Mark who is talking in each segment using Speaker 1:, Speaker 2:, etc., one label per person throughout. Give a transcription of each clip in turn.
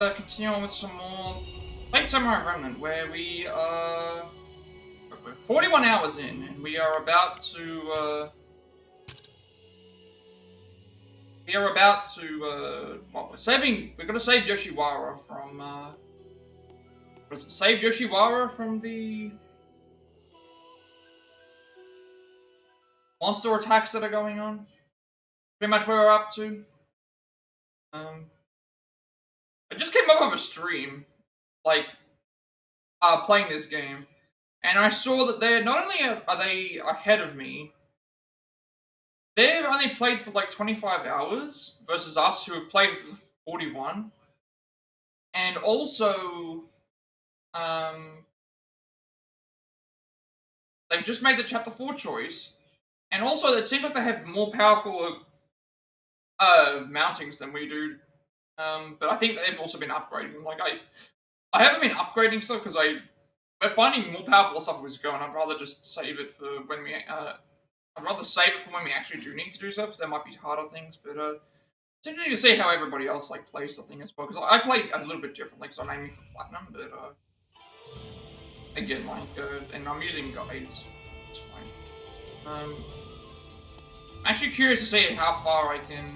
Speaker 1: Continue on with some more Late Samurai Remnant, where we are 41 hours in, and we are about to well, we're gonna save Yoshiwara from save Yoshiwara from the monster attacks that are going on. Pretty much where we're up to. I just came up with a stream, like, playing this game, and I saw that they're not only are they ahead of me, they've only played for like 25 hours versus us who have played for 41, and also, they've just made the chapter 4 choice, and also it seems like they have more powerful mountings than we do. But I think they've also been upgrading. Like I haven't been upgrading stuff because we're finding more powerful stuff as we go, and I'd rather just save it for when we I'd rather save it for when we actually do need to do stuff. So there might be harder things, but it's interesting to see how everybody else like plays the thing as well. Because I played a little bit differently, because I'm aiming for platinum, but again, like, and I'm using guides. It's fine. I'm actually curious to see how far I can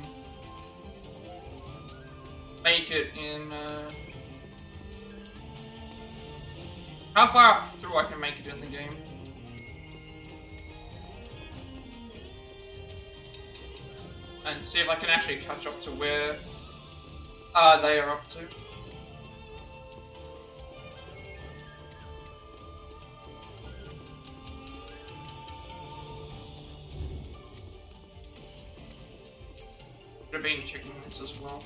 Speaker 1: make it in. How far through I can make it in the game. And see if I can actually catch up to where they are up to. Should have been checking this as well.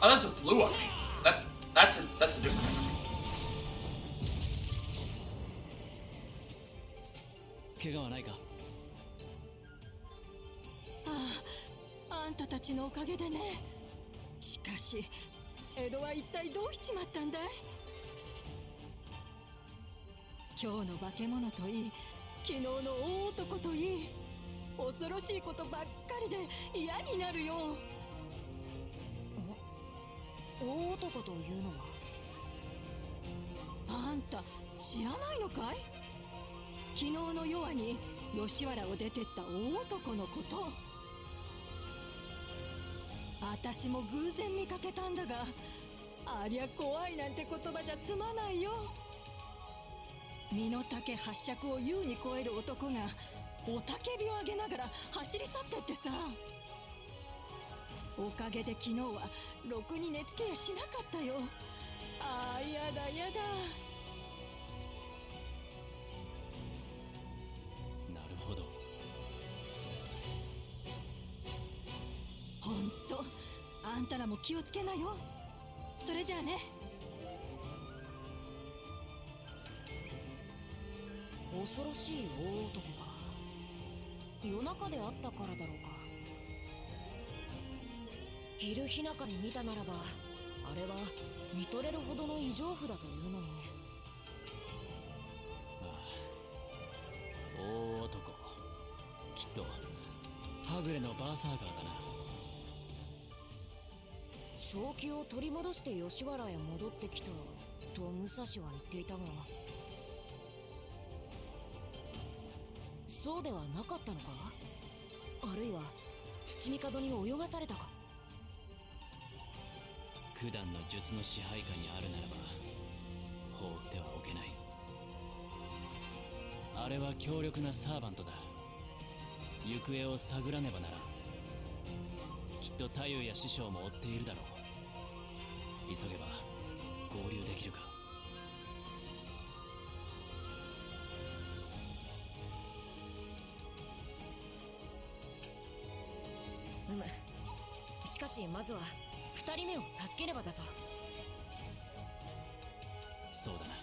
Speaker 1: Oh, that's a blue enemy. That's a different enemy.
Speaker 2: 怪我はないか。
Speaker 3: あんたたちのおかげでね。しかし、江戸は一体どうしちまったんだい？今日の化け物といい、昨日の大男といい、恐ろしいことばっかりで嫌になるよ。
Speaker 4: 大男というのは？
Speaker 3: あんた知らないのかい？昨日の夜に吉原を出てった大男のこと。私も偶然見かけたんだが、ありゃ怖いなんて言葉じゃ済まないよ。身の丈八尺を優に超える男が雄たけびを上げながら走り去ってってさ。おかげで昨日はろくに寝つけやしなかったよ。ああ、やだやだ。
Speaker 2: なるほど。
Speaker 3: ほんと、あんたらも気をつけなよ。それじゃあね。
Speaker 4: 恐ろしい大男か。夜中であったからだろうか。昼日中に見たならば、あれは見とれるほどの異常符だというのに。
Speaker 2: ああ、大男、きっとはぐれのバーサーカーだな。
Speaker 4: 正気を取り戻して吉原へ戻ってきたと武蔵は言っていたが、そうではなかったのか。あるいは土帝に泳がされたか。
Speaker 2: 九段の術の支配下にあるならば放ってはおけない。あれは強力なサーバントだ。行方を探らねばならん。きっと太夫や師匠も追っているだろう。急げば合流できるか。
Speaker 4: しかしまずは2人目を助ければだぞ。
Speaker 2: そうだな。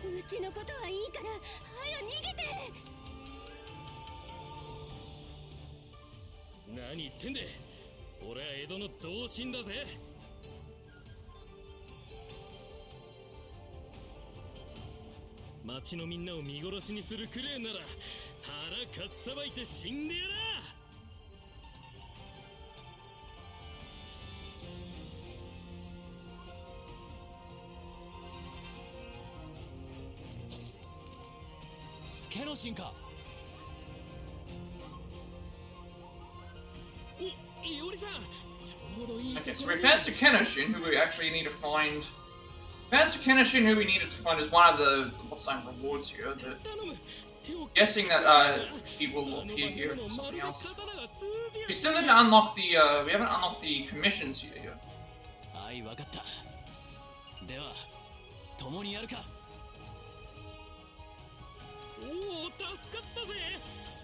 Speaker 5: うちのことはいいから早逃げて。
Speaker 6: 何言ってんで、俺は江戸の同心だぜ。町のみんなを見殺しにするくれえなら腹かっさばいて死んでやら。
Speaker 2: スケの進化。
Speaker 6: お、いおりさん、ちょうどいい。
Speaker 1: Okay, so we found Sukenoshin, who we actually need to find. Found Sukenoshin, who we needed to find, is one of the what's the name rewards here. That,
Speaker 6: 頼む。手を
Speaker 1: guessing that he will appear here for something else. We still need to unlock the. We haven't unlocked the commissions here.
Speaker 2: はい、わかった。では共にやるか。
Speaker 6: おお、助かったぜ。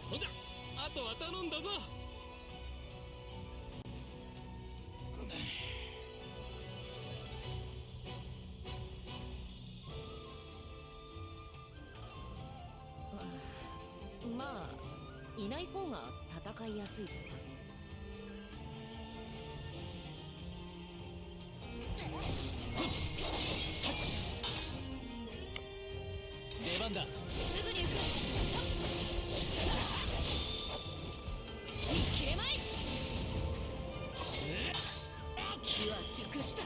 Speaker 6: ほんじゃ、あとは頼んだぞ。
Speaker 4: まあいない方が戦いやすいぞ。
Speaker 2: 出番だ。
Speaker 4: すぐに行く。切れまい。気は熟した。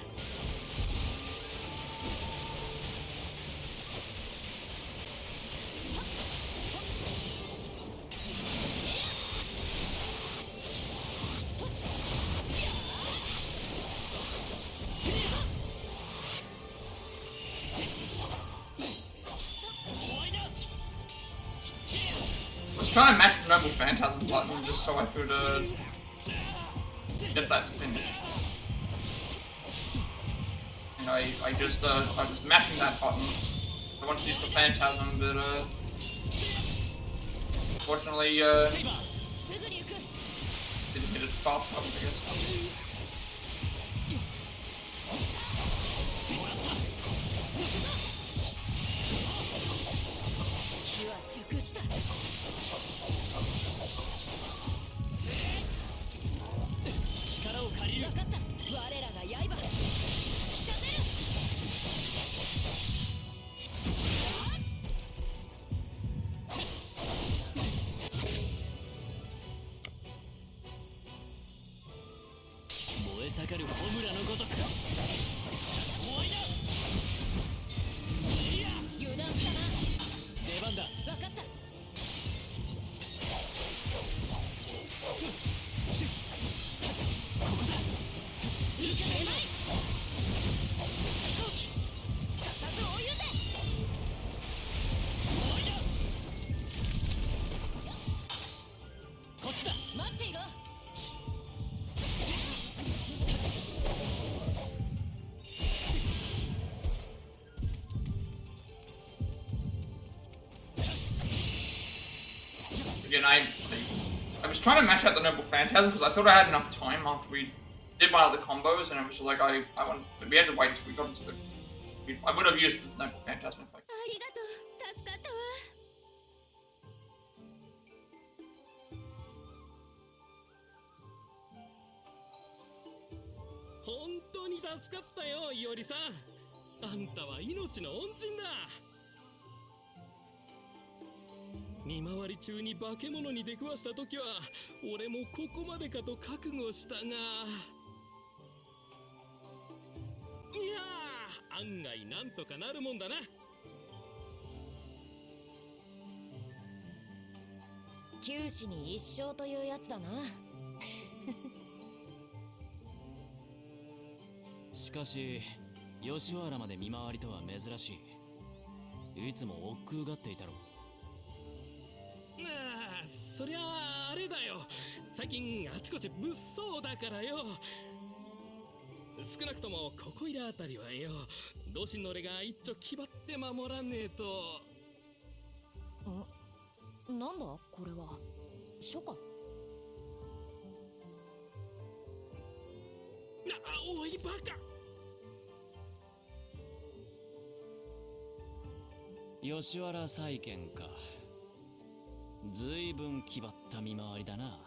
Speaker 1: Trying to match the Noble Phantasm button just so I could get that finish. And I was mashing that button. I wanted to use the Phantasm, but unfortunately didn't hit it fast enough, I guess. I was trying to mash out the Noble Phantasm because I thought I had enough time after we did one of the combos, and it was just like we had to wait until we got into the. I would have used the Noble Phantasm if I.
Speaker 5: ありがとう、助かったわ。
Speaker 6: 本当に助かったよ、いおりさん。あんたは命の恩人だ。見回り中に化け物に出くわした時は俺もここまでかと覚悟したが、いやー、案外なんとかなるもんだな。
Speaker 4: 九死に一生というやつだな。
Speaker 2: しかし吉原まで見回りとは珍しい。いつも億劫がっていたろう。
Speaker 6: ああ、そりゃあれだよ。最近あちこち物騒だからよ。少なくともここいらあたりはよ、同心の俺が一丁気張って守らねえと。
Speaker 4: なんだこれは。書か。
Speaker 6: おいバカ。
Speaker 2: 吉原再建か。ずいぶん気張った見回りだな。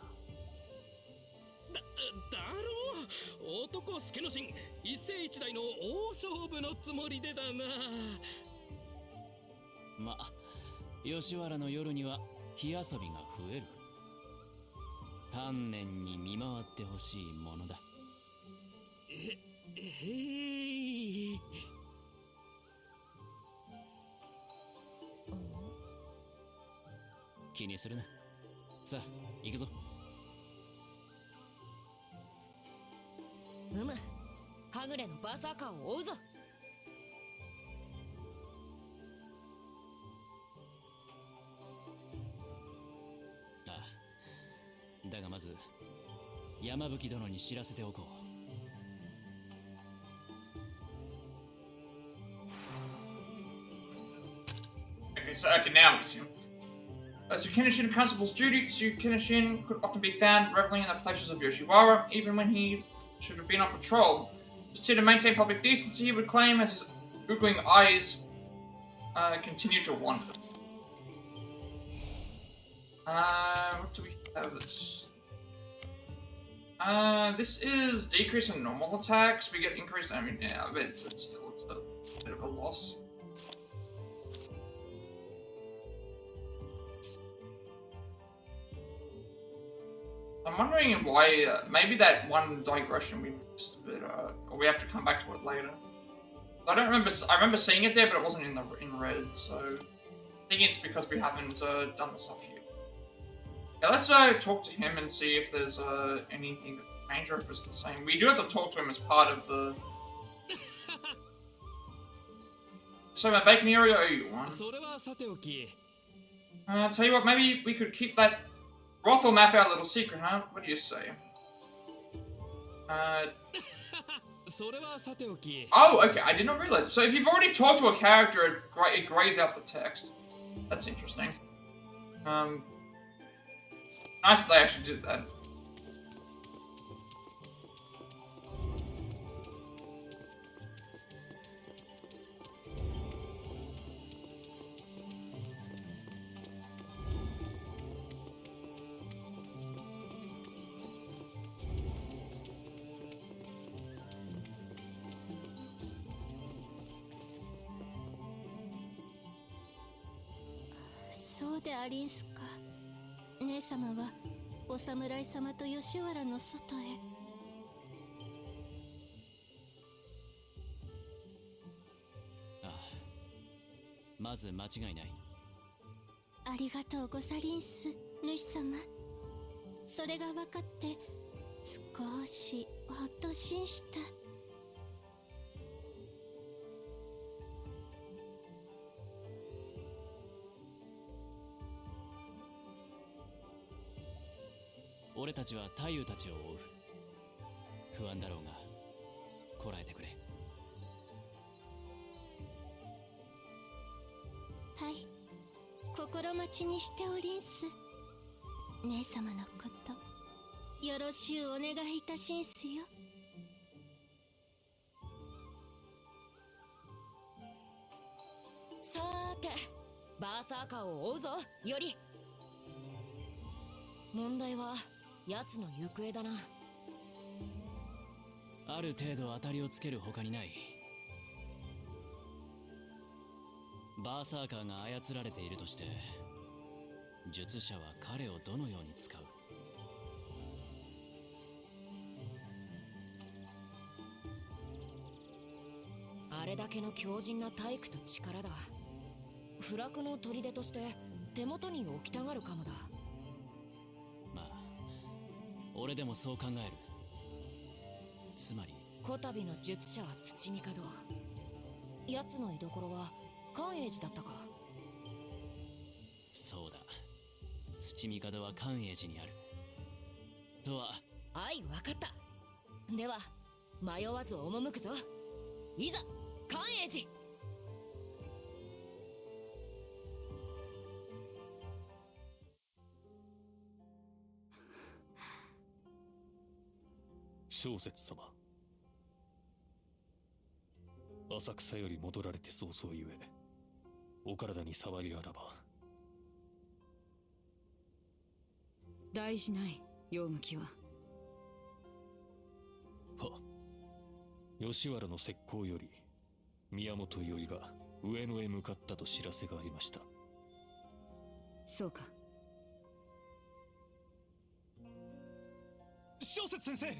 Speaker 6: だろう、男助の神、一世一代の大勝負のつもりでだな。
Speaker 2: ま、吉原の夜には火遊びが増える。丹念に見回ってほしいものだ。気にするな。さあ、行くぞ。
Speaker 4: はぐれのバサーカーを追うぞ。
Speaker 2: だがまず山吹殿に知らせておこう。
Speaker 1: Okay, now we see him. Sukenishin Constable's duty. Sukenishin could often be found reveling in the pleasures of Yoshiwara, even when he should have been on patrol. Just here to maintain public decency, he would claim as his oogling eyes continued to wander. What do we have? This is decrease in normal attacks. We get increased. I mean, yeah, but it's still a bit of a loss. I'm wondering why. Maybe that one digression we missed, but or we have to come back to it later. I don't remember. I remember seeing it there, but it wasn't in red. So I think it's because we haven't done the stuff here. Yeah, let's talk to him and see if there's anything that changed or if it's the same. We do have to talk to him as part of the. So my bacon area, owe you one. Tell you what, maybe we could keep that brothel map our little secret, huh? What do you say? Oh, okay, I did not realize. So if you've already talked to a character, it grays out the text. That's interesting. Nice that they actually did that.
Speaker 5: そうでありんすか。姉様はお侍様と吉原の外へ。
Speaker 2: ああ、まず間違いない。
Speaker 5: ありがとうござりんす、主様。それが分かって少しほっとしんした。
Speaker 2: 俺たちは太夫たちを追う。不安だろうがこらえてくれ。
Speaker 5: はい、心待ちにしておりんす。姉様のことよろしゅうお願いいたしんすよ。
Speaker 4: さーて、バーサーカーを追うぞ、より。問題は奴の行方だな。
Speaker 2: ある程度当たりをつける他にない。バーサーカーが操られているとして、術者は彼をどのように使う？
Speaker 4: あれだけの強靭な体育と力だ。不落の砦として手元に置きたがるかもだ。
Speaker 2: まあ俺でもそう考える。つまり
Speaker 4: こたびの術者は土帝。奴の居所は寛永寺だったか。
Speaker 2: そうだ、土帝は寛永寺にあるとは。
Speaker 4: あい、わかった。では迷わず赴くぞ。いざ寛永寺。
Speaker 7: 小説様、浅草より戻られて早々ゆえお体に触りあらば。
Speaker 8: 大事ない用向きは。
Speaker 7: は吉原の石膏より宮本よりが上野へ向かったと知らせがありました。
Speaker 8: そうか。
Speaker 7: 小説先生、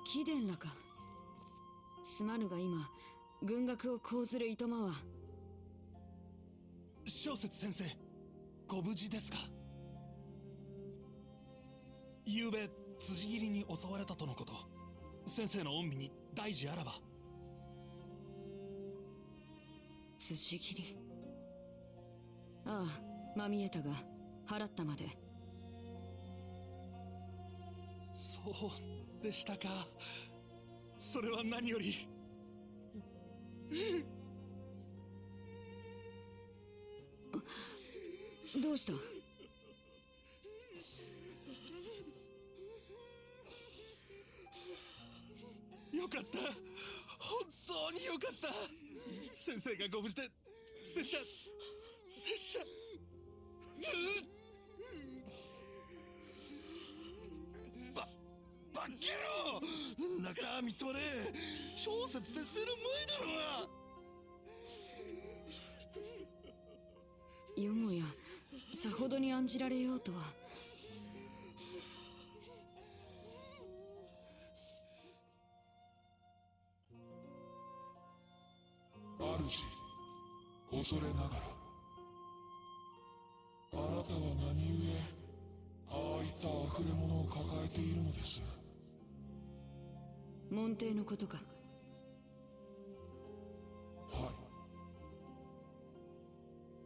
Speaker 8: 貴殿らか。すまぬが今軍学を講ずるいとまは。
Speaker 9: 小説先生、ご無事ですか？昨べ辻斬りに襲われたとのこと。先生の御身に大事あらば。
Speaker 8: 辻斬り。ああ、まみえたが払ったまで。
Speaker 9: そうでしたか。それは何より。
Speaker 8: どうした？
Speaker 9: よかった、本当によかった。先生がご無事で。拙者バッケロだからみっともねえ。小説先生の前だろうが。
Speaker 8: よもやさほどに案じられようとは。
Speaker 10: 主、恐れながら、あなたは何故ああいった溢れ物を抱えているのです？
Speaker 8: 門弟のことか。
Speaker 10: は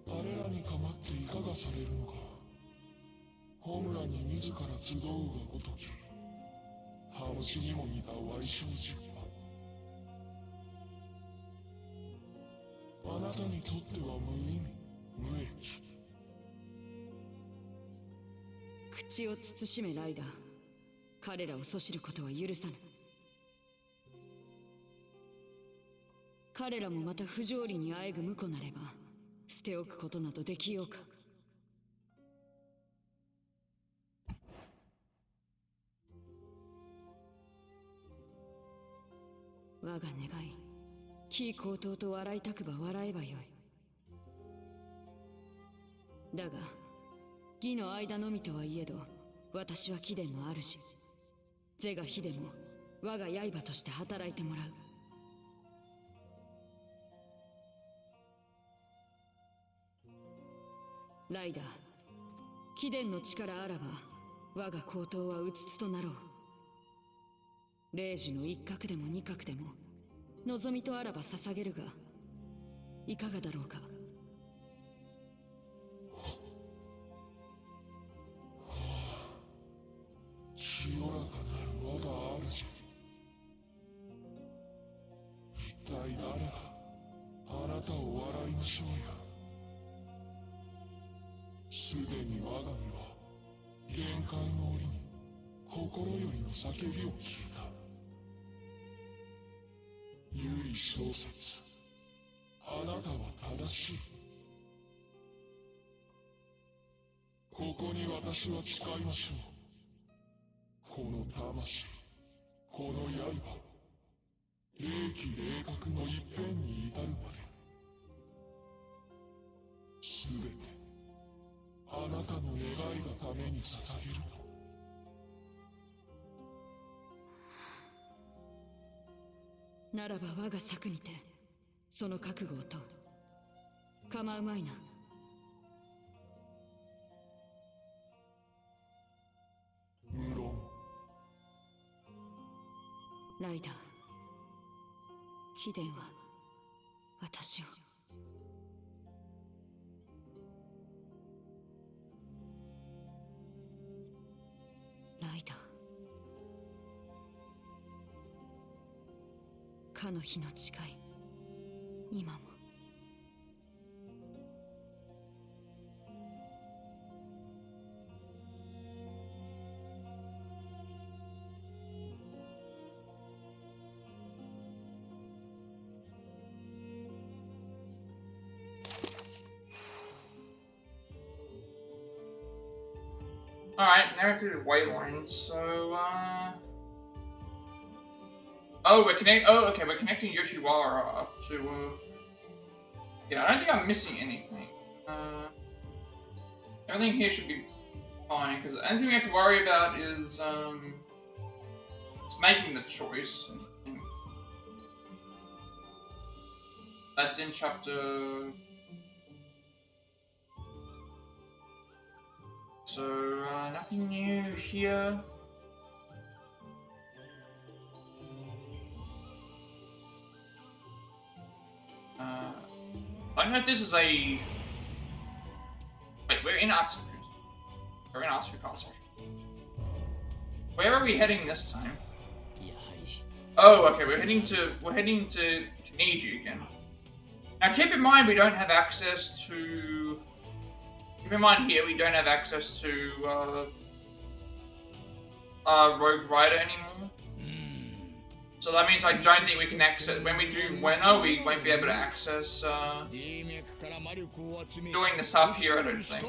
Speaker 10: い。あれらに構っていかがされるのか。ホムラに自ら集うがごとき、羽虫にも似た矮小人は、あなたにとっては無意味、無益。
Speaker 8: 口を慎めライダー。彼らを阻止ることは許さぬ。彼らもまた不条理にあえぐ婿なれば捨ておくことなどできようか。我が願い、紀伊高等と笑いたくば笑えばよい。だが義の間のみとはいえど、私は貴殿の主。是が非でも我が刃として働いてもらう。ライダー、貴殿の力あらば我が高等はうつつとなろう。霊樹の一角でも二角でも望みとあらば捧げるがいかがだろうか。
Speaker 10: 清らかなる我が主、一体誰があなたを笑いましょうや。すでに我が身は限界の折に心よりの叫びを聞いた。唯小説、あなたは正しい。ここに私は誓いましょう。この魂、この刃、霊気霊覚の一辺に至るまで、すべてあなたの願いがために捧げるの。
Speaker 8: ならば我が策にてその覚悟を問う。構うまいな。
Speaker 10: 無論。
Speaker 8: ライダー、貴殿は私を。ライダー、かの日の誓い、今も。
Speaker 1: Alright, now we have to do waylines, so, Oh, we're connecting Yoshiwara up to, Yeah, I don't think I'm missing anything. Everything here should be fine, because the only thing we have to worry about is, it's making the choice. That's in chapter... So, nothing new here. I don't know if this is a... Wait, we're in Asuku. We're in Asuku Castle. Where are we heading this time? Oh, okay, we're heading to Kaniji again. Now keep in mind we don't have access to... Keep in mind here, we don't have access to Rogue Rider anymore. So that means I don't think we can access, when we do Weno, we won't be able to access doing the stuff here, I don't think.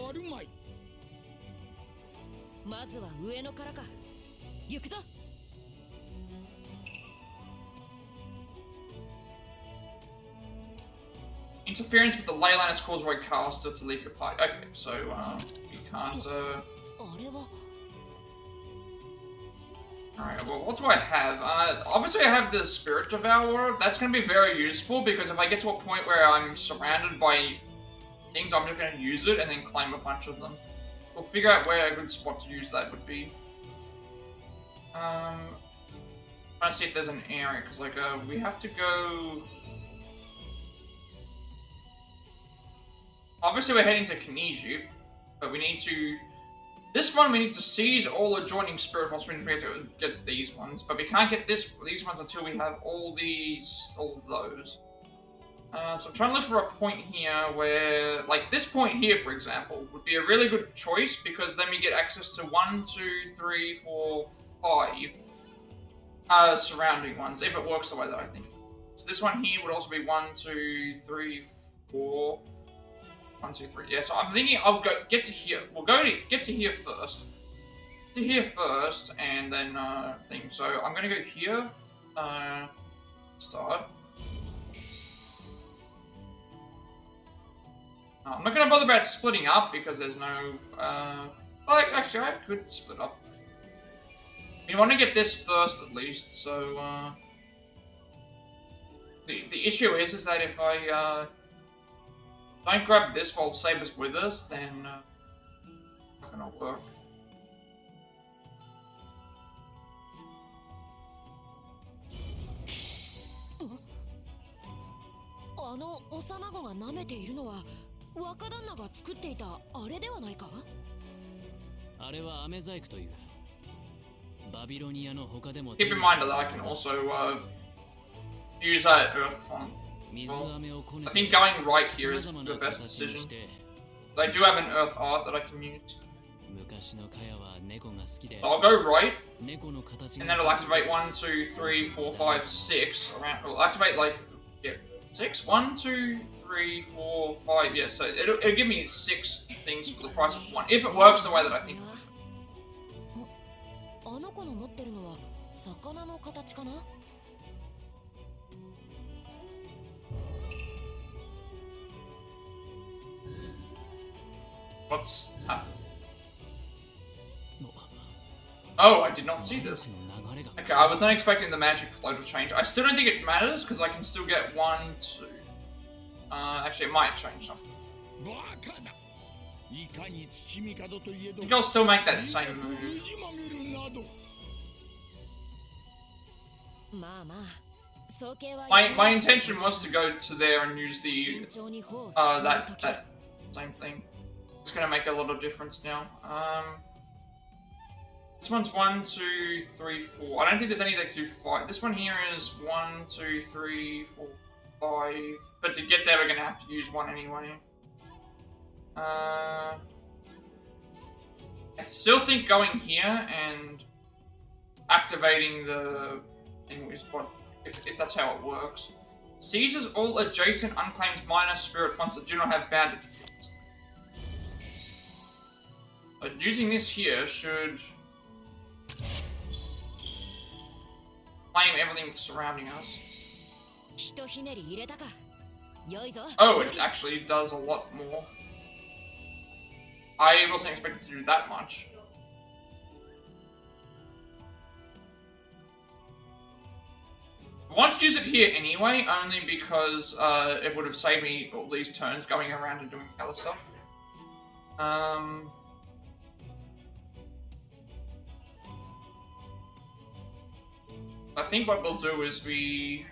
Speaker 1: Interference with the ley line has caused Rogue Caster to leave your party. Okay, so we can't. Alright, well, what do I have? Obviously, I have the Spirit Devourer. That's going to be very useful because if I get to a point where I'm surrounded by things, I'm just going to use it and then claim a bunch of them. We'll figure out where a good spot to use that would be. Trying to see if there's an area because, like, we have to go. Obviously, we're heading to Kaniji, but we need to... This one, we need to seize all adjoining Spirit Vaults, which we have to get these ones, but we can't get these ones until we have all of those. So I'm trying to look for a point here where... Like, this point here, for example, would be a really good choice, because then we get access to 1, 2, 3, 4, 5 surrounding ones, if it works the way that I think. So this one here would also be 1, 2, 3, 4... 1, 2, 3. Yeah, so I'm thinking I'll get to here. We'll get to here first. To here first, and then thing. So I'm gonna go here. Start. I'm not gonna bother about splitting up because there's no. Well, actually, I could split up. We want to get this first at least. So the issue is that if I don't grab this while Saber's with us, then it's not gonna work. Keep in mind that I can also use that earth font. Well, I think going right here is the best decision. I do have an earth art that I can use. So I'll go right, and then it'll activate 1, 2, 3, 4, 5, 6. Around, it'll activate like 6. 1, 2, 3, 4, 5. Yeah, so it'll give me 6 things for the price of 1 if it works the way that I think. What's happened? Oh, I did not see this. Okay, I was not expecting the magic flow to change. I still don't think it matters, because I can still get 1, 2... actually, it might change something. I think I'll still make that same move. My intention was to go to there and use the... that same thing. It's gonna make a lot of difference now. This one's 1, 2, 3, 4. I don't think there's any that do 5. This one here is 1, 2, 3, 4, 5. But to get there, we're gonna have to use 1 anyway. I still think going here and activating the thing is what, if that's how it works. Seizes all adjacent unclaimed minor spirit fonts that do not have banded fields. But using this here should claim everything surrounding us. Oh, it actually does a lot more. I wasn't expecting to do that much. I want to use it here anyway, only because it would have saved me all these turns going around and doing other stuff. I think what we'll do is we're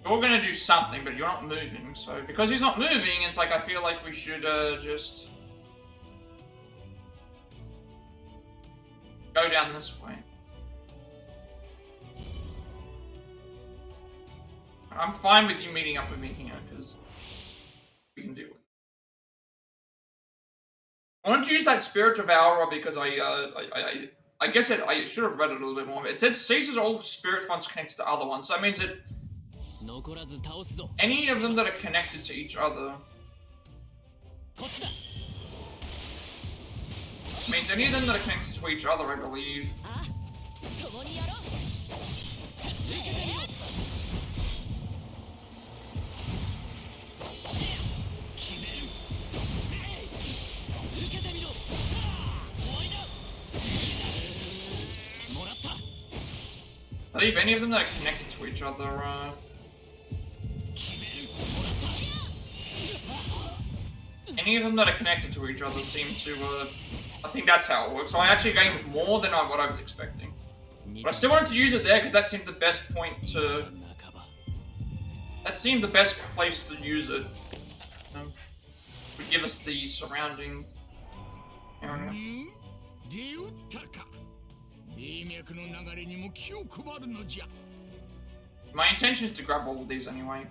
Speaker 1: gonna do something, but you're not moving, so because he's not moving, it's like I feel like we should just go down this way. I'm fine with you meeting up with me here, because we can do it. I wanted to use that Spirit Devourer because I guess I should have read it a little bit more. It said seizes all spirit fonts connected to other ones, so that means that any of them that are connected to each other means any of them that are connected to each other, I believe. I believe any of them that are connected to each other, any of them that are connected to each other seem to, I think that's how it works. So I actually gained more than what I was expecting. But I still wanted to use it there because that seemed the best point to... That seemed the best place to use it. Would give us the surrounding area. My intention is to grab all of these anyway.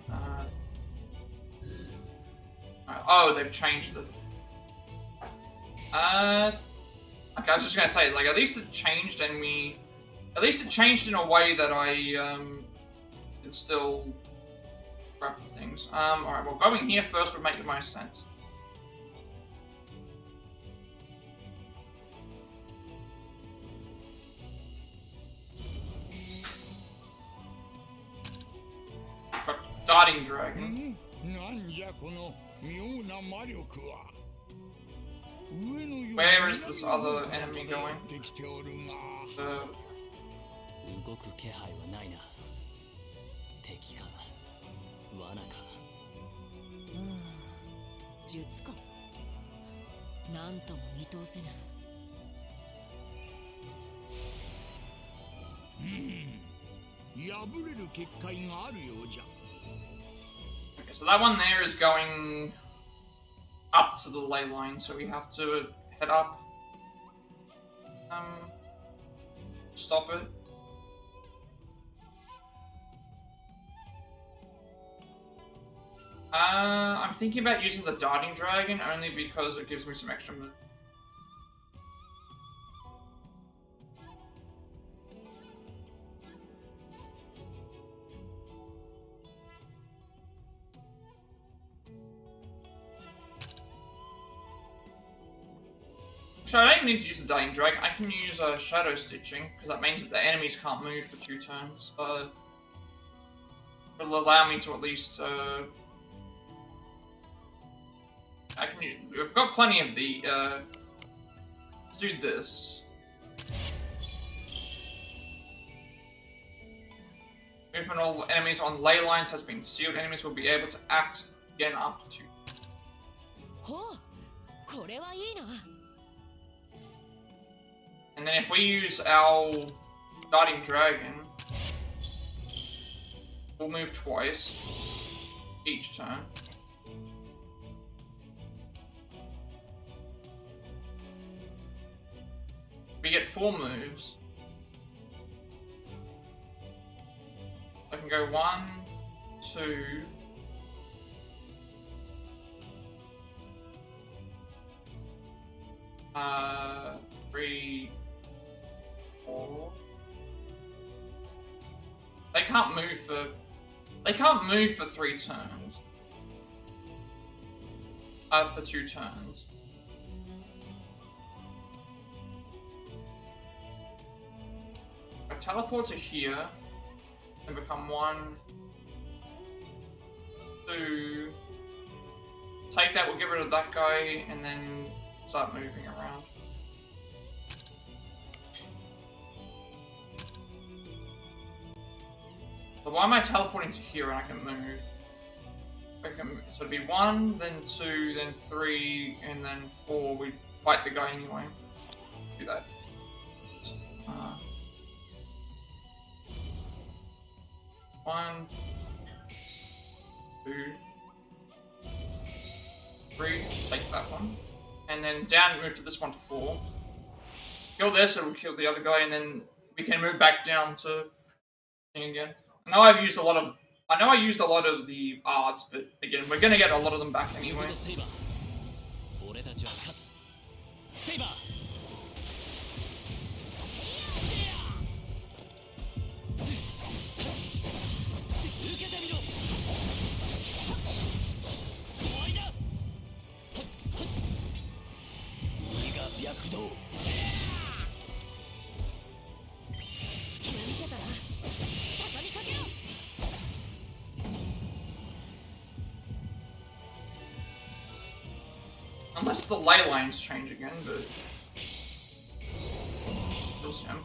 Speaker 1: Oh, they've changed it. Okay, I was just gonna say, like, at least it changed and at least it changed in a way that I can still grab the things. Alright, well, going here first would make the most sense. Darting Dragon. Where is this other enemy going? Okay, so that one there is going up to the ley line, so we have to head up. Stop it. I'm thinking about using the darting dragon only because it gives me some extra move. So I don't even need to use the Dying Dragon. I can use Shadow Stitching, because that means that the enemies can't move for 2 turns. It'll allow me to at least... We've got plenty of the... let's do this. Movement of enemies on ley lines has been sealed. Enemies will be able to act again after 2. And then if we use our Darting Dragon, we'll move twice each turn. We get 4 moves. I can go 1, 2... 3, 4. They can't move for 3 turns. For 2 turns. I teleport to here and become 1, 2. Take that, we'll get rid of that guy, and then start moving around. But why am I teleporting to here and I can move? So it'd be 1, then 2, then 3, and then 4. We fight the guy anyway. Do that. 1, 2, 3. Take that one. And then down, move to this one to 4. Kill this, and we'll kill the other guy, and then we can move back down to thing again. I know I used a lot of the arts, but again, we're gonna get a lot of them back anyway. Unless the ley lines change again, but... Still soon.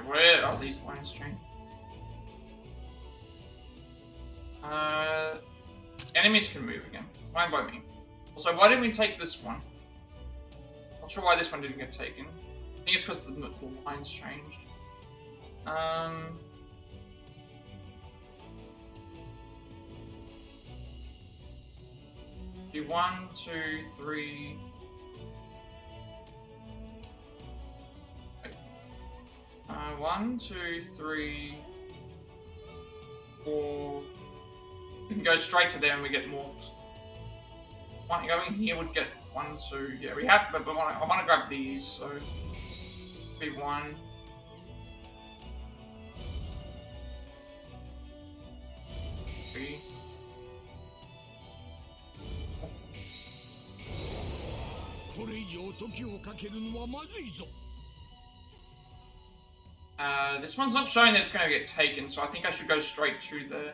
Speaker 1: Where are these lines changed? Enemies can move again. Fine by me. Also, why didn't we take this one? Not sure why this one didn't get taken. I think it's because the lines changed. Do 1, 2, 3. 1, 2, 3, 4. We can go straight to there and we get more. One going here would get 1, 2. Yeah, we have, but I want to grab these, so be 1. 3. This one's not showing that it's going to get taken, so I think I should go straight to the...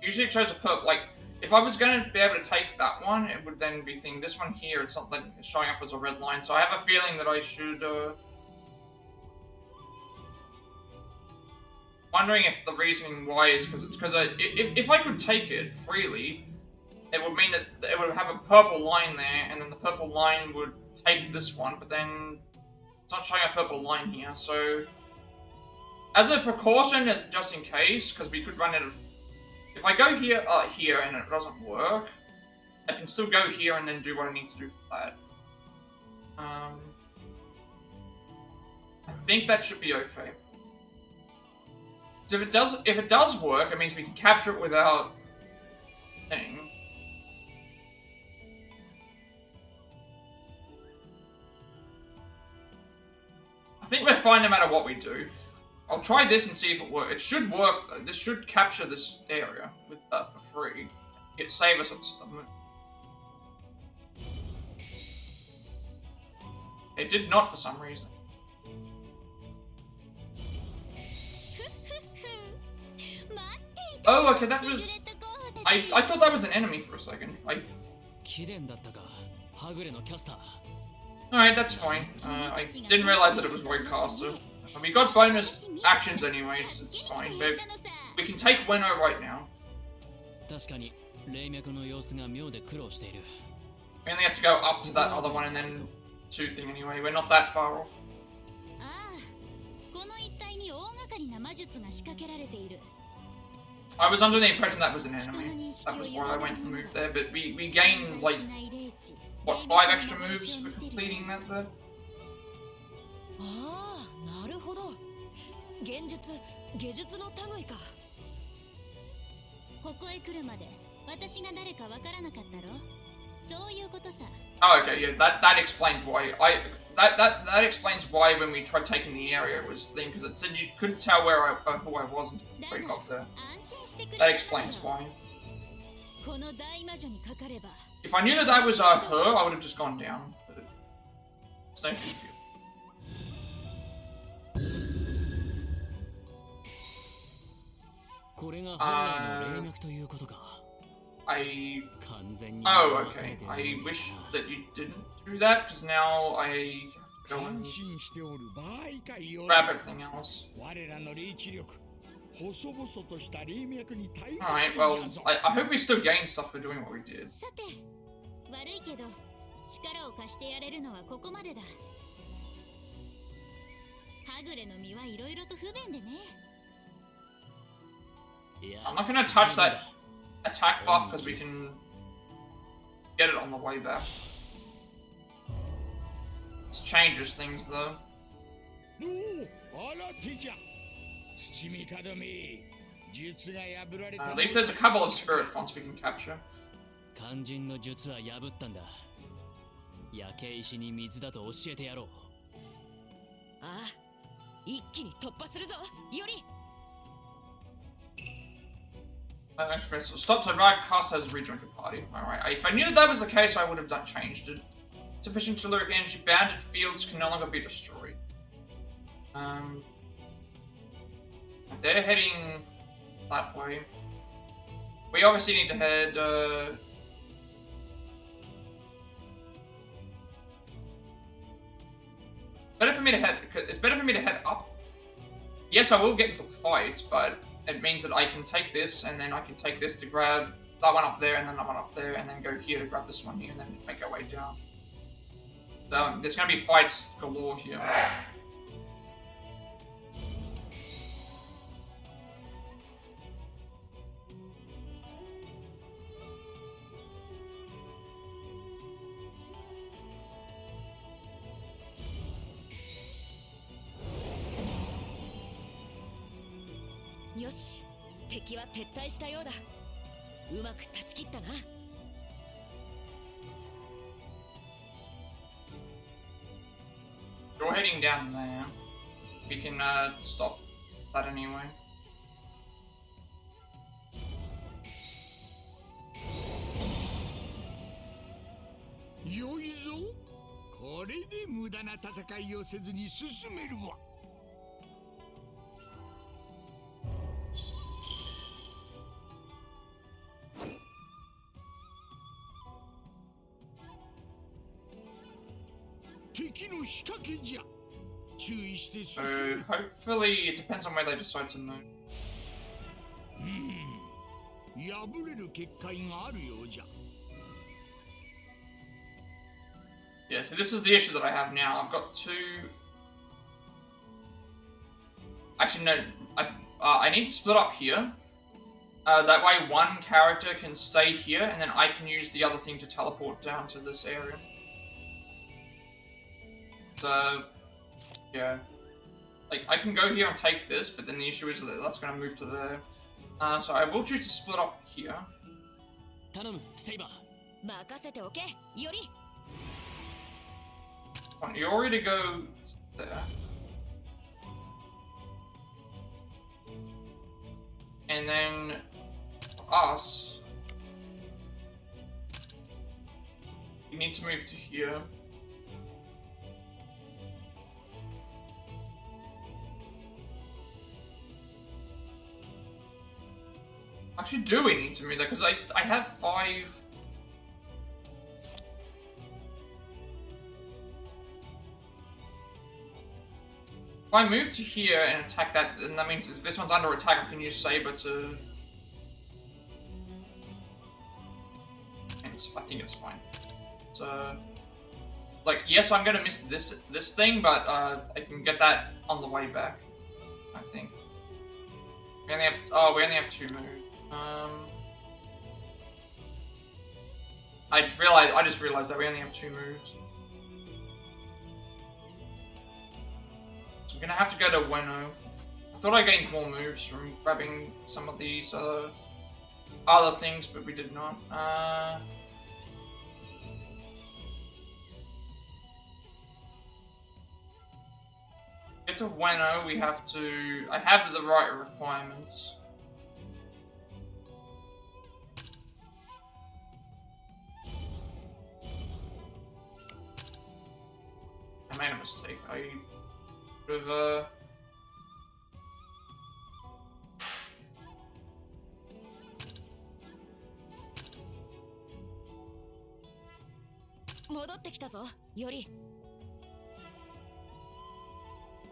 Speaker 1: Usually it shows a purple, like, if I was going to be able to take that one, it would then be thing. This one here, it's not letting, it's showing up as a red line, so I have a feeling that I should, wondering if the reasoning why is because it's because if I could take it freely, it would mean that it would have a purple line there, and then the purple line would take this one, but then it's not showing a purple line here, so As a precaution, just in case, because we could run out of... If I go here, here, and it doesn't work, I can still go here and then do what I need to do for that. I think that should be okay. So if it does work, it means we can capture it without thing. I think we're fine no matter what we do. I'll try this and see if it works. It should work though. This should capture this area with for free. It save us. It did not for some reason. Oh, okay, that was... I thought that was an enemy for a second. Alright, that's fine. I didn't realize that it was Roadcaster. We got bonus actions anyway, it's fine. But we can take Winnow right now. We only have to go up to that other one and then 2 thing anyway. We're not that far off. I was under the impression that was an enemy. That was why I went and moved there, but we gained like, what, 5 extra moves for completing that there? Oh, okay, yeah, that explained why. That explains why when we tried taking the area it was thing, because it said you couldn't tell who I was until we got there. That explains why. If I knew that was her, I would have just gone down. But it's no big deal. Oh, okay. I wish that you didn't do that, because now I have to go and grab everything else. Alright, well, I hope we still gain stuff for doing what we did. I'm not gonna touch that attack buff because we can get it on the way back. It changes things though. At least there's a couple of spirit fonts we can capture. Stops a right cast as rejoined your party. Alright, if I knew that was the case, I would have changed it. Sufficient caloric energy bounded fields can no longer be destroyed. They're heading that way. We obviously need to head. Better for me to head. It's better for me to head up. Yes, I will get into the fights, but it means that I can take this, and then I can take this to grab that one up there, and then that one up there, and then go here to grab this one here, and then make our way down. So, there's going to be fights galore here. You're heading down there. We can stop that anyway. So hopefully it depends on where they decide to move. Yeah, so this is the issue that I have now. I've got 2. Actually, no. I need to split up here. That way one character can stay here, and then I can use the other thing to teleport down to this area. So, yeah. Like, I can go here and take this, but then the issue is that that's going to move to there. So I will choose to split up here. Want Yori to go there. And then us, you need to move to here. Actually, do we need to move there? Because I have 5. If I move to here and attack that, then that means if this one's under attack, I can use Saber to... And I think it's fine. So... Like, yes, I'm gonna miss this thing, but I can get that on the way back, I think. We only have 2 moves. I just realized that we only have 2 moves. So I'm gonna have to go to Weno. I thought I gained more moves from grabbing some of these other things, but we did not. Get to Weno, we have to... I have the right requirements. I made a mistake. I would have...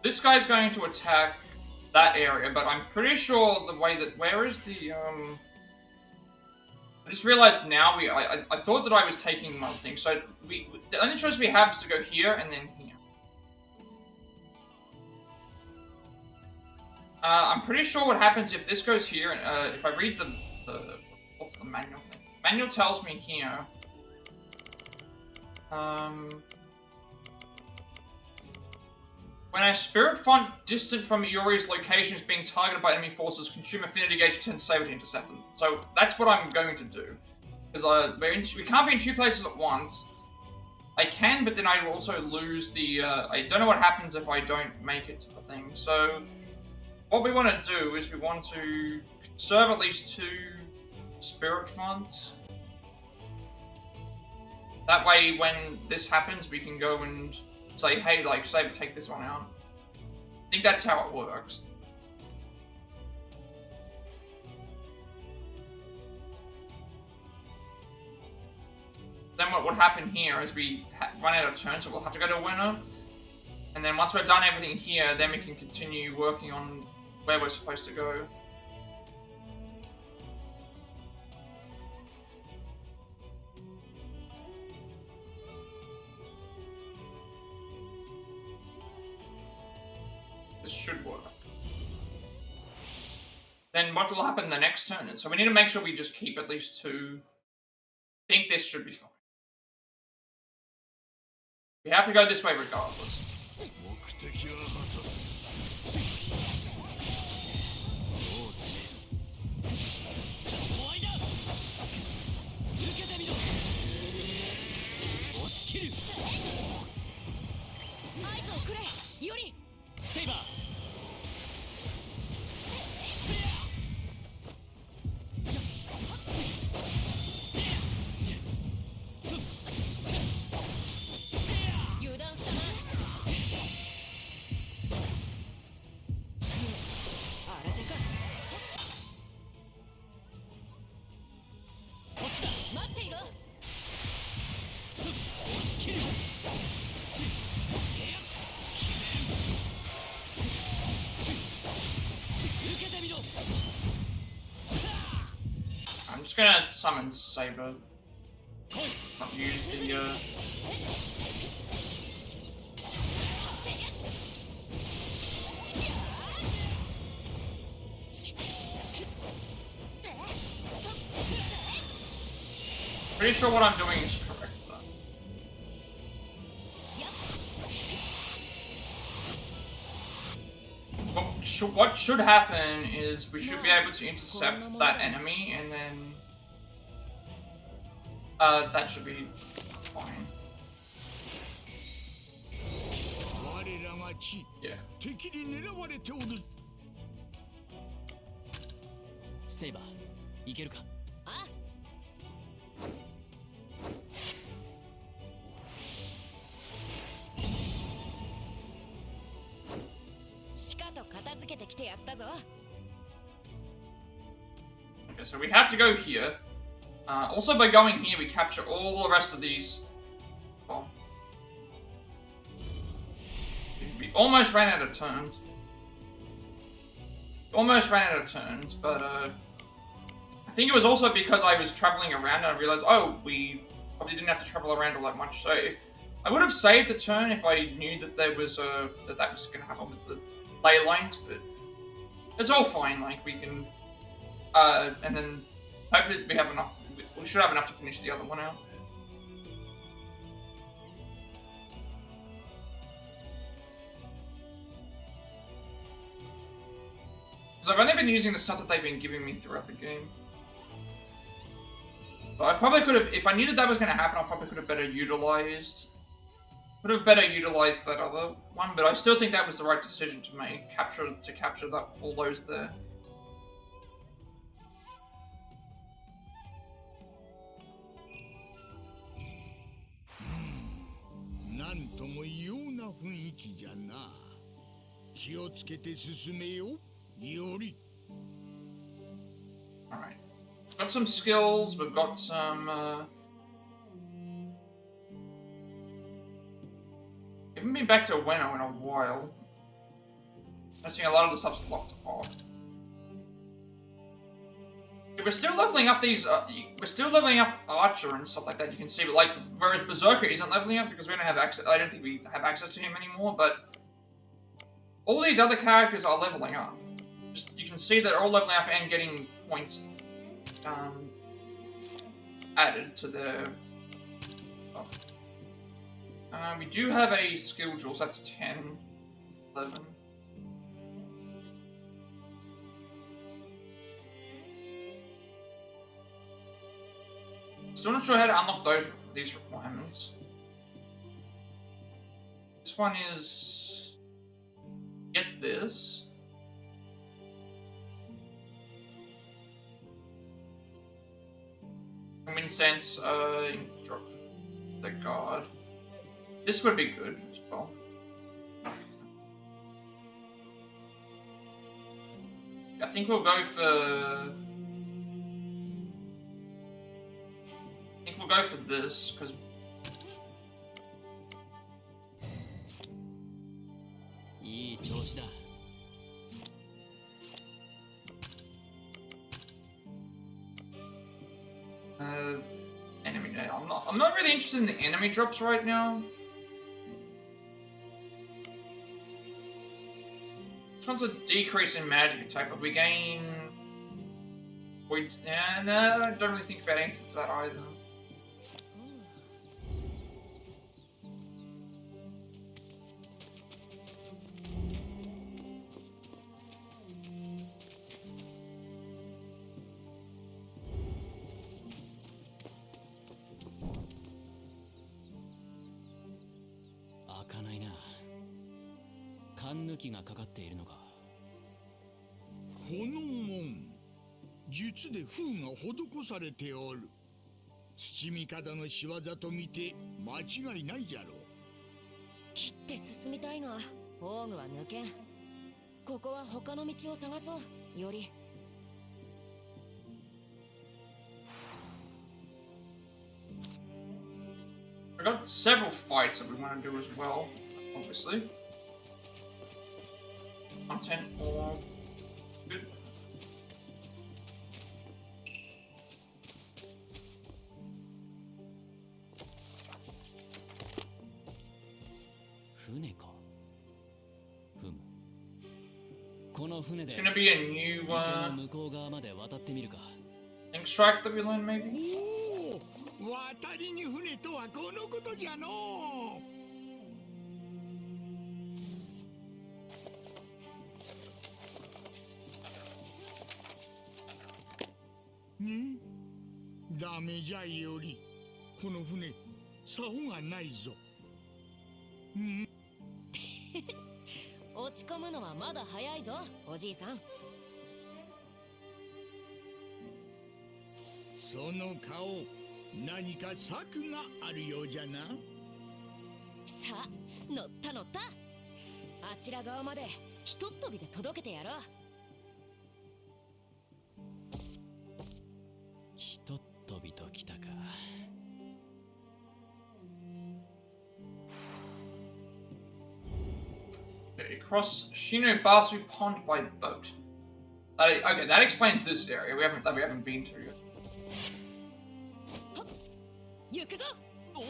Speaker 1: This guy's going to attack that area, but I'm pretty sure the way that... Where is the, I just realized now I thought that I was taking one thing, so the only choice we have is to go here and then here. I'm pretty sure what happens if this goes here, and if I read the what's the manual thing? Manual tells me here. When a spirit font distant from Iori's location is being targeted by enemy forces, consume affinity gauge 10 Saber to intercept them. So that's what I'm going to do. Because we can't be in 2 places at once. I can, but then I will also lose the... I don't know what happens if I don't make it to the thing. So what we want to do is we want to conserve at least 2 spirit fonts. That way when this happens, we can go and say, hey, like, Saber, take this one out. I think that's how it works. Then what would happen here is we run out of turns, so we'll have to go to a winner. And then once we've done everything here, then we can continue working on where we're supposed to go. This should work. Then what will happen the next turn? And so we need to make sure we just keep at least 2. I think this should be fine. We have to go this way regardless. I'm just gonna summon Saber. Not use the Pretty sure what I'm doing is correct, though. What should happen is we should be able to intercept that enemy, and then that should be fine. Yeah.
Speaker 2: セイバー、いけるか？
Speaker 4: あ？しかと片付けてきてやったぞ。
Speaker 1: Okay, so we have to go here. Also, by going here, we capture all the rest of these. Well, we almost ran out of turns. Almost ran out of turns, but I think it was also because I was traveling around and I realized, oh, we probably didn't have to travel around all that much. So I would have saved a turn if I knew that there was that was going to happen with the ley lines, but it's all fine. Like we can, and then hopefully we have enough. We should have enough to finish the other one out. Because I've only been using the stuff that they've been giving me throughout the game. But I probably could have, if I knew that that was going to happen, I probably could have better utilized that other one. But I still think that was the right decision to make, capture that all those there.
Speaker 11: なんとも異様な雰囲気じゃな。気をつけて進めよ、より。
Speaker 1: Alright. Got some skills, we've got some, haven't been back to Ueno in a while. I think a lot of the stuff's locked off. We're still leveling up these, we're still leveling up Archer and stuff like that, you can see, but like, whereas Berserker isn't leveling up because we don't have access, I don't think we have access to him anymore, but all these other characters are leveling up. Just, you can see they're all leveling up and getting points added to their stuff. We do have a skill jewel, so that's 10, 11. Still not sure how to unlock these requirements. This one is get this. Common sense, drop the guard. This would be good as well. I think we'll go for. We'll go for this, because... enemy now. I'm not really interested in the enemy drops right now. This one's a decrease in magic attack, but we gain... Yeah, no, I don't really think about anything for that either.
Speaker 2: Kan抜きがかかっているのか。
Speaker 11: この門、術で封が施されておる。土御方の仕業と見て間違いないじゃろう。
Speaker 4: 切って進みたいが、オーグは抜けん。ここは他の道を探そう。より。
Speaker 1: We've got several fights that we want to do as well, obviously. Content or good. It's gonna be a new link strike that we learn, maybe.
Speaker 11: 渡りに船とはこのことじゃのね。ダメじゃよりこの船竿がないぞ。
Speaker 4: 落ち込むのはまだ早いぞ、おじいさん。
Speaker 11: その顔、何か策があるようじゃな。
Speaker 4: さあ、乗った乗った。あちら側までひとっ飛びで届けてやろう。
Speaker 2: ひとっ飛びときたか。
Speaker 1: Cross Shinobasu Pond by boat. Okay, that explains this area. We haven't been to yet.
Speaker 4: 行くぞ。おっ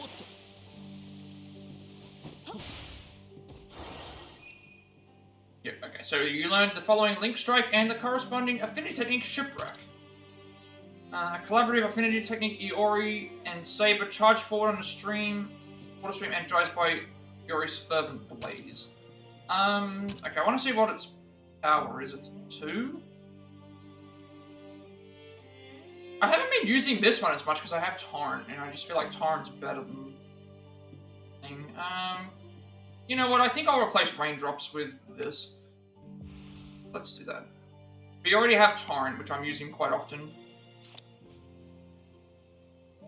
Speaker 4: と。
Speaker 1: Yep, okay, so you learned the following Link Strike and the corresponding affinity technique Shipwreck. Collaborative affinity technique Iori and Saber charge forward on the water stream energized by Iori's fervent blaze. Okay, I want to see what its power is. It's 2? I haven't been using this one as much because I have Torrent, and I just feel like Torrent's better than thing. You know what? I think I'll replace Raindrops with this. Let's do that. We already have Torrent, which I'm using quite often.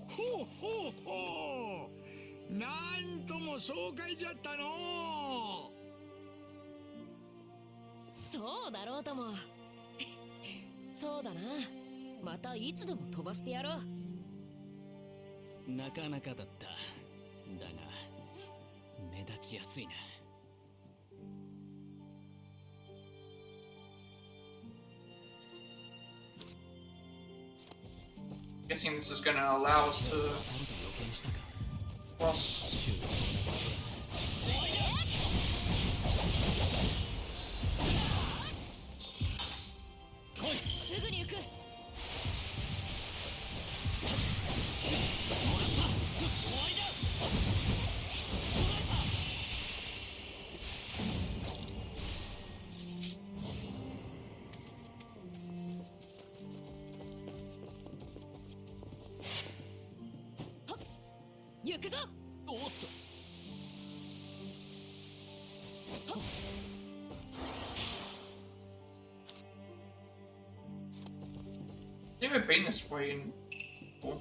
Speaker 11: Ho ho ho! なんとも爽快じゃったの。
Speaker 4: そうだろうとも。そうだな。またいつでも飛ばしてやろう。
Speaker 2: なかなかだった。だが目立ちやすいな。
Speaker 1: Guessing this is going to allow us to cross.
Speaker 4: すぐに行く。行くぞ。おっと。
Speaker 1: I've never been this way in before.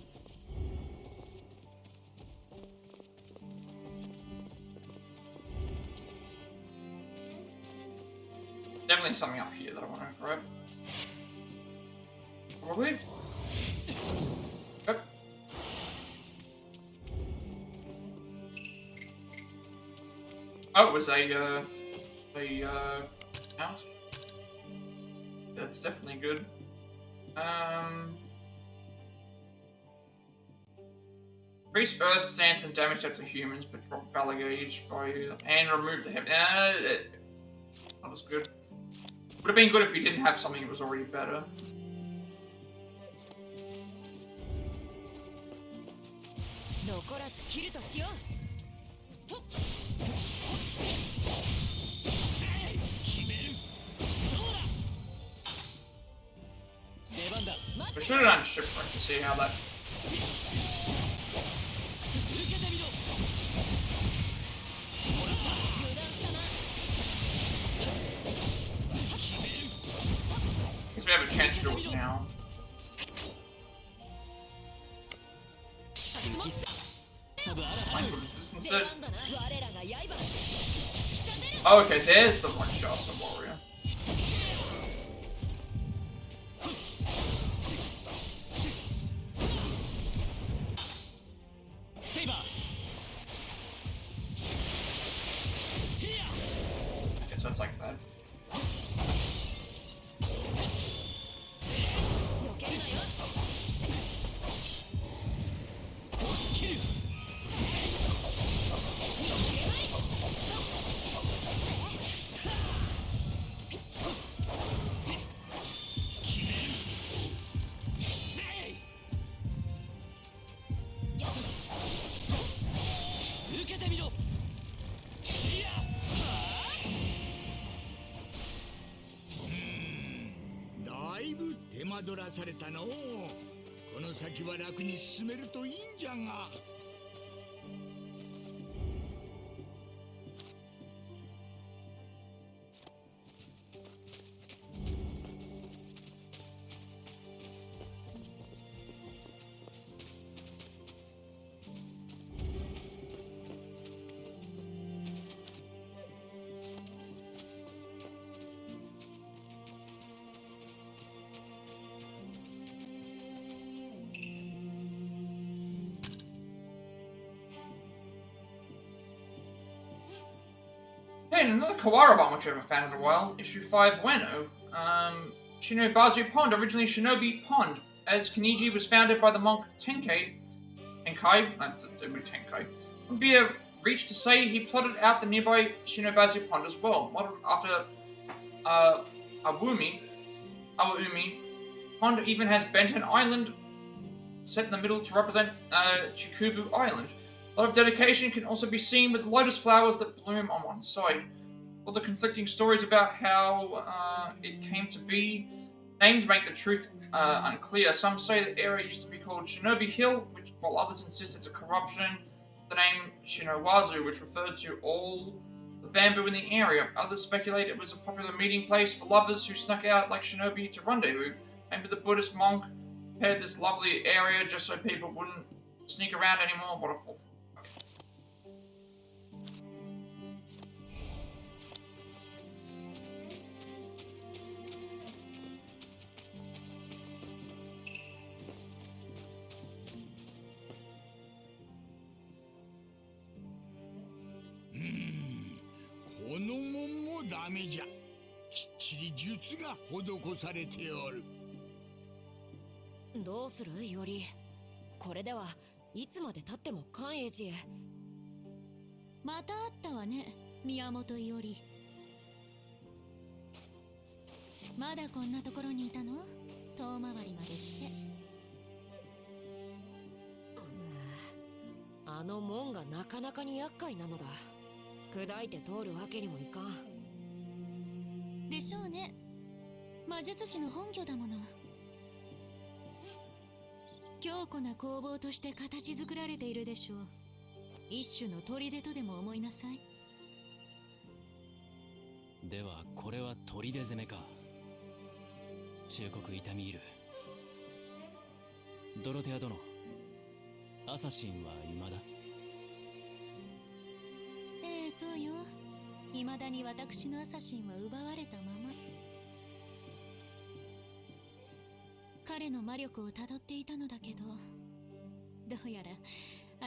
Speaker 1: Definitely something up here that I want to grab. Probably. Yep. Oh, it was a house. That's definitely good. Increase Earth stance and damage up to humans, but drop valor gauge by and remove the heavy. That was good. Would have been good if we didn't have something that was already better.
Speaker 4: 残らず切るとしよう。
Speaker 1: We should have done Shipwreck to see how that. Guess we have a chance to do it now. This instead. Oh, okay, there's the one shot of warrior. Okay, so it's like that.
Speaker 11: ぶ手間取らされたの。この先は楽に進めるといいんじゃが。
Speaker 1: Hey, and another Kawara bomb which I haven't found in a while. Issue 5 Weno. Shinobazu Pond, originally Shinobi Pond, as Kaniji was founded by the monk Tenkai, would be a reach to say he plotted out the nearby Shinobazu Pond as well. Modeled after Awaumi Pond even has Benten Island set in the middle to represent Chikubu Island. A lot of dedication can also be seen with lotus flowers that bloom on one side. All the conflicting stories about how it came to be named make the truth unclear. Some say the area used to be called Shinobi Hill, while others insist it's a corruption of the name Shinowazu, which referred to all the bamboo in the area. Others speculate it was a popular meeting place for lovers who snuck out like shinobi to rendezvous. Maybe the Buddhist monk prepared this lovely area just so people wouldn't sneak around anymore. What a fool.
Speaker 4: どうするより。これではいつまで経っても寛永寺へ。
Speaker 5: また会ったわね、宮本伊織。まだこんなところにいたの？遠回りまでして。
Speaker 4: あの門がなかなかに厄介なのだ。砕いて通るわけにもいかん。
Speaker 5: でしょうね。魔術師の本拠だもの。強固な工房として形作られているでしょう。一種の砦とでも思いなさい。
Speaker 2: ではこれは砦攻めか。忠告痛み入る。ドロテア殿、アサシンは未だ？
Speaker 5: ええ、そうよ。未だに私のアサシンは奪われたまま。彼の魔力をたどっていたのだけど、どうやら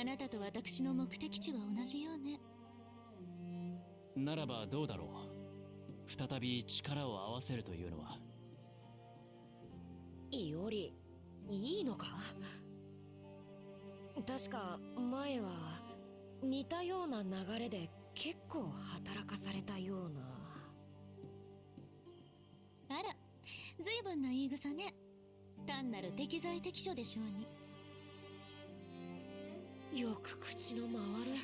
Speaker 5: あなたと私の目的地は同じようね。
Speaker 2: ならばどうだろう。再び力を合わせるというのは。
Speaker 4: いおり、いいのか？確か前は似たような流れで結構働かされたような。
Speaker 5: あら、随分な言い草ね。単なる適材適所でしょうに。
Speaker 4: よく口の回る。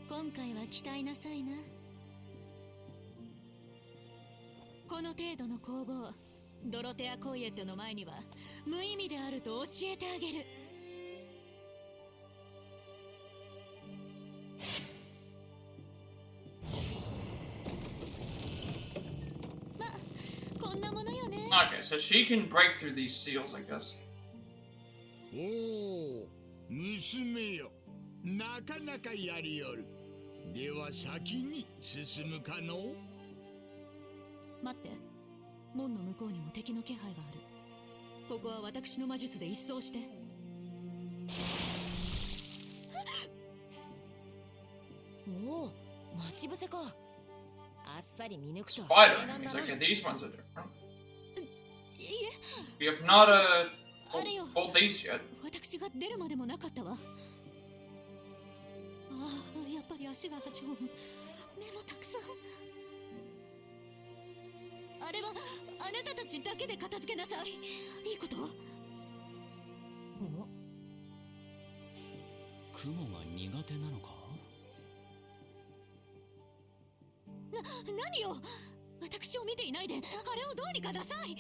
Speaker 5: 今回は期待なさいな。この程度の攻防、ドロテア・コイエットの前には無意味であると教えてあげる。ま、こんなものよね。
Speaker 1: Okay, so she can break through these seals, I guess.
Speaker 11: おお、娘よ。なかなかやりよる。では先に進むかの？
Speaker 3: 待って、門の向こうにも敵の気配がある。ここは私の魔術で一掃して。
Speaker 4: おお、待ち伏せか。あっさり見抜くと。
Speaker 1: Spider enemies, okay, these ones are different. We have not fought these yet.
Speaker 3: 私が出るまでもなかったわ。ああ、やっぱり足が8本、目もたくさん。あれはあなたたちだけで片付けなさい。いいこと？
Speaker 2: 雲が苦手なのか？
Speaker 3: 何よ、私を見ていないであれをどうにかなさい。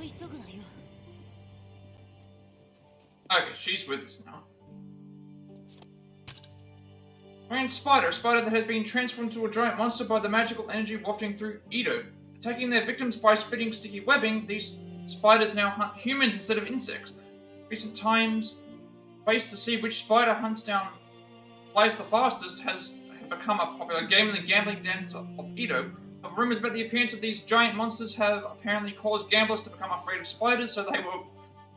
Speaker 4: 急ぐなよ。
Speaker 1: Okay, she's with us now. Giant spider, a spider that has been transformed into a giant monster by the magical energy wafting through Edo. Attacking their victims by spitting sticky webbing, these spiders now hunt humans instead of insects. Recent times, race to see which spider flies the fastest has become a popular game in the gambling dens of Edo. However, rumors about the appearance of these giant monsters have apparently caused gamblers to become afraid of spiders, so they will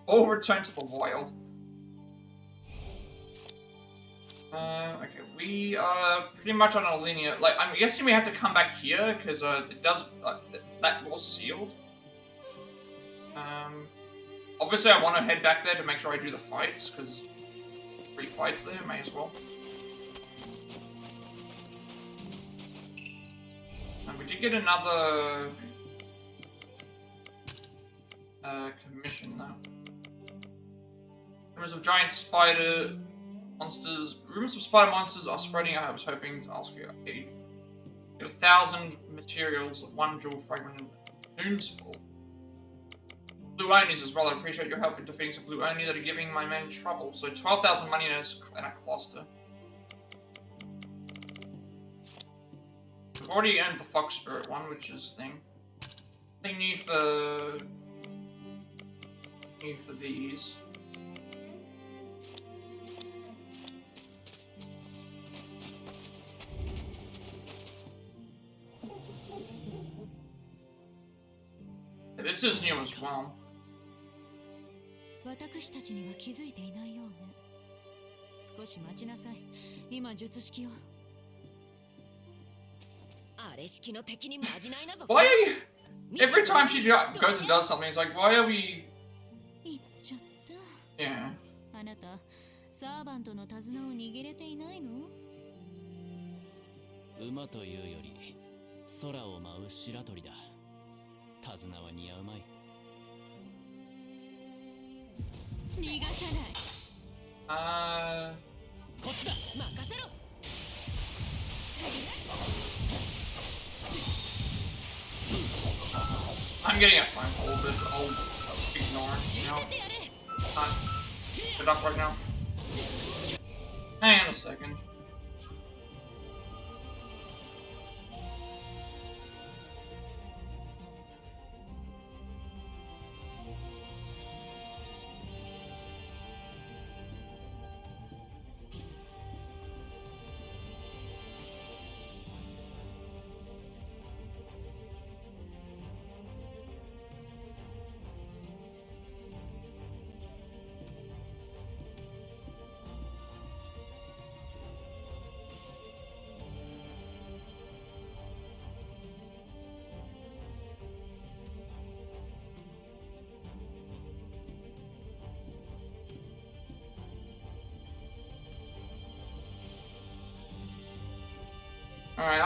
Speaker 1: all return to the wild. Okay, we are pretty much on a linear. Like, I'm guessing we have to come back here because it does. That was sealed. Obviously, I want to head back there to make sure I do the fights because 3 fights there, may as well. And we did get another commission though. Rumors of giant spider monsters. Rumors of spider monsters are spreading. I was hoping to ask for aid. Get 1,000 materials, 1 jewel fragment, and unmissable. Blue Onies as well. I appreciate your help in defeating some Blue Oni that are giving my men trouble. So 12,000 money in a cluster. I've already earned the Fox Spirit one, which is the thing. Thing need for these. This is new as well.
Speaker 8: 私たちには気づいていないようね。少し待ちなさい。今術式を。
Speaker 4: あれ式の敵にまじないなぞ。
Speaker 1: Why are you? Every time she goes and does something, it's like, why are we?
Speaker 8: 言っちゃった。
Speaker 1: Yeah.
Speaker 8: あなた、サーバントの手綱を握れていないの？
Speaker 2: 馬というより空を舞う白鳥だ。手綱は似合うまい。
Speaker 8: 逃がさない。
Speaker 2: こっちだ。
Speaker 4: 任せろ。
Speaker 1: I'm getting a phone call, but I'll ignore it. You know, not good up right now. Hang on a second. Alright,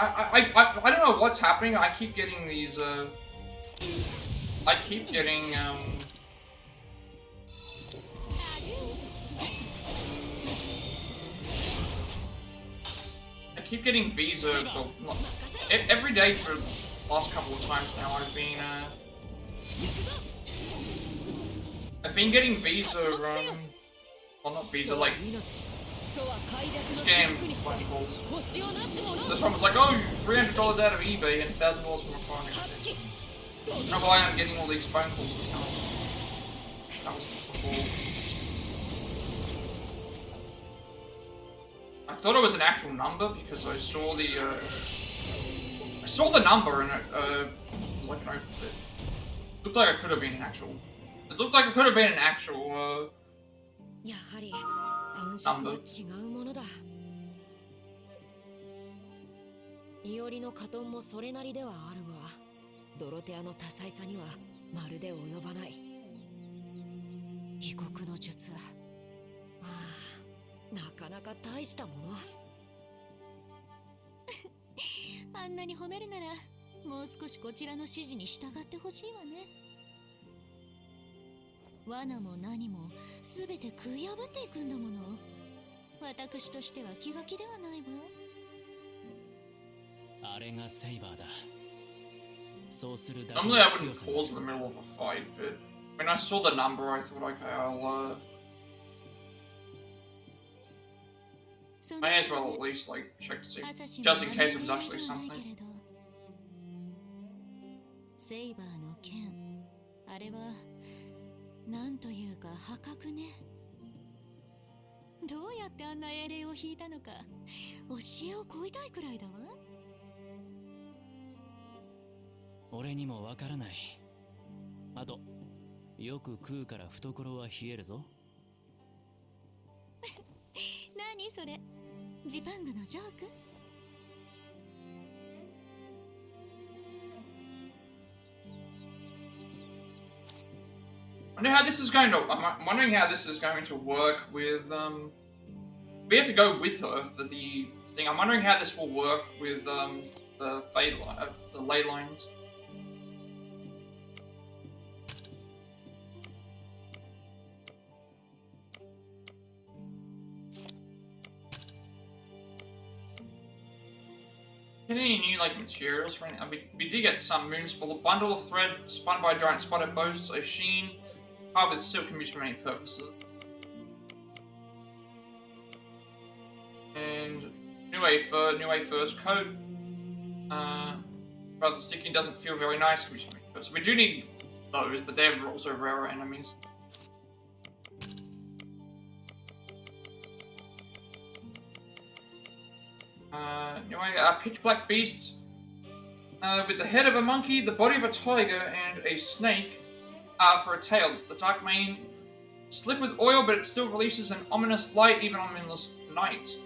Speaker 1: I don't know what's happening. I keep getting these, I keep getting, visa, well, every day for the last couple of times now I've been getting visa, well not visa, like, scam phone calls. This one was like, oh, $300 out of eBay and $1,000 from a foreign exchange. I don't know why I'm getting all these phone calls now. That was before. I thought it was an actual number because I saw the number and it was like an open bit. Looked like it could have been an actual. It looked like it could have been an actual number.
Speaker 4: イオリのカトンもそれなりではあるが、ドロテアの多彩さにはまるで及ばない。異国の術、なかなか大したもの。
Speaker 8: あんなに褒めるなら、もう少しこちらの指示に従ってほしいわね。罠も何もすべて食い破っていくんだもの。私としては気が気ではないわ。
Speaker 2: あれがセイバーだ。そうするだけ
Speaker 1: Normally I wouldn't pause in the middle of a fight, but When I saw the number, I thought, okay, I'll may as well at least like check to see, just in case it was actually something.
Speaker 5: セイバーの剣、あれはなんというか破格ね。どうやってあんな英霊を引いたのか、教えを乞いたいくらいだわ。
Speaker 2: 俺にもわからない。あと、よく食うから懐は冷えるぞ。
Speaker 5: 何それ、ジパングのジョーク
Speaker 1: I wonder how this is going to. I'm wondering how this is going to work with. We have to go with her for the thing. I'm wondering how this will work with the fade the ley lines. Get any new like materials for any? I mean, we did get some moonspell, a bundle of thread spun by a giant spider boasts a sheen. Carve with silk can be used for many purposes. And new A first coat. But the sticking doesn't feel very nice. Can be used for many purposes. We do need those, but they're also rarer enemies. Pitch black beasts with the head of a monkey, the body of a tiger, and a snake for a tail. The dark mane slick with oil, but it still releases an ominous light even on moonless nights.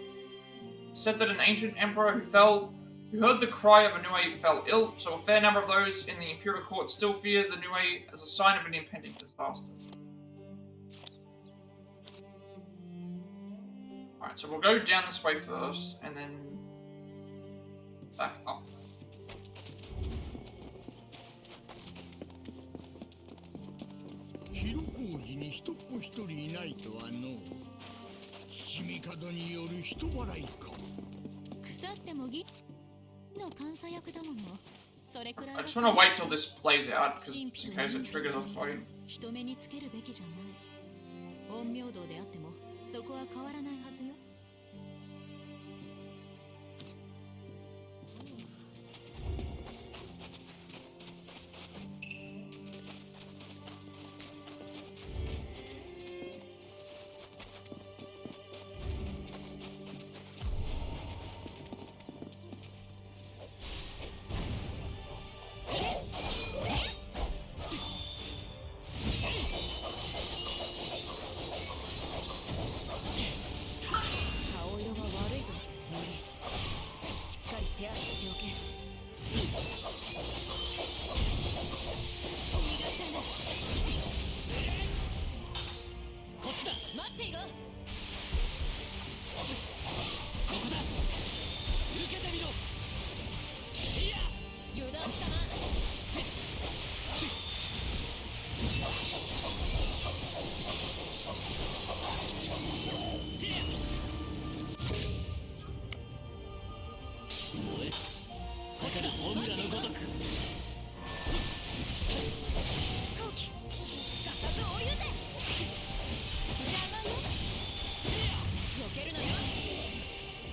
Speaker 1: It's said that an ancient emperor who heard the cry of Anue fell ill, so a fair number of those in the imperial court still fear the Anue as a sign of an impending disaster. Alright, so we'll go down this way first, and then back up.
Speaker 11: 広小路に人っ子一人いないとはの。七味角による人払いか。
Speaker 5: 腐ってもぎの監査役だもの。それくらい。
Speaker 1: I just want to wait till this plays out, because in case it triggers a fight.
Speaker 5: 人目につけるべきじゃない。陰陽道であっても、そこは変わらないはずよ。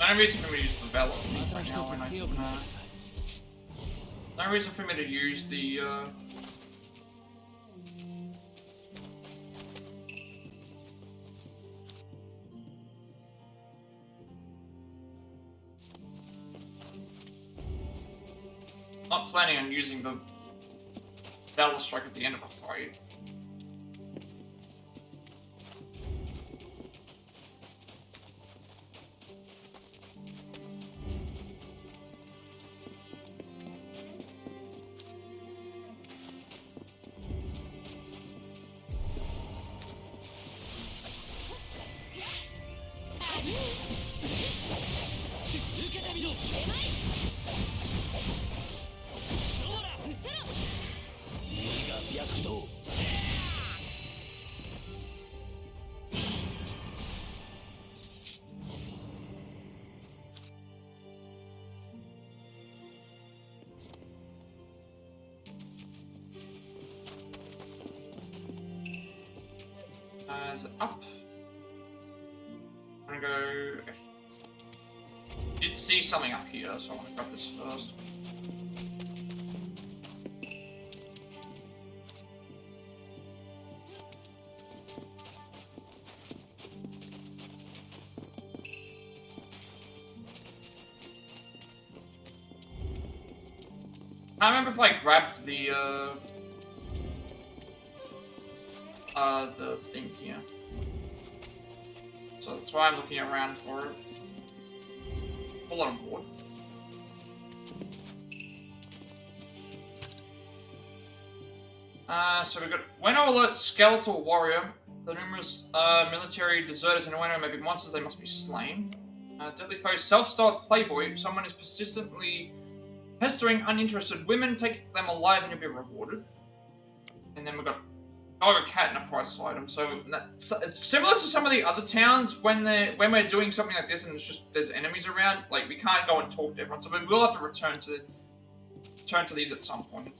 Speaker 1: No reason for me to use the Vela right now when I can, no reason for me to use the not planning on using the Vela strike at the end of a fight. Is it up? I'm gonna go. I did see something up here, so I want to grab this first. I remember if I grabbed the thing here. So that's why I'm looking around for it. Pull it on board. So we got Ueno alerts skeletal warrior. The numerous military deserters in Ueno may be monsters, they must be slain. Deadly foe, self-styled playboy. If someone is persistently pestering uninterested women, take them alive and you'll be rewarded. And then we've got dog or cat and a priceless item. So that's similar to some of the other towns when we're doing something like this and it's just there's enemies around. Like we can't go and talk to everyone, so we will have to return to these at some point.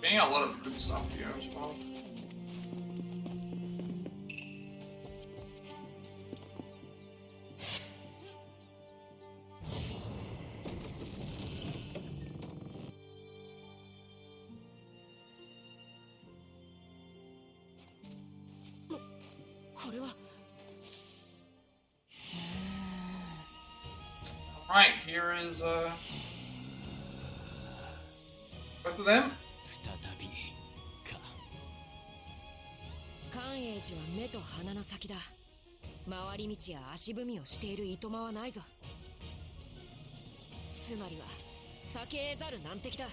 Speaker 1: Getting a lot of good stuff here as well. Right, here is both of them.
Speaker 4: 寛永寺は目と鼻の先だ。回り道や足踏みをしているいとまはないぞ。つまりは避けざる難敵だ。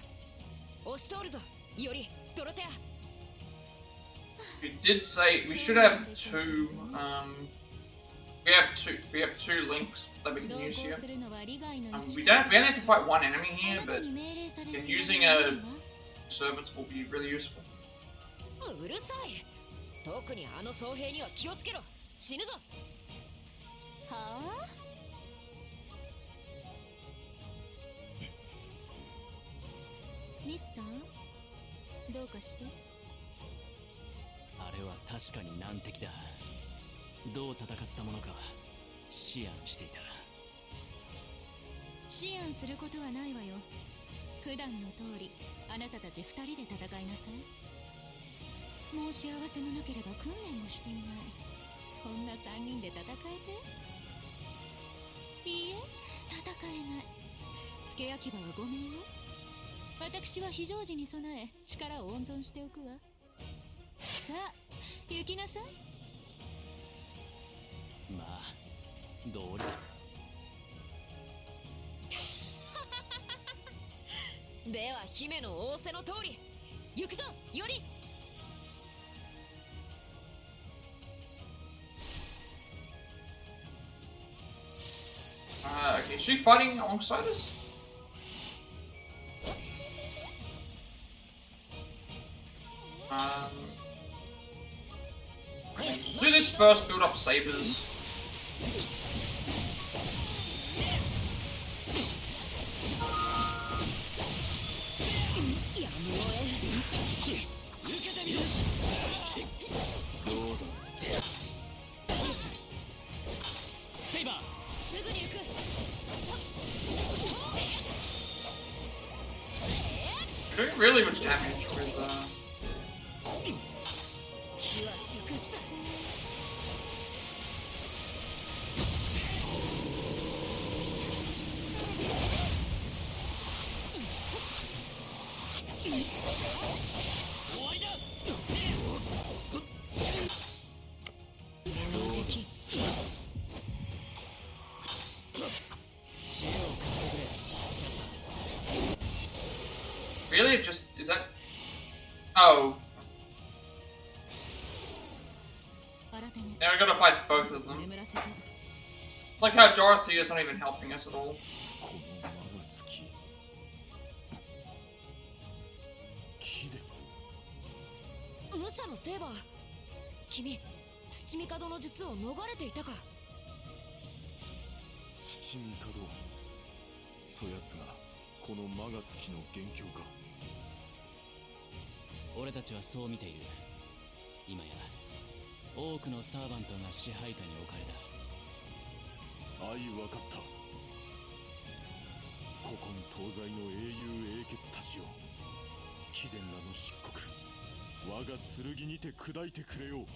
Speaker 4: 押し通るぞ、よりドロテア。
Speaker 1: We did say we should have two. We have two links that we can use here. We only have to fight one enemy here, but using servants will be really useful.
Speaker 4: うるさい。特にあの僧兵には気をつけろ。死ぬぞ。
Speaker 5: はあ？ミスター？どうかして？
Speaker 2: あれは確かに難敵だ。どう戦ったものか思案していた。
Speaker 5: 思案することはないわよ。普段の通りあなたたち2人で戦いなさい。もう幸せもなければ訓練もしていない。そんな3人で戦えて？いいえ、戦えない。付け焼き場はごめんよ。私は非常時に備え力を温存しておくわ。さあ、行きなさい。
Speaker 2: まあ、どうりだ。
Speaker 4: では姫の仰せの通り、行くぞ、より。
Speaker 1: Okay, is she fighting alongside us? Do this first, build up sabers. Doing really good damage with it just... Is that... Oh. Now we gotta fight both of them. Like how Dorothy is not even helping us at all.
Speaker 4: 武者のセーバー、君、土帝の術を逃れていたか。
Speaker 7: 土帝、そやつがこの魔が月の元凶か。
Speaker 2: 俺たちはそう見ている。今や多くのサーバントが支配下に置かれた。
Speaker 7: あい、わかった。古今東西の英雄英傑たちよ、貴殿らの漆黒、我が剣にて砕いてくれよう。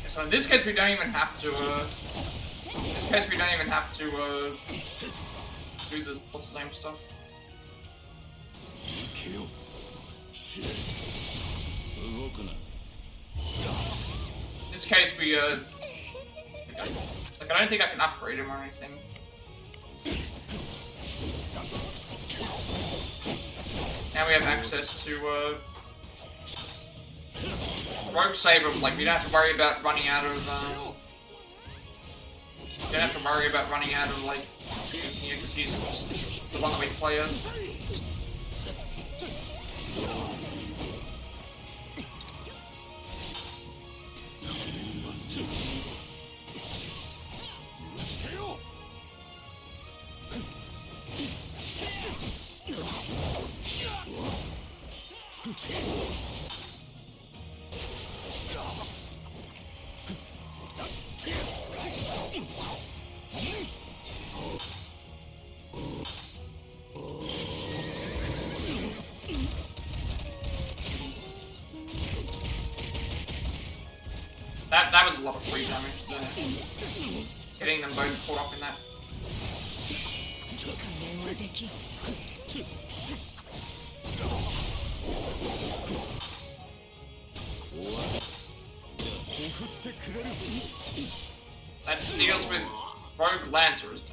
Speaker 1: So in this case, we don't even have to. In this case, we don't even have to do the what's his name stuff. In this case, we like I don't think I can upgrade him or anything. Now we have access to Rogue Saber, like we don't have to worry about running out of we don't have to worry about running out of like here because he's just the one that we play as. That was a lot of free damage there. Getting them both caught up in that. That deals with Rogue Lancers.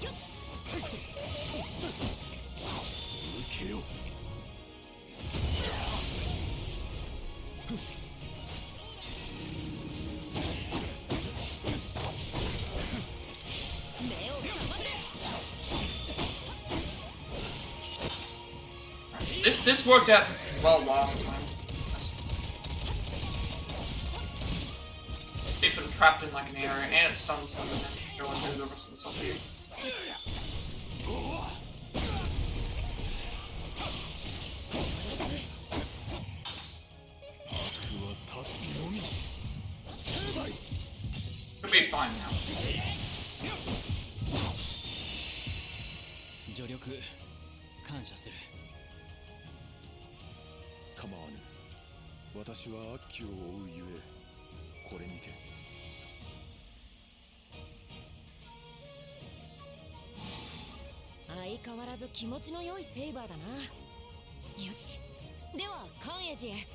Speaker 1: This worked out well last time. Keep them trapped in like an area and it stuns them and then go and do the rest of the stuff here. Could be fine now.
Speaker 2: 助力感謝する。
Speaker 7: 構わぬ。私は悪鬼を追うゆえ、これにて。
Speaker 4: 相変わらず気持ちの良いセイバーだな。よし、では関栄寺へ。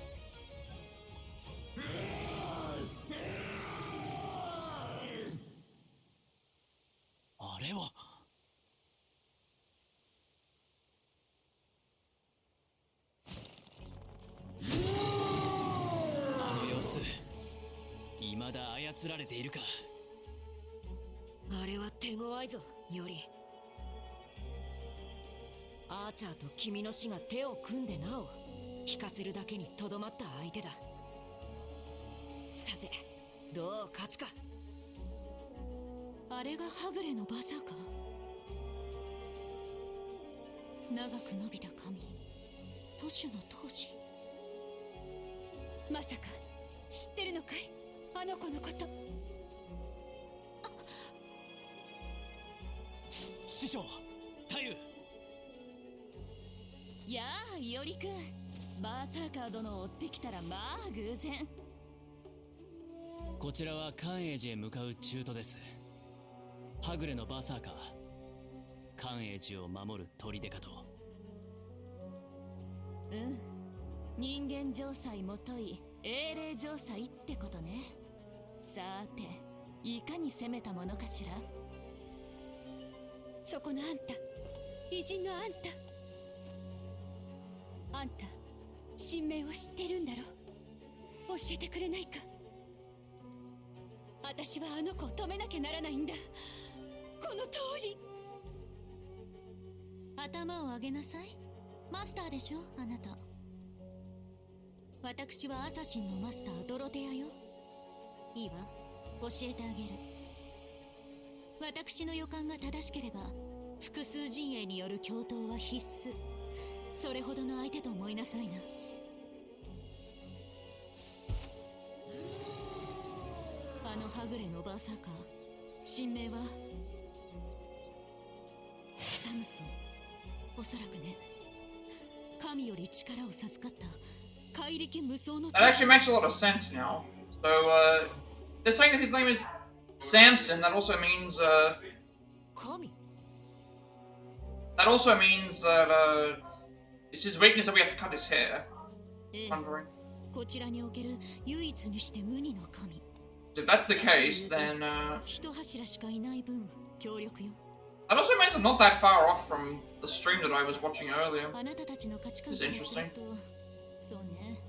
Speaker 2: あれはあの様子、未だ操られているか。
Speaker 4: あれは手強いぞ、より。アーチャーと君の死が手を組んでなお引かせるだけにとどまった相手だ。さて、どう勝つか。
Speaker 5: あれがはぐれのバサか。長く伸びた髪、都市の闘士。まさか知ってるのかい、あの子のこと。
Speaker 2: 師匠、太夫。
Speaker 5: やあ、いおりくん。バーサーカー殿を追ってきたらまあ偶然。
Speaker 2: こちらは関栄寺へ向かう中途です。はぐれのバーサーカー、関栄寺を守る砦かと。
Speaker 5: うん、人間城塞もとい英霊城塞ってことね。さーて、いかに攻めたものかしら。
Speaker 3: そこのあんた、偉人のあんた。あんた、神明を知ってるんだろ。教えてくれないか。私はあの子を止めなきゃならないんだ。この通り。
Speaker 5: 頭を上げなさい。マスターでしょ、あなた。私はアサシンのマスタードロテアよ。いいわ、教えてあげる。私の予感が正しければ複数陣営による共闘は必須。それほどの相手と思いなさいな。あのはぐれのバーサーカー、神名はサムソン。おそらくね、神より力を授かった怪力無双の。
Speaker 1: That actually makes a lot of sense now. So, they're saying that his name is Samson. That also means, that also means that, it's his weakness that we have to cut his hair. Wondering.
Speaker 5: こちらにおける唯一にして無二の神。
Speaker 1: So if that's the case, then,
Speaker 5: 一柱しかいない分、協力よ。
Speaker 1: that also means I'm not that far off from the stream that I was watching earlier.
Speaker 5: あなたたちの価値観
Speaker 1: This
Speaker 5: から
Speaker 1: is
Speaker 5: する
Speaker 1: interesting.
Speaker 5: と、そうね。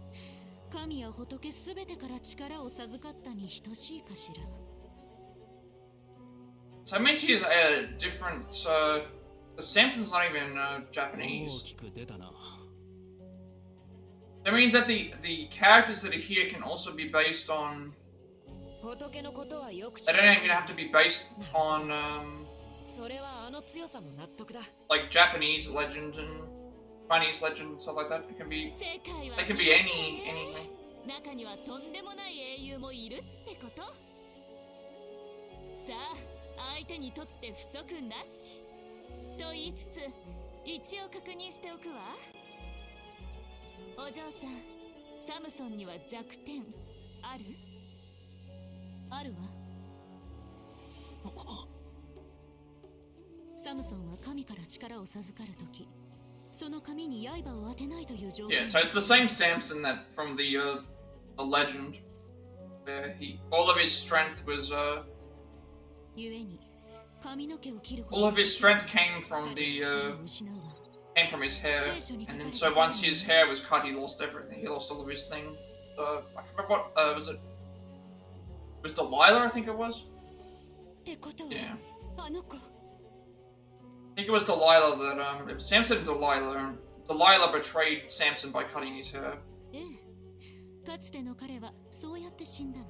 Speaker 5: 神や仏すべてから力を授かったに等しいかしら。
Speaker 1: So it means he's different, Samson's not even, Japanese.
Speaker 2: 大きく出たな。
Speaker 1: That means that the characters that are here can also be based on.
Speaker 4: 仏のことはよく知
Speaker 1: They
Speaker 4: らな
Speaker 1: don't
Speaker 4: い
Speaker 1: even have to be based on,
Speaker 4: それはあの強さも納得だ。
Speaker 1: like Japanese legend and Chinese legend and stuff like that. It can be,
Speaker 5: 世界は
Speaker 1: they can be anything.
Speaker 5: 中にはとんでもない英雄もいるってこと。さあ、相手にとって不足なしと言いつつ、一応確認しておくわ。お嬢さん、サムソンには弱点ある？あるわ。サムソンは神から力を授かるとき、その神に刃を当てないという条件。
Speaker 1: Yeah, so it's the same Samson that from the legend. All of his strength was,
Speaker 5: ゆえに、髪の毛を切ること
Speaker 1: all of his strength came from the, came from his hair. And then so once his hair was cut, he lost everything. He lost all of his thing. I can't remember what, was it? It was Delilah, I think it was?
Speaker 3: ってことは、
Speaker 1: Yeah.
Speaker 3: あの子。
Speaker 1: I think it was Delilah that, it was Samson and Delilah, and Delilah betrayed Samson by cutting his hair.
Speaker 5: ええ、かつての彼はそうやって死んだの。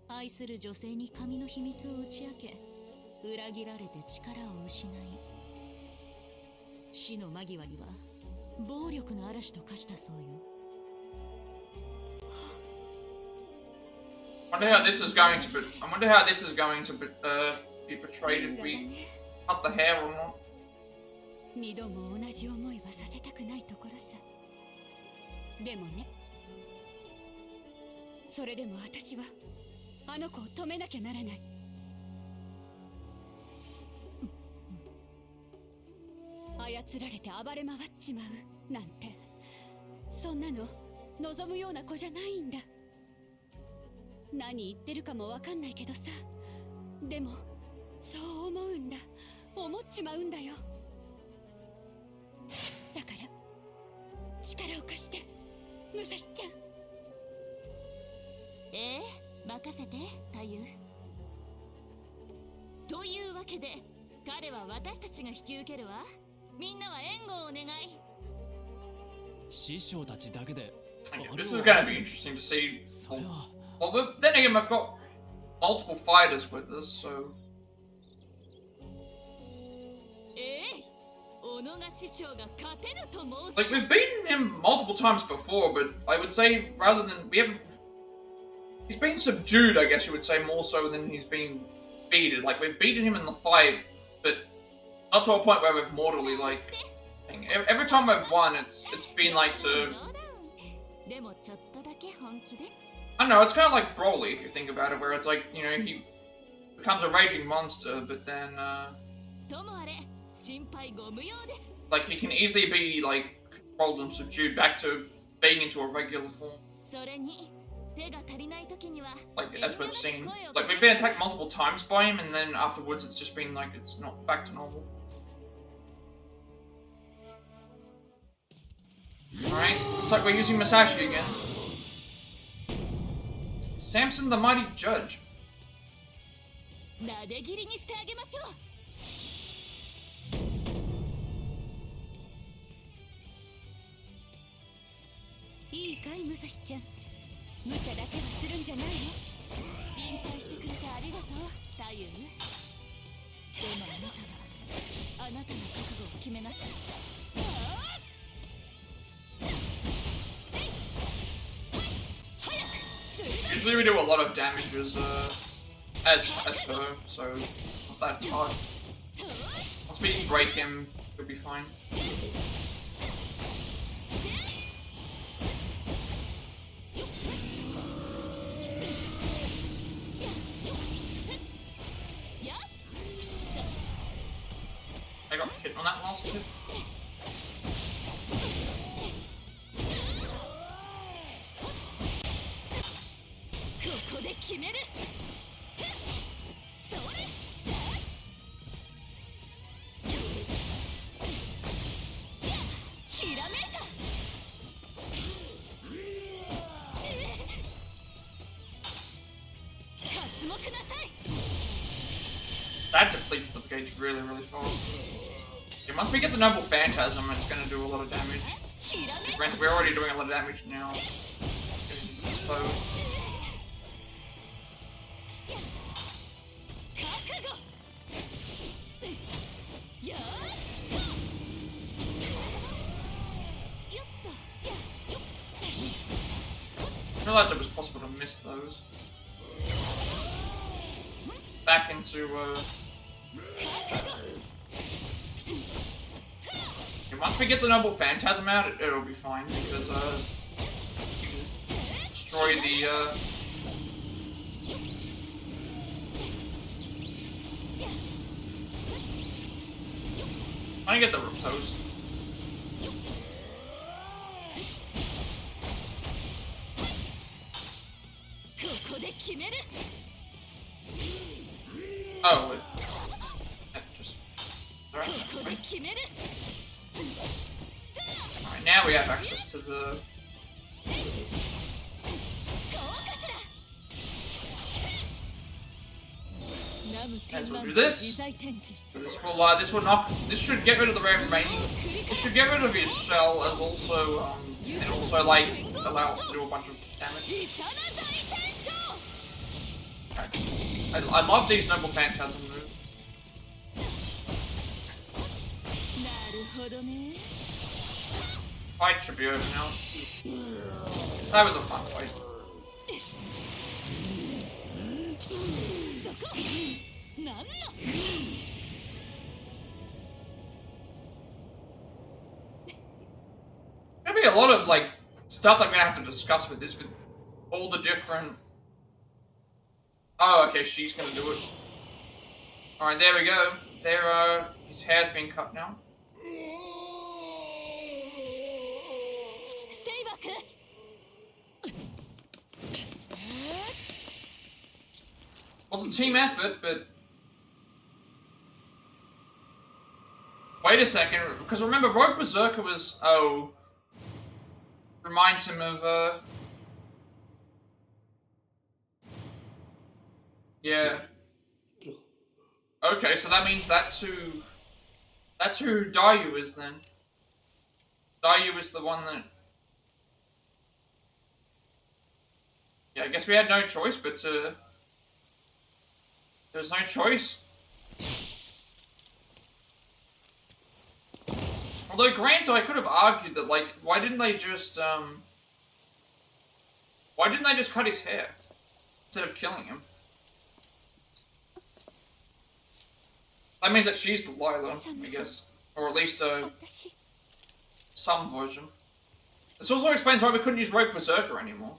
Speaker 5: 愛する女性に神の秘密を打ち明け、裏切られて力を失い、死の間際には暴力の嵐と化したそうよ。
Speaker 1: I wonder how this is going to be. I wonder how this is going to be portrayed if we cut the hair or not.
Speaker 3: 二度も同じ思いはさせたくないところさ。でもね、それでも私はあの子を止めなきゃならない。操られて暴れ回っちまうなんて、そんなの望むような子じゃないんだ。何言ってるかもわかんないけどさ、でもそう思うんだ、思っちまうんだよ。だから力を貸して、武蔵ちゃん。
Speaker 5: 任せて、太夫。というわけで、彼は私たちが引き受けるわ。みんなは援護をお願い。
Speaker 2: 師匠たちだけで。
Speaker 1: This is going to be interesting to see. Well, but then again, I've got multiple fighters with us, so.
Speaker 5: 小野が師匠が勝てると思う。
Speaker 1: Like, we've beaten him multiple times before, but I would say rather than. We haven't. He's been subdued, I guess you would say, more so than he's been beaten. Like, we've beaten him in the fight, but not to a point where we've mortally, like. Every time I've won, it's been like to.
Speaker 5: でもちょっとだけ本気です。
Speaker 1: I don't know, it's kind of like Broly if you think about it, where it's like, you know, he becomes a raging monster, but then,
Speaker 5: ともあれ、心配ご無用です。
Speaker 1: like, he can easily be, like, controlled and subdued back to being into a regular form.
Speaker 5: それに手が足りない時には
Speaker 1: Like, as we've seen. Like, we've been attacked multiple times by him, and then afterwards it's just been like, it's not back to normal. Alright, looks like we're using Masashi again. Samson the Mighty Judge.
Speaker 5: 撫で切りにしてあげましょう。いいかい、武蔵ちゃん。無茶だけはするんじゃないの。心配してくれてありがとう、太夫。でもあなたはあなたの覚悟を決めなさい。
Speaker 1: Usually we do a lot of damage as her, so not that hard. Once we can break him, we'll be fine. I got hit on that last hit. That depletes the gauge really, really fast. Once we get the Noble Phantasm, it's gonna do a lot of damage. Granted, we're already doing a lot of damage now. Exposed. I realized it was possible to miss those. Back into, and once we get the Noble Phantasm out, it'll be fine, because, you can destroy the, trying to get the repose. Oh, just... Alright, now we have access to the... As we'll do this. So this will knock... This should get rid of the remaining... This should get rid of his shell, as also, and also, like, allow us to do a bunch of damage. I love these Noble Phantasm moves. Fight should be over now. That was a fun fight. Gonna be a lot of, like, stuff I'm gonna have to discuss with this, with all the different... Oh, okay, she's gonna do it. Alright, there we go. There, his hair's been cut now. Well, it's a team effort, but... Wait a second, because remember, Rogue Berserker was... Oh... Reminds him of, Yeah. Okay, so that means that's who Dayu is then. Dayu is the one that... Yeah, I guess we had no choice, but there's no choice. Although, granted, I could have argued that, like, why didn't they just cut his hair instead of killing him? That means that she's Delilah, I guess. Or at least, some version. This also explains why we couldn't use Rogue Berserker anymore.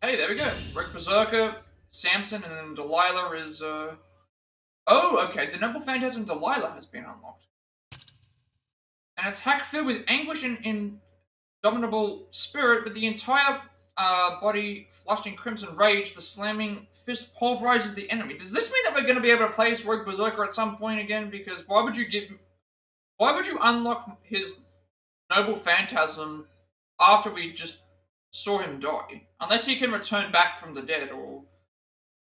Speaker 1: Hey, there we go. Rogue Berserker, Samson, and then Delilah is, Oh, okay, the Noble Phantasm Delilah has been unlocked. An attack filled with anguish and indomitable spirit, with the entire body flushed in crimson rage, the slamming fist pulverizes the enemy. Does this mean that we're going to be able to play as Rogue Berserker at some point again? Because why would you unlock his Noble Phantasm after we just saw him die? Unless he can return back from the dead, or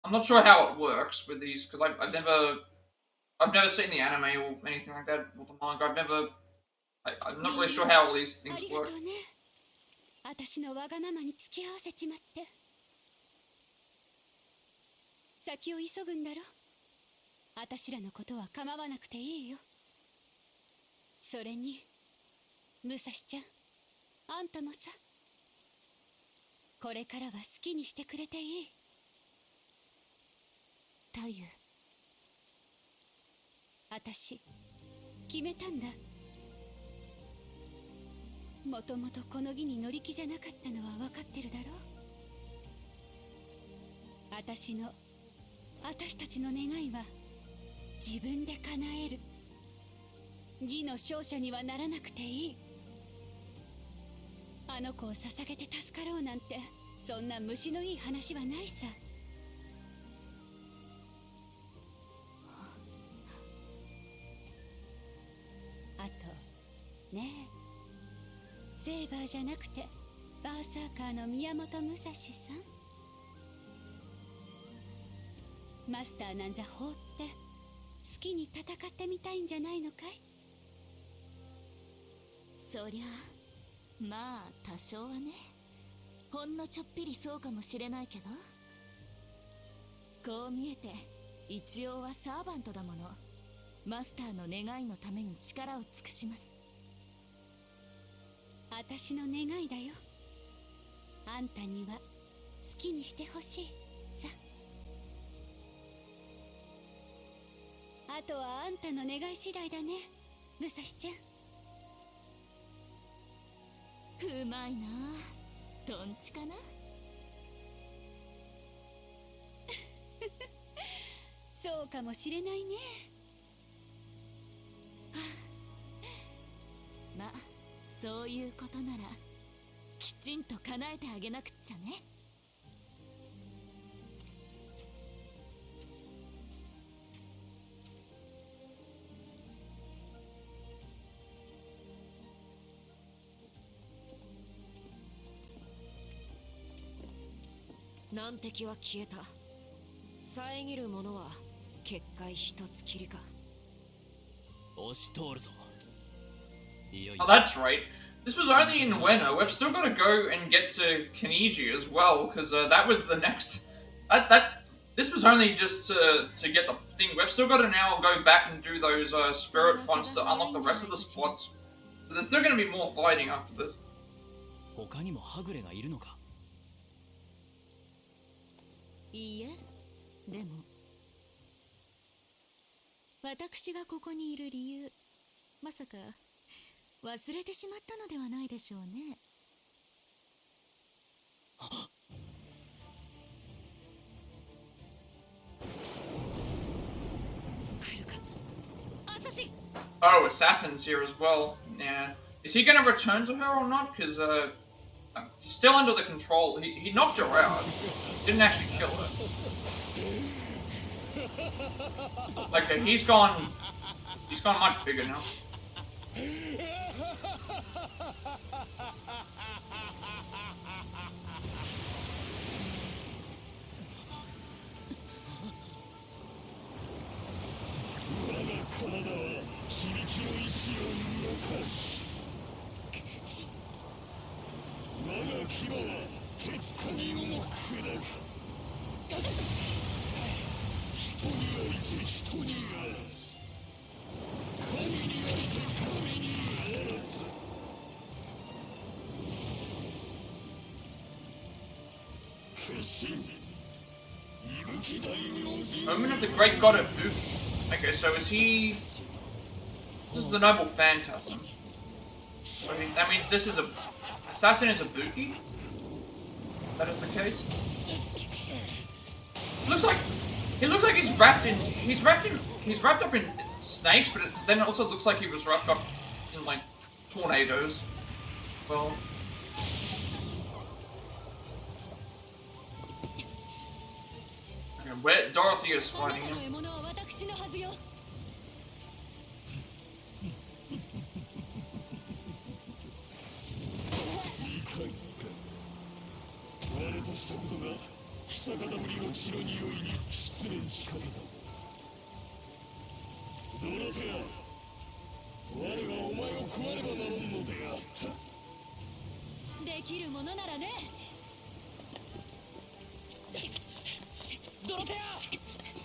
Speaker 1: I'm not sure how it works with these, because I've never seen the anime or anything like that, or the manga. I'm not really sure how all these things work.
Speaker 5: 私のわがままに付き合わせちまって。先を急ぐんだろ。私らのことは構わなくていいよ。それに、武蔵ちゃん、あんたもさ。これからは好きにしてくれていい。という。私、決めたんだ。もともとこの儀に乗り気じゃなかったのは分かってるだろう。私たちの願いは自分で叶える。儀の勝者にはならなくていい。あの子を捧げて助かろうなんて、そんな虫のいい話はないさ。あとねえ、セーバーじゃなくてバーサーカーの宮本武蔵さん。マスターなんざ放って好きに戦ってみたいんじゃないのかい？
Speaker 12: そりゃまあ多少はね、ほんのちょっぴりそうかもしれないけど、こう見えて一応はサーバントだもの。マスターの願いのために力を尽くします。
Speaker 5: 私の願いだよ。あんたには好きにしてほしいさ。あとはあんたの願い次第だね、武蔵ちゃん。
Speaker 12: うまいなあ、トンチかな。
Speaker 5: そうかもしれないね。
Speaker 12: まあそういうことならきちんと叶えてあげなくっちゃね。
Speaker 4: 難敵は消えた。遮るものは結界一つきりか。
Speaker 2: 押し通るぞ。
Speaker 1: Oh, that's right. This was only in Ueno. We've still got to go and get to Kaniji as well, because that was the next. This was only just to get the thing. We've still got to now go back and do those spirit fonts to unlock the rest of the spots. So there's still going to be more fighting after this.
Speaker 2: 他にもはぐれがいるのか？
Speaker 5: いいえ、でも私がここにいる理由、まさか忘れてしまったのではないでしょうね。
Speaker 4: 来るか、アサシン。
Speaker 1: Oh, Assassin's here as well. Yeah. Is he going to return to her or not? Because she's still under the control. He knocked her out. Didn't actually kill her. Like, he's gone much bigger now. Moment of the Great God of Buki. Okay, so is he... This is the Noble Phantasm. So that means this is a... Assassin is a Buki? That is the case. He looks like he's wrapped up in snakes, but then it also looks like he was wrapped up in like tornadoes. Well. Okay, where Dorothy is fighting him.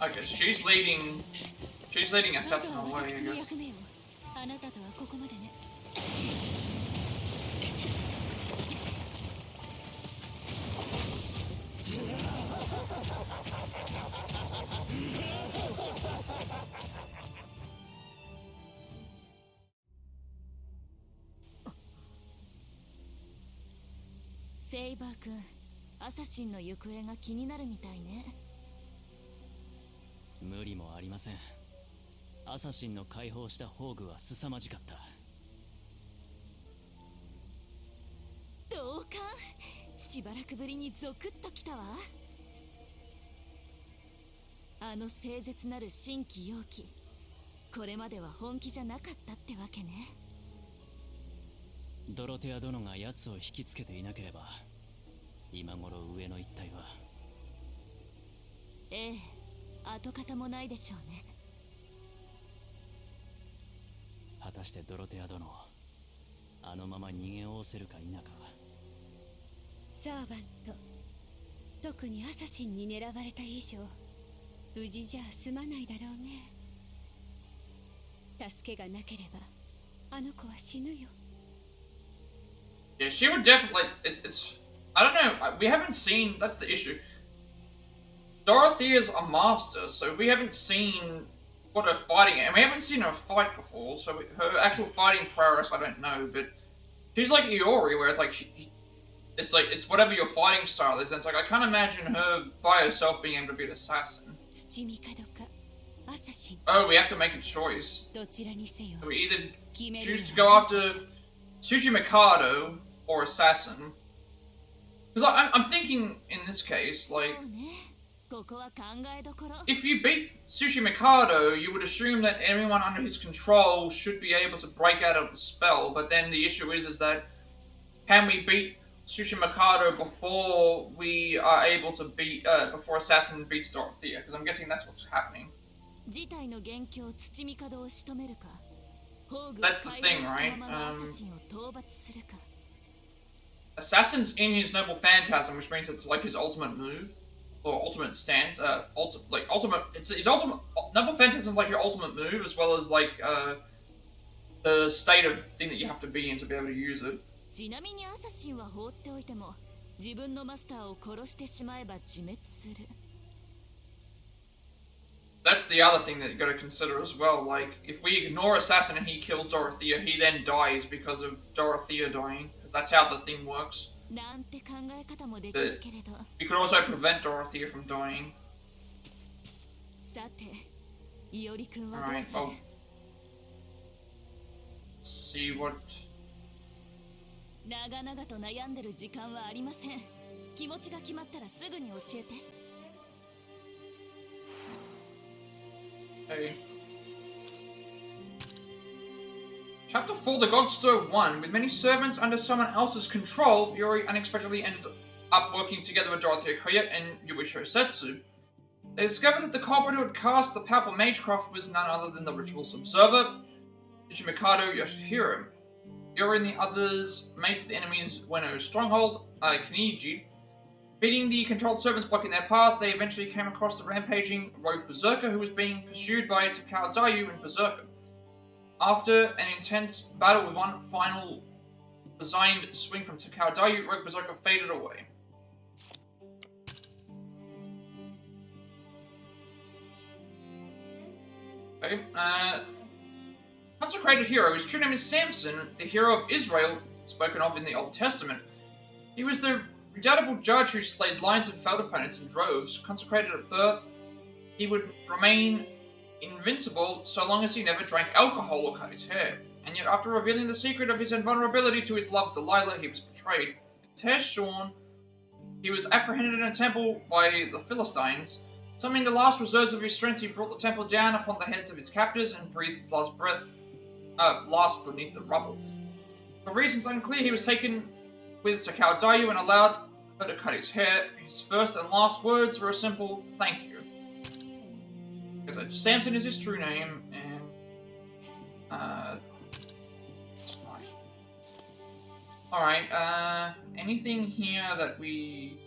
Speaker 1: Okay, she's leading Assassin away, I guess.
Speaker 12: セイバー君、アサシンの行方が気になるみたいね。
Speaker 2: 無理もありません。アサシンの解放した宝具は凄まじかった。
Speaker 12: 同感。しばらくぶりにゾクッときたわ。あの清絶なる新規容器、これまでは本気じゃなかったってわけね。
Speaker 2: ドロテア殿が奴を引きつけていなければ、今頃上の一帯は。
Speaker 12: ええ、跡形もないでしょうね。
Speaker 2: 果たしてドロテア殿、あのまま逃げおおせるか否か。
Speaker 5: サーバント、特にアサシンに狙われた以上、無事じゃ済まないだろうね。助けがなければ、あの子は死ぬよ。
Speaker 1: Yeah, she would definitely. It's. I don't know. We haven't seen. That's the issue. Dorothea's a master, so we haven't seen what her fighting, and we haven't seen her fight before. So her actual fighting prowess, I don't know. But she's like Iori, where it's like it's whatever your fighting style is. And it's like I can't imagine her by herself being able to be an assassin. Oh, we have to make a choice. So we either choose to go after Tsuchimikado or Assassin. Because I'm thinking in this case, like, if you beat Tsuchimikado, you would assume that everyone under his control should be able to break out of the spell, but then the issue is that can we beat Tsuchimikado before we are able to beat, before Assassin beats Dorothea? Because I'm guessing that's what's happening. That's the thing, right? Assassin's in his Noble Phantasm, which means it's like his ultimate move, or ultimate stance. It's his ultimate. Noble Phantasm is like your ultimate move, as well as like the state of thing that you have to be in to be able to use it. That's the other thing that you got to consider as well. Like, if we ignore Assassin and he kills Dorothea, he then dies because of Dorothea dying. Because that's how the thing works. But we could also prevent Dorothea from dying. Alright, well. Let's see what... Hey. Chapter 4, The Gods Stir 1. With many servants under someone else's control, Yuri unexpectedly ended up working together with Dorothea Kriya and Yuicho Setsu. They discovered that the culprit who had cast the powerful Magecraft was none other than the Ritual's Observer, Tsuchimikado Yoshihiro. Yuri and the others made for the enemy's Ueno's stronghold, Kiniji. Beating the controlled servants blocking their path, they eventually came across the rampaging Rogue Berserker who was being pursued by Takao Dayu and Berserker. After an intense battle with one final designed swing from Takao Dayu, Rogue Berserker faded away. Okay, consecrated hero. His true name is Samson, the hero of Israel, spoken of in the Old Testament. He was the redoubtable judge who slayed lions and felled opponents in droves, consecrated at birth, he would remain invincible so long as he never drank alcohol or cut his hair. And yet, after revealing the secret of his invulnerability to his love Delilah, he was betrayed. His hair shorn, he was apprehended in a temple by the Philistines. Summoning the last reserves of his strength, he brought the temple down upon the heads of his captors and breathed his last breath, beneath the rubble. For reasons unclear, he was taken with to Kaldayu and allowed her to cut his hair. His first and last words were a simple thank you. Because Samson is his true name, and it's fine. Alright, anything here that we...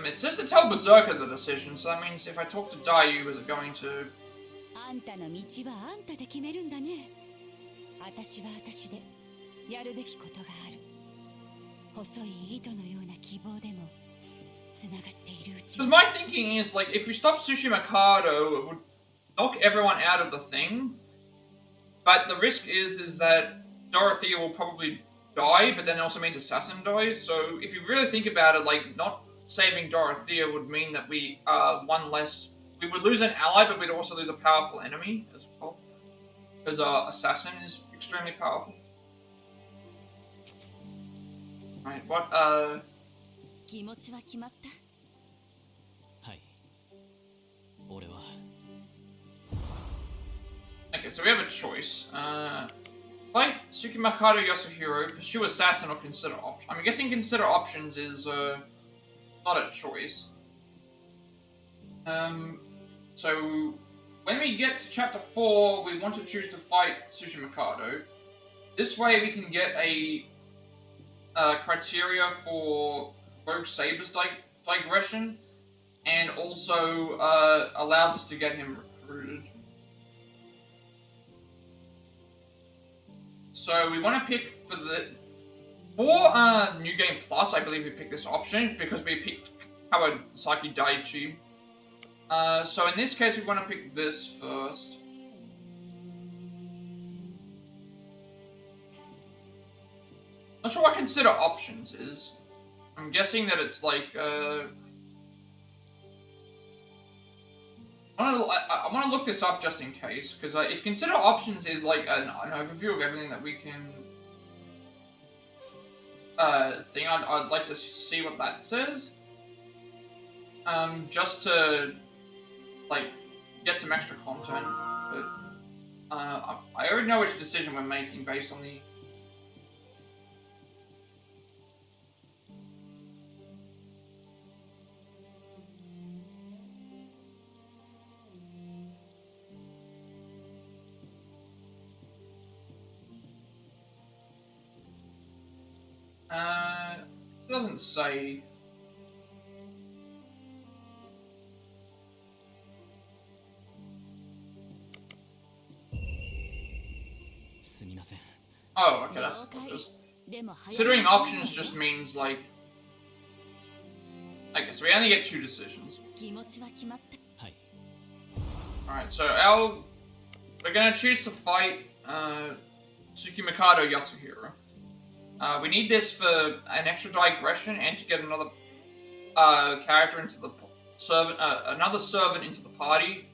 Speaker 1: it says to tell Berserker the decision, so that means if I talk to Dayu, is it going to...
Speaker 12: あんたの道はあんたで決めるんだね。私は私でやるべきことがある。細い糸のような希望でもつながっているうち
Speaker 1: Because my thinking is, like, if we stop Sushi Mikado, it would knock everyone out of the thing. But the risk is that Dorothea will probably die, but then it also means Assassin dies. So if you really think about it, like, not saving Dorothea would mean that we one less... We would lose an ally, but we'd also lose a powerful enemy as well. Because Assassin is extremely powerful. Right, what,
Speaker 12: 気持ちは決まった？
Speaker 2: はい。俺は。
Speaker 1: Okay, so we have a choice. Fight Tsukimakado Yasuhiro, pursue Assassin, or consider options. I'm guessing consider options is, not a choice. So, when we get to Chapter 4, we want to choose to fight Tsushimikado. This way we can get a criteria for Rogue Saber's digression, and also allows us to get him recruited. So we want to pick for the... For New Game Plus, I believe we picked this option, because we picked Kawasaki Daichi. So in this case, we want to pick this first. Not sure what consider options is. I'm guessing that it's like, I want to look this up just in case, because if consider options is like an overview of everything that we can thing, I'd like to see what that says. Just to like get some extra content, but I already know which decision we're making based on the... It doesn't say. Oh, okay, that's what it is. Considering options just means like... Okay, so we only get 2 decisions. Alright, so we're gonna choose to fight Tsukimikado Yasuhiro. We need this for an extra digression and to get another character into the servant, another servant into the party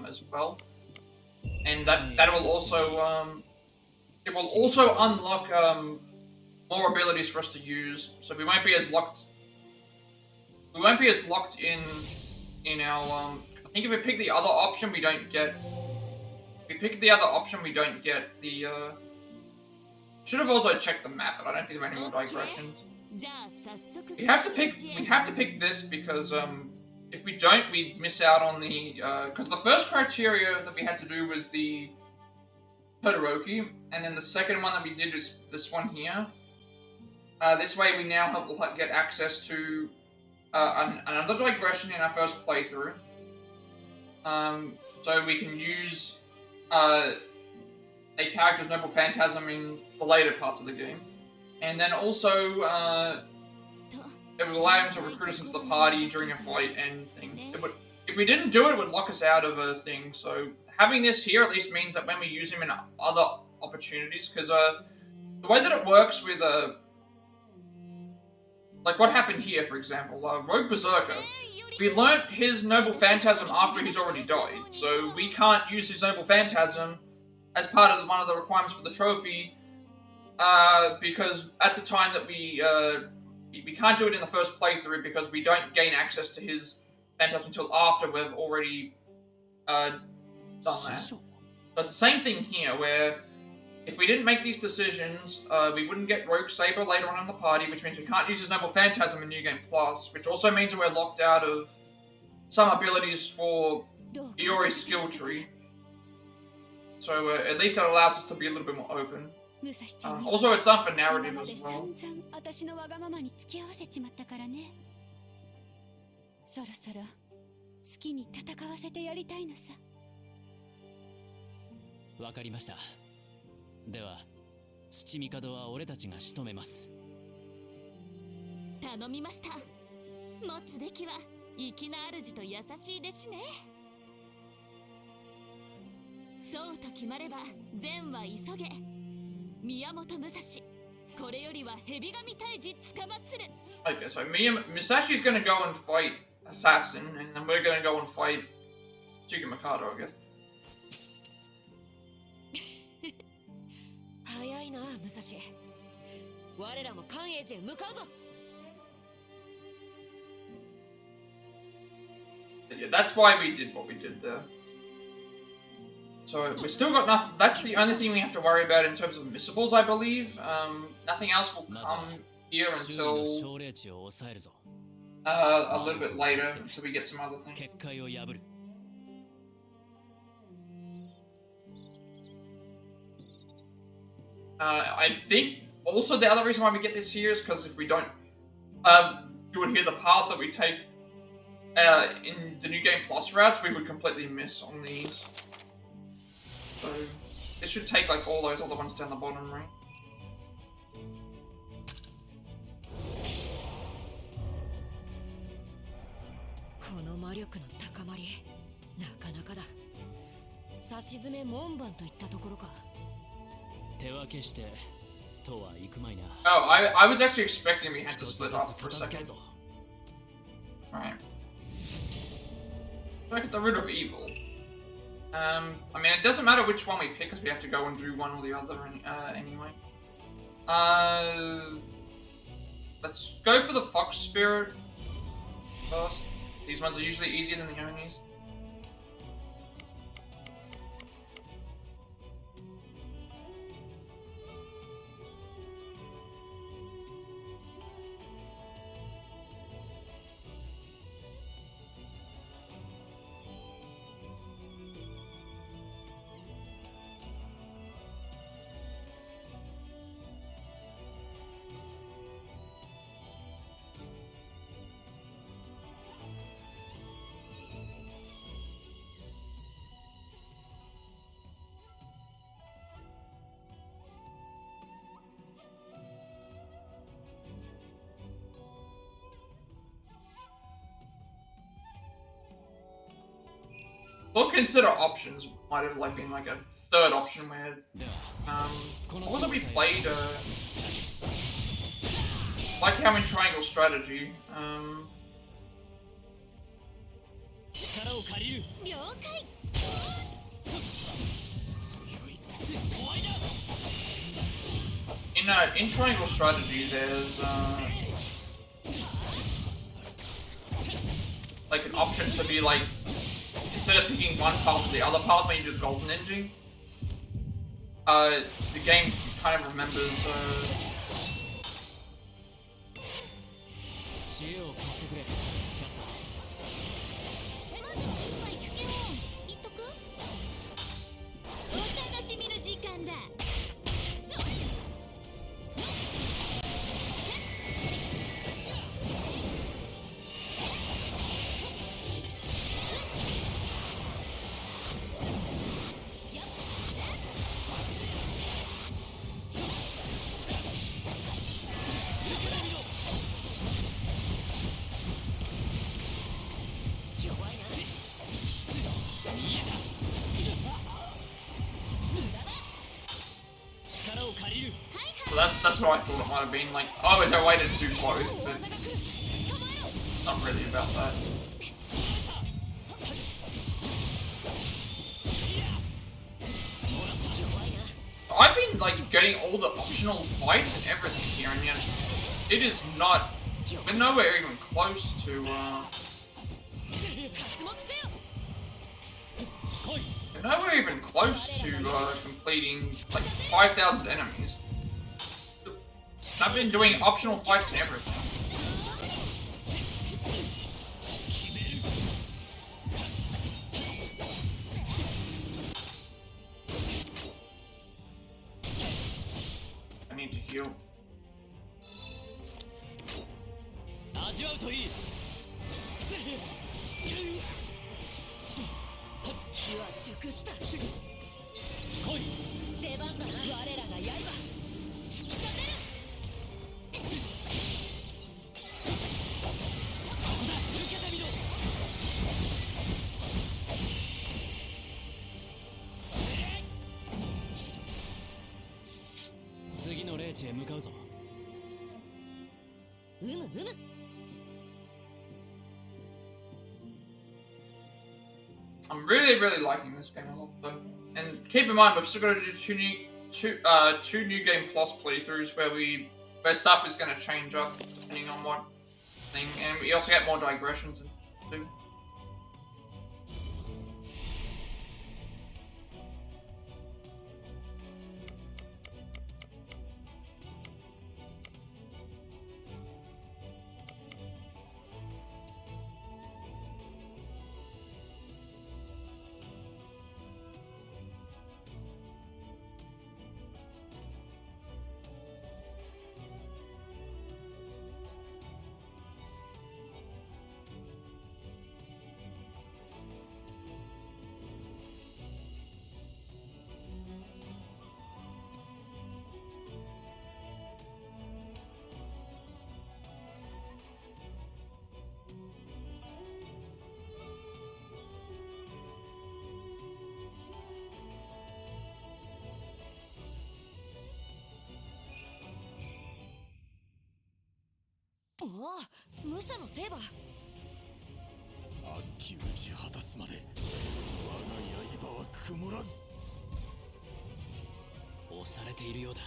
Speaker 1: as well, and that will also it will also unlock more abilities for us to use. So we won't be as locked. We won't be as locked in our. I think if we pick the other option, we don't get. If we pick the other option, we don't get the. Should have also checked the map, but I don't think there are any more digressions. We have to pick this because if we don't, we miss out on the because the first criteria that we had to do was the Todoroki, and then the second one that we did is this one here. This way, we now will get access to another digression in our first playthrough. So we can use a character's noble phantasm in the later parts of the game. And then also, it would allow him to recruit us into the party during a fight and thing. If we didn't do it, it would lock us out of a thing. So having this here at least means that when we use him in other opportunities, because the way that it works with like what happened here, for example, Rogue Berserker, we learnt his Noble Phantasm after he's already died, so we can't use his Noble Phantasm as part of one of the requirements for the trophy, because at the time that we can't do it in the first playthrough because we don't gain access to his Phantasm until after we've already done that. So it's the same thing here, where if we didn't make these decisions, we wouldn't get Rogue Saber later on in the party, which means we can't use his Noble Phantasm in New Game Plus, which also means that we're locked out of some abilities for Iori's skill tree. So at least that allows us to be a little bit more open. Also, it's done for narrative as well.
Speaker 12: 私のわがままに付き合わせちまったからね。そろそろ好きに戦わせてやりたいのさ。
Speaker 2: わかりました。では、土帝は俺たちが仕留めます。
Speaker 5: 頼みました。持つべきは粋な主と優しい弟子ね。そうと決まれば善は急げ。宮本武蔵、これよりは蛇神退治つかまつる。
Speaker 1: Okay, so Musashi's gonna go and fight Assassin, and then we're gonna go and fight Tsuki Mikado, I guess.
Speaker 4: 早いな、武蔵。我らも関永寺へ向かうぞ。
Speaker 1: Yeah, that's why we did what we did there. So we still got nothing. That's the only thing we have to worry about in terms of missables, I believe. Nothing else will come here until a little bit later, until we get some other things. I think also the other reason why we get this here is because if we don't do it here, the path that we take in the New Game Plus routes, we would completely miss on these. So this should take like all those other ones down the bottom, right? Oh, I was actually expecting we had to split up for a second. Right. Try to get rid of evil. I mean, it doesn't matter which one we pick because we have to go and do one or the other anyway. Let's go for the Fox Spirit first. These ones are usually easier than the Onis. We'll consider options. Might have like been like a third option where what that we played like how in Triangle Strategy in Triangle Strategy there's like an option to be like, instead of picking one path or the other path when you do the golden ending, the game kind of remembers what I thought it might have been. Like, oh, is there a way to do both? But not really about that. I've been like getting all the optional fights and everything here, and yet it is not. We're nowhere even close to. We're nowhere even close to completing like 5,000 enemies. I've been doing optional fights and everything. I need to heal. I'm really liking this game a lot though. And keep in mind, we've still got to do two new game plus playthroughs where stuff is going to change up depending on what thing, and we also get more digressions too.
Speaker 4: 武者のセーバー。
Speaker 11: 悪鬼打ち果たすまで我が刃は曇らず。
Speaker 2: 押されているようだ。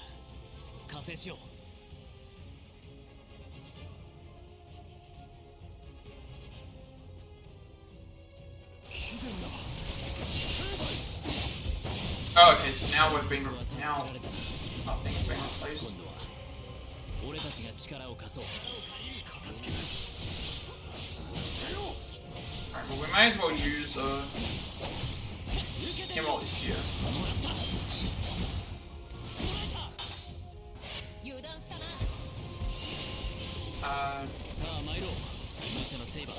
Speaker 2: 加勢しよう。
Speaker 1: Oh, okay, so now we've been now nothing's been replaced.
Speaker 2: 俺たちが力を貸そう。
Speaker 1: Alright, well we may as well use him while he's here.
Speaker 2: さあ参ろう。武者のセイバー。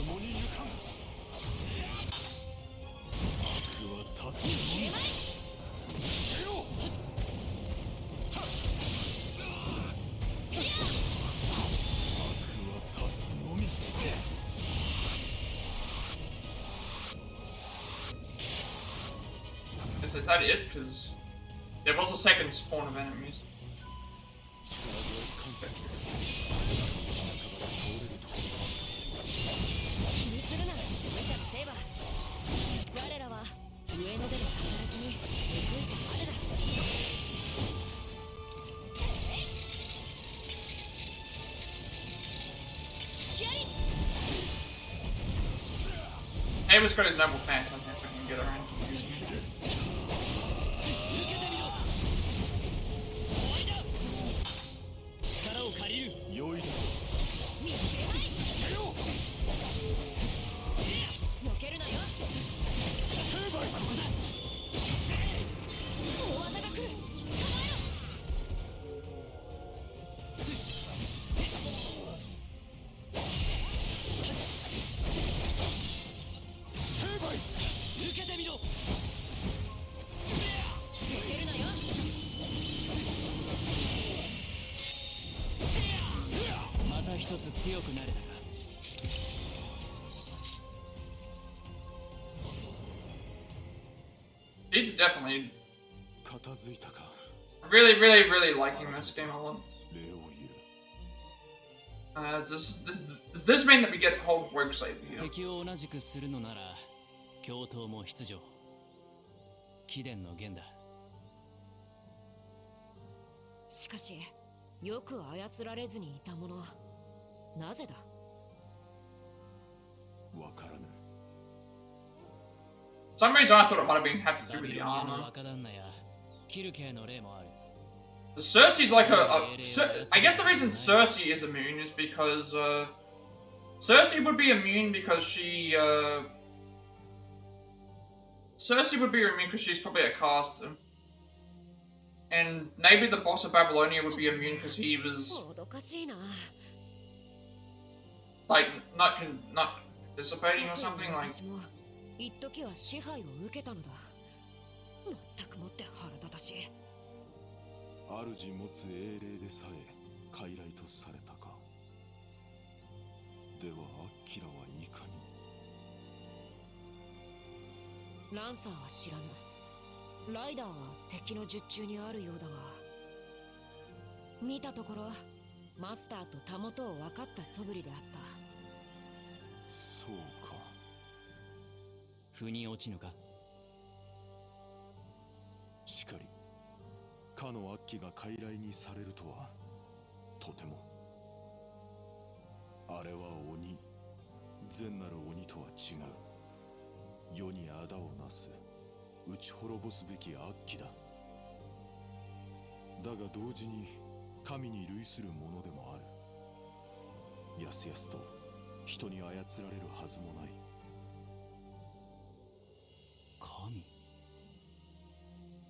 Speaker 11: 共に行かん。悪は立つのみ。せよ。
Speaker 1: Is that it? Because there was a second spawn of enemies. Ava's got his noble phantasm if we can get around to using it. These are definitely.
Speaker 11: 片付いたか。
Speaker 1: Really, really, really liking this game a lot. Does this mean that we get hold of Rogue Servant here?
Speaker 2: 敵を同じくするのなら共闘も必要。貴殿の言だ。
Speaker 4: しかしよく操られずにいたもの、なぜだ。
Speaker 7: わからぬ。
Speaker 1: For some reason I thought it might have been have to do with the
Speaker 2: バビロニアの
Speaker 1: armor.
Speaker 2: 若旦那やキルケの例もある。
Speaker 1: Cersei's like I guess the reason Cersei is immune is because Cersei would be immune because Cersei would be immune because she's probably a caster. And maybe the boss of Babylonia would be immune because he was
Speaker 4: 脅かしいな。
Speaker 1: like not participating or something like.
Speaker 4: 私も一時は支配を受けたのだ。まったくもって腹立たしい。
Speaker 7: 主持つ英霊でさえ傀儡とされたか。ではアッキラはいかに。
Speaker 4: ランサーは知らぬ。ライダーは敵の術中にあるようだが、見たところマスターとたもとを分かった素振りであった。
Speaker 7: そうか。
Speaker 2: 腑に落ちぬか。
Speaker 7: しかりかのアッキが傀儡にされるとはとても。あれは鬼、善なる鬼とは違う。世に仇をなす、打ち滅ぼすべきアッキだ。だが同時に神に類するものでもある。やすやすと人に操られるはずもない。
Speaker 2: 神。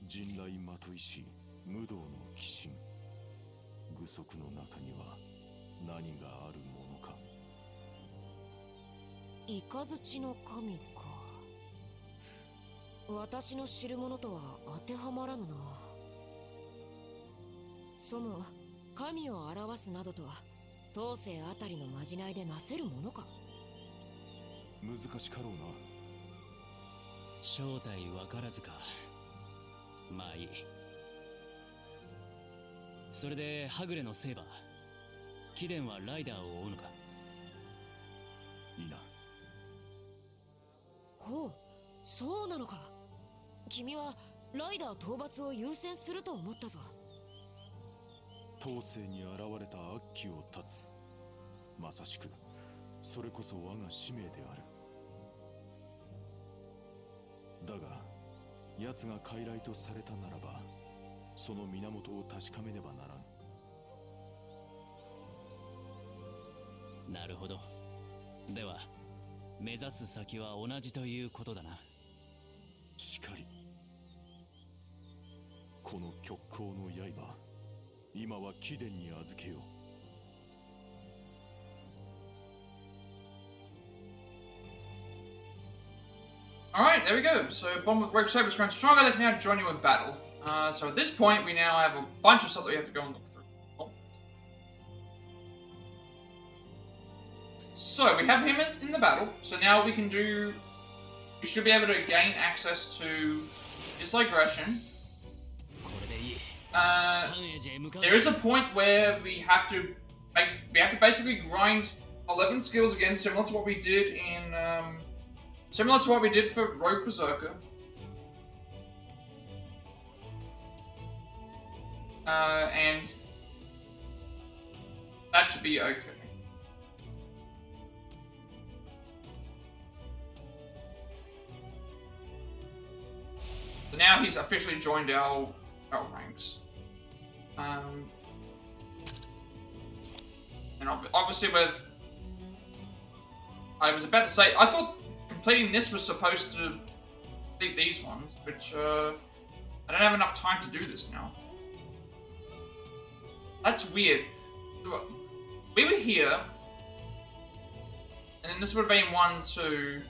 Speaker 7: 陣雷まといし無道の鬼神。具足の中には何があるものか。
Speaker 4: イカズチの神か。私の知るものとは当てはまらぬな。そも神を表すなどとは当世あたりのまじないでなせるものか。
Speaker 7: 難しかろうな。
Speaker 2: 正体わからずか。まあいい。それではぐれのセーバー、貴殿はライダーを追うのか。
Speaker 7: いいな。
Speaker 4: ほう、そうなのか。君はライダー討伐を優先すると思ったぞ。
Speaker 7: 当世に現れたアッキを断つ。まさしくそれこそ我が使命である。だが奴が傀儡とされたならば、その源を確かめねばならん。
Speaker 2: なるほど。では目指す先は同じということだな。
Speaker 7: しかりこの極光の刃、今は貴殿に預けよう。
Speaker 1: Alright, there we go. So, Bomb with Rogue Servant grown stronger, they can now join you in battle. So at this point, we now have a bunch of stuff that we have to go and look through. Oh. So, we have him in the battle, so now we can do... We should be able to gain access to his digression. There is a point where we have to basically grind 11 skills again, similar to what we did in... Similar to what we did for Rogue Berserker. And that should be okay. So now he's officially joined our ranks. And obviously with... I was about to say, I thought completing this was supposed to complete these ones, which I don't have enough time to do this now. That's weird. We were here, and then this would have been 1, 2.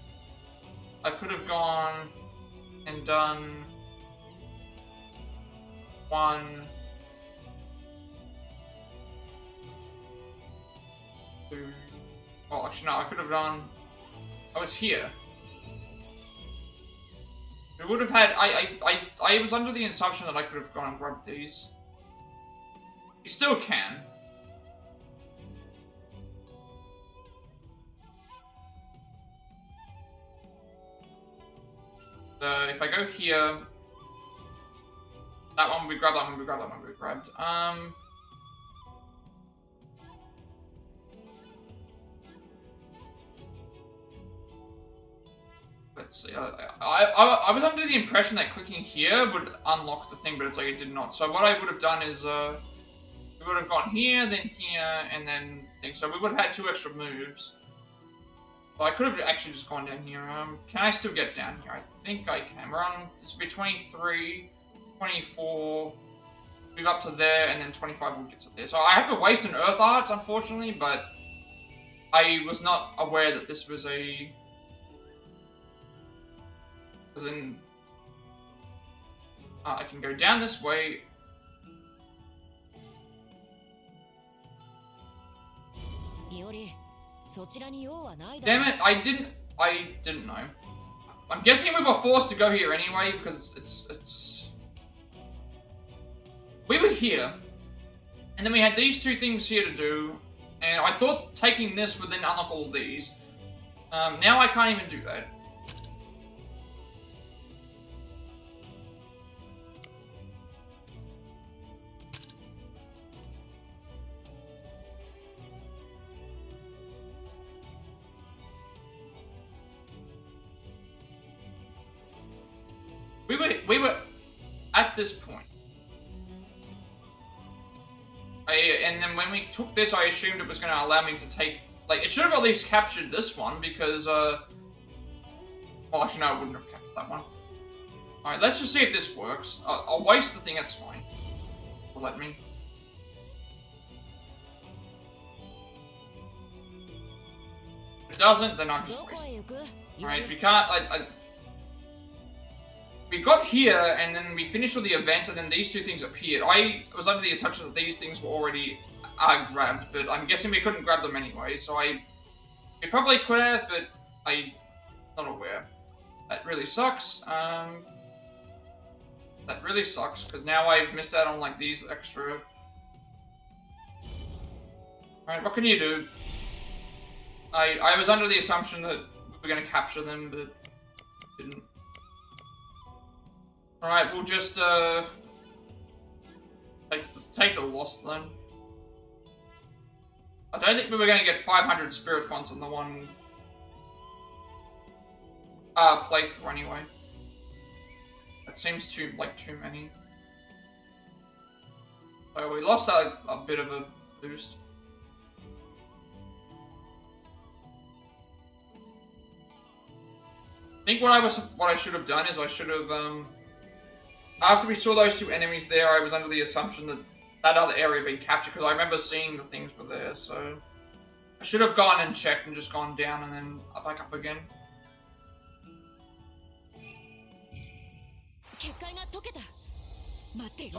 Speaker 1: I could have gone and done 1, 2. Oh, actually no, I could have done... I was here. We would have had... I was under the assumption that I could have gone and grabbed these. You still can. So if I go here, that one will be grabbed, that one will be grabbed, that one will be grabbed. Let's see. I was under the impression that clicking here would unlock the thing, but it's like it did not. So what I would have done is we would have gone here, then here, and then thing. So we would have had 2 extra moves. So I could have actually just gone down here. Can I still get down here? I think I can. We're on, this will be 23, 24, move up to there, and then 25 will get to there. So I have to waste an Earth Arts, unfortunately, but I was not aware that this was a... As in... I can go down this way. Damn it, I didn't know. I'm guessing we were forced to go here anyway, because it's... We were here, and then we had these 2 things here to do, and I thought taking this would then unlock all of these. Now I can't even do that. We were at this point. And then when we took this, I assumed it was going to allow me to take... Like, it should have at least captured this one, because, well, actually, no, I wouldn't have captured that one. Alright, let's just see if this works. I'll waste the thing, that's fine. Will let me. If it doesn't, then I'm just wasting. Alright, we can't... We got here, and then we finished all the events, and then these 2 things appeared. I was under the assumption that these things were already grabbed, but I'm guessing we couldn't grab them anyway, so we probably could have, but I'm not aware. That really sucks. That really sucks, because now I've missed out on, like, these extra... Alright, what can you do? I was under the assumption that we were going to capture them, but didn't. Alright, we'll just, take the loss then. I don't think we were going to get 500 spirit fonts on the one, playthrough anyway. That seems too many. So we lost a bit of a boost. I think what I should have done is I should have, after we saw those 2 enemies there, I was under the assumption that that other area had been captured, because I remember seeing the things were there, so... I should have gone and checked and just gone down and then back up again. So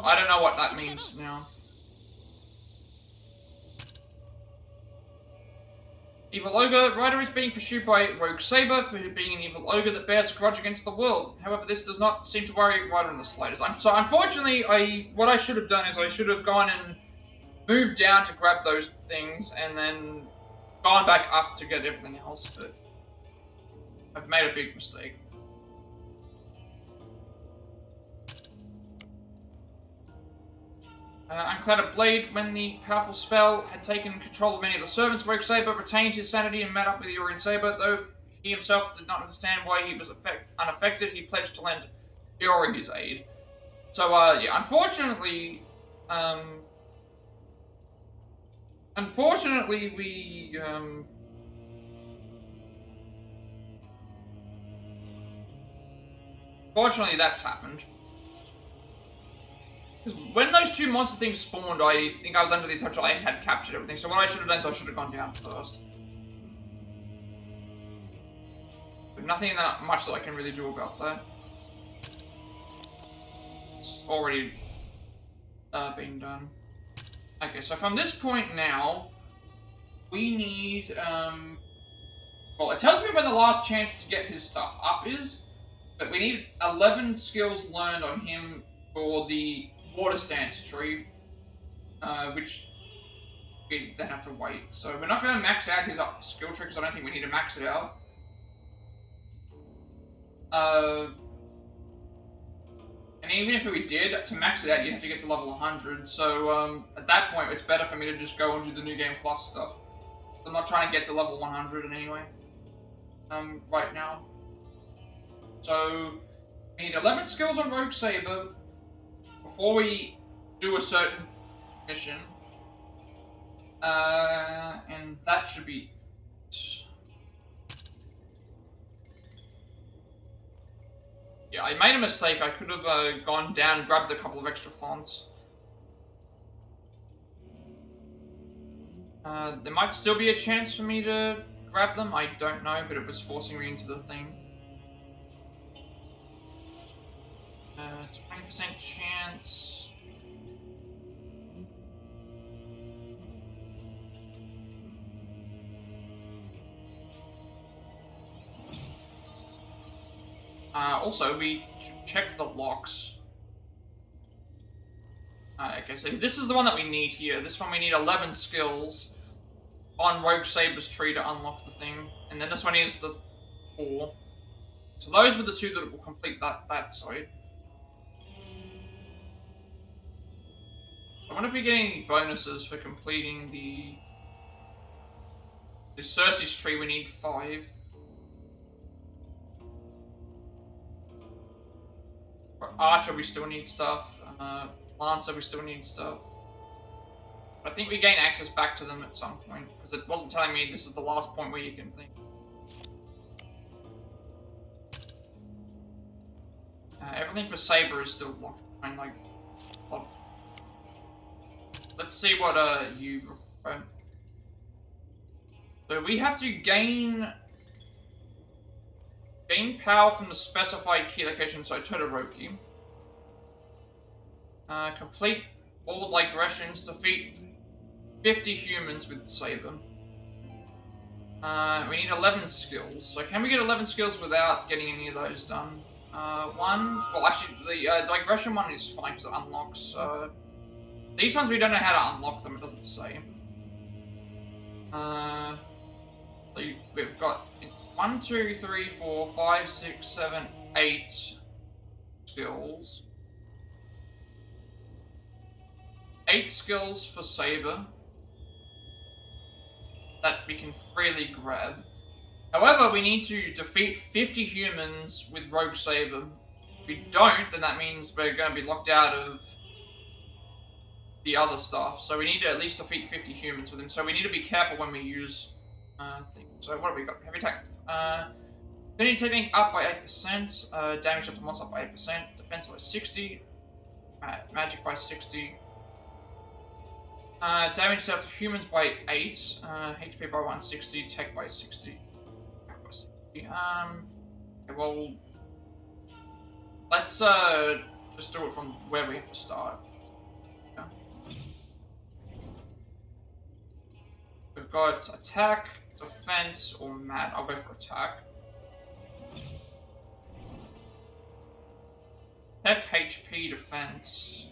Speaker 1: I don't know what that means now. Evil Ogre. Ryder is being pursued by Rogue Saber for being an evil ogre that bears a grudge against the world. However, this does not seem to worry Ryder in the slightest. So unfortunately, what I should have done is I should have gone and moved down to grab those things and then gone back up to get everything else, but I've made a big mistake. Unclouded Blade, when the powerful spell had taken control of many of the servants, Rogue Saber retained his sanity and met up with Urian Saber. Though he himself did not understand why he was unaffected, he pledged to lend Iori his aid. So, yeah, unfortunately, Fortunately, that's happened. Because when those 2 monster things spawned, I think I was under the assumption I had captured everything. So what I should have done is I should have gone down first. But nothing that much that I can really do about that. It's already been done. Okay, so from this point now, we need, well, it tells me when the last chance to get his stuff up is, but we need 11 skills learned on him for the water stance tree. which we then have to wait. So we're not going to max out his skill tree because I don't think we need to max it out. And even if we did, to max it out, you have to get to level 100. So at that point, it's better for me to just go and do the New Game Plus stuff. I'm not trying to get to level 100 in any way. Right now. So we need 11 skills on Rogue Saber before we do a certain mission. And that should be... Yeah, I made a mistake. I could have gone down and grabbed a couple of extra fonts. There might still be a chance for me to grab them. I don't know, but it was forcing me into the thing. 20% chance. Also, we should check the locks. Okay, so this is the one that we need here. This one we need 11 skills on Rogue Saber's tree to unlock the thing. And then this one is the 4. So those were the 2 that will complete that side. I wonder if we get any bonuses for completing the Circe's tree. We need 5. For Archer, we still need stuff. Lancer, we still need stuff. But I think we gain access back to them at some point, because it wasn't telling me this is the last point where you can think. Everything for Saber is still locked behind, like... Well, let's see what you require. So we have to gain power from the specified key location, so Todoroki. Complete all digressions, defeat 50 humans with Saber. We need 11 skills. So can we get 11 skills without getting any of those done? Well actually the digression one is fine because it unlocks. These ones we don't know how to unlock them, it doesn't say. So we've got 1, 2, 3, 4, 5, 6, 7, 8 skills. 8 skills for Saber that we can freely grab. However, we need to defeat 50 humans with Rogue Saber. If we don't, then that means we're going to be locked out of the other stuff. So we need to at least defeat 50 humans with him. So we need to be careful when we use things. So what have we got? Heavy attack. Affinity technique up by 8%. Damage up to monster up by 8%. Defense by 60. Magic by 60. Damage up to humans by 8. HP by 160. Tech by 60. Okay, well, let's just do it from where we have to start. Yeah. We've got attack, defense, or mat. I'll go for attack. Tech, HP, defense.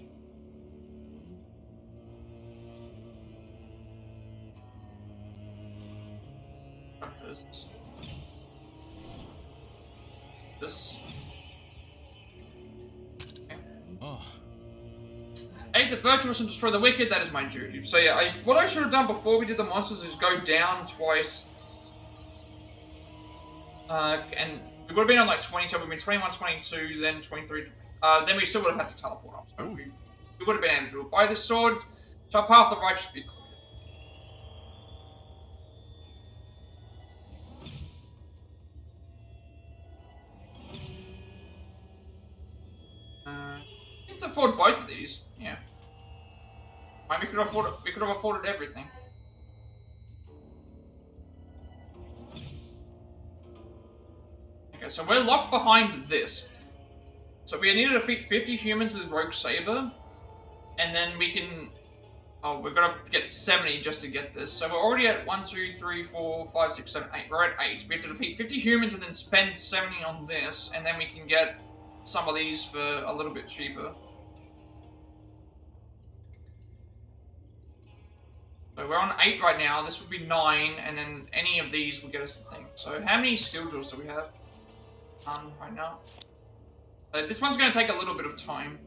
Speaker 1: Got this. This. Okay.
Speaker 11: Oh.
Speaker 1: Aid the virtuous and destroy the wicked, that is my duty. So yeah, what I should have done before we did the monsters is go down twice. And we would have been on like 22, we've been 21, 22, then 23, then we still would have had to teleport up. So we would have been able to do it. By this sword, shall path of righteous be clear. Let's afford both of these. Yeah. I mean, we could afford it. We could have afforded everything. Okay, so we're locked behind this. So we need to defeat 50 humans with Rogue Saber, and then we can. Oh, we've got to get 70 just to get this. So we're already at 1, 2, 3, 4, 5, 6, 7, 8. We're at 8. We have to defeat 50 humans and then spend 70 on this, and then we can get some of these for a little bit cheaper. So we're on 8 right now. This would be 9, and then any of these would get us the thing. So how many skill drills do we have? Right now. This one's going to take a little bit of time.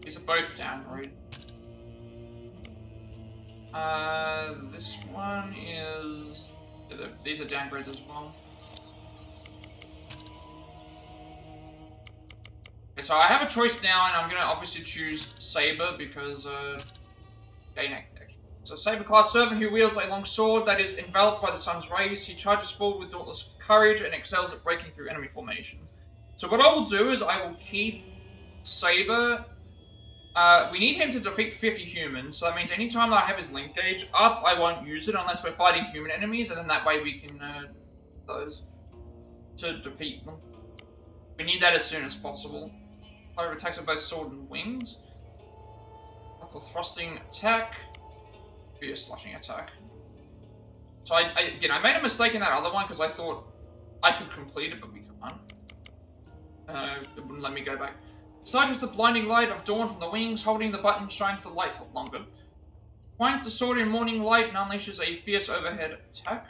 Speaker 1: These are both downgrade. This one is... These are downgrades as well. Okay, so I have a choice now, and I'm going to obviously choose Saber because, gain action. So Saber class servant who wields a long sword that is enveloped by the sun's rays. He charges forward with dauntless courage and excels at breaking through enemy formations. So what I will do is I will keep Saber. We need him to defeat 50 humans, so that means anytime that I have his link gauge up, I won't use it unless we're fighting human enemies, and then that way we can those to defeat them. We need that as soon as possible. Fire attacks with both sword and wings. That's a thrusting attack. Be a slashing attack. So I made a mistake in that other one because I thought I could complete it, but we can't. It wouldn't let me go back. Charges the blinding light of dawn from the wings, holding the button shines the light for longer. Points the sword in morning light and unleashes a fierce overhead attack.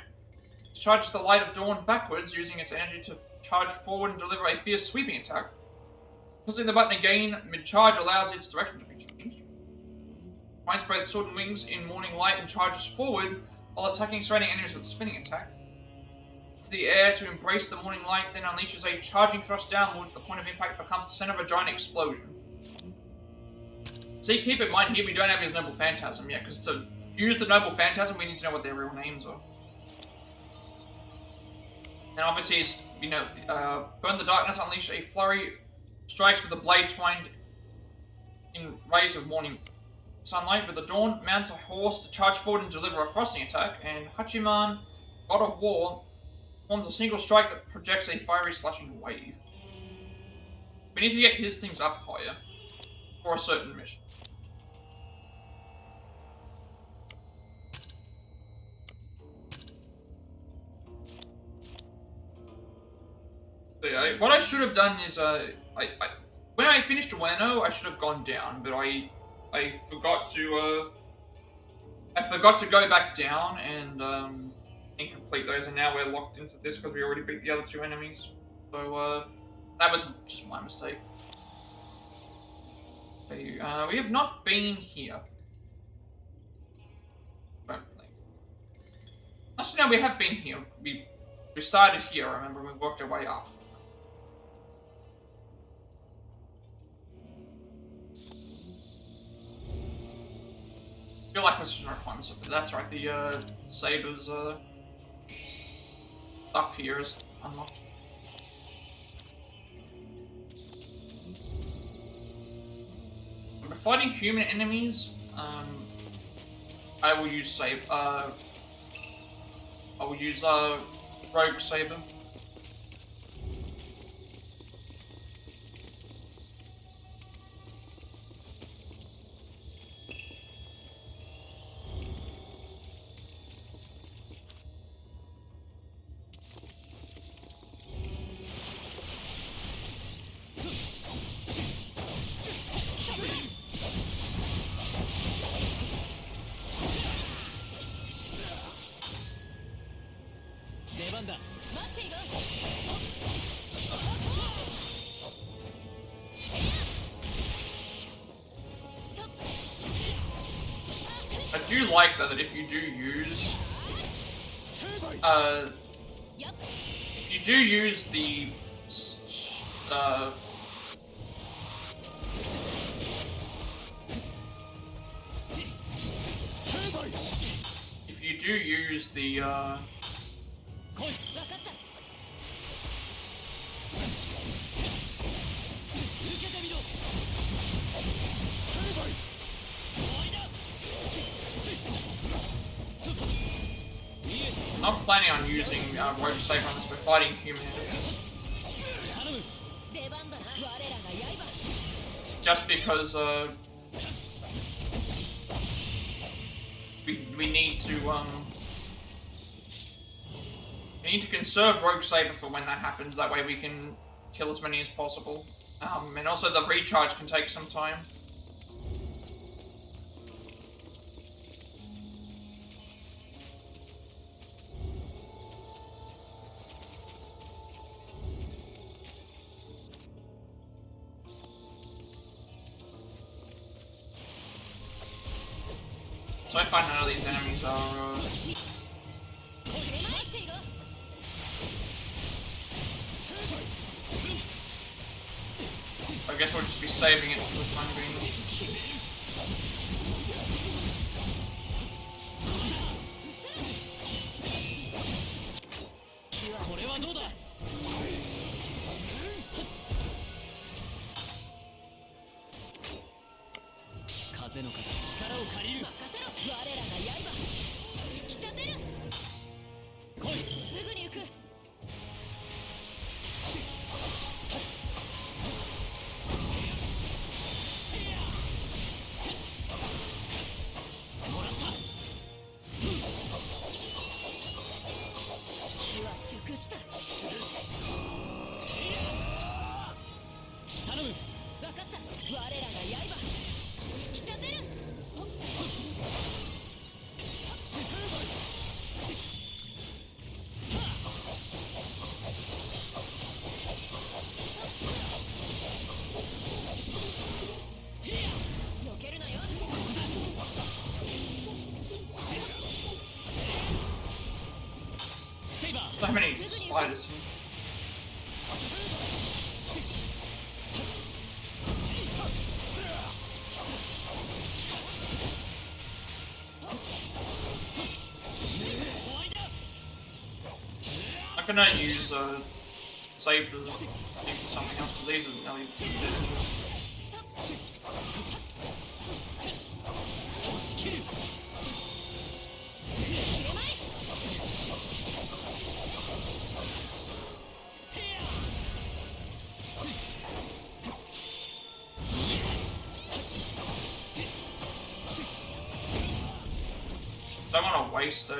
Speaker 1: Charges the light of dawn backwards, using its energy to charge forward and deliver a fierce sweeping attack. Pressing the button again mid-charge allows its direction to be changed. Points both sword and wings in morning light and charges forward while attacking surrounding enemies with a spinning attack. To the air to embrace the morning light, then unleashes a charging thrust downward. The point of impact becomes the center of a giant explosion. See, keep in mind here we don't have his Noble Phantasm yet, because to use the Noble Phantasm we need to know what their real names are. And obviously, burn the darkness, unleash a flurry, strikes with a blade twined in rays of morning sunlight. With the dawn, mounts a horse to charge forward and deliver a thrusting attack, and Hachiman, God of War, forms a single strike that projects a fiery slashing wave. We need to get his things up higher for a certain mission. So, yeah, what I should have done is, when I finished Ueno, I should have gone down, but I forgot to go back down and complete those, and now we're locked into this because we already beat the other 2 enemies. So, that was just my mistake. Okay, we have not been here. Actually, no, we have been here. We started here, I remember, and we worked our way up. I feel like this is no requirements of it. That's right, the Saber's stuff here is unlocked. When we're fighting human enemies, I will use Rogue Saber. I do like that if you do use I'm not planning on using Rogue Saber unless we're fighting human enemies. Just because we need to We need to conserve Rogue Saber for when that happens, that way we can kill as many as possible. And also the recharge can take some time. So I find none of these enemies are I guess we'll just be saving it for the time being. So many spiders. I can use save to something else because these are nearly don't want to waste a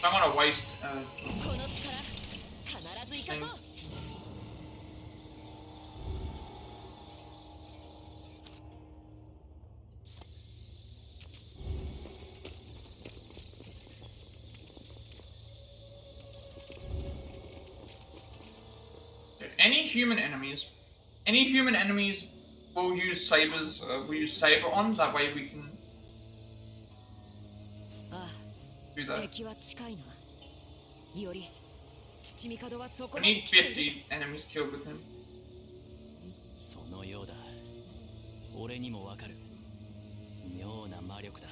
Speaker 1: don't want to waste things. Any human enemies will use sabers, we'll use saber on, that way we can do that. I need 50 enemies killed with him.
Speaker 2: そのようだ。俺にもわかる。妙な魔力だ。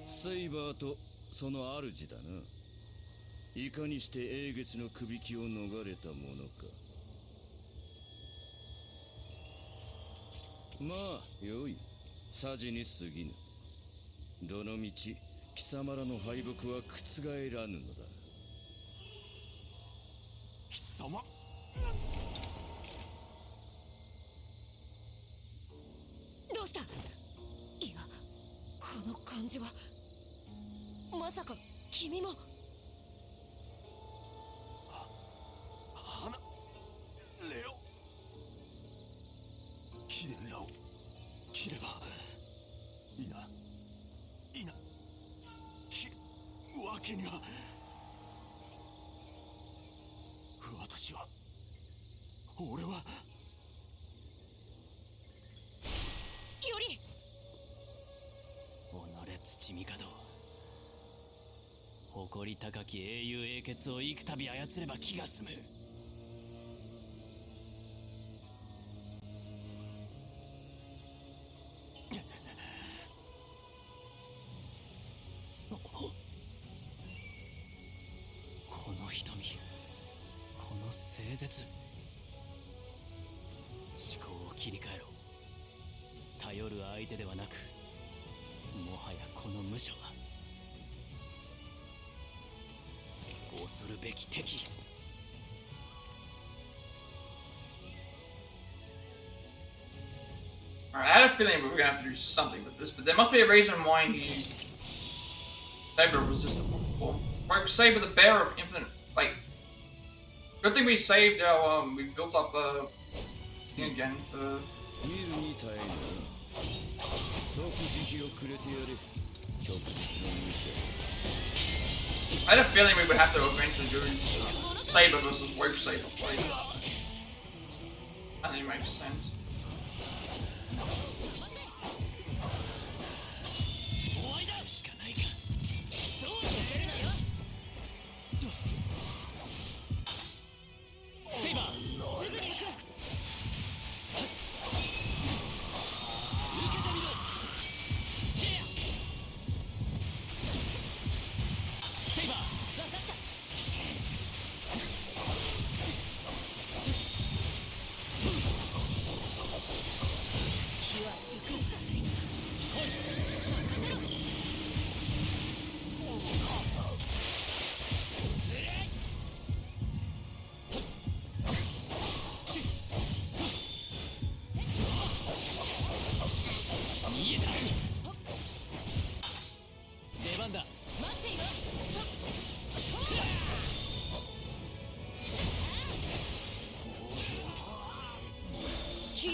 Speaker 13: セイバーとその主だな。いかにして英月の首輝を逃れたものか。まあよい、さじに過ぎぬ。どのみち貴様らの敗北は覆らぬのだ。
Speaker 9: 貴様。
Speaker 4: どうした？いや、この感じはまさか君も。
Speaker 9: レオ、キレンラを切ればいいな、切るわけには。私は、俺は
Speaker 4: より
Speaker 2: 己土帝、誇り高き英雄英傑を幾度操れば気が済む。この瞳、この清絶。思考を切り替えろ。頼る相手ではなく、もはやこの武者は恐るべき敵。
Speaker 1: Alright, I had a feeling we were gonna have to do something with this, but there must be a reason why he saber resistible. Or broke saber, the bearer of infinite faith. Good thing we saved our we built up thing again for. I had a feeling we would have to eventually do saber versus rogue saber play. I think it makes sense.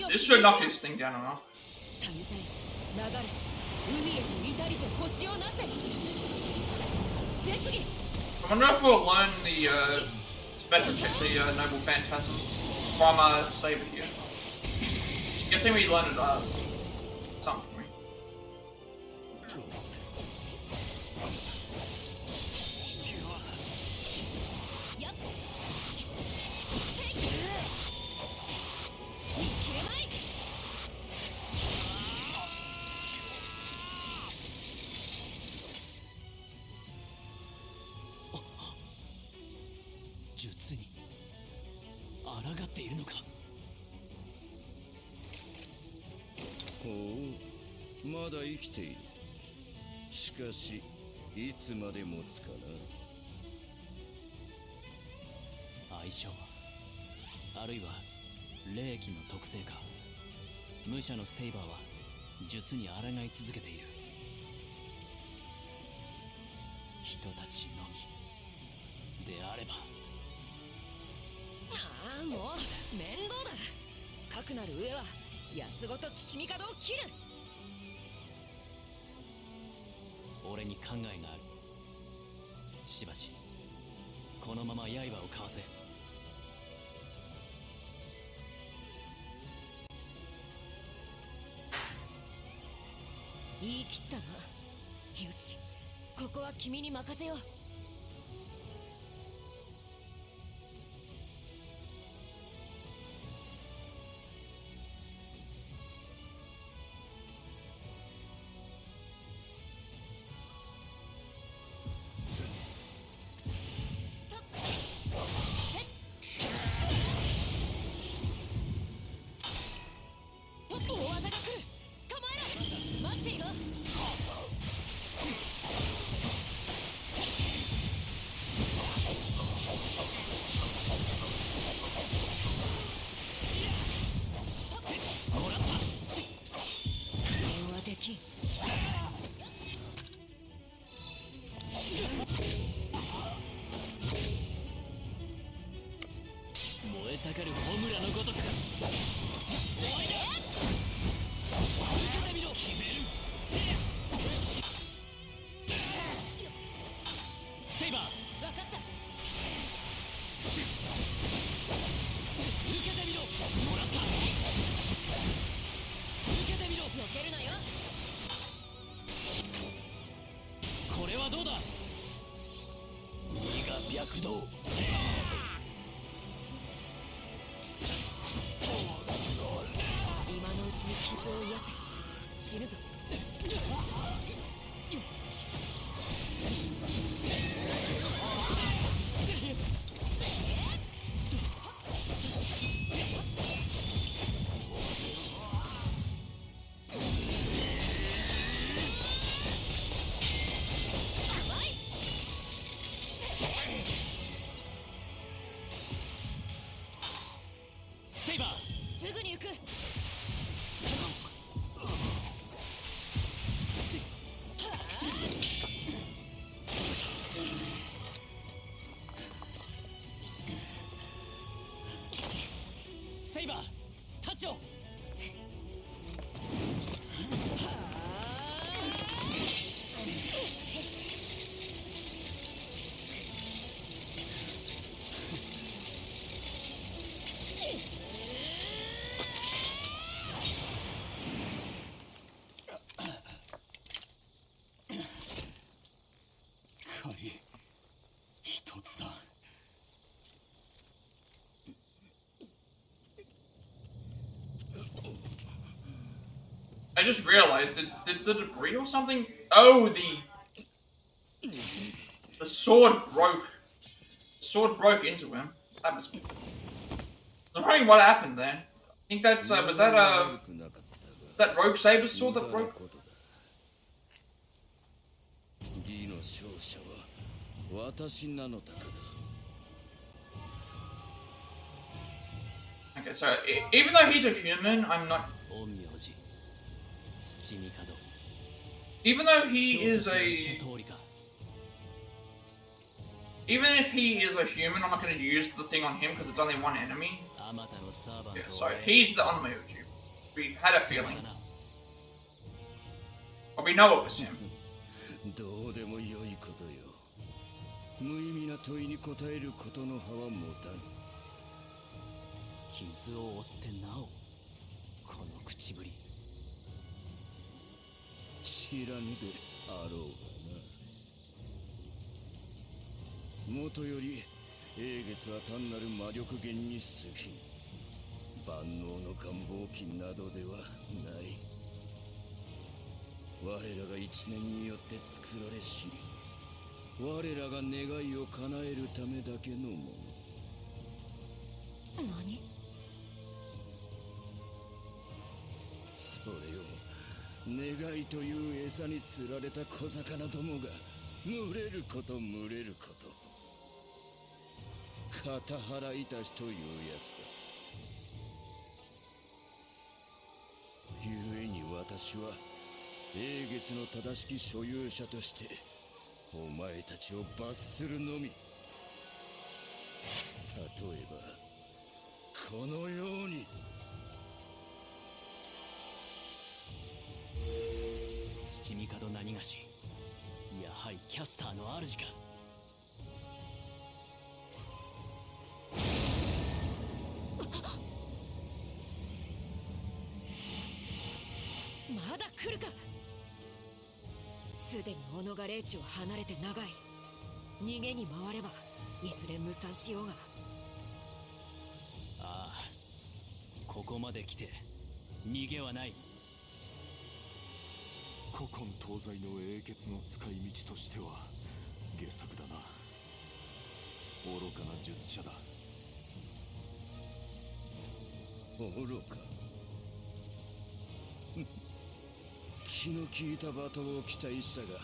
Speaker 1: This should knock his thing down enough. I wonder if we'll learn the special check, the Noble Phantasm from Saber here. Guessing we learned it something.
Speaker 2: 相性あるいは霊気の特性か。武者のセイバーは術に抗い続けている。人たちのみであれば。
Speaker 4: ああ、もう面倒だ。かくなる上はやつごと土見角を切る。
Speaker 2: 俺に考えがある。しばしこのまま刃をかわせ。
Speaker 4: 言い切ったな。よし、ここは君に任せよう。
Speaker 2: 燃え盛るホムラのごとく。セイバー。分かった。受けてみろ。もらった。受けてみろ。避けるなよ。これはどうだ。身が白道。
Speaker 4: 今のうちに傷を癒せ。死ぬぞ。
Speaker 2: セイバー。
Speaker 4: すぐに行く。
Speaker 1: I just realized, did the debris or something? Oh, the sword broke. The sword broke into him. That was. I was wondering what happened there. I think that's was that Rogue Saber's sword that broke? Okay, so even though he's a human, I'm not. Even though he is a. Even if he is a human, I'm not going to use the thing on him because it's only one enemy. Yeah, so he's the unmissable. We've had a feeling. But we know it was him.
Speaker 13: どうでもよいことよ。無意味な問いに答えることの葉は持たぬ。
Speaker 2: 傷を負ってなおこの口ぶり。
Speaker 13: 知らぬであろうがな。もとより英月は単なる魔力源に過ぎ万能の願望機などではない。我らが一年によって作られし我らが願いを叶えるためだけのもの。
Speaker 4: 何？
Speaker 13: それを願いという餌に釣られた小魚どもが群れること群れること片腹いたしというやつだ。ゆえに私は英月の正しき所有者としてお前たちを罰するのみ。例えばこのように。
Speaker 2: 土帝何がしやはりキャスターの主か。
Speaker 4: まだ来るか。すでに小野が霊地を離れて長い。逃げに回ればいずれ無産しようが。
Speaker 2: ああ、ここまで来て逃げはない。
Speaker 7: 古今東西の英傑の使い道としては下策だな。愚かな術者だ。
Speaker 13: 愚か。気の利いた罵倒を期待したが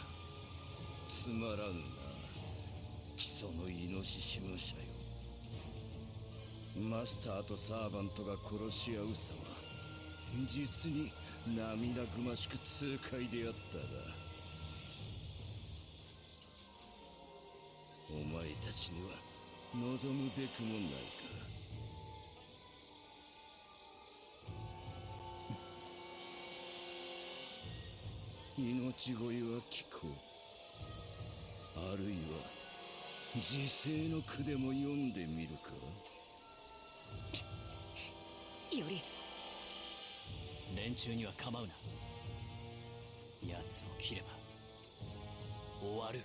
Speaker 13: つまらんな。基礎のイノシシ武者よ。マスターとサーバントが殺し合うさま実に涙ぐましく痛快であったがお前たちには望むべくもないか。命乞いは聞こう。あるいは自世の句でも読んでみるか。
Speaker 4: より
Speaker 2: 連中には構うな。奴を切れば終わる。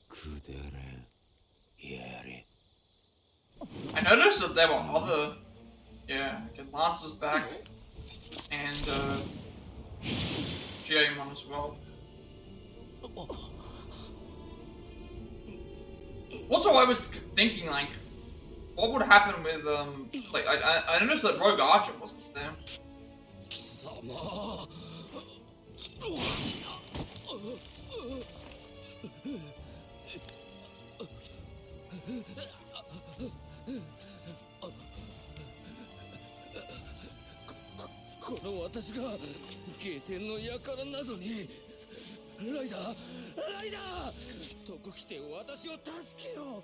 Speaker 13: くだらん。やれ。
Speaker 1: I noticed that there were other, yeah, get Lance's back, and G1 as well. Also, I was thinking, like, what would happen with, like, I noticed that Rogue Archer wasn't there.
Speaker 13: この私が下船の輩なぞに。ライダーライダーとこ来て私を助けよ。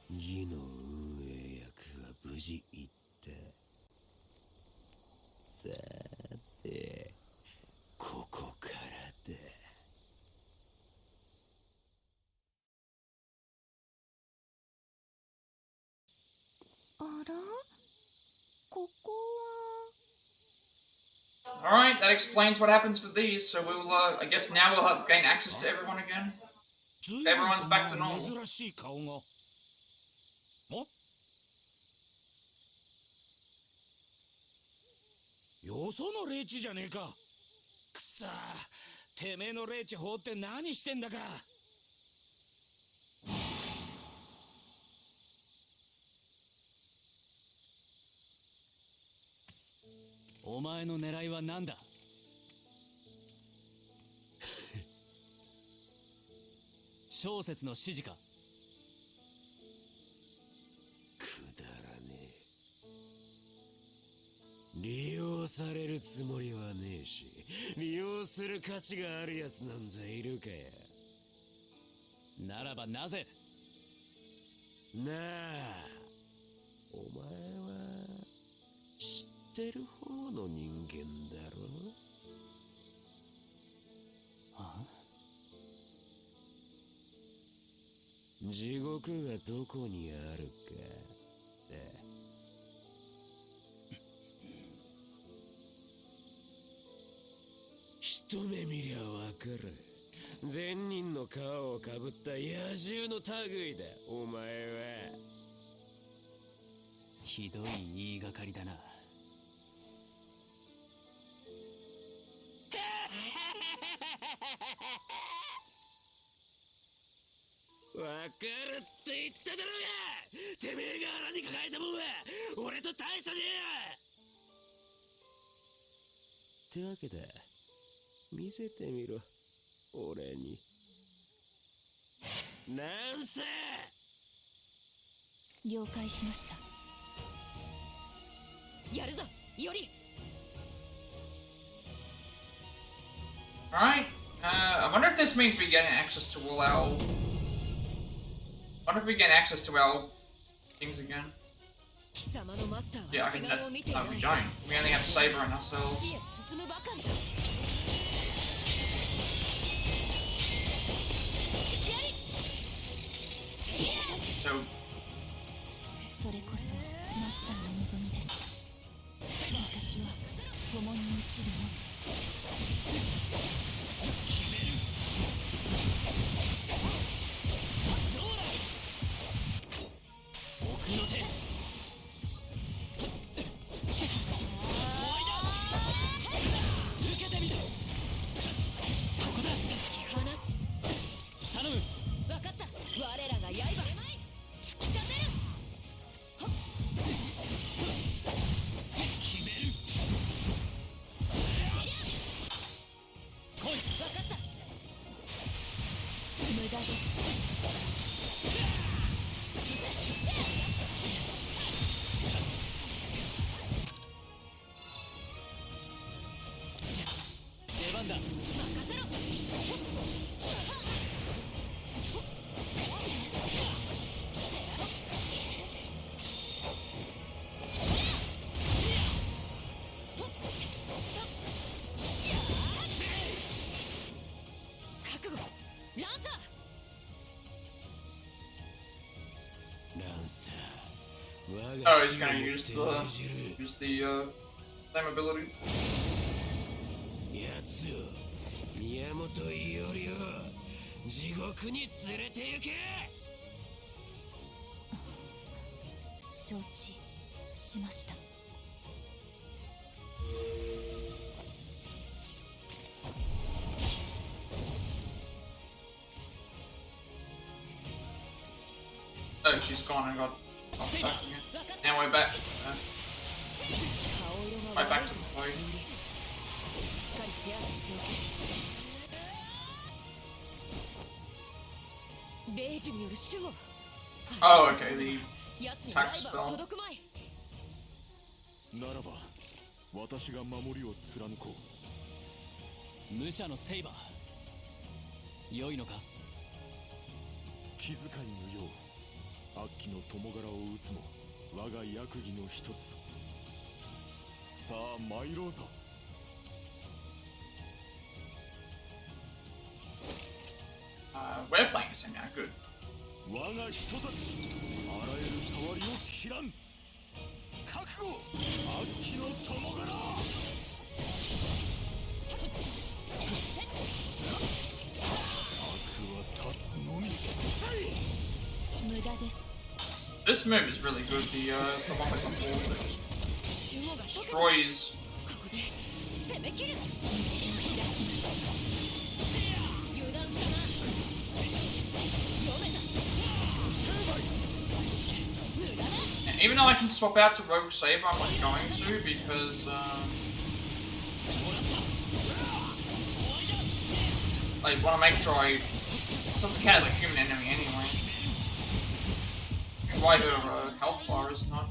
Speaker 13: 義の運営役は無事行っ
Speaker 3: らここは
Speaker 1: Alright, that explains what happens with these, so we'll, I guess now we'll have gain access to everyone again. Everyone's back to normal.
Speaker 6: 珍しい顔が。よその霊地じゃねえか。くさー、てめえの霊地放って何してんだか。
Speaker 2: お前の狙いは何だ？小説の指示か？
Speaker 6: くだらねえ。利用されるつもりはねえし、利用する価値があるやつなんざいるかや。
Speaker 2: ならばなぜ？
Speaker 6: なあ、お前は知ってる方の人間だろ？
Speaker 2: あ？
Speaker 6: 地獄がどこにあるか。一目見りゃわかる。善人の皮をかぶった野獣の類だ、お前は。
Speaker 2: ひどい言いがかりだな。
Speaker 6: わかるって言っただろうが！てめえが腹に抱えたもんは俺と大差ねえや！ってわけだ。見せてみろ、俺に。なんせ！
Speaker 5: 了解しました。
Speaker 4: やるぞ、より。
Speaker 1: Alright, I wonder if this means we get access to all our... I wonder if we get access to our things again. Yeah, I think that... No, we don't. We only have Saber and ourselves. So...
Speaker 5: それこそマスターの望みです。私は共に満ちるの。
Speaker 2: 奥の手。受けてみろ。ここだ。
Speaker 4: 放つ。
Speaker 2: 頼む。
Speaker 4: 分かった。我らが刃。突き立てる。
Speaker 2: 決める。来い。
Speaker 4: 分かった。
Speaker 5: 無駄です。
Speaker 2: 出番だ。
Speaker 4: 任せろ。覚悟。ランサー。
Speaker 1: Oh, he's gonna use the same ability.
Speaker 6: やつを宮本伊織を地獄に連れて行け。
Speaker 5: 承知しました。
Speaker 1: Oh, she's gone and got off back again. And we're back. Right back to the fight. Oh, okay, the attack spell.
Speaker 7: ならば私が守りを貫こ
Speaker 2: う。武者のセイバー。良いのか？
Speaker 7: 気遣い無用。悪鬼の共柄を撃つも我が役儀の一つ。さあ参ろうぞ。
Speaker 1: We're playing this thing now, good.
Speaker 7: 我が人たちあらゆる触りを切らん。
Speaker 11: 秋の友柄。
Speaker 1: This move is really good. The thermometer ball that just destroys. And even though I can swap out to Rogue Saber, I'm not going to because I want to make sure I something count as a human enemy anyway. Why her health bar is not.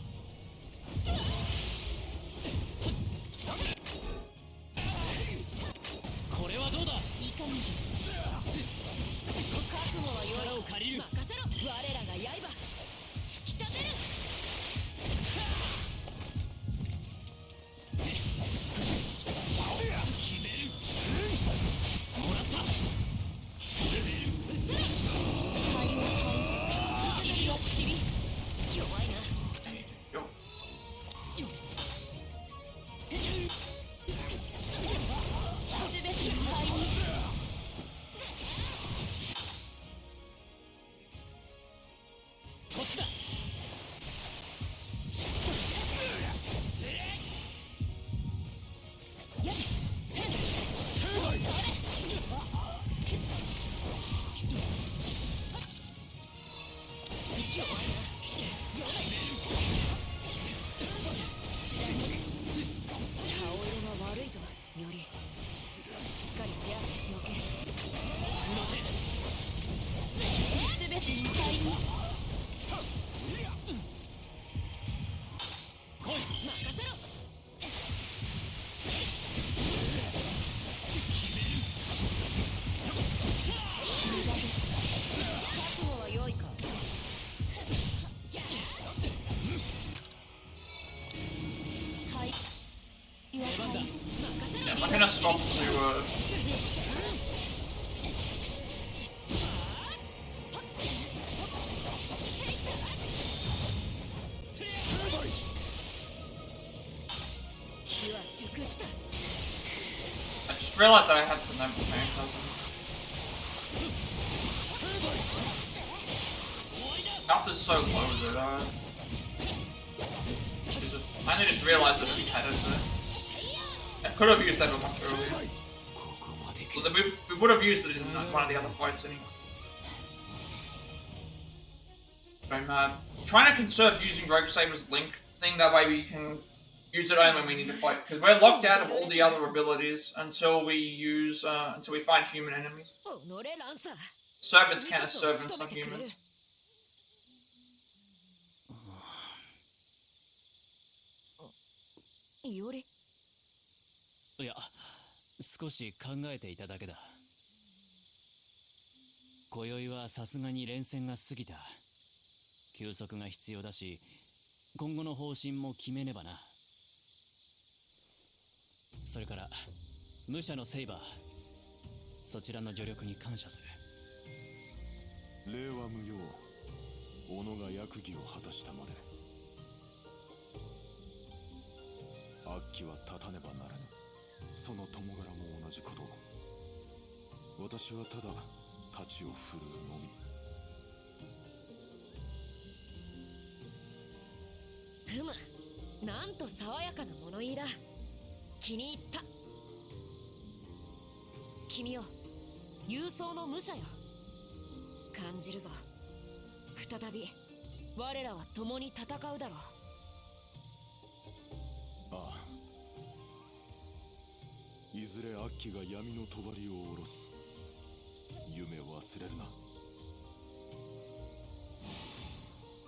Speaker 1: I'm gonna swap to I just realized that I had to never change that. Health is so low that I only just realized that it had it there. I could have used that much earlier. Well, we would have used it in one of the other fights anyway. I'm trying to conserve using Rogue Saber's Link thing, that way we can use it only when we need to fight, because we're locked out of all the other abilities until we find human enemies. Servants count as servants, not humans.
Speaker 2: いや、少し考えていただけだ。今宵はさすがに連戦が過ぎた。休息が必要だし、今後の方針も決めねばな。それから武者のセイバー、そちらの助力に感謝する。
Speaker 7: 礼は無用。己が役儀を果たしたまで。悪鬼は立たねばならぬ。その友柄も同じこと。私はただ太刀を振るうのみ。
Speaker 4: ふむ、なんと爽やかな物言いだ。気に入った。君よ、勇壮の武者よ。感じるぞ。再び我らは共に戦うだろう。
Speaker 7: ああ。いずれ悪鬼が闇の帳を下ろす。夢を忘れるな。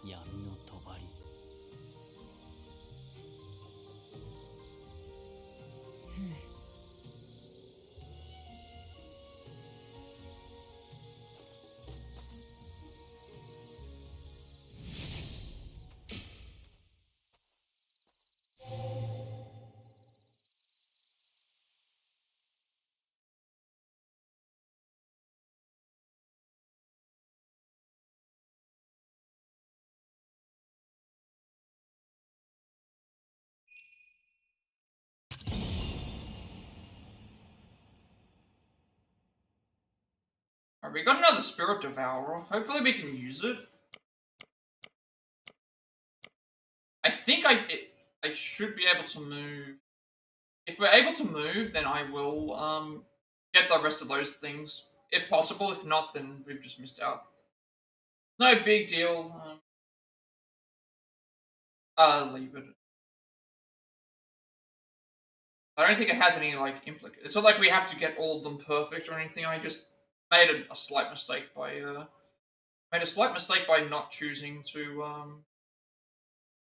Speaker 2: 闇の帳。
Speaker 1: Alright, we got another Spirit Devourer. Hopefully we can use it. I think I should be able to move. If we're able to move, then I will get the rest of those things. If possible, if not, then we've just missed out. No big deal. Leave it. I don't think it has any, like, implications. It's not like we have to get all of them perfect or anything. I just made a slight mistake by, not choosing to,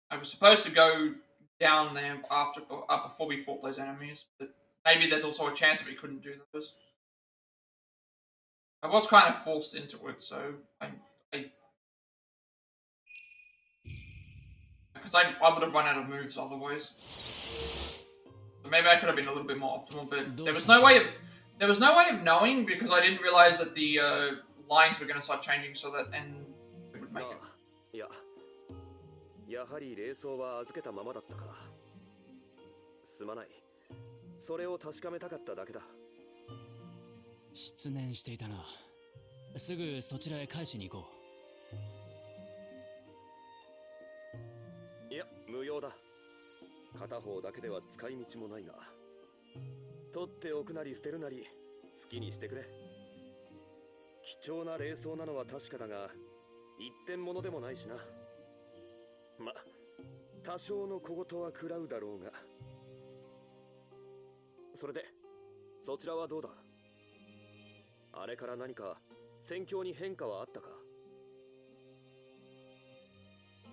Speaker 1: I was supposed to go down there before we fought those enemies, but maybe there's also a chance that we couldn't do those. I was kind of forced into it, so because I would have run out of moves otherwise. So maybe I could have been a little bit more optimal, but there was no way of knowing because I didn't realize that the lines were going to start changing so that it would make it.
Speaker 14: やはり霊装は預けたままだったか。すまない。それを確かめたかっただけだ。
Speaker 2: 失念していたな。すぐそちらへ返しに行こ
Speaker 14: う。いや、無用だ。片方だけでは使い道もないが。取っておくなり捨てるなり好きにしてくれ。貴重な霊装なのは確かだが、一点物でもないしな。ま、多少の小言は食らうだろうが。それで、そちらはどうだ？あれから何か戦況に変化はあったか？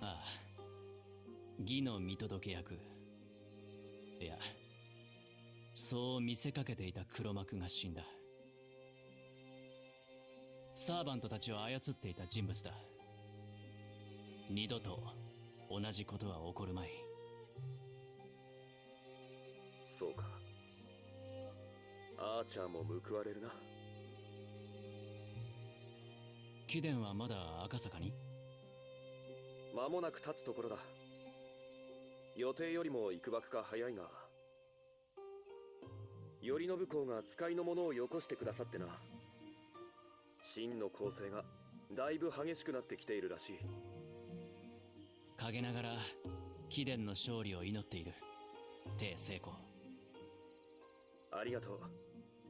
Speaker 2: ああ、義の見届け役。いや、そう見せかけていた黒幕が死んだ。サーバントたちを操っていた人物だ。二度と同じことは起こるまい。
Speaker 14: そうか。アーチャーも報われるな。
Speaker 2: 貴殿はまだ赤坂に？
Speaker 14: 間もなく立つところだ。予定よりも行くばくか早いが。頼信公が使いの者をよこしてくださってな。真の攻勢がだいぶ激しくなってきているらしい。
Speaker 2: 陰ながら貴殿の勝利を祈っている。帝成功。
Speaker 14: ありがとう、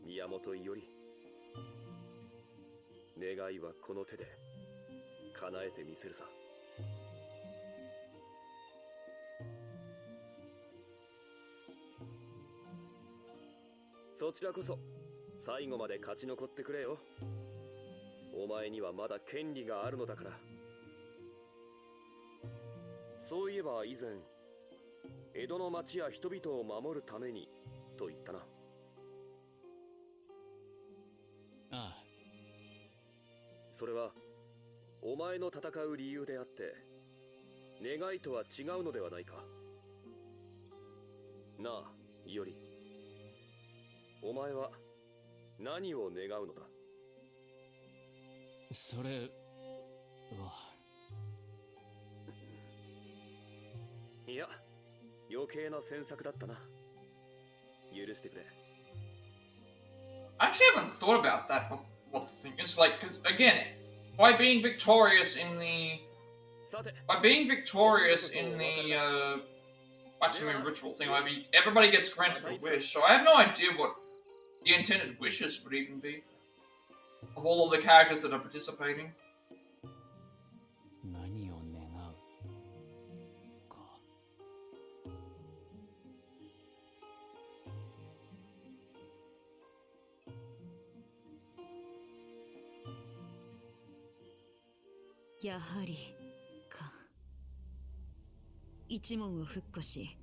Speaker 14: 宮本伊織。願いはこの手で叶えてみせるさ。そちらこそ最後まで勝ち残ってくれよ。お前にはまだ権利があるのだから。そういえば以前、江戸の町や人々を守るためにと言ったな。
Speaker 2: ああ。
Speaker 14: それはお前の戦う理由であって、願いとは違うのではないか。なあ、伊織。お前は何を願うのだ？
Speaker 2: それは。
Speaker 14: いや、余計な詮索だったな。許してくれ。
Speaker 1: I actually haven't thought about that. What the thing is like? Because again, by being victorious in the Maximum ritual thing, I mean, everybody gets granted a wish. So I have no idea what the intended wishes would even be of all of the characters that are participating.
Speaker 2: 何を願うか。
Speaker 8: やはりか。一門を復古し、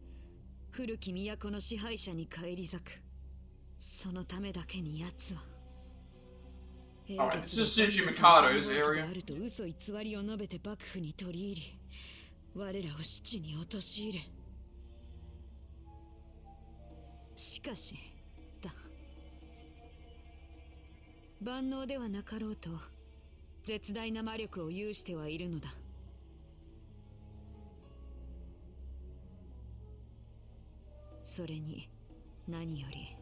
Speaker 8: 古き都の支配者に返り咲く。そのためだけに奴は。
Speaker 1: Alright, this is Shinji Mikado's area.
Speaker 8: あると嘘偽りを述べて幕府に取り入り、我らを死地に陥れ。しかし、万能ではなかろうと、絶大な魔力を有してはいるのだ。それに、何より。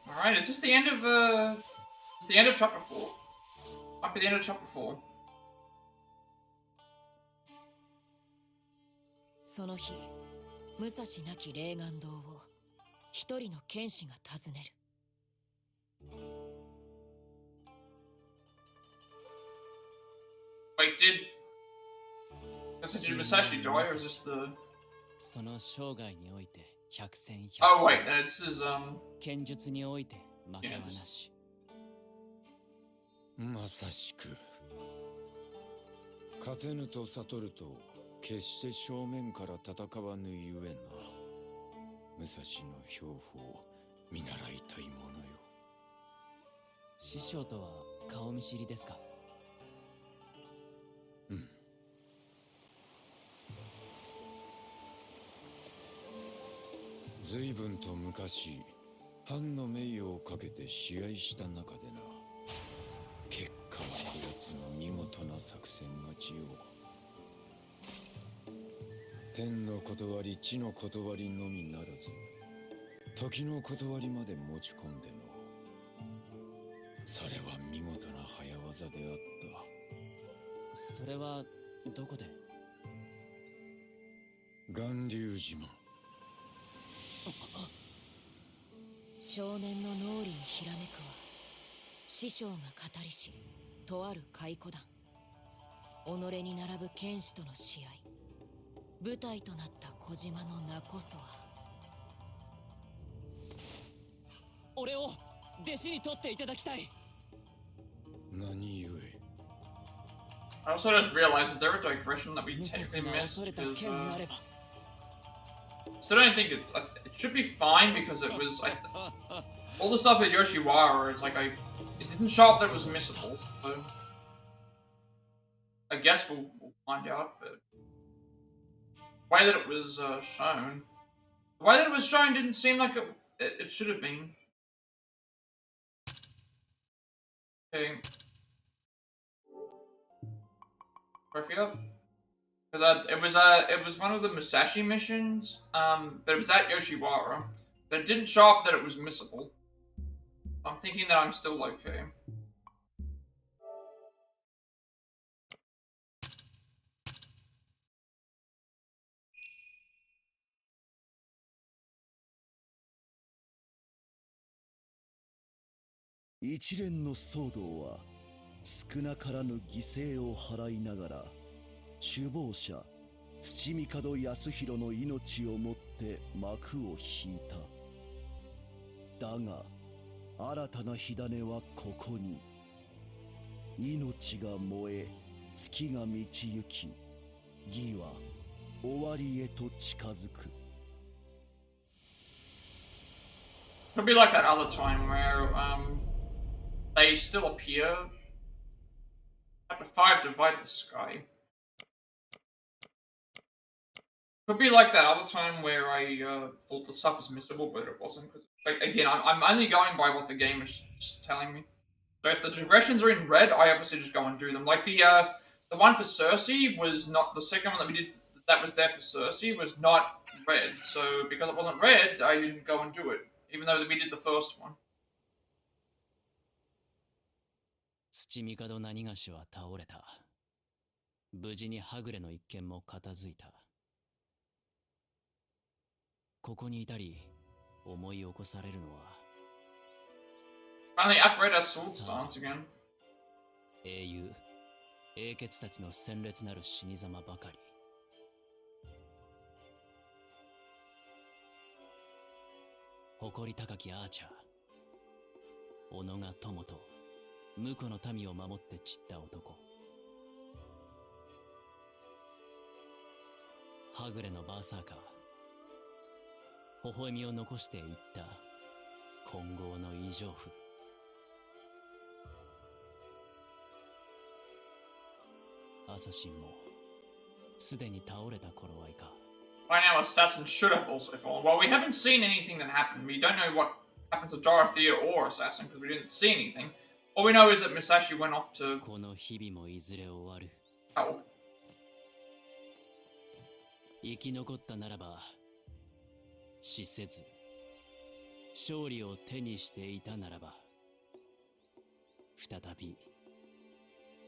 Speaker 1: Alright, is this the end of it's the end of chapter 4? Might be the end of chapter 4.
Speaker 4: その日、武蔵なき霊岩堂を一人の剣士が訪ねる。
Speaker 1: Wait, did Musashi die, or is this the...
Speaker 2: その生涯において百戦百
Speaker 1: Oh
Speaker 2: 勝
Speaker 1: wait, no, this is
Speaker 2: 剣術において負けはなし。
Speaker 6: まさしく勝てぬと悟ると決して正面から戦わぬゆえな。武蔵の標法を見習いたいものよ。
Speaker 2: 師匠とは顔見知りですか？
Speaker 6: うん。随分と昔、藩の名誉をかけて試合した中でな。結果はこやつの見事な作戦勝ちよ。天の断り地の断りのみならず、時の断りまで持ち込んでの。それは見事な早技であった。
Speaker 2: それはどこで？
Speaker 6: 巌流島。
Speaker 4: 少年の脳裏にひらめくは、師匠が語りしとある解雇団。己に並ぶ剣士との試合、舞台となった小島の名こそは。
Speaker 2: 俺を弟子に取っていただきたい。
Speaker 6: 何故？
Speaker 1: I also just realized, is there a digression that we technically missed? Because, still don't think it should be fine because it was all the stuff with Yoshiwara. It's like it didn't show up that it was missable. So I guess we'll find out. But the way that it was shown, didn't seem like it should have been. Okay. Trophy up. Because it was one of the Musashi missions, but it was at Yoshiwara. But it didn't show up that it was missable. I'm thinking that I'm still okay.
Speaker 9: One連の騒動は少なからぬ犠牲を払いながら首謀者土御門康弘の命をもって幕を引いた。だが新たな火種はここに。命が燃え月が満ち行き、義は終わりへと近づく。
Speaker 1: Could be like that other time where they still appear. Chapter 5, Divide the Sky. Could be like that other time where I thought the stuff was missable, but it wasn't. Because again, I'm only going by what the game is telling me. So if the digressions are in red, I obviously just go and do them. Like the one for Cersei was not the second one that we did. That was there for Cersei was not red. So because it wasn't red, I didn't go and do it, even though we did the first one.
Speaker 2: 土御門何がしは倒れた。無事にはぐれの一件も片付いた。ここにいたり思い起こされるのは
Speaker 1: Finally upgrade our sword stance again.
Speaker 2: 英雄、英傑たちの鮮烈なる死に様ばかり。誇り高きアーチャー、己が友と婿の民を守って散った男。はぐれのバーサーカー、微笑みを残していった混合の異常婦。アサシンもすでに倒れた頃合いか。
Speaker 1: By now, Assassin should have also fallen. Well, we haven't seen anything that happened. We don't know what happened to Dorothea or Assassin because we didn't see anything. All we know is that Musashi went off to
Speaker 2: この日々もいずれ終わる。
Speaker 1: help.
Speaker 2: 生き残ったならば死せず勝利を手にしていたならば、再び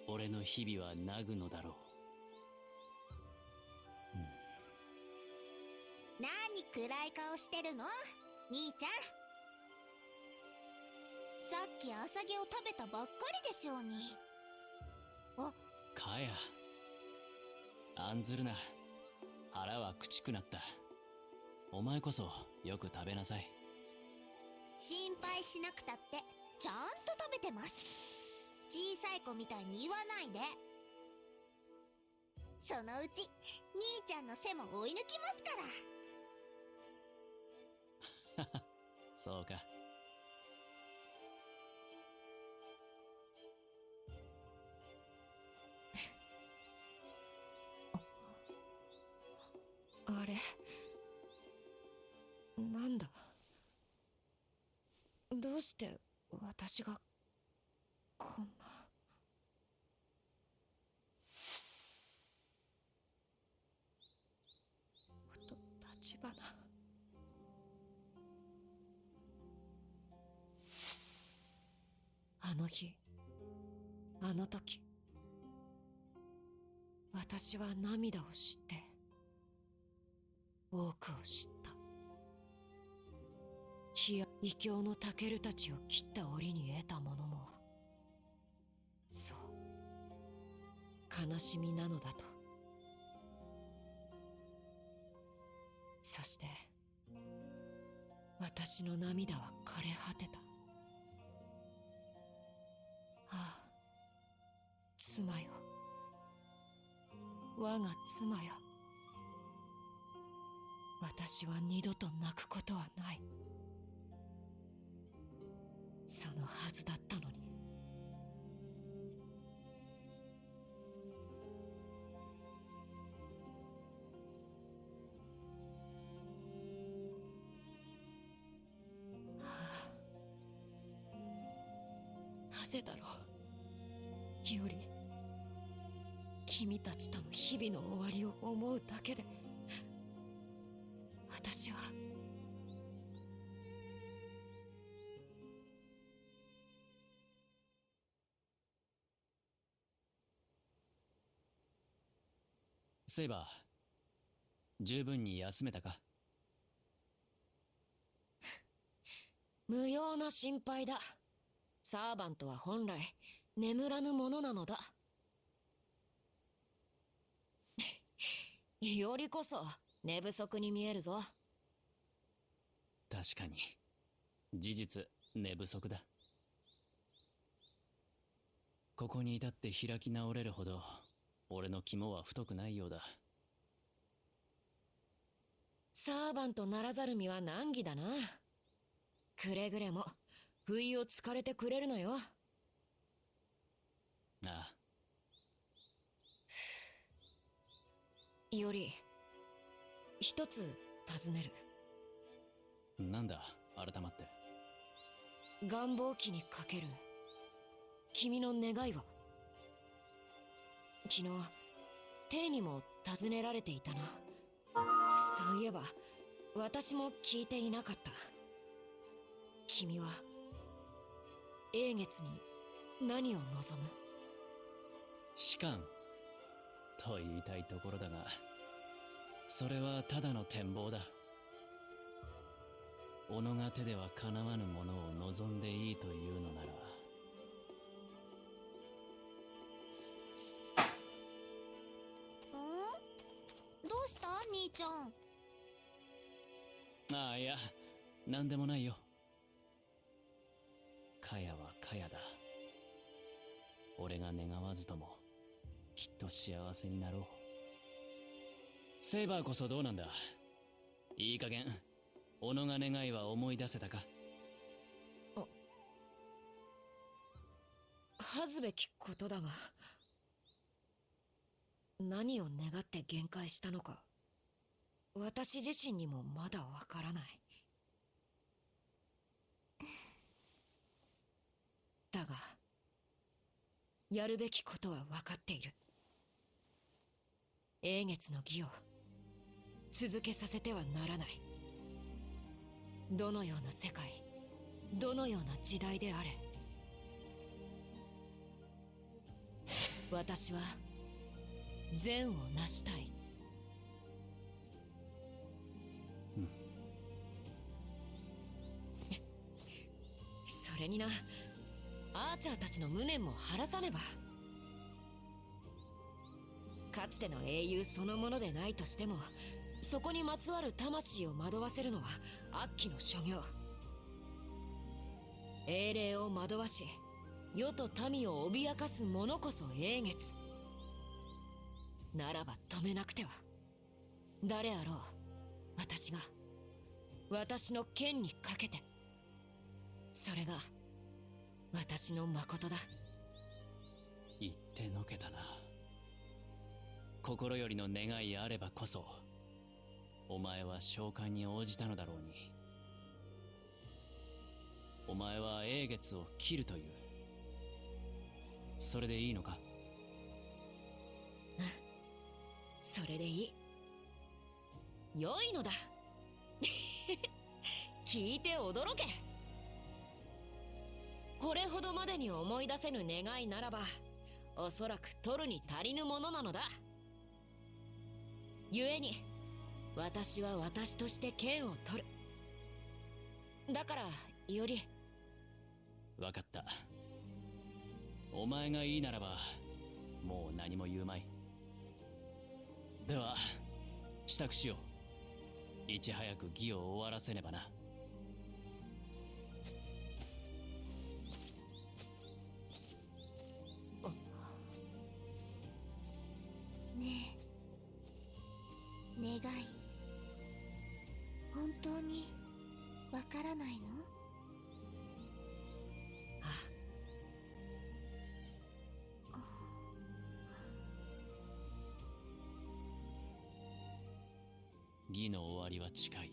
Speaker 2: 俺の日々はなぐのだろう。
Speaker 15: 何暗い顔してるの兄ちゃん。さっき朝毛を食べたばっかりでしょうに。
Speaker 2: かや、案ずるな。腹はくちくなった。お前こそよく食べなさい。
Speaker 15: 心配しなくたってちゃんと食べてます。小さい子みたいに言わないで。そのうち兄ちゃんの背も追い抜きますから。
Speaker 2: そうか。
Speaker 8: あれ、なんだ。どうして私がこんな。立花。あの日、あの時、私は涙を知って多くを知った。火や異教のタケルたちを切った折に得たものも、そう悲しみなのだと。そして私の涙は枯れ果てた。ああ、妻よ、我が妻よ。私は二度と泣くことはない。そのはずだったのに。はあ、なぜだろう。日和、君たちとの日々の終わりを思うだけで私は
Speaker 2: セイバー、十分に休めたか？
Speaker 8: 無用な心配だ。サーバントは本来眠らぬものなのだ。よりこそ寝不足に見えるぞ。
Speaker 2: 確かに事実寝不足だ。ここに至って開き直れるほど俺の肝は太くないようだ。
Speaker 8: サーバントならざる身は難儀だな。くれぐれも不意をつかれてくれるのよ。
Speaker 2: ああ。
Speaker 8: より一つ尋ねる。
Speaker 2: なんだ改まって。
Speaker 8: 願望機にかける君の願いは？昨日テイにも尋ねられていたな。そういえば私も聞いていなかった。君は永月に何を望む？
Speaker 2: 士官と言いたいところだが、それはただの展望だ。己が手では叶わぬものを望んでいいというのなら。
Speaker 15: どうした兄ちゃん？
Speaker 2: ああ、いや何でもないよ。カヤはカヤだ。俺が願わずともきっと幸せになろう。セイバーこそどうなんだ。いい加減己が願いは思い出せたか？
Speaker 8: 恥ずべきことだが、何を願って限界したのか私自身にもまだわからない。だがやるべきことは分かっている。永月の儀を続けさせてはならない。どのような世界、どのような時代であれ、私は善を成したい。それにな、アーチャーたちの無念も晴らさねば。かつての英雄そのものでないとしても、そこにまつわる魂を惑わせるのは悪鬼の所業。英霊を惑わし、世と民を脅かす者こそ英月。ならば止めなくては。誰あろう、私が私の剣にかけて、それが私の誠だ。
Speaker 2: 言ってのけたな。心よりの願いあればこそ、お前は召喚に応じたのだろうに。お前は英月を切るという。それでいいのか？
Speaker 8: それでいい。良いのだ。聞いて驚け。これほどまでに思い出せぬ願いならば、おそらく取るに足りぬものなのだ。故に私は私として剣を取る。だからより。
Speaker 2: わかった。お前がいいならばもう何も言うまい。では支度しよう。いち早く義を終わらせねばな。
Speaker 15: ねえ、願い本当にわからないの？
Speaker 2: 義の終わりは近い。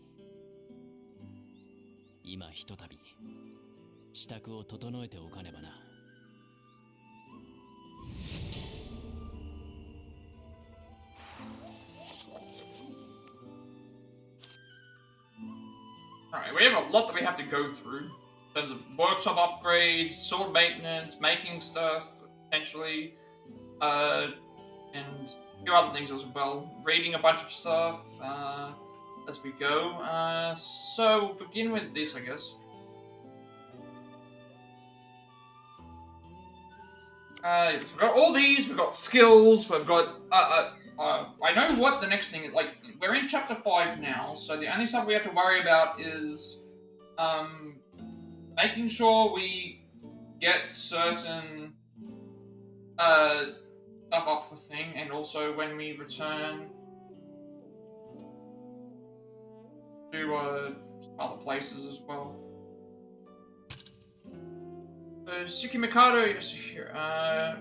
Speaker 2: 今ひとたび支度を整えておかねばな。
Speaker 1: Alright, we have a lot that we have to go through in terms of workshop upgrades, sword maintenance, making stuff, potentially, and a few other things as well. Reading a bunch of stuff as we go. So we'll begin with this, I guess. We've got all these, we've got skills, we've got... I know what the next thing is. Like, we're in chapter 5 now, so the only stuff we have to worry about is making sure we get certain stuff up for thing, and also when we return to some other places as well. So Tsukimikado Yasuhiro,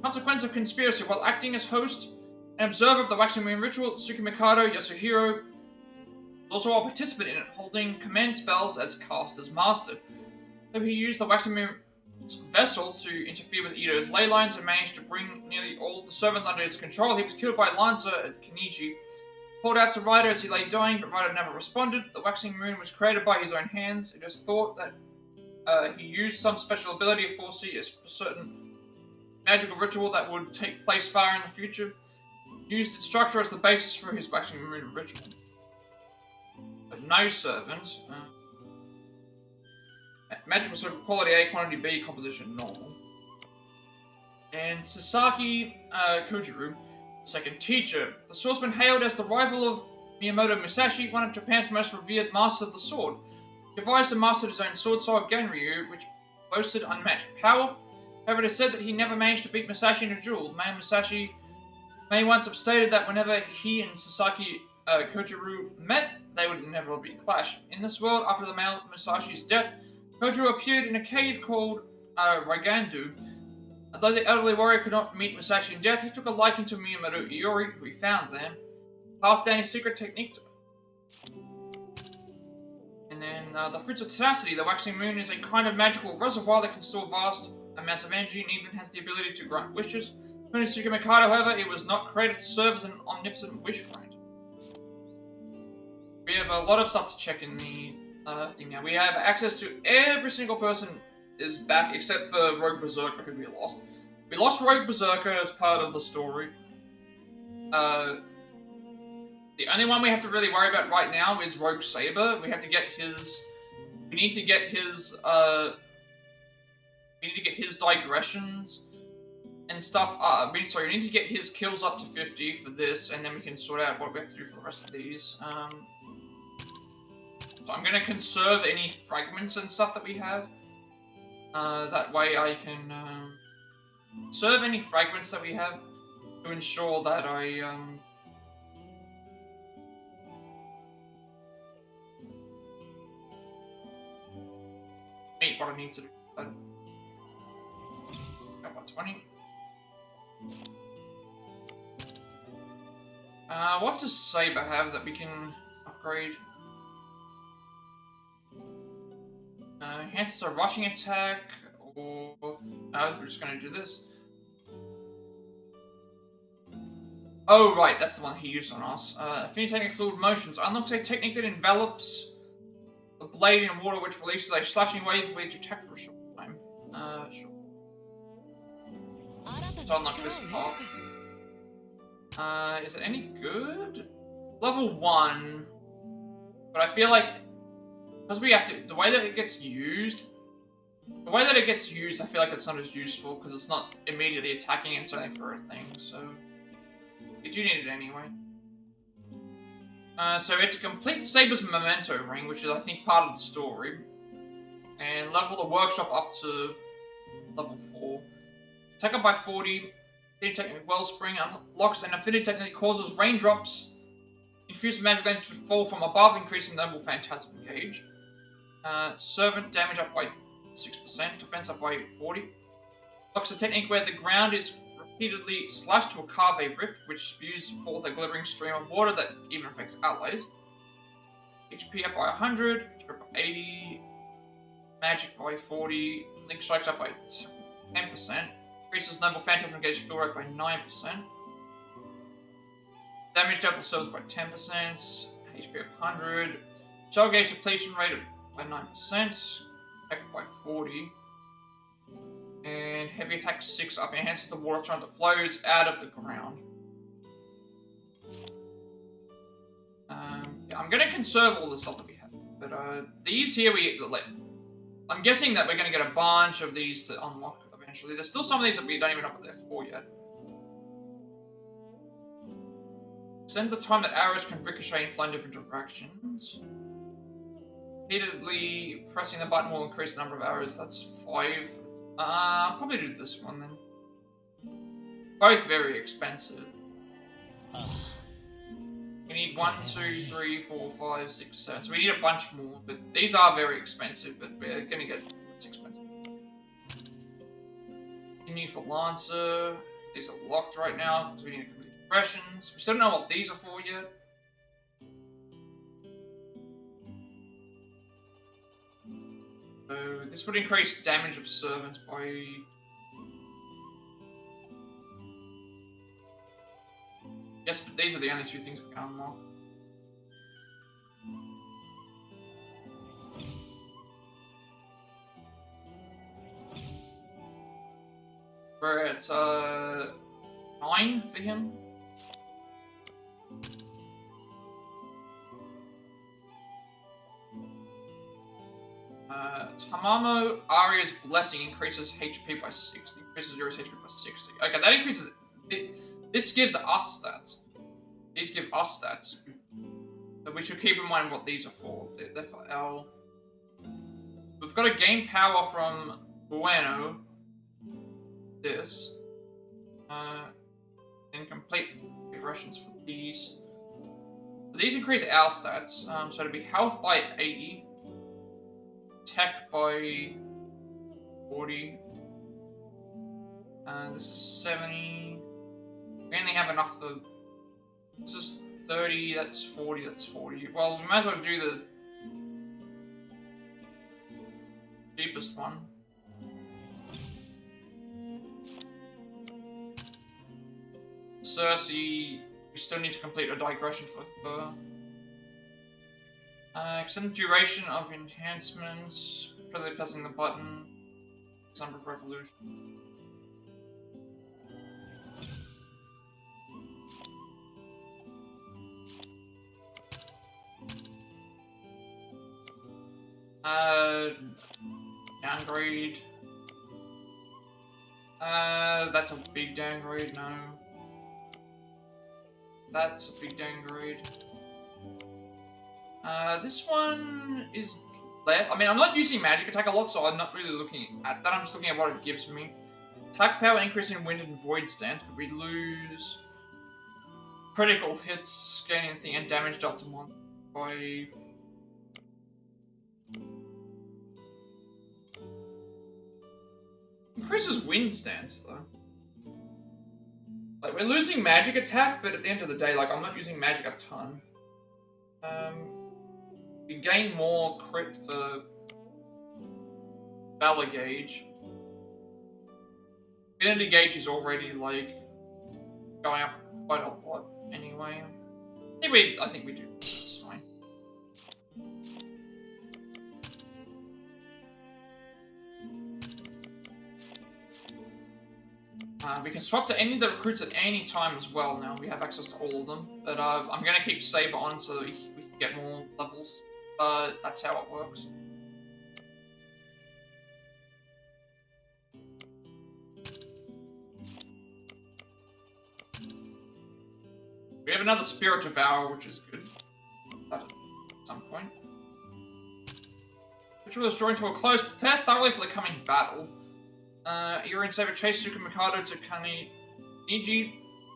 Speaker 1: consequence of conspiracy. While acting as host and observer of the Waxing Moon ritual, Tsukimikado Yasuhiro is also a participant in it, holding command spells as caster's master. Though he used the Waxing Moon's vessel to interfere with Ito's ley lines and managed to bring nearly all the servants under his control, he was killed by Lancer at Kenichi. Called out to Ryder as he lay dying, but Ryder never responded. The Waxing Moon was created by his own hands. It is thought that he used some special ability to foresee a certain magical ritual that would take place far in the future. He used its structure as the basis for his Waxing Moon ritual. But no servant. Magical circle quality A, quantity B, composition normal. And Sasaki Kojiru, second teacher. The swordsman hailed as the rival of Miyamoto Musashi, one of Japan's most revered masters of the sword. He devised and mastered his own sword style, Genryu, which boasted unmatched power. However, it is said that he never managed to beat Musashi in a duel. Male Musashi may once have stated that whenever he and Sasaki Kojiru met, they would inevitably clash. In this world, after the male Musashi's death, Kojiru appeared in a cave called Raigandu. Although the elderly warrior could not meet Musashi in death, he took a liking to Miyamoto Iori, who he found there, passed down his secret technique to him. And then the Fruits of Tenacity. The Waxing Moon is a kind of magical reservoir that can store vast amounts of energy and even has the ability to grant wishes. According to Tsukimikado, however, it was not created to serve as an omnipotent wish grant. We have a lot of stuff to check in the thing now. We have access to every single person is back except for Rogue Berserker, who we lost. We lost Rogue Berserker as part of the story. The only one we have to really worry about right now is Rogue Saber. We have to get his. We need to get his. We need to get his digressions and stuff. Sorry, we need to get his kills up to 50 for this, and then we can sort out what we have to do for the rest of these. So I'm gonna conserve any fragments and stuff that we have. That way I can conserve any fragments that we have to ensure that I meet what I need to do. Got 120. What does Saber have that we can upgrade? Enhances a rushing attack, or we're just gonna do this. Oh right, that's the one he used on us. Affinity technique fluid motions unlocks a technique that envelops the blade in water, which releases a slashing wave which attack for a short time. Sure. So unlock this path. Is it any good? Level 1, but I feel like because we have to, the way that it gets used, I feel like it's not as useful because it's not immediately attacking, it's only for a thing, so you do need it anyway. So it's a complete Saber's Memento ring, which is, I think, part of the story. And level the workshop up to level 4. Attack up by 40. Affinity Technique Wellspring unlocks an affinity technique causes raindrops. Infused magic damage to fall from above, increasing the noble phantasm gauge. Servant damage up by 6%. Defense up by 40. Unlocks a technique where the ground is repeatedly slashed to a carve rift, which spews forth a glittering stream of water that even affects outlays. HP up by 100, HP up by 80, magic by 40, link strikes up by 10%, increases noble phantasm gauge fill rate by 9%, damage dealt to servers by 10%, HP up 100, shell gauge depletion rate by 9%, attack by 40. And heavy attack 6 up enhances the water chant that flows out of the ground. Yeah, I'm gonna conserve all the stuff that we have, but these here I'm guessing that we're gonna get a bunch of these to unlock eventually. There's still some of these that we don't even know what they're for yet. Extend the time that arrows can ricochet and fly in different directions. Repeatedly pressing the button will increase the number of arrows. That's 5. I'll probably do this one then. Both very expensive. We need 1, 2, 3, 4, 5, 6, 7. So we need a bunch more, but these are very expensive, but we're gonna get it's expensive. Continue for Lancer. These are locked right now because we need to complete digressions. We still don't know what these are for yet. So this would increase damage of servants by... Yes, but these are the only two things we can unlock. We're at 9 for him. Tamamo Aria's Blessing increases HP by 60. Increases Yuri's HP by 60. Okay, that increases... This gives us stats. These give us stats. So we should keep in mind what these are for. They're for L. We've got to gain power from Bueno. This. And complete digressions for these. So these increase our stats. So it'll be health by 80. Tech by 40. This is 70. We only have enough for... This is 30, that's 40, that's 40. Well, we might as well do the cheapest one. Cersei, we still need to complete a digression for her. Extend duration of enhancements. Presently pressing the button. Number of revolution. Downgrade. That's a big downgrade, no. That's a big downgrade. This one is left. I mean, I'm not using magic attack a lot, so I'm not really looking at that. I'm just looking at what it gives me. Attack power increase in wind and void stance, but we lose critical hits, gaining thing, and damage dealt to monster by. Increases wind stance though. Like, we're losing magic attack, but at the end of the day, like, I'm not using magic a ton. We gain more crit for Valor Gauge. Affinity Gauge is already, like, going up quite a lot anyway. I think we do. It's fine. We can swap to any of the recruits at any time as well now. We have access to all of them. But I'm going to keep Saber on so that we can get more levels. That's how it works. We have another Spirit Devourer, which is good. At some point. Ritual is drawing to a close. Prepare thoroughly for the coming battle. Irin Saber chase Suka Mikado to Kaniji,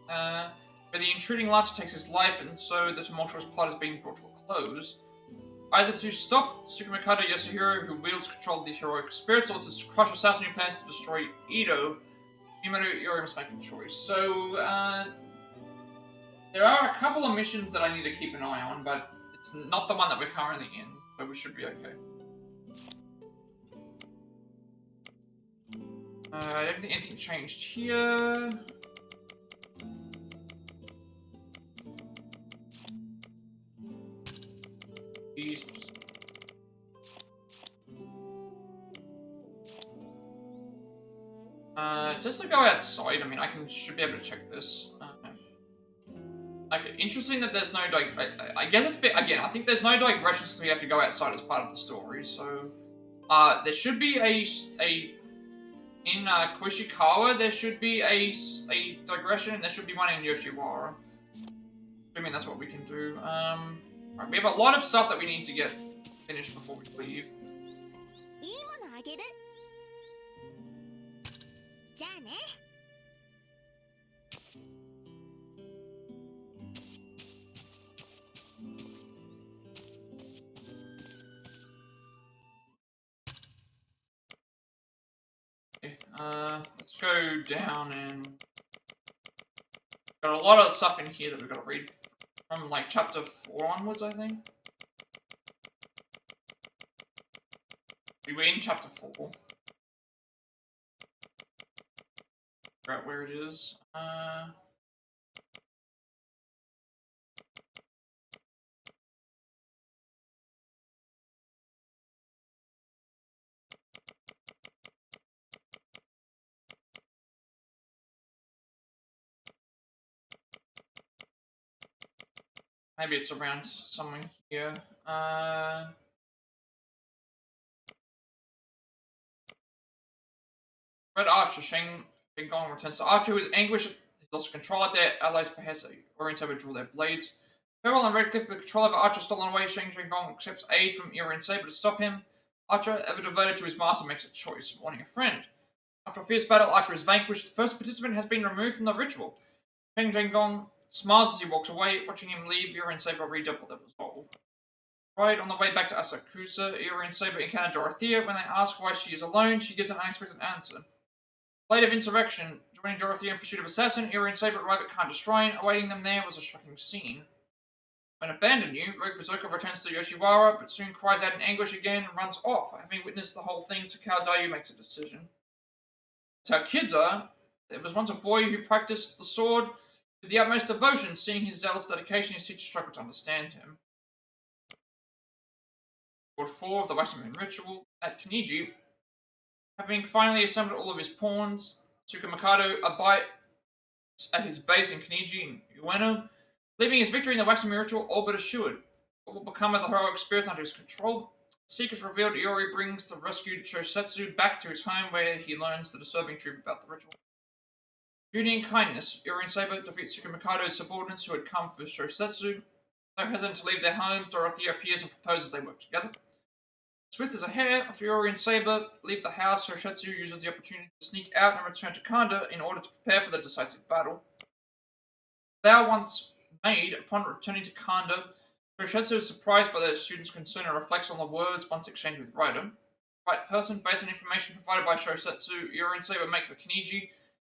Speaker 1: where the intruding Lata takes his life, and so the tumultuous plot is being brought to a close. Either to stop Suka Mikado Yasuhiro, who wields control of the heroic spirits, or to crush assassin who plans to destroy Ito, Irin must make a choice. So, there are a couple of missions that I need to keep an eye on, but it's not the one that we're currently in, so we should be okay. I don't think anything changed here. These. It says to go outside. I mean, should be able to check this. Like, interesting that there's no I guess it's a bit, again, I think there's no digressions because we have to go outside as part of the story. So, there should be in Kushikawa, there should be a digression, and there should be one in Yoshiwara. Assuming that's what we can do. Right, we have a lot of stuff that we need to get finished before we leave. Okay, let's go down and got a lot of stuff in here that we've got to read from like chapter 4 onwards, I think. We were in chapter 4. Figure out where it is. Maybe it's around somewhere here. Red Archer, Shenggong returns to Archer, who is anguished. He's lost control at their allies' behest. Oriented to draw their blades. Farewell and Redcliffe, with control over Archer stolen away, Shenggong accepts aid from Irin Saber to stop him. Archer, ever devoted to his master, makes a choice, warning a friend. After a fierce battle, Archer is vanquished. The first participant has been removed from the ritual. Shenggong smiles as he walks away, watching him leave. Irin Saber redouble their resolve. Right on the way back to Asakusa, Irin Saber encounter Dorothea. When they ask why she is alone, she gives an unexpected answer. Blade of Insurrection, joining Dorothea in pursuit of assassin, Irin Saber arrive at Khan's Shrine. Awaiting them there was a shocking scene. When abandoned you, Rogue Berserker returns to Yoshiwara, but soon cries out in anguish again and runs off. Having witnessed the whole thing, Takao Dayu makes a decision. That's how kids are. There was once a boy who practiced the sword with the utmost devotion. Seeing his zealous dedication, his teacher struggled to understand him. Board 4 of the Waxing Moon Ritual at Kiniji. Having finally assembled all of his pawns, Tsukumikado abides at his base in Kiniji and Ueno, leaving his victory in the Waxing Moon Ritual all but assured. What will become of the heroic spirits under his control? Seekers revealed Iori brings the rescued Shosetsu back to his home where he learns the disturbing truth about the ritual. Duty and kindness, Iori and Saber defeat Tsukumikado's subordinates who had come for Shosetsu. Though hesitant to leave their home, Dorothea appears and proposes they work together. Swift as a hare, after Iori and Saber leave the house, Shosetsu uses the opportunity to sneak out and return to Kanda in order to prepare for the decisive battle. Vow once made, upon returning to Kanda, Shosetsu is surprised by the student's concern and reflects on the words once exchanged with Raiden. Right person, based on information provided by Shosetsu, Iori and Saber make for Kiniji,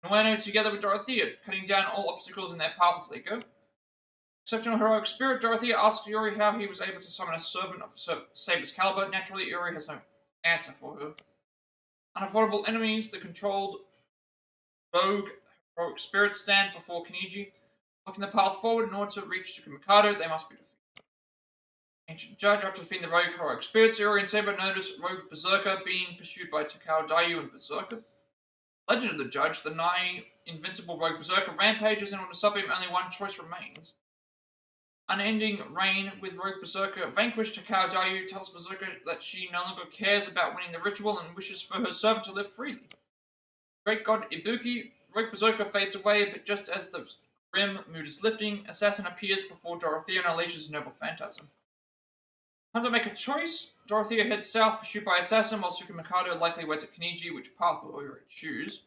Speaker 1: and Ueno together with Dorothea, cutting down all obstacles in their path as they go. Exceptional heroic spirit, Dorothea asks Iori how he was able to summon a servant of Saber's caliber. Naturally, Iori has no answer for her. Unavoidable enemies, the controlled rogue heroic spirits stand before Kiniji. Blocking the path forward in order to reach Tsukumikado, they must be defeated. Ancient Judge, after defeating the rogue heroic spirits, Iori and Saber notice Rogue Berserker being pursued by Takao Dayu and Berserker. Legend of the Judge, the nigh invincible Rogue Berserker rampages, and in order to stop him, only one choice remains. Unending reign with Rogue Berserker vanquished, Takao Dayu tells Berserker that she no longer cares about winning the ritual and wishes for her servant to live freely. Great God Ibuki, Rogue Berserker fades away, but just as the grim mood is lifting, Assassin appears before Dorothea and unleashes a noble phantasm. Time to make a choice. Dorothea heads south, pursued by Assassin, while Tsukumikado likely waits at Kiniji, which path will Iori choose?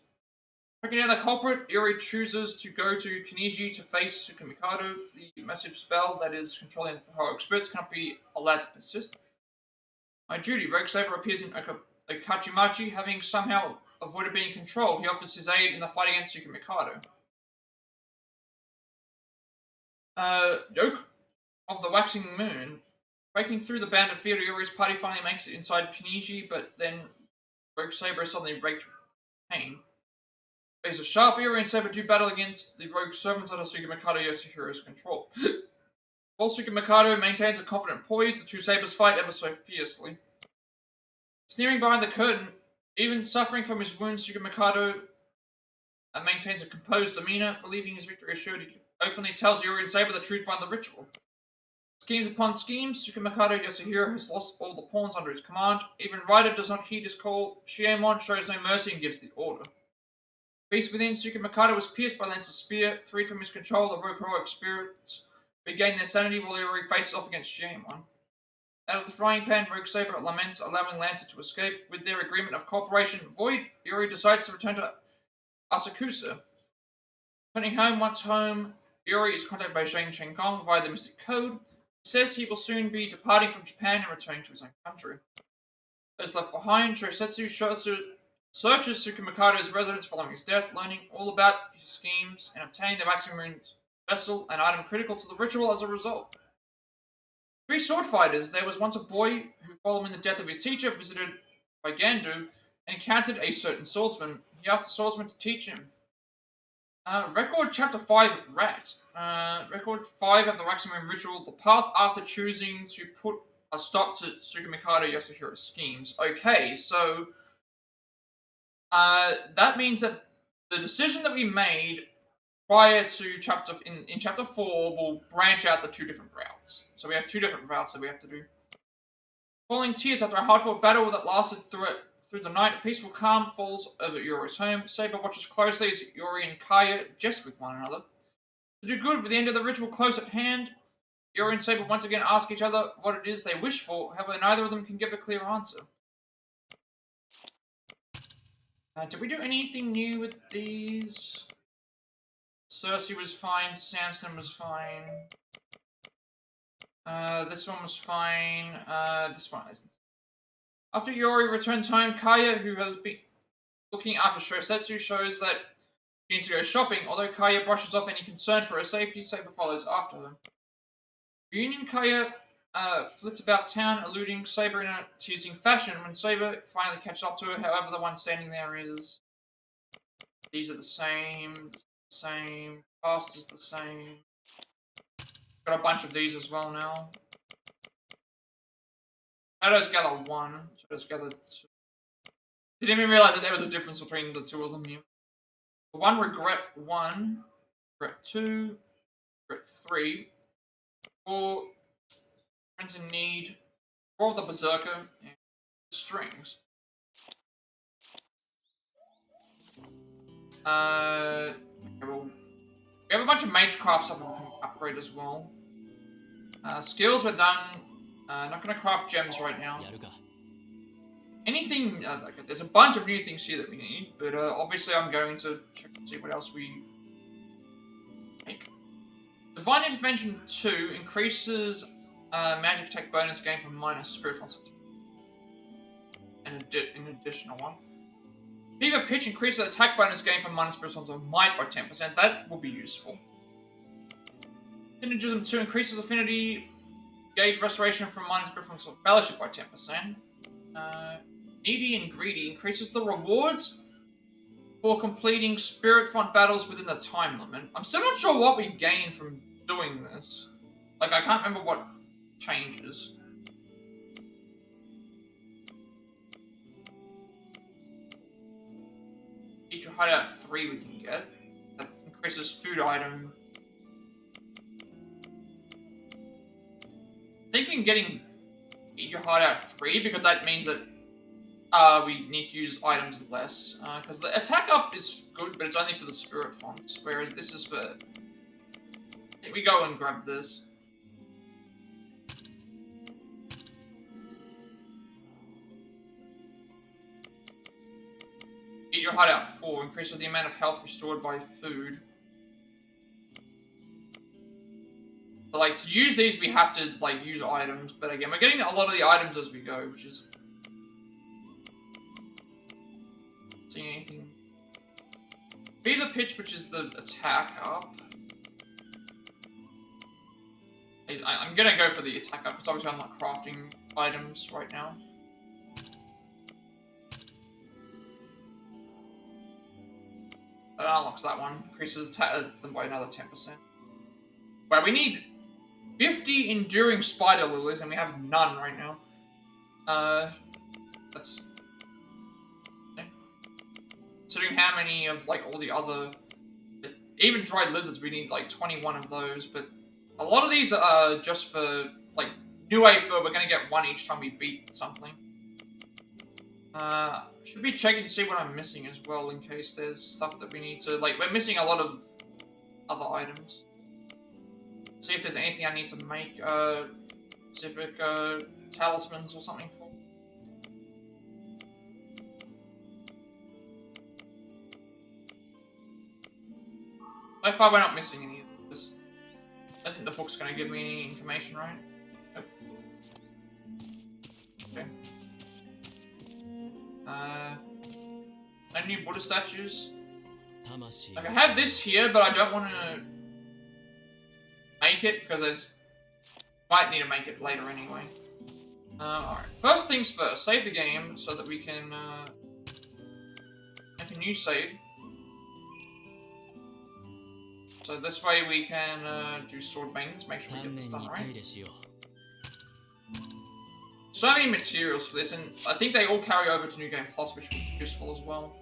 Speaker 1: Tracking down the culprit, Iori chooses to go to Kiniji to face Tsukumikado. The massive spell that is controlling the heroic spirits cannot be allowed to persist. My duty, Rogue Saber appears in Okachimachi, having somehow avoided being controlled. He offers his aid in the fight against Tsukumikado. Joke of the Waxing Moon. Breaking through the banded field, Iori's party finally makes it inside Kiniji, but then Rogue Saber is suddenly raked with pain. There's a sharp Iori and Saber do battle against the rogue servants under Tsukumikado Yasuhiro's control. While Tsukumikado maintains a confident poise, the two sabers fight ever so fiercely. Sneering behind the curtain, even suffering from his wounds, Tsukumikado maintains a composed demeanor, believing his victory assured. He openly tells Iori and Saber the truth behind the ritual. Schemes upon schemes, Tsukumikado Yasuhiro has lost all the pawns under his command. Even Raida does not heed his call. Shiemon shows no mercy and gives the order. Beast within, Tsukumikado was pierced by Lance's spear. Freed from his control, the rogue heroic spirits regain their sanity while Iori faces off against Shiemon. Out of the frying pan, Rogue Saber laments, allowing Lancer to escape. With their agreement of cooperation void, Iori decides to return to Asakusa. Returning home, once home, Iori is contacted by Zhang Chenggong via the Mystic Code. He says he will soon be departing from Japan and returning to his own country. Those left behind, Shosetsu searches Tsukumikado's residence following his death, learning all about his schemes and obtaining the Waxing Moon's vessel, an item critical to the ritual as a result. Three sword fighters. There was once a boy who, following the death of his teacher, visited by Gandu and encountered a certain swordsman. He asked the swordsman to teach him. Record Chapter 5 Rat. Record 5 of the Waxing Moon Ritual. The path after choosing to put a stop to Tsukumikado Yasuhiro's schemes. Okay, so that means that the decision that we made prior to in Chapter 4 will branch out the two different routes. So we have two different routes that we have to do. Falling tears after a hard-fought battle that lasted through the night, a peaceful calm falls over Iori's home. Saber watches closely as Iori and Kaya jest with one another. To do good, with the end of the ritual close at hand, Iori and Saber once again ask each other what it is they wish for. However, neither of them can give a clear answer. Did we do anything new with these? Cersei was fine. Samson was fine. This one was fine. This one isn't. After Iori returns home, Kaya, who has been looking after Shosetsu, shows that she needs to go shopping. Although Kaya brushes off any concern for her safety, Saber follows after her. Reunion, Kaya flits about town, eluding Saber in a teasing fashion. When Saber finally catches up to her, however, the one standing there is... These are the same. Past is the same. Got a bunch of these as well now. Shadows Gather 1. Shadows Gather 2. Didn't even realize that there was a difference between the two of them here. 1, Regret 1. Regret 2. Regret 3. 4. Friends in Need. 4 of the Berserker. And Strings. Okay, well, we have a bunch of Magecraft stuff we can upgrade as well. Skills we're done. Not gonna craft gems right now. Anything, there's a bunch of new things here that we need, but obviously I'm going to check and see what else we make. Divine Intervention 2 increases magic attack bonus gain from minus spirit font. An additional one. Fever Pitch increases attack bonus gain from minus spirit font of might by 10%. That will be useful. Synergism 2 increases affinity gauge restoration from minus spirit font of fellowship by 10%. Needy and Greedy increases the rewards for completing spirit font battles within the time limit. I'm still not sure what we gain from doing this. Like, I can't remember what changes. Eat your hideout 3 we can get. That increases food item. I think I'm getting Eat your hideout 3 because that means that we need to use items less. Because the attack up is good, but it's only for the spirit fonts. Whereas this is for... I think we go and grab this. Eat your hideout 4 increases the amount of health restored by food. So, like, to use these, we have to, like, use items. But again, we're getting a lot of the items as we go, which is... See anything? Fever Pitch, which is the attack up. I'm gonna go for the attack up, because obviously I'm not crafting items right now. That unlocks that one. Increases attack them by another 10%. Well, we need 50 Enduring Spider Lilies, and we have none right now. That's... Considering how many of, like, all the other... Even Dried Lizards, we need, like, 21 of those, but... A lot of these are just for, like, New A for we're gonna get one each time we beat something. Should be checking to see what I'm missing as well, in case there's stuff that we need to... Like, we're missing a lot of other items. See if there's anything I need to make, specific, talismans or something for. So far, we're not missing any of this. I think the book's gonna give me any information, right? Nope. Okay. No new Buddha statues. Like, I have this here, but I don't want to make it because there's might need to make it later anyway. Alright. First things first, save the game so that we can make a new save. So this way we can do sword maintenance, make sure we get this done right. So many materials for this, and I think they all carry over to New Game Plus, which will be useful as well.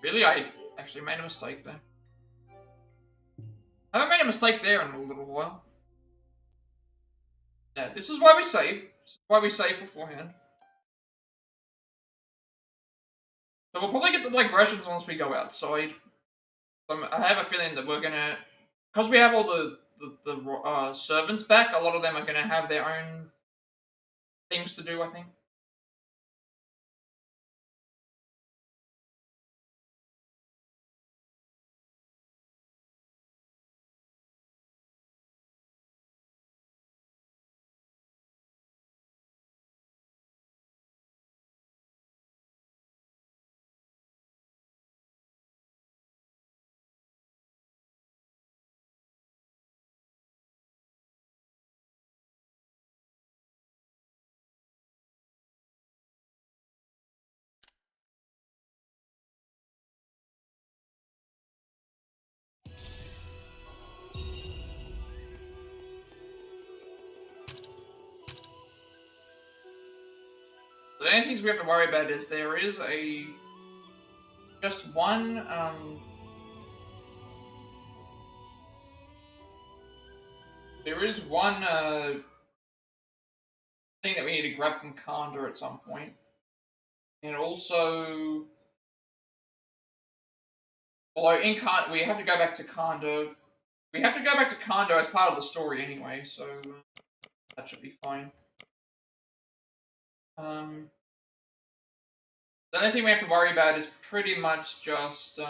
Speaker 1: Really? I actually made a mistake there. I haven't made a mistake there in a little while. Yeah, this is why we save. This is why we save beforehand. So we'll probably get the digressions once we go outside. I have a feeling that we're gonna... Because we have all the servants back, a lot of them are gonna have their own things to do, I think. The only things we have to worry about is there is just one thing that we need to grab from Kanda at some point. And also, although in Kanda, we have to go back to Kanda. We have to go back to Kanda as part of the story anyway, so that should be fine. The only thing we have to worry about is pretty much just the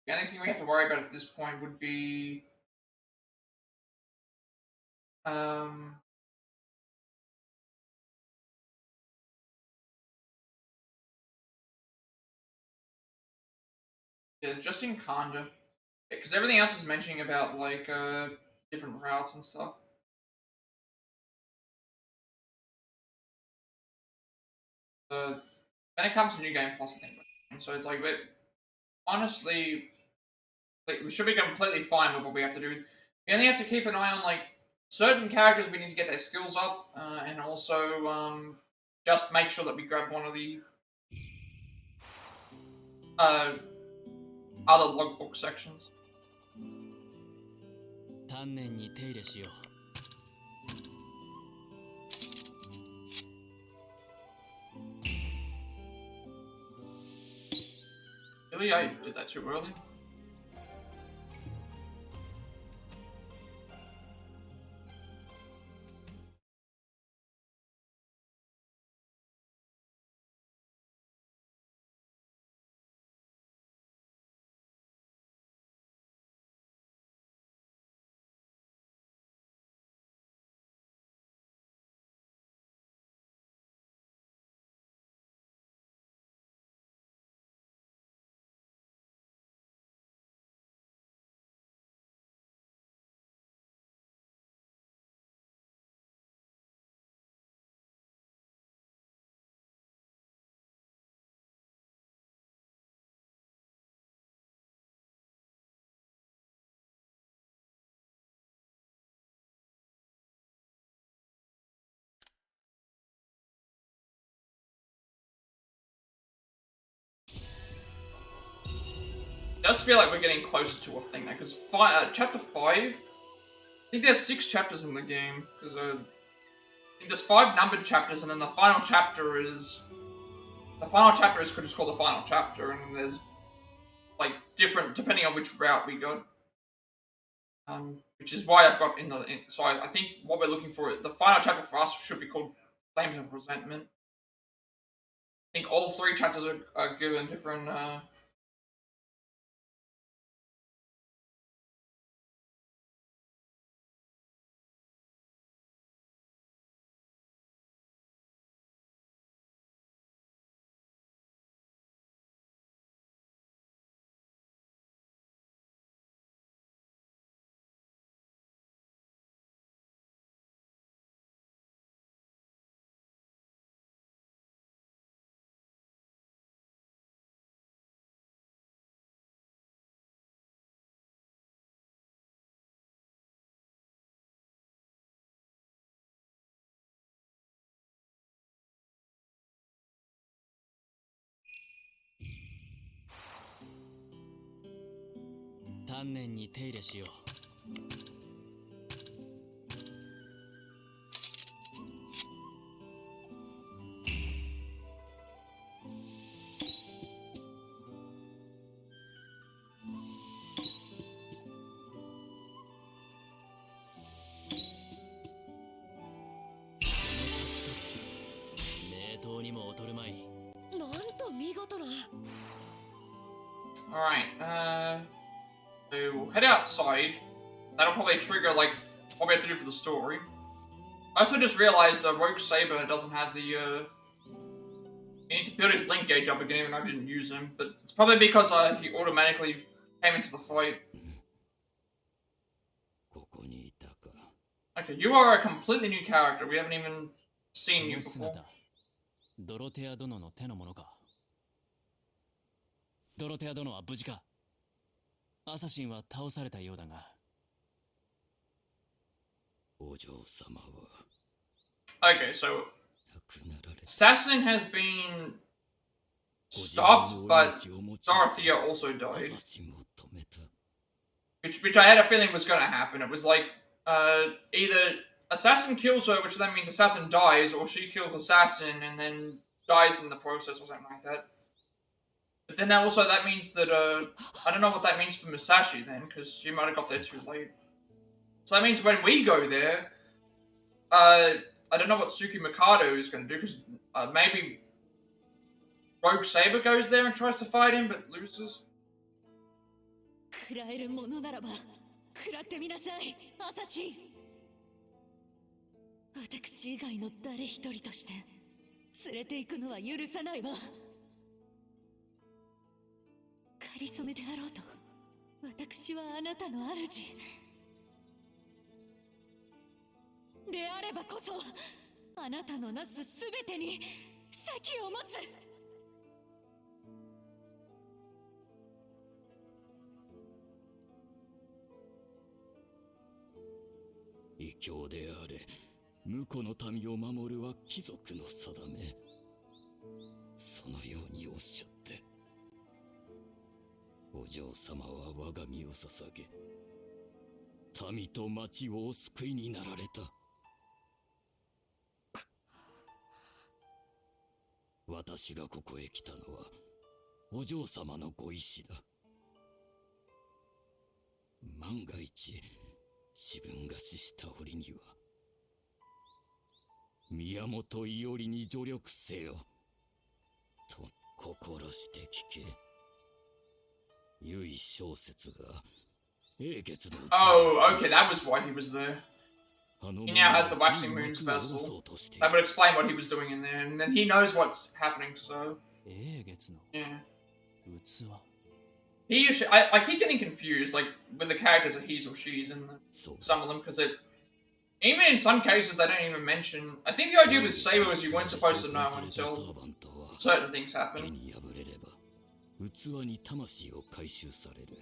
Speaker 1: only thing we have to worry about at this point would be yeah, just in Kanda. Because everything else is mentioning about, like, different routes and stuff. Then it comes to New Game Plus, I think. And so it's like, honestly, we should be completely fine with what we have to do. We only have to keep an eye on, like, certain characters we need to get their skills up, and also, just make sure that we grab one of the, other logbook sections.
Speaker 2: 丹念に手入れしよう。
Speaker 1: Really? I did that too early? It does feel like we're getting closer to a thing now, because chapter 5, I think there's 6 chapters in the game, because I think there's 5 numbered chapters, and then the final chapter is just called the final chapter, and there's, like, different, depending on which route we go. Which is why I've got so I think what we're looking for, the final chapter for us should be called Flames of Resentment. I think all 3 chapters are given different,
Speaker 2: 丹念に手入れしよう。
Speaker 1: Alright, so head outside. That'll probably trigger, like, what we have to do for the story. I also just realized Rogue Saber doesn't have the, you need to build his link gauge up again, even though I didn't use him. But it's probably because he automatically came into the fight. Okay, you are a completely new character. We haven't even seen you before.
Speaker 2: ドロテア殿の手のものか。ドロテア殿は無事か。アサシンは倒されたようだが。
Speaker 1: Okay, so Assassin has been stopped, but Dorothea also died. Which I had a feeling was going to happen. It was like either Assassin kills her, which then means Assassin dies, or she kills Assassin and then dies in the process or something like that. But then that means that I don't know what that means for Musashi then, because she might have got there too late. So that means when we go there, I don't know what Suki Mikado is going to do, because maybe Rogue Saber goes there and tries to fight him, but loses.
Speaker 3: 食らえるものならば食らってみなさい、アサシン。私以外の誰一人として連れて行くのは許さないわ。かりそめであろうと、私はあなたの主であればこそ、あなたのなすすべてに先を持つ。
Speaker 2: 異教であれ、婿の民を守るは貴族の定め。そのようにおっしゃって、お嬢様は我が身を捧げ、民と町をお救いになられた。私がここへ来たのは、お嬢様のご意志だ。万が一、自分が死した折には、宮本伊織に助力せよ、と心して聞け。唯小説が、英傑の。
Speaker 1: Oh, okay, that was why he was there. He now has the Waxing Moon's Vassal. That would explain what he was doing in there, and then he knows what's happening, so. Yeah. He usually, I keep getting confused, like, with the characters that he's or she's in some of them, because even in some cases they don't even mention. I think the idea with Saber was you weren't supposed to know until certain things happen.
Speaker 2: 器に魂を回収される。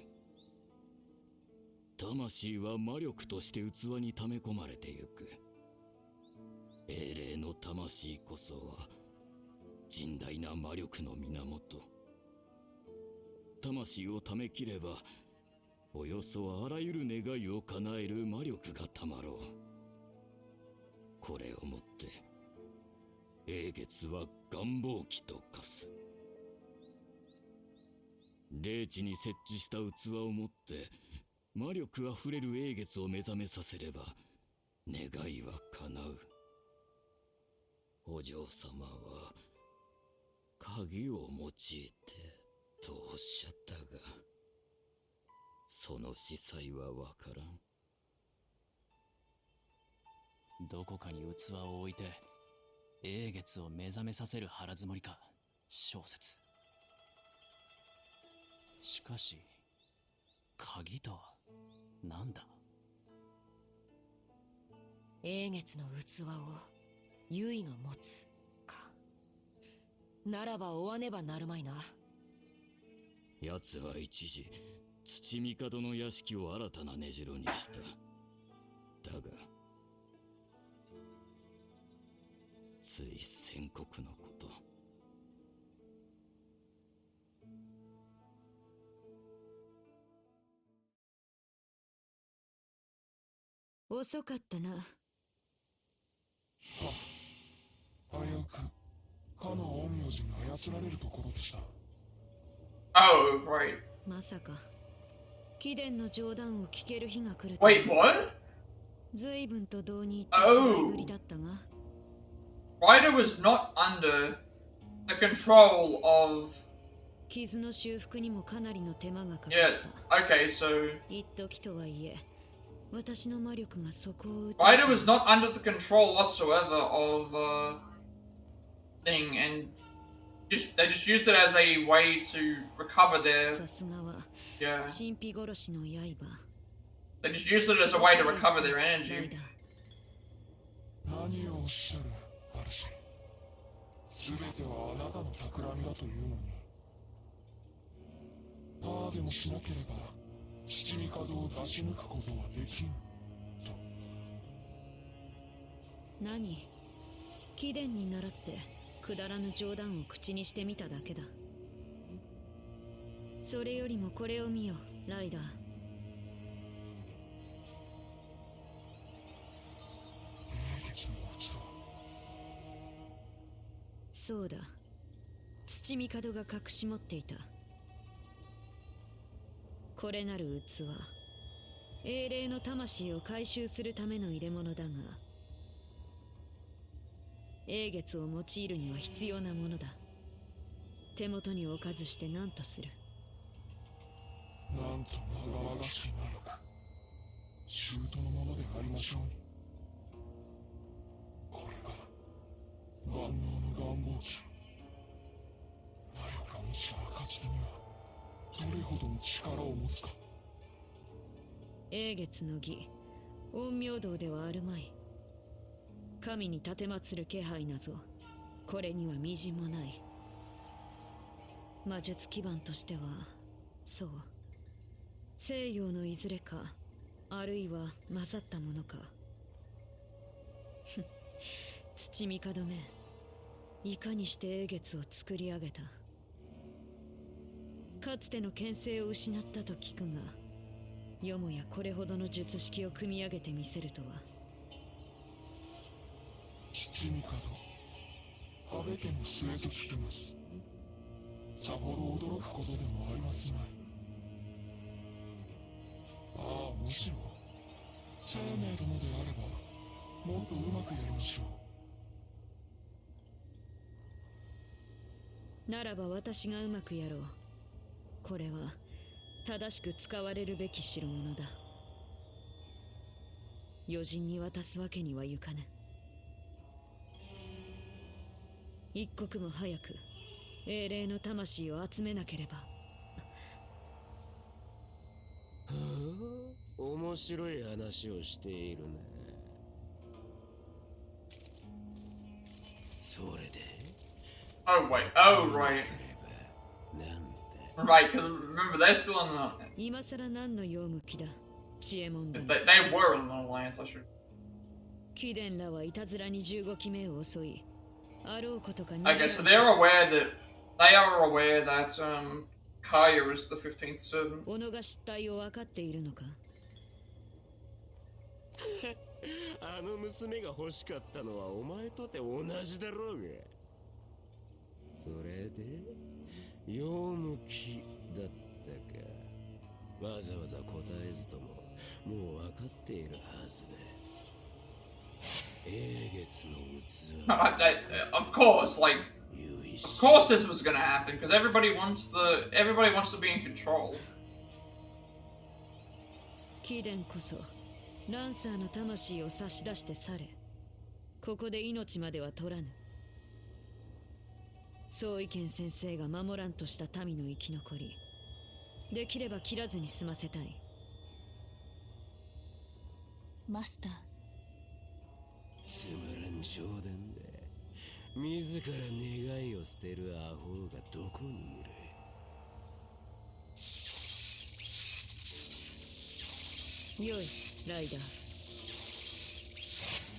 Speaker 2: 魂は魔力として器に溜め込まれてゆく。英霊の魂こそは甚大な魔力の源。魂を溜めきれば、およそあらゆる願いを叶える魔力がたまろう。これをもって、英傑は願望機と化す。霊地に設置した器を持って、魔力あふれる英傑を目覚めさせれば、願いは叶う。お嬢様は、鍵を用いて、とおっしゃったが、その司祭はわからん。
Speaker 16: どこかに器を置いて、英傑を目覚めさせる腹積もりか、小説。しかし、鍵とは何だ？
Speaker 8: 英傑の器を唯が持つか。ならば追わねばなるまいな。
Speaker 2: 奴は一時、土帝の屋敷を新たな根城にした。だが、つい宣告のこと。
Speaker 3: 遅かったな。
Speaker 10: 危うくかの陰陽師に操られるところでした。
Speaker 1: Oh, right.
Speaker 3: まさか貴殿の冗談を聞ける日が来ると。
Speaker 1: Wait, what?
Speaker 3: 随分と道に行ってしまいぶりだったが。
Speaker 1: Ryder was not under the control of.
Speaker 3: 傷の修復にもかなりの手間がかかった。
Speaker 1: Yeah, okay, so.
Speaker 3: 一時とはいえ、私の魔力がそこを打って。
Speaker 1: Ryder was not under the control whatsoever of thing, and they just used it as a way to recover their.
Speaker 3: さすがは。
Speaker 1: Yeah.
Speaker 3: 神秘殺しの刃。
Speaker 1: They just used it as a way to recover their energy.
Speaker 10: 何をおっしゃる、主。すべてはあなたの企みだというのに。ああでもしなければ、父帝を出し抜くことはできん。と。
Speaker 8: 何？貴殿に倣ってくだらぬ冗談を口にしてみただけだ。それよりもこれを見よ、ライダー。そうだ、土帝が隠し持っていた。これなる器、英霊の魂を回収するための入れ物だが、英月を用いるには必要なものだ。手元に置かずして何とする？
Speaker 10: なんとまがわがしき魔力、中途のものでありましょうに。これが万能の願望機。魔力が満ちた暁にはどれほどの力を持つか。
Speaker 8: 英月の儀、陰陽道ではあるまい。神に奉る気配なぞ、これにはみじんもない。魔術基盤としては、そう。西洋のいずれか、あるいは混ざったものか。土帝め、いかにして英月を作り上げた。かつての権勢を失ったと聞くが、よもやこれほどの術式を組み上げてみせるとは。
Speaker 10: 土帝、安倍家の末と聞きます。さほど驚くことでもありますまい。ああ、むしろ生命殿であればもっとうまくやりましょ
Speaker 8: う。ならば私がうまくやろう。これは正しく使われるべき代物だ。余人に渡すわけにはいかぬ。一刻も早く英霊の魂を集めなければ。
Speaker 6: はあ、面白い話をしているね。それで
Speaker 1: Oh wait, oh right. Right, because remember they're still in the...
Speaker 8: 今さら何の用向きだ、知恵者だ。
Speaker 1: They were in an alliance, I should...
Speaker 8: 貴殿らはいたずらに15期目を襲い、あろうことか。
Speaker 1: Okay, so they are aware that Kaya is the 15th servant.
Speaker 8: 己が失態を分かっているのか？
Speaker 6: あの娘が欲しかったのはお前とて同じだろうが。それで用向きだったか。わざわざ答えずとももう分かっているはずだ。英月の器。
Speaker 1: Of course, like, of course this was gonna happen because everybody wants to be in control.
Speaker 8: 貴殿こそランサーの魂を差し出して去れ。ここで命までは取らぬ。宗意見先生が守らんとした民の生き残り、できれば切らずに済ませたい。
Speaker 5: マスター、
Speaker 6: つまらん冗談だ。自ら願いを捨てるアホがどこにいる。
Speaker 8: よい、ライダー。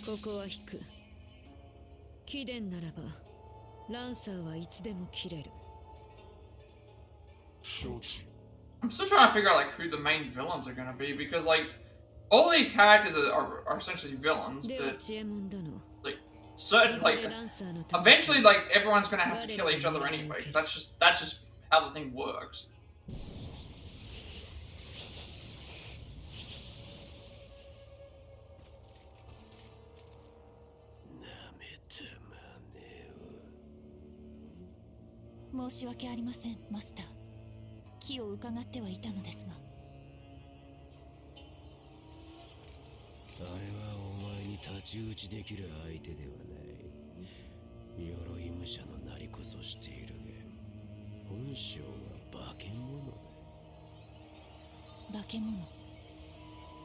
Speaker 8: ここは引く。貴殿ならばランサーはいつでも切れる。
Speaker 1: I'm still trying to figure out like who the main villains are gonna be because like all these characters are essentially villains, but like certain like eventually like everyone's gonna have to kill each other anyway because that's just how the thing works.
Speaker 5: 申し訳ありません、マスター。気を伺ってはいたのですが。
Speaker 6: あれはお前に太刀打ちできる相手ではない。鎧武者のなりこそしているが、本性は化け物だ。
Speaker 5: 化け物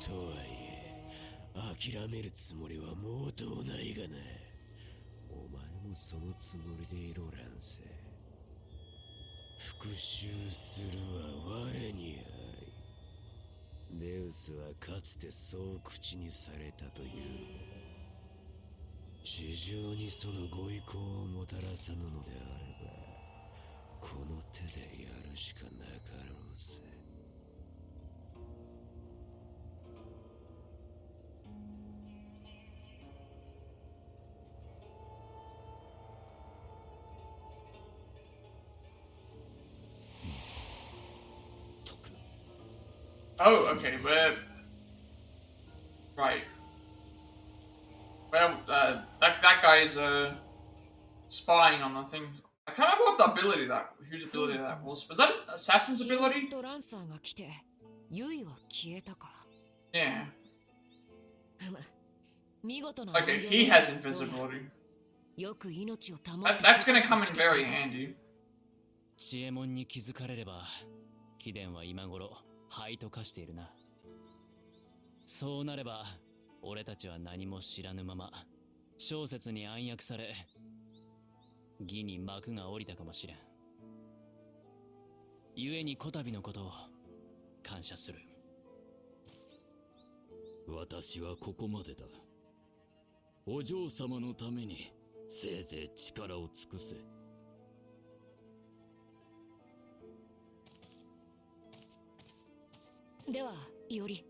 Speaker 6: とはいえ、諦めるつもりはもうとうないがな。お前もそのつもりでいろランセ。復讐するは我にあり。デウスはかつてそう口にされたという。
Speaker 2: 地上にそのご意向をもたらさぬのであれば、この手でやるしかなかろうぜ。
Speaker 1: Oh, okay, we're... Right. Well, that guy's spying on the thing. I can't remember what the ability whose ability that was. Was that an assassin's ability? Yeah. Okay, he has invisibility. That's gonna come in very handy.
Speaker 16: 知恵門に気づかれれば、貴殿は今頃灰と化しているな。そうなれば、俺たちは何も知らぬまま、小説に暗躍され、義に幕が下りたかもしれん。故にこたびのことを感謝する。
Speaker 2: 私はここまでだ。お嬢様のためにせいぜい力を尽くせ。
Speaker 8: では、いおり。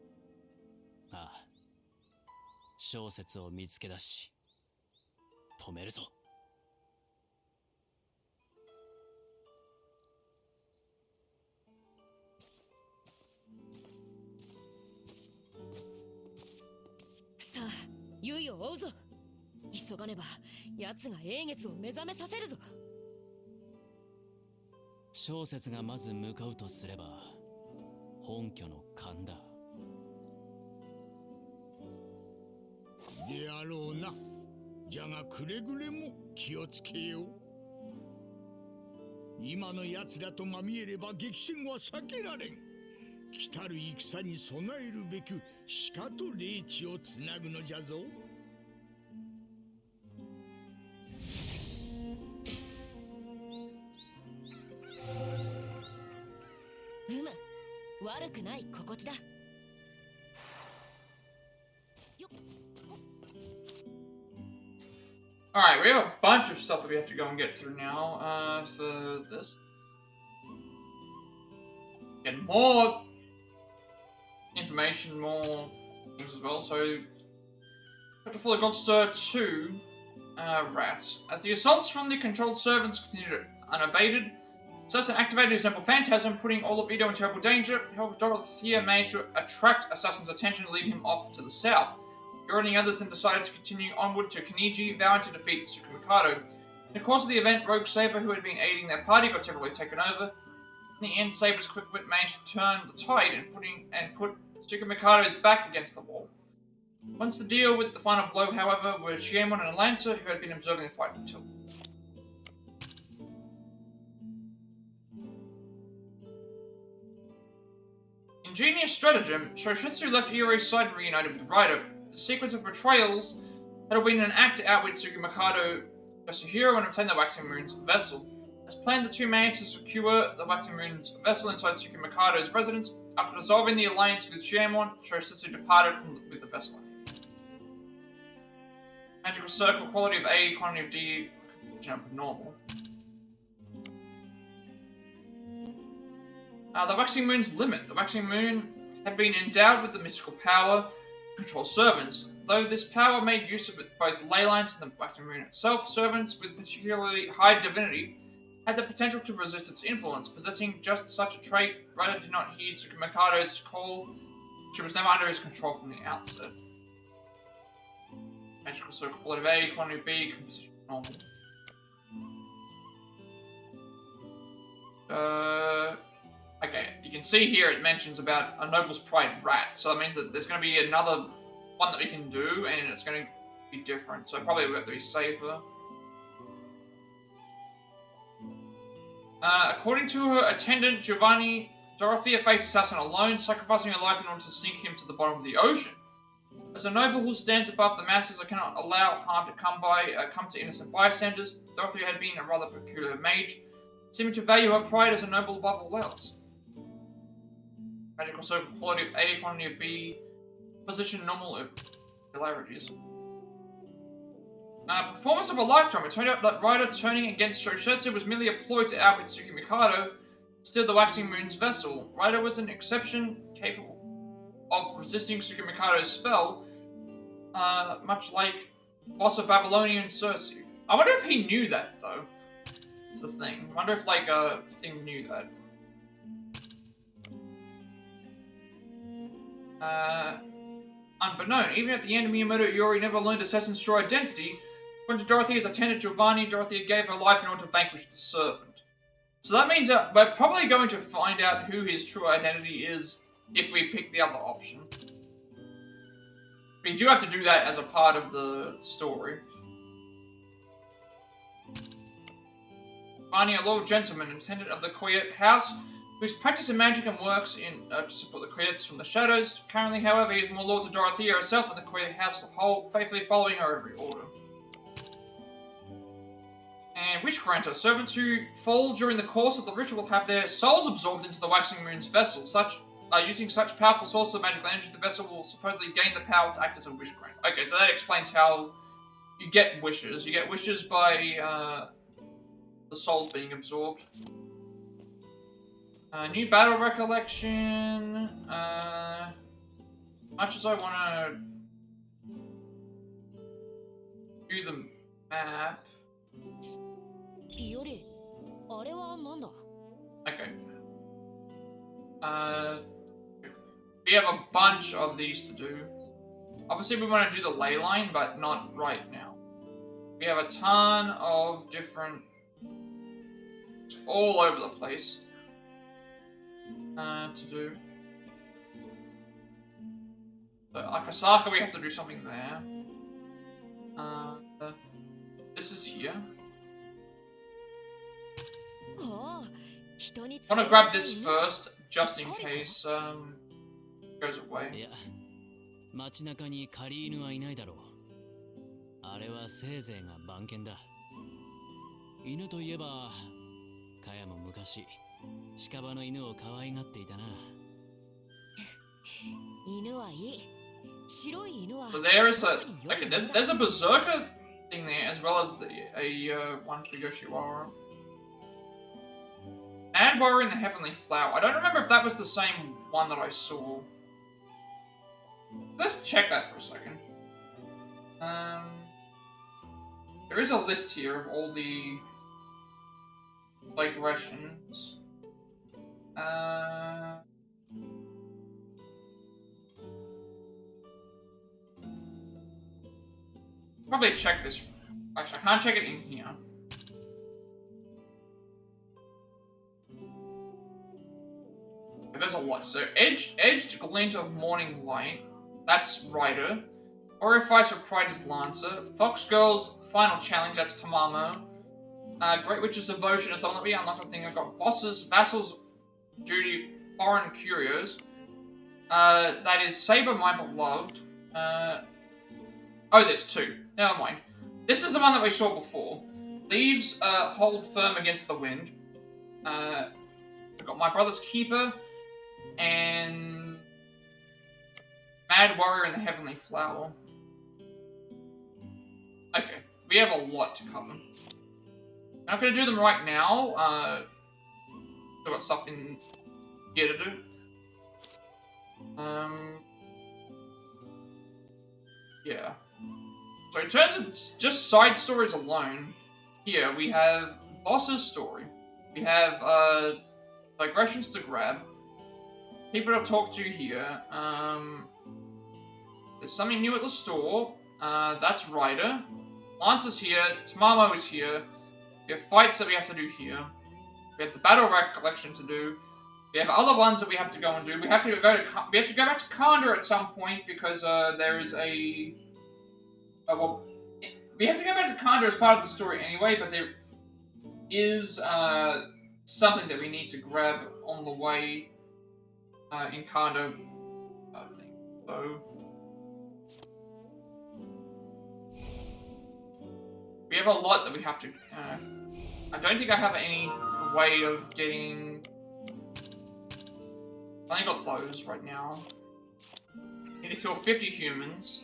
Speaker 16: ああ。小説を見つけ出し、止めるぞ。
Speaker 8: さあ、ゆいを追うぞ。急がねば、奴が英月を目覚めさせるぞ。
Speaker 16: 小説がまず向かうとすれば、本拠の勘だ。
Speaker 11: であろうな。じゃがくれぐれも気をつけよう。今の奴らとまみえれば激戦は避けられん。来たる戦に備えるべく鹿と霊地をつなぐのじゃぞ。
Speaker 8: 悪くない心地だ。
Speaker 1: Alright, we have a bunch of stuff that we have to go and get through now, for this. Get more information, more things as well, so... Chapter 4, Godster 2, Rats. As the assaults from the controlled servants continued unabated, Assassin activated his noble phantasm, putting all of Edo in terrible danger. However, Dorothea managed to attract Assassin's attention and lead him off to the south. Yor and the others then decided to continue onward to Kaniji, vowing to defeat Tsukumikado. In the course of the event, Rogue Saber, who had been aiding their party, got temporarily taken over. In the end, Saber's quick wit managed to turn the tide and put Tsukumikado's back against the wall. Once the deal with the final blow, however, were Shiemon and Lancer, who had been observing the fight until. Ingenious stratagem, Shoshitsu left Iori's side and reunited with Raido. The sequence of betrayals had been an act to outwit Tsukumikado, Yasuhiro, and obtain the Waxing Moon's vessel. As planned, the two managed to secure the Waxing Moon's vessel inside Tsukumikado's residence. After dissolving the alliance with Shiemon, Shoshitsu departed with the vessel. Magical circle, quality of A, quantity of D, jump normal. The Waxing Moon's limit. The Waxing Moon had been endowed with the mystical power to control servants. Though this power made use of both ley lines and the Waxing Moon itself, servants with particularly high divinity had the potential to resist its influence. Possessing just such a trait, Ryder did not heed Tsukumikado's call, which was never under his control from the outset. Magical circle, quality of A, quantity of B, composition normal. Okay, you can see here it mentions about a Noble's Pride rat, so that means that there's going to be another one that we can do, and it's going to be different, so probably we'll have to be safer. According to her attendant, Giovanni, Dorothea faced Assassin alone, sacrificing her life in order to sink him to the bottom of the ocean. As a noble who stands above the masses and cannot allow harm to come to innocent bystanders, Dorothea had been a rather peculiar mage, seeming to value her pride as a noble above all else. Magical circle, quality of A, quantity of B, position normal irregularities. Performance of a lifetime. It turned out that Ryder turning against Shoshetsu was merely a ploy to outwit Tsukimikado, still the Waxing Moon's vessel. Ryder was an exception capable of resisting Tsukimikado's spell, much like boss of Babylonian Circe. I wonder if he knew that, though. That's the thing. I wonder if, like, Thing knew that. Unbeknown. Even at the end, Miyamoto Yori never learned Assassin's true identity. When Dorothy has attended Giovanni, Dorothy gave her life in order to vanquish the servant. So that means that we're probably going to find out who his true identity is if we pick the other option. We do have to do that as a part of the story. Giovanni, a loyal gentleman, attendant of the Coyote House, whose practice in magic and works to support the Coyotes from the shadows. Currently, however, he is more loyal to Dorothea herself than the Coyote House as a whole, faithfully following her every order. And Wish Granter. Servants who fall during the course of the ritual have their souls absorbed into the Waxing Moon's vessel. Using such powerful sources of magical energy, the vessel will supposedly gain the power to act as a wish granter. Okay, so that explains how you get wishes. You get wishes by the souls being absorbed. New battle recollection. Much as I want to do the map. Okay. We have a bunch of these to do. Obviously, we want to do the ley line, but not right now. We have a ton of different... It's all over the place. To do. So, Akasaka, we have to do something there. This is here. I want to grab this first, just in case it goes away.
Speaker 16: いや、街中に狩り犬はいないだろう。あれはせいぜいが番犬だ。犬といえば、かやも昔、近場の犬を可愛がっていたな。
Speaker 8: 犬はいい。白い犬は。
Speaker 1: So there is a okay. There's a berserker thing there as well as a one for Yoshiwara. And Warrior in the Heavenly Flower. I don't remember if that was the same one that I saw. Let's check that for a second. There is a list here of all the digressions. Probably check this. Actually, I can't check it in here. There's a lot. So, edged glint of morning light. That's Ryder. Orifice of Pride is Lancer. Fox Girl's final challenge. That's Tamamo. Great Witch's Devotion is on me. Unlocked. I think I've got Bosses, Vassals, Duty, Foreign Curios. That is Saber, My Beloved. Oh, there's two. Never mind. This is the one that we saw before. Thieves hold firm against the wind. I've got My Brother's Keeper. And Mad Warrior and the Heavenly Flower. Okay, we have a lot to cover. I'm not going to do them right now. Still got stuff in here to do. Yeah. So in terms of just side stories alone, here we have Boss's story. We have digressions to grab. People to talk to here. There's something new at the store. That's Ryder. Lancer's here. Tamamo is here. We have fights that we have to do here. We have the battle recollection to do. We have other ones that we have to go and do. We have to go back to Kanda at some point because there is a. Well, we have to go back to Kanda as part of the story anyway, but there is something that we need to grab on the way. In Kanda, I think so. We have a lot that we have to. I don't think I have any way of getting. I only got those right now. Need to kill 50 humans.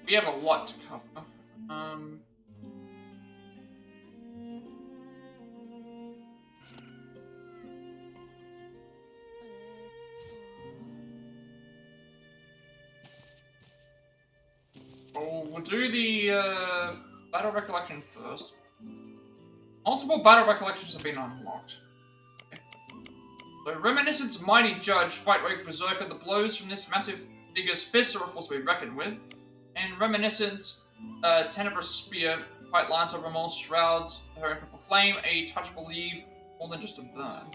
Speaker 1: we have a lot to cover. We'll do the battle recollection first. Multiple battle recollections have been unlocked. Okay. So Reminiscent's mighty judge, fight rogue berserker. The blows from this massive digger's fist are a force to be reckoned with. And Reminiscent's tenebrous spear, fight lancer, remorse shrouds her in purple flame. A touch will leave more than just a burn.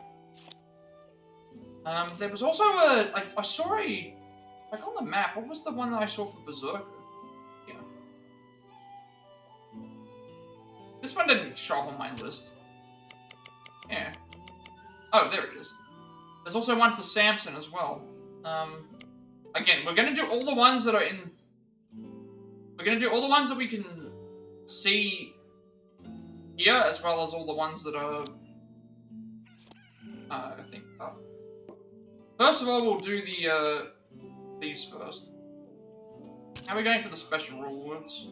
Speaker 1: There was also I saw a, like on the map. What was the one that I saw for berserker? This one didn't show up on my list. Yeah. Oh, there it is. There's also one for Samson as well. Again, we're gonna do all the ones that are in... We're gonna do all the ones that we can see here, as well as all the ones that are... I think... First of all, we'll do the, these first. How are we going for the special rewards?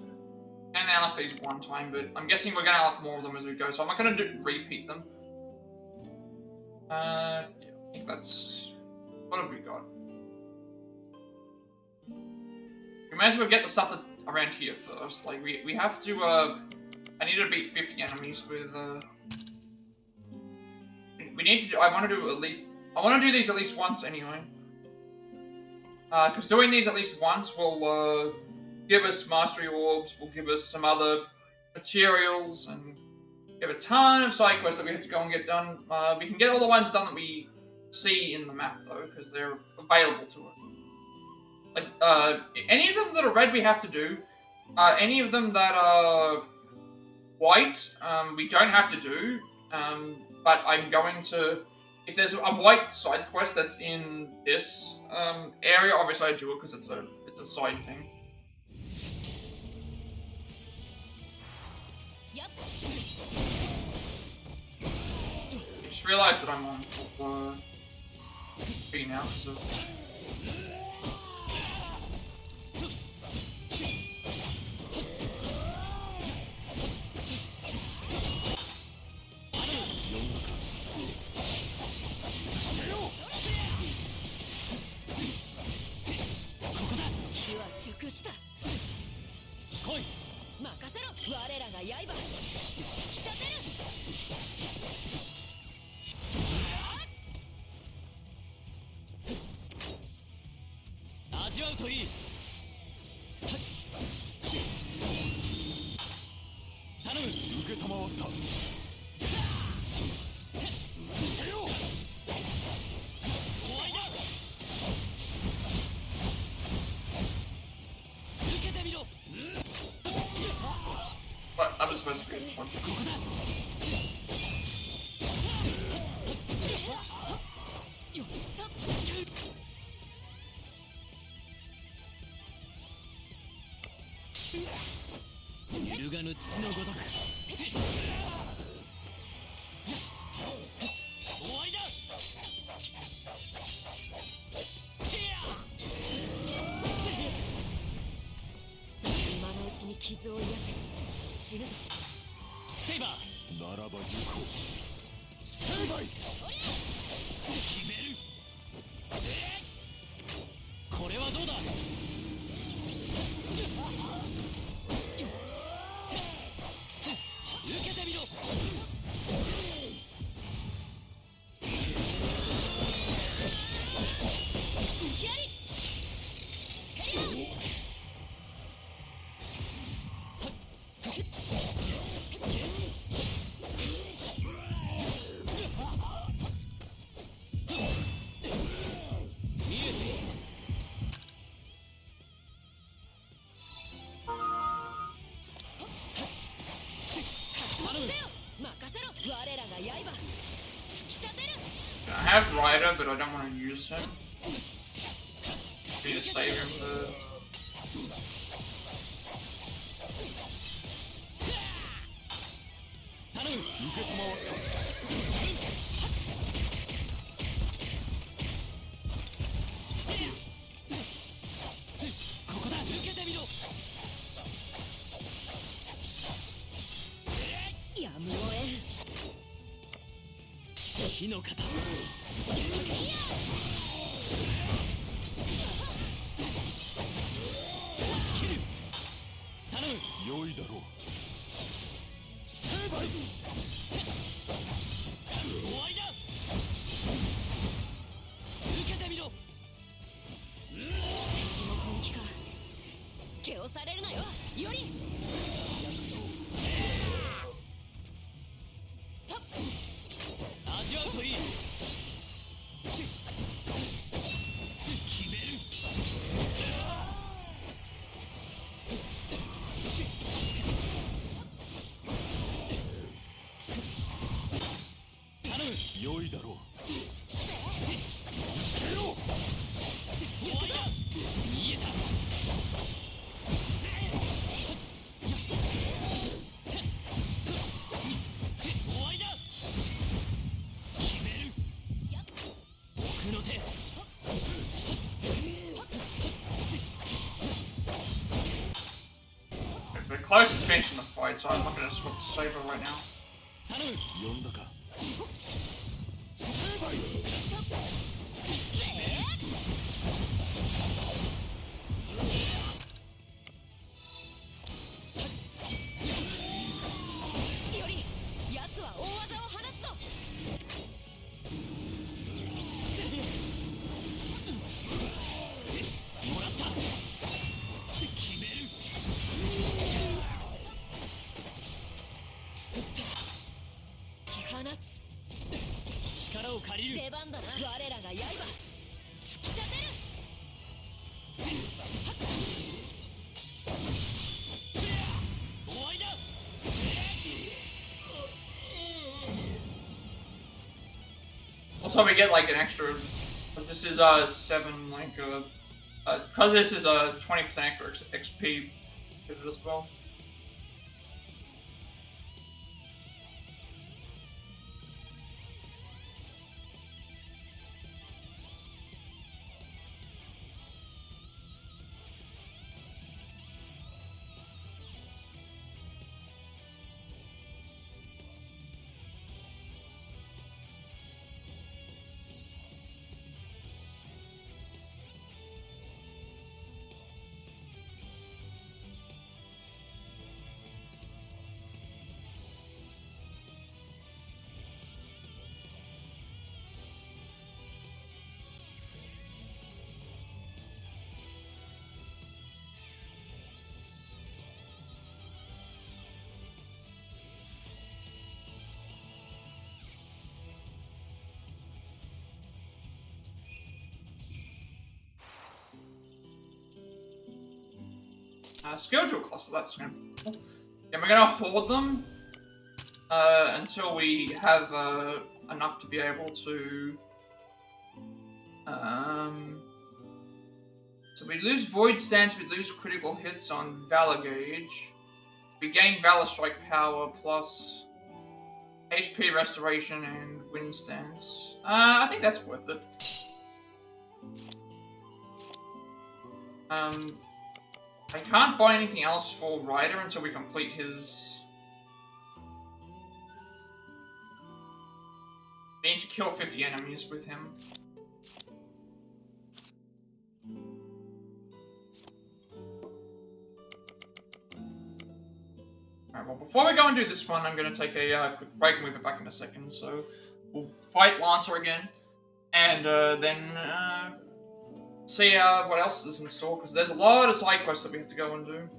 Speaker 1: I'm gonna unlock these one time, but I'm guessing we're gonna unlock more of them as we go, so I'm not gonna repeat them. Yeah, I think that's... What have we got? We may as well get the stuff that's around here first. Like, we have to, I need to beat 50 enemies with, We need to do... I want to do these at least once anyway. Because doing these at least once will, give us mastery orbs, will give us some other materials, and we have a ton of side quests that we have to go and get done. We can get all the ones done that we see in the map, though, because they're available to us. Like, any of them that are red we have to do. Any of them that are white, we don't have to do. But I'm going to... If there's a white side quest that's in this area, obviously I do it because it's a side thing. I just realized that I'm on full B now, so... What? I'm just supposed to get one. I have Rider, but I don't want to use him. Need to save him for...
Speaker 2: 火の型押し切る頼む
Speaker 7: 良いだろう
Speaker 2: 成敗終わりだ受けてみろ
Speaker 8: 敵の本気か気をされるなよより
Speaker 2: 味わうといい決める頼む
Speaker 7: 良いだろう
Speaker 2: 終わりだ見えた終わりだ決める奥の手
Speaker 1: We're close to finishing the fight, so I'm not going to swap to Saber right now.
Speaker 2: 頼む
Speaker 7: 呼んだか
Speaker 8: より奴は大技を放つぞ
Speaker 2: もらった決める
Speaker 8: 放つ
Speaker 2: 力を借りる
Speaker 8: 出番だな我らが刃突き立てる
Speaker 2: 終わりだ
Speaker 1: Also, we get like an extra, because this is 7, like because this is a 20% extra XP with it as well. Schedule cluster, that's going to be cool. And we're going to hoard them until we have enough to be able to... So we lose Void Stance, we lose critical hits on Valor Gauge. We gain Valor Strike Power plus HP Restoration and Wind Stance. I think that's worth it. I can't buy anything else for Ryder until we complete his... We need to kill 50 enemies with him. Alright, well before we go and do this one, I'm going to take a quick break and we'll be back in a second. So, we'll fight Lancer again, and then... see what else is in store, because there's a lot of side quests that we have to go and do.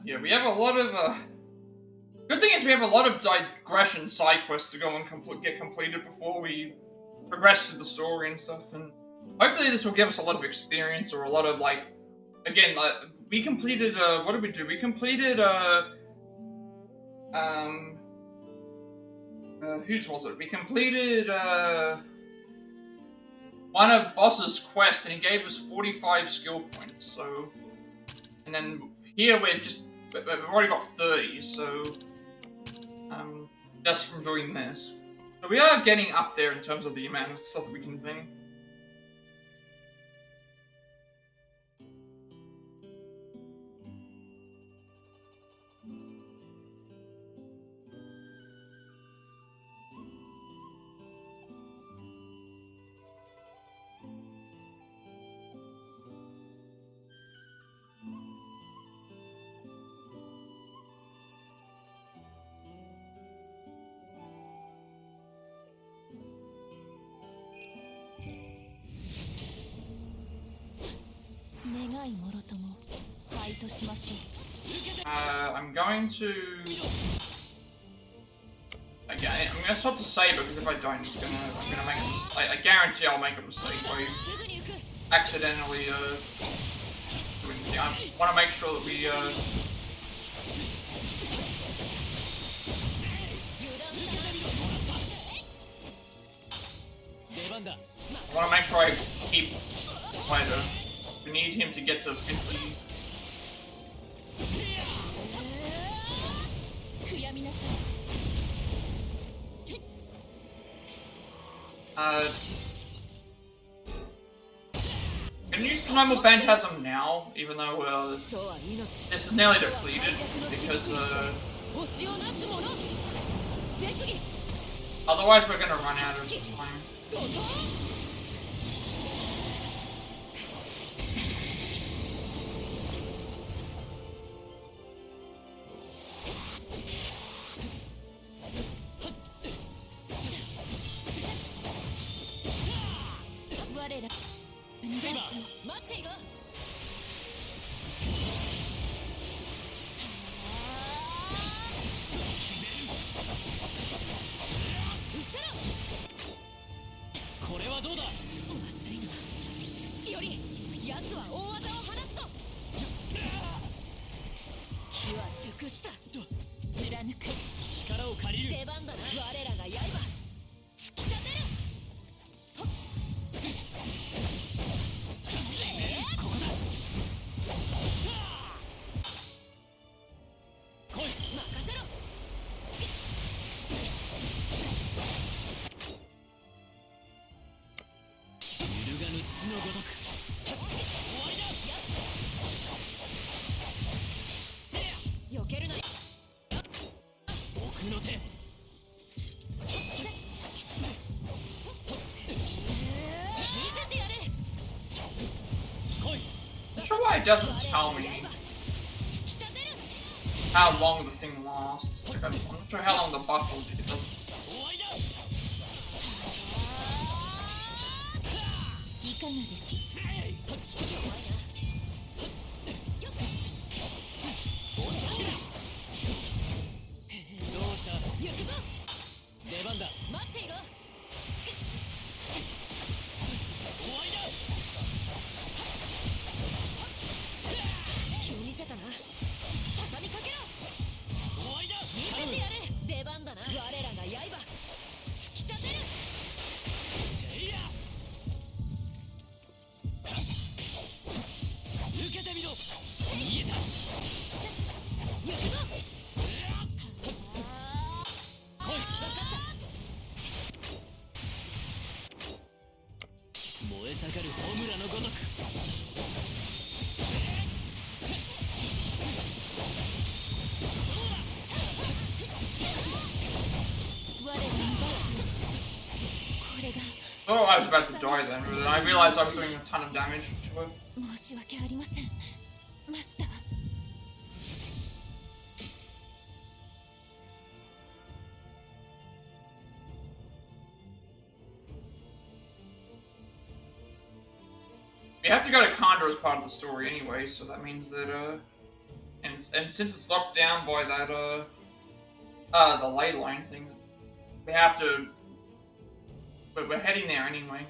Speaker 1: Yeah, we have a lot of, good thing is we have a lot of digression side quests to go and get completed before we progress through the story and stuff, and hopefully this will give us a lot of experience, or a lot of, like, again, like, we completed, what did we do? We completed, whose was it? We completed, one of Boss's quests, and he gave us 45 skill points, so, and then here we've already got 30, so, just from doing this. So we are getting up there in terms of the amount of stuff that we can do.
Speaker 12: 願いもろともファイトしましょう。
Speaker 1: I'm going to... Again, I'm gonna stop to save it, because if I don't, I'm gonna make a mistake. I guarantee I'll make a mistake where you accidentally, I want to make sure that we, I want to make sure I keep later. We need him to get to 50. Can you use the normal Phantasm now, even though this is nearly depleted, because otherwise we're gonna run out of time. It doesn't tell me how long the thing lasts. Like, I'm not sure how long the buff will be. It doesn't. Oh, I was about to die then, but then I realized I was doing a ton of damage to it. We have to go to Condor as part of the story anyway, so that means that, and and since it's locked down by that the ley line thing, we have to. But we're heading there anyway.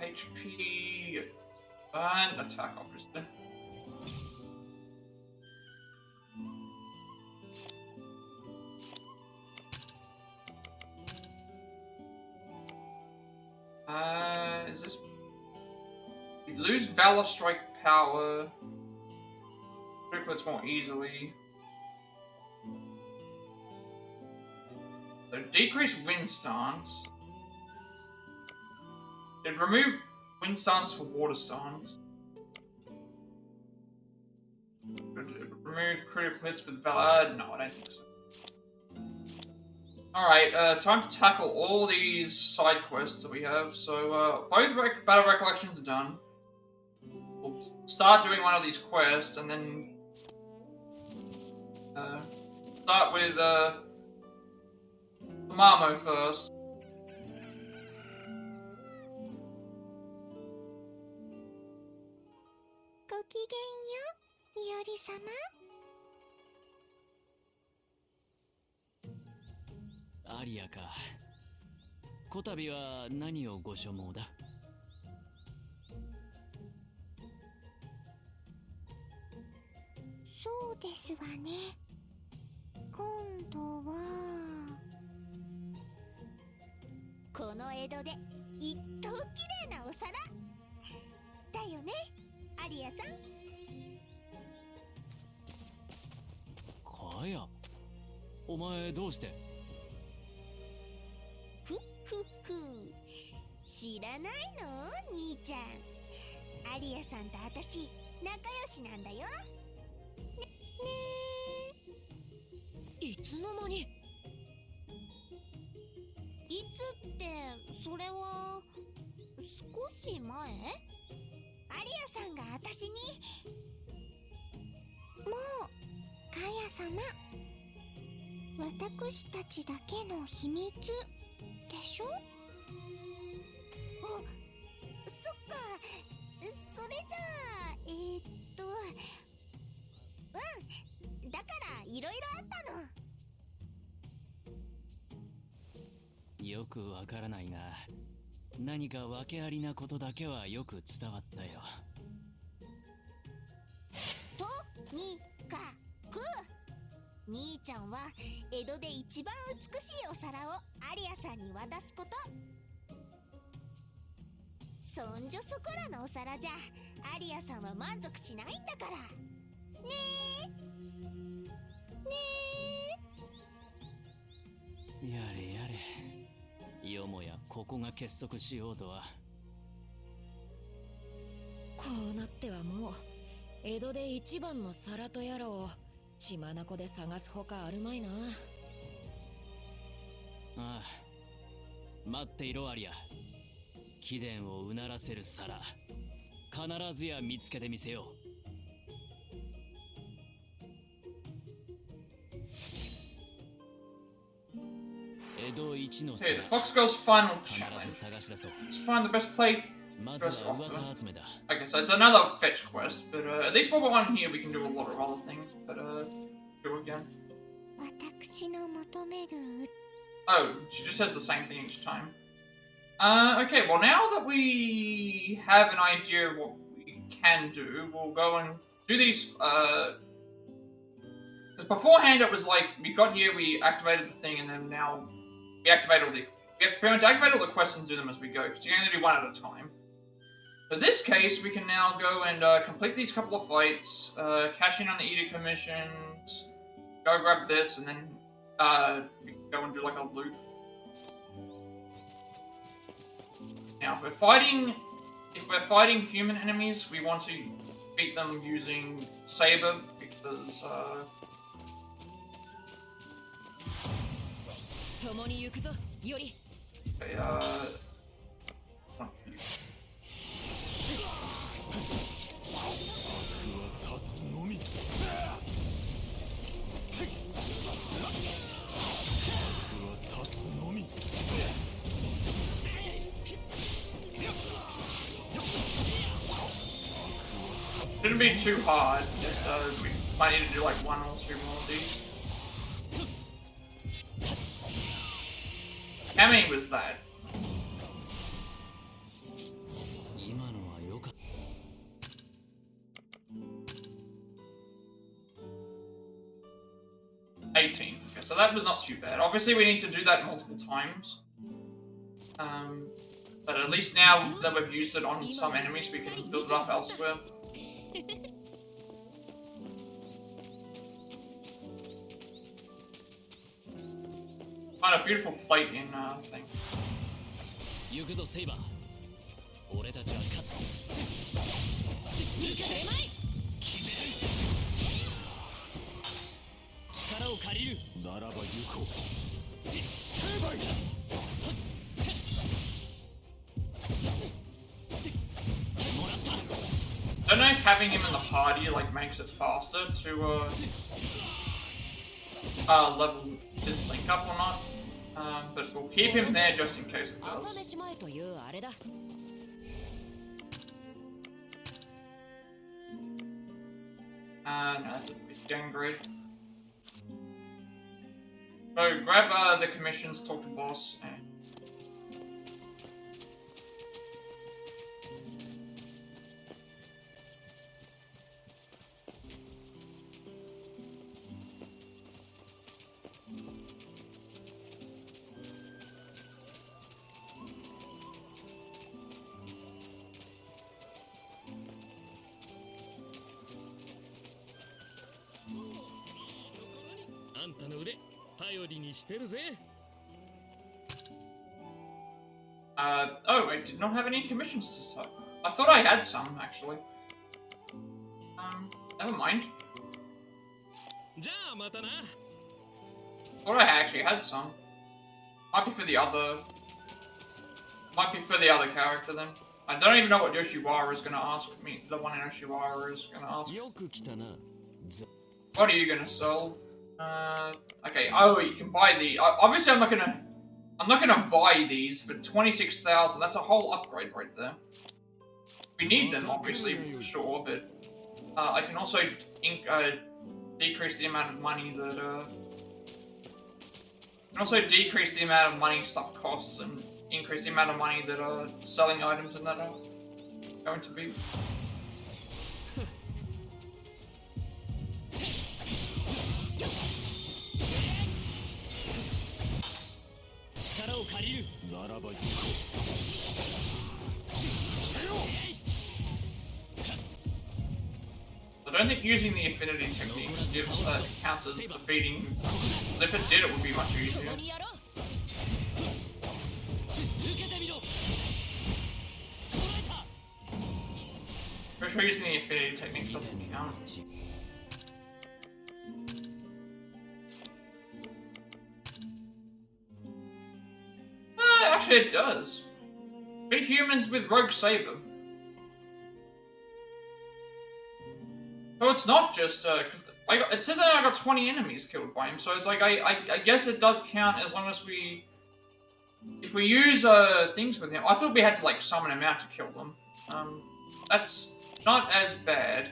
Speaker 1: HP and attack, obviously. Is this? We lose Valor Strike power. Triplets more easily. So decrease wind stance. It remove wind stance for water stance. Remove critical hits with Valor. No, I don't think so. Alright, time to tackle all these side quests that we have. So, both battle recollections are done. We'll start doing one of these quests, and then start with Mamo first.
Speaker 2: アリアか。こたびは何をご所望だ？
Speaker 15: そうですわね。今度はこの江戸で一等綺麗なお皿だよね、アリアさん。
Speaker 2: かや、お前どうして？
Speaker 15: ふっふっふ、知らないの兄ちゃん。アリアさんと私仲良しなんだよ。ね
Speaker 8: いつの間に？
Speaker 15: いつってそれは少し前？アリアさんが私に。もうカヤ様、私たちだけの秘密でしょ？あ、そっか。それじゃあだからいろいろあったの。
Speaker 2: よくわからないが、何か訳ありなことだけはよく伝わったよ。
Speaker 15: とにかく兄ちゃんは江戸で一番美しいお皿をアリアさんに渡すこと。そんじょそこらのお皿じゃアリアさんは満足しないんだからね
Speaker 2: え。やれやれ、よもやここが結束しようとは。
Speaker 8: こうなってはもう江戸で一番の皿とやらを血眼で探すほかあるまいな。
Speaker 2: ああ、待っていろアリア。貴殿をうならせる皿、必ずや見つけてみせよう。
Speaker 1: Okay, the Fox Girl's final challenge. Let's find the best plate first off. Okay, so it's another fetch quest, but at least while we're on here, we can do a lot of other things. But go again. Oh, she just says the same thing each time. Okay, well now that we have an idea of what we can do, we'll go and do these. Because beforehand it was like we got here, we activated the thing, and then now. We activate all the. We have to pretty much activate all the quests and do them as we go, because you can only do one at a time. In this case, we can now go and complete these couple of fights, cash in on the Edict commissions, go grab this, and then we can go and do like a loop. Now, if we're fighting human enemies, we want to beat them using Saber, because shouldn't be too hard, just we might need to do like 1 or 2 more of these. How many was that? $18. Okay, so that was not too bad. Obviously, we need to do that multiple times. But at least now that we've used it on some enemies, we can build it up elsewhere. Find a beautiful plate in thing. I don't know if having him in the party like makes it faster to level his link up or not, but we'll keep him there just in case it does. No, that's a bit angry. So grab the commissions, talk to boss, and oh, I did not have any commissions to start. I thought I had some, actually. Never mind. Thought I actually had some. Might be for the other character then. I don't even know what Yoshiwara is gonna ask me. The one in Yoshiwara is gonna ask. What are you gonna sell? Okay. Oh, you can buy the. Obviously, I'm not gonna buy these for 26,000. That's a whole upgrade right there. We need them, obviously, for sure. But I can also decrease the amount of money that. Can also decrease the amount of money stuff costs and increase the amount of money that selling items and that are going to be. I don't think using the affinity techniques counts as defeating. If it did, it would be much easier. Pretty sure using the affinity technique doesn't count. Actually, it does. Beat humans with Rogue Saber. So it's not just cause it says that I got 20 enemies killed by him, so it's like I guess it does count as long as if we use things with him. I thought we had to like summon him out to kill them. That's not as bad.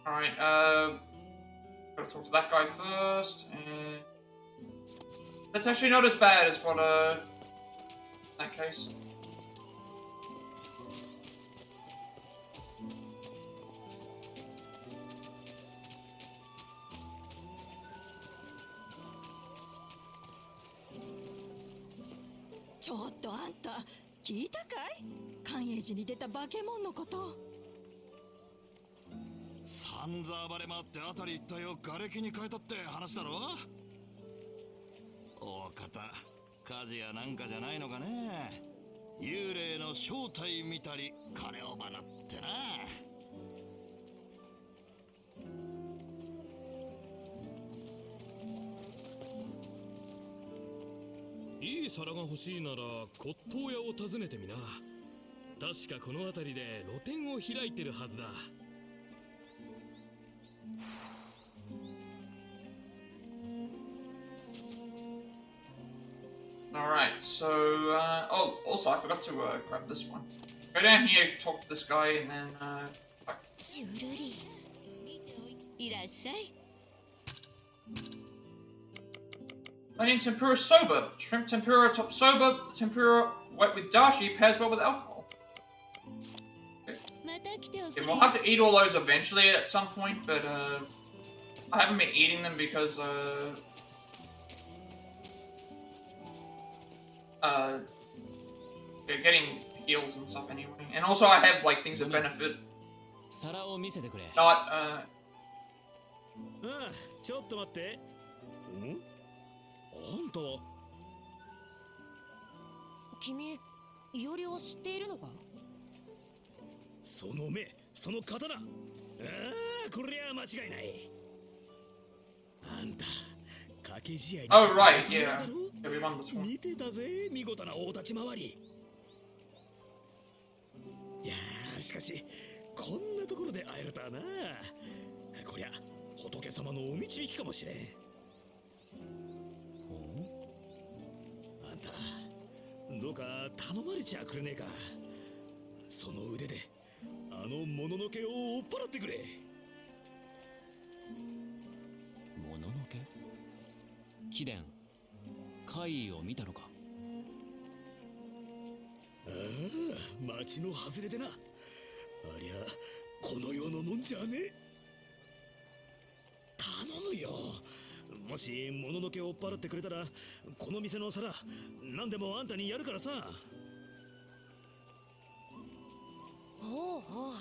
Speaker 1: Alright, gotta talk to that guy first, and that's actually not as bad as what, in that case.
Speaker 3: ちょっとあんた聞いたかい？寛永寺に出た化け物のこと。
Speaker 17: さんざ暴れ回って辺り一帯を瓦礫に変えたって話だろ。大方火事やなんかじゃないのかね。幽霊の正体見たり金をばなってな。
Speaker 18: いい皿が欲しいなら骨董屋を訪ねてみな。確かこの辺りで露店を開いてるはずだ。
Speaker 1: Alright, so, oh, also I forgot to, grab this one. Go down here, talk to this guy, and then,
Speaker 5: ジュルリいらっしゃい。
Speaker 1: Onion tempura soba. Shrimp tempura top soba. Tempura wet with dashi pairs well with alcohol. Okay, we'll have to eat all those eventually at some point, but, I haven't been eating them because, they're getting heals and stuff anyway. And also I have, like, things that benefit. Not,
Speaker 18: ちょっと待って。ん？あんたは？
Speaker 8: 君、いおりを知っているのか？
Speaker 18: その目、その刀。ああ、こりゃ間違いない。あんた、掛け試合に。
Speaker 1: Oh right, yeah. Yeah, we won this one.
Speaker 18: 見てたぜ、見事な大立ち回り。いやー、しかしこんなところで会えるとはな。こりゃ仏様のお導きかもしれん。あんた、どうか頼まれちゃくれねえか。その腕であのもののけを追っ払ってくれ。
Speaker 16: もののけ？貴殿、怪異を見たのか？
Speaker 18: ああ、町の外れでな。ありゃこの世のもんじゃねえ。頼むよ。もしもののけを追っ払ってくれたら、この店の皿何でもあんたにやるからさ。
Speaker 8: おうおう、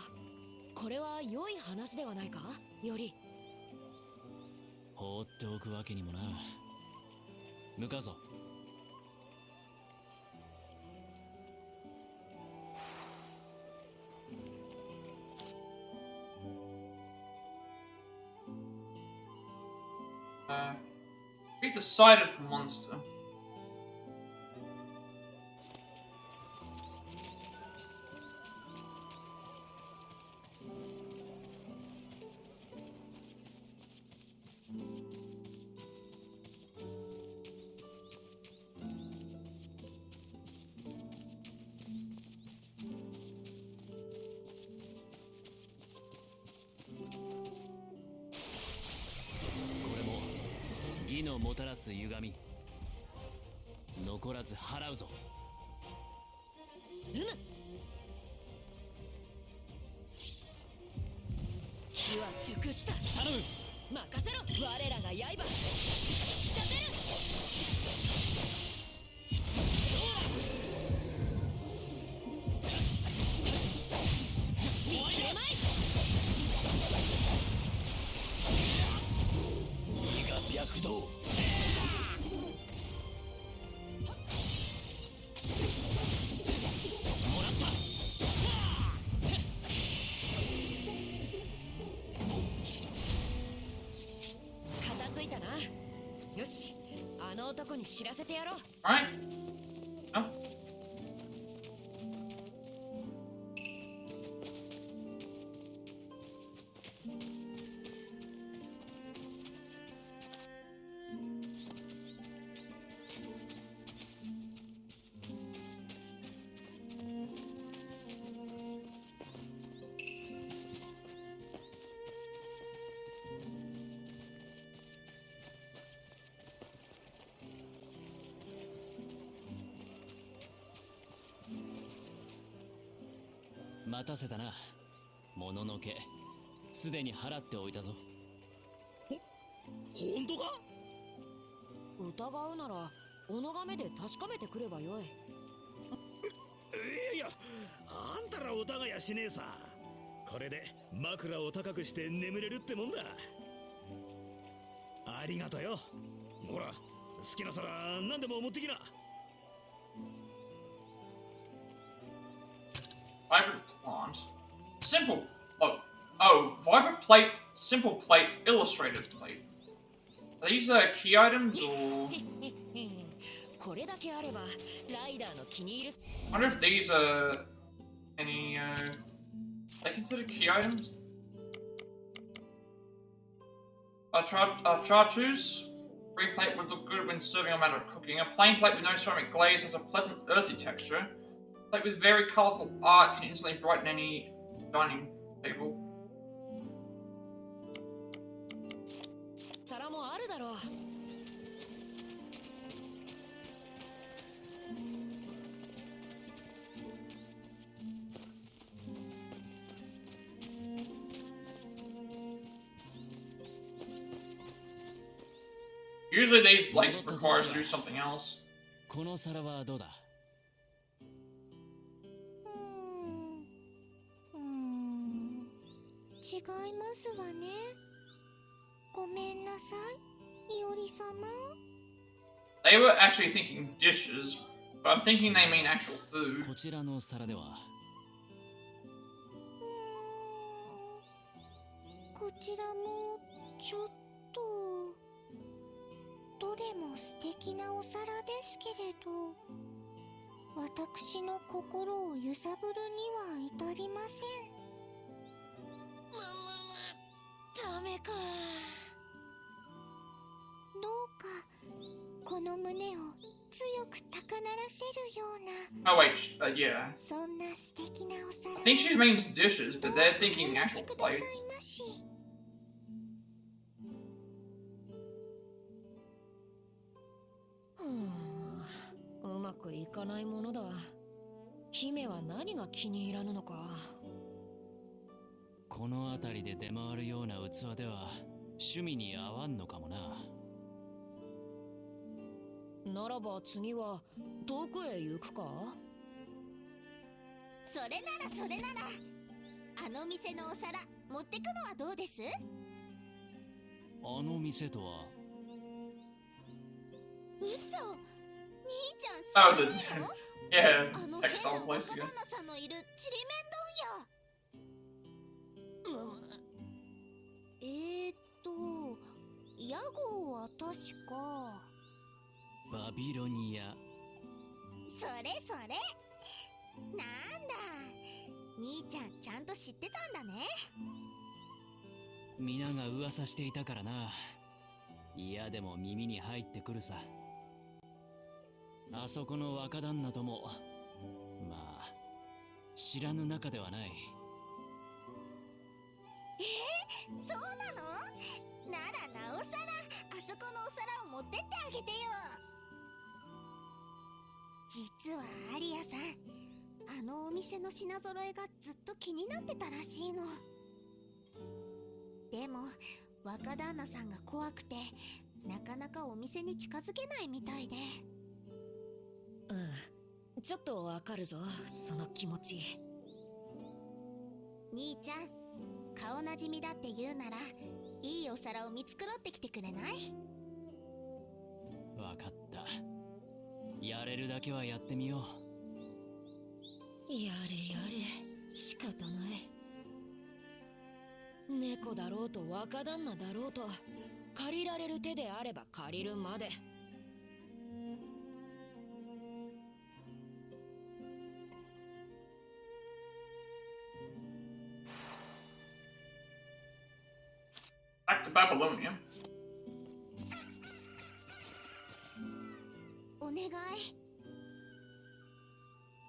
Speaker 8: これは良い話ではないか、より。
Speaker 16: 放っておくわけにもな。向かうぞ。
Speaker 1: Beat the sided monster.
Speaker 16: 「義のもたらす歪み残らず払うぞ」。
Speaker 8: 火は熟した。
Speaker 16: 頼む。
Speaker 8: 任せろ。我らが刃引き立てる。見切れまい。
Speaker 18: 身が白道。
Speaker 8: よし、あの男に知らせてやろう。
Speaker 1: Alright. Oh.
Speaker 16: 待たせたな。もののけすでに払っておいたぞ。
Speaker 18: 本当か？
Speaker 8: 疑うならおのがめで確かめてくればよい。
Speaker 18: いやいや、あんたらお互いやしねえさ。これで枕を高くして眠れるってもんだ。ありがとよ。ほら、好きな皿何でも持ってきな。
Speaker 1: Vibrant plant. Simple. Oh, vibrant plate, simple plate, illustrated plate. Are these key items or?
Speaker 8: これだけあればライダーの気に入る。
Speaker 1: I wonder if these are any they considered key items. Chartreuse. Free plate would look good when serving a matter of cooking. A plain plate with no ceramic glaze has a pleasant earthy texture. A plate with very colourful art can instantly brighten any dining table.
Speaker 8: 皿もあるだろう。
Speaker 1: Usually these like require us to do something else.
Speaker 2: この皿はどうだ？
Speaker 15: 違いますわね。ごめんなさい、いおり様。
Speaker 1: They were actually thinking dishes, but I'm thinking they mean actual food.
Speaker 2: こちらの皿では
Speaker 15: こちらもちょっと。どれも素敵なお皿ですけれど、私の心を揺さぶるには至りません。ダメか。どうかこの胸を強く高鳴らせるような。
Speaker 1: Oh wait, yeah.
Speaker 15: そんな素敵なお皿。
Speaker 1: I think she means dishes, but they're thinking actual plates.
Speaker 8: うまくいかないものだ。姫は何が気に入らぬのか。
Speaker 2: この辺りで出回るような器では趣味に合わんのかもな。
Speaker 8: ならば次は遠くへ行くか。
Speaker 15: それならそれなら、あの店のお皿持ってくのはどうです？
Speaker 2: あの店とは。
Speaker 15: 嘘。兄ちゃん
Speaker 1: Oh, the
Speaker 15: 知らないの？
Speaker 1: yeah,
Speaker 15: あの
Speaker 1: textile
Speaker 15: 変な
Speaker 1: place
Speaker 15: 若
Speaker 1: again.
Speaker 15: 旦那さんのいるちりめん問屋。屋号は確か
Speaker 2: バビロニア。
Speaker 15: それそれ。なんだ、兄ちゃんちゃんと知ってたんだね。
Speaker 2: 皆が噂していたからな。嫌でも耳に入ってくるさ。あそこの若旦那ともまあ知らぬ仲ではない。
Speaker 15: そうなの？ならなおさらあそこのお皿を持ってってあげてよ。実はアリアさん、あのお店の品揃えがずっと気になってたらしいの。でも若旦那さんが怖くてなかなかお店に近づけないみたいで。
Speaker 8: ちょっとわかるぞ、その気持ち。
Speaker 15: 兄ちゃん、顔なじみだって言うならいいお皿を見繕ってきてくれない？
Speaker 2: わかった。やれるだけはやってみよ
Speaker 8: やれやれ、仕方ない。猫だろうと若旦那だろうと、借りられる手であれば借りるまで。
Speaker 1: Back to Babylonia.
Speaker 15: お願い。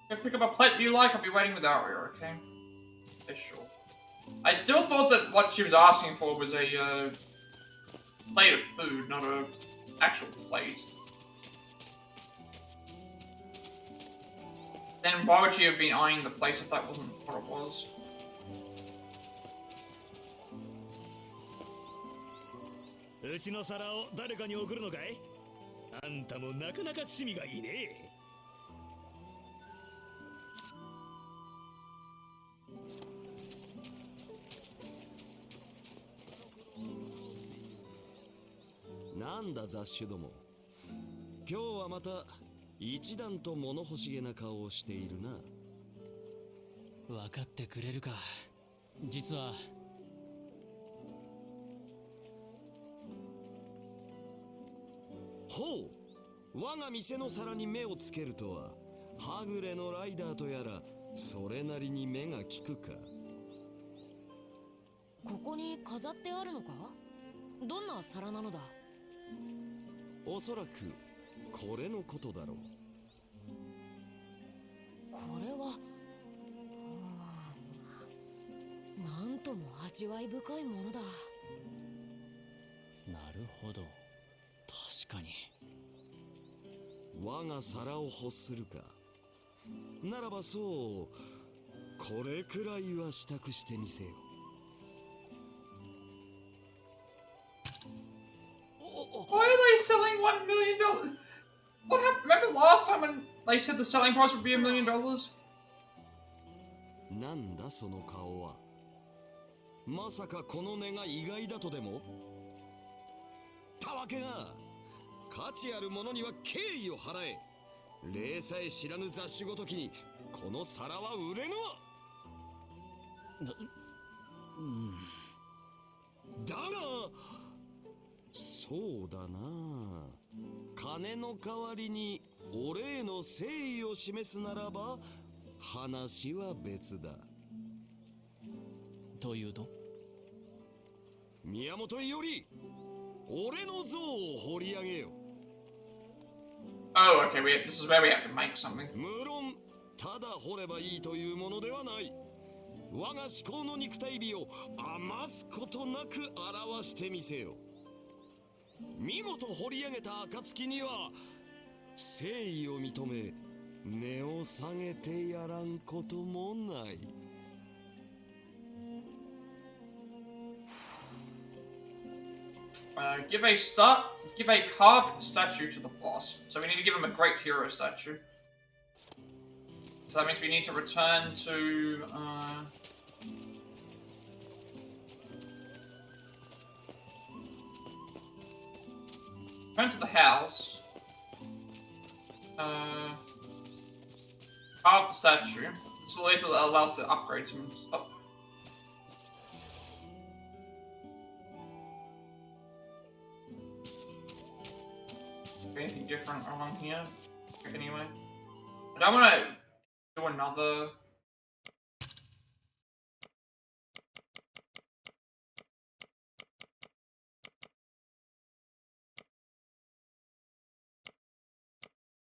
Speaker 1: Pick up a plate you like, I'll be waiting without you, okay? Okay, sure. I still thought that what she was asking for was a plate of food, not a actual plate. Then why would she have been eyeing the place if that wasn't what it was?
Speaker 18: うちの皿を誰かに送るのかい？あんたもなかなか趣味がいいね。
Speaker 6: なんだ雑種ども。今日はまた一段と物欲しげな顔をしているな。
Speaker 16: 分かってくれるか。実は
Speaker 6: ほう、我が店の皿に目をつけるとは、はぐれのライダーとやらそれなりに目が利くか。
Speaker 8: ここに飾ってあるのか？どんな皿なのだ？
Speaker 6: おそらくこれのことだろう。
Speaker 8: これはなんとも味わい深いものだ。
Speaker 16: なるほど、確かに。
Speaker 6: 我が皿を欲するか。ならばそう、これくらいは支度してみせよ。
Speaker 1: Why are they selling $1 million? What happened? Remember last time when they said the selling price would be $1 million?
Speaker 6: なんだその顔は。まさかこの値が意外だとでも？たわけが、価値あるものには敬意を払え。礼さえ知らぬ雑種ごときにこの皿は売れぬわ。だがそうだな、金の代わりに俺への誠意を示すならば話は別だ。
Speaker 16: というと、
Speaker 6: 宮本より俺の像を掘り上げよ。
Speaker 1: Oh, okay, this is where we have to make something.
Speaker 6: 無論ただ掘ればいいというものではない。我が至高の肉体美を余すことなく表してみせよ。見事掘り上げた暁には誠意を認め値を下げてやらんこともない。
Speaker 1: Give a carved statue to the boss. So we need to give him a great hero statue. So that means we need to return to the house. Carve the statue. So at least it allows us to upgrade some stuff. Anything different along here? Anyway, I don't want to do another.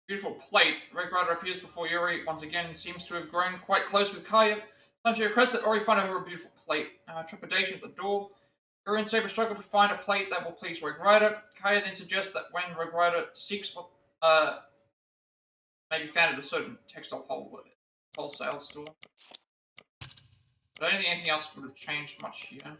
Speaker 1: Beautiful plate. Red Rider appears before Yuri once again and seems to have grown quite close with Kaya. Sanji requests that Ori find her a beautiful plate. Trepidation at the door. Yuri and Saber struggle to find a plate that will please Rogue Rider. Kaya then suggests that when Rogue Rider seeks what may be found at a certain textile wholesale store. But I don't think anything else would have changed much here.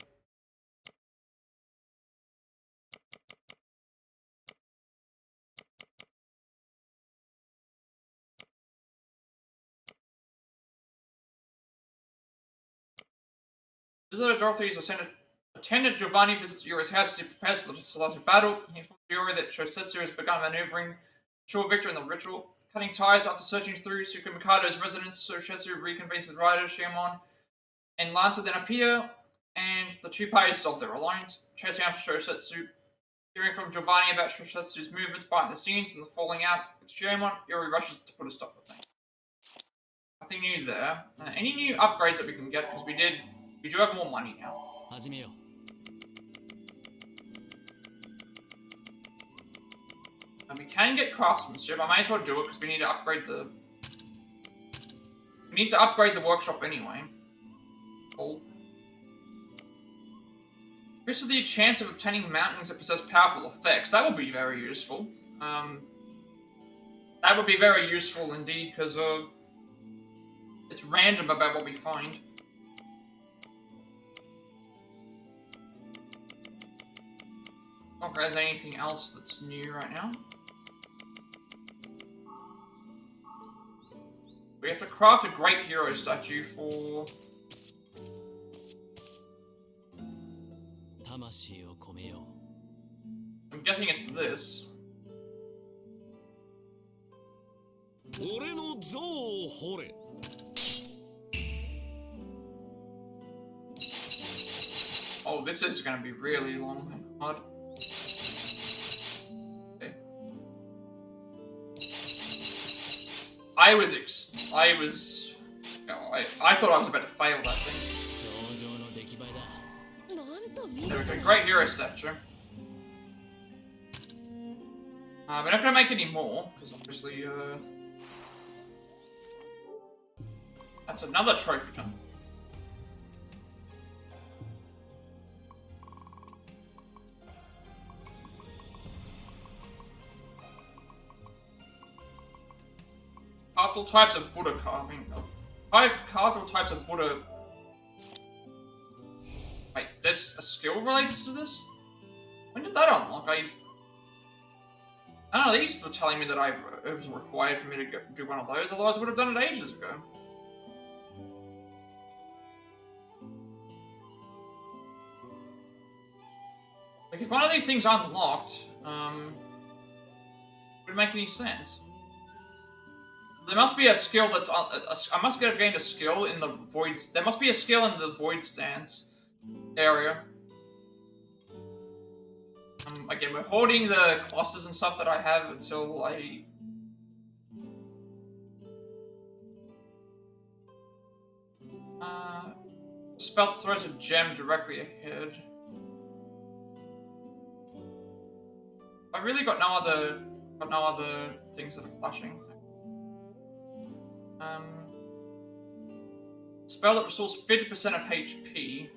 Speaker 1: Visitor Dorothy's attendant Giovanni visits Yuri's house as he prepares for the decisive battle. He informs Yuri that Shosetsu has begun maneuvering ensure victory in the ritual. Cutting ties after searching through Tsukumikado's residence, Shosetsu reconvenes with Rider, Shiamon, and Lancer then appear, and the two parties dissolve their alliance, chasing after Shosetsu. Hearing from Giovanni about Shosetsu's movements behind the scenes and the falling out with Shiamon, Yuri rushes to put a stop to things. Nothing new there. Any new upgrades that we can get, because we do have more money now. And we can get craftsmanship. I might as well do it because we need to upgrade the. We need to upgrade the workshop anyway. Cool. Increases the chance of obtaining mountings that possess powerful effects. That would be very useful. That would be very useful indeed because it's random about what we find. Not that there's anything else that's new right now. We have to craft a great hero statue for... I'm guessing it's this.
Speaker 17: 俺の像を掘れ。
Speaker 1: Oh, this is gonna be really long and hard. Okay. I thought I was about to fail that thing. There we go, great hero statue. We're not gonna make any more, because obviously, that's another trophy done. Carved all types of Buddha carving. I've carved all types of Buddha. Wait, there's a skill related to this? When did that unlock? I don't know, these were telling me that it was required for me to do one of those, otherwise I would have done it ages ago. Like, if one of these things unlocked, would it make any sense? There must be a skill that's I must have gained a skill in the void. There must be a skill in the void stance area. Again, we're hoarding the clusters and stuff that I have until I. Spell that throws a gem directly ahead. I've really got no other things that are flashing. Spell that restores 50% of HP.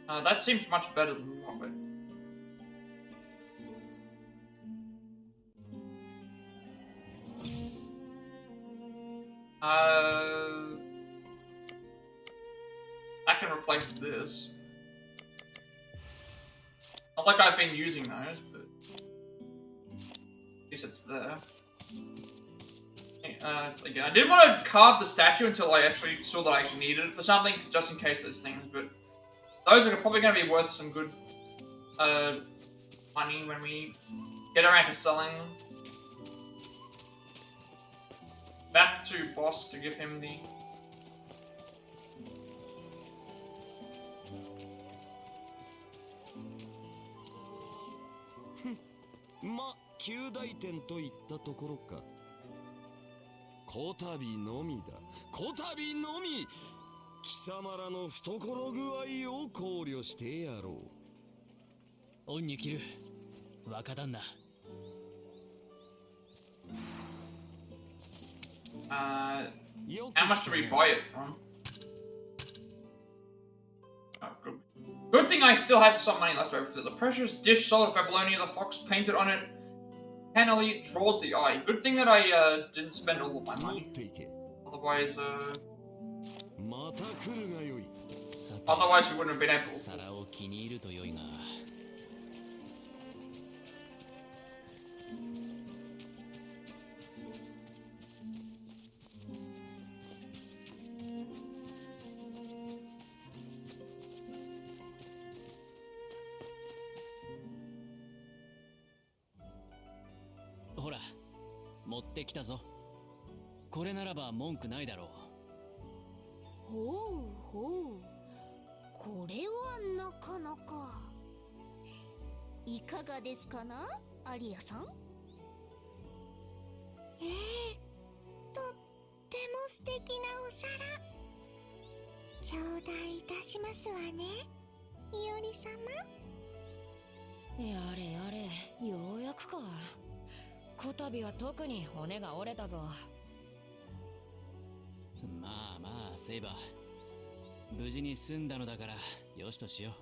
Speaker 1: That seems much better than what I can replace this. Not like I've been using those, but at least it's there. Again, I didn't want to carve the statue until I actually saw that I actually needed it for something, just in case there's things, but those are probably going to be worth some good money when we get around to selling them. Back to boss to give him the...
Speaker 17: ま、旧大点といったところか。こたびのみだ。こたびのみ。貴様らの懐具合を考慮してやろう。
Speaker 16: 恩に着る。若旦那。
Speaker 1: How much do we buy it from? Oh, good. Good thing I still have some money left over. There's a precious dish solid Babylonia, the fox painted on it. Cannily draws the eye. Good thing that I didn't spend all of my money. Otherwise, we wouldn't have been able.
Speaker 16: Hora, 持ってきたぞ。これならば文句ないだろう。
Speaker 15: ほうほう。これはなかなか。いかがですかな、アリアさん？とっても素敵なお皿。頂戴いたしますわね、いおり様。
Speaker 8: やれやれ、ようやくか。こたびは特に骨が折れたぞ。
Speaker 16: まあまあ、セイバー。無事に済んだのだから、よしとしよ
Speaker 15: う。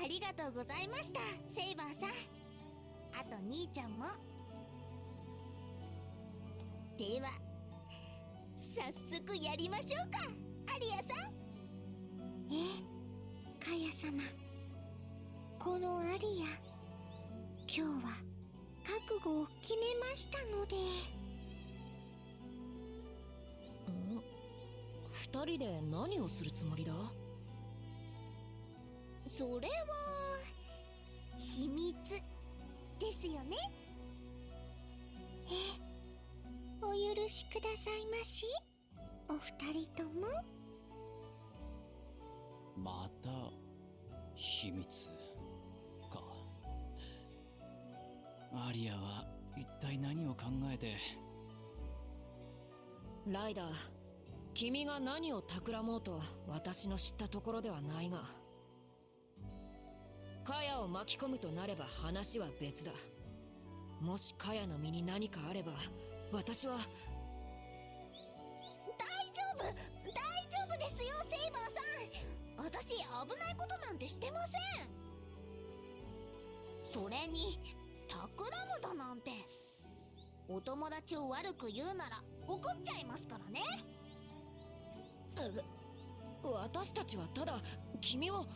Speaker 15: ありがとうございました、セイバーさん。あと兄ちゃんも。では、早速やりましょうか、アリアさん。カヤ様。このアリア、今日は覚悟を決めましたので。
Speaker 8: 二人で何をするつもりだ？
Speaker 15: それは秘密ですよね。お許しくださいまし、お二人とも。
Speaker 16: また秘密か。アリアは一体何を考えて。
Speaker 8: ライダー、君が何を企もうと私の知ったところではないが、カヤを巻き込むとなれば話は別だ。もしカヤの身に何かあれば、私は。
Speaker 15: 大丈夫ですよ、セイバーさん。私危ないことなんてしてません。それに企むだなんて、お友達を悪く言うなら怒っちゃいますからね。
Speaker 8: 私たちはただ君を。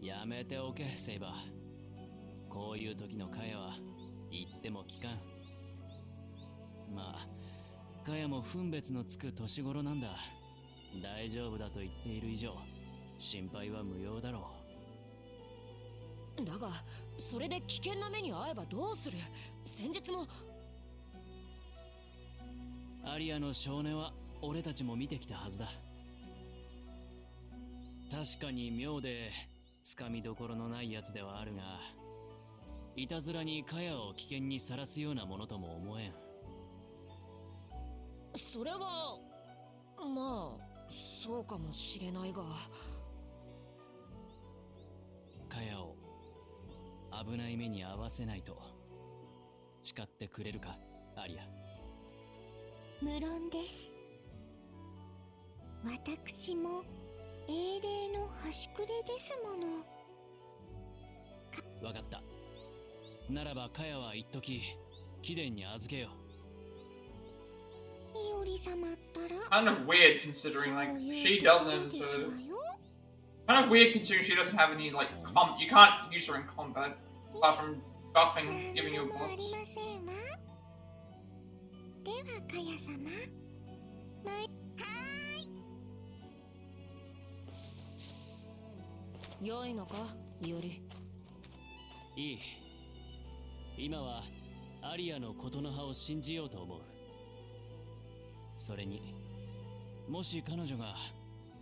Speaker 16: やめておけ、セイバー。こういう時のカヤは言っても聞かん。まあカヤも分別のつく年頃なんだ。大丈夫だと言っている以上、心配は無用だろ
Speaker 8: う。だがそれで危険な目に遭えばどうする。先日も。
Speaker 16: アリアの少年は俺たちも見てきたはずだ。確かに妙でつかみどころのないやつではあるが、いたずらにカヤを危険にさらすようなものとも思えん。
Speaker 8: それはまあそうかもしれないが、
Speaker 16: カヤを危ない目に遭わせないと誓ってくれるか、アリア。
Speaker 15: 無論です。私も英霊の端くれですもの。
Speaker 16: わかった。ならばカヤは一時貴殿に預けよう。
Speaker 15: いおり様ったら
Speaker 1: Kind of weird considering like she doesn't. Kind of weird considering she doesn't have any like you can't use her in combat apart from buffing, giving you buffs.
Speaker 15: ではカヤ様、
Speaker 8: 良いのか、いおり。
Speaker 16: いい。今はアリアのことの葉を信じようと思う。それにもし彼女が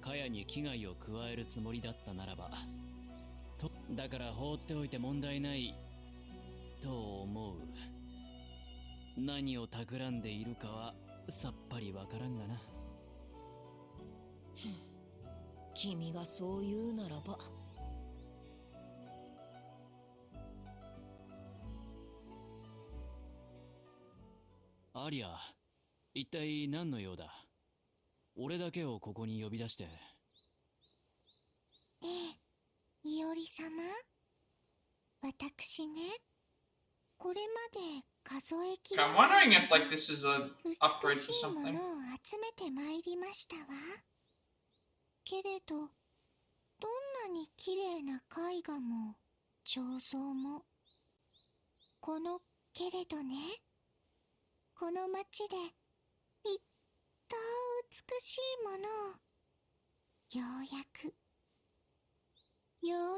Speaker 16: カヤに危害を加えるつもりだったならばだから放っておいて問題ないと思う。何を企んでいるかはさっぱりわからんがな。
Speaker 8: 君がそう言うならば。
Speaker 16: アリア、一体何の用だ。俺だけをここに呼び出して。
Speaker 15: いおり様、私ね、これまで数えきれない
Speaker 1: I'm wondering if like this is a upgrade
Speaker 15: 美
Speaker 1: for
Speaker 15: しいも
Speaker 1: something.
Speaker 15: のを集めてまいりましたわ。けれど、どんなに綺麗な絵画も彫像も、このけれどね、この町で一等美しいものをよう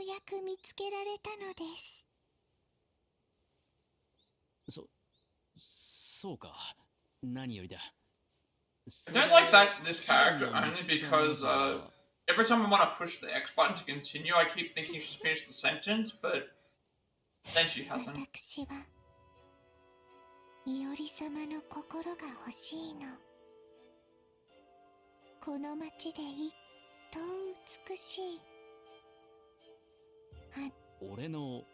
Speaker 15: やく見つけられたのです。
Speaker 16: そうか。何よりだ。
Speaker 1: I don't like this character only because every time I want to push the X button to continue, I keep thinking she's finished the sentence, but then she hasn't.
Speaker 15: 私はいおり様の心が欲しいの。この町で一等美しい。
Speaker 16: 俺の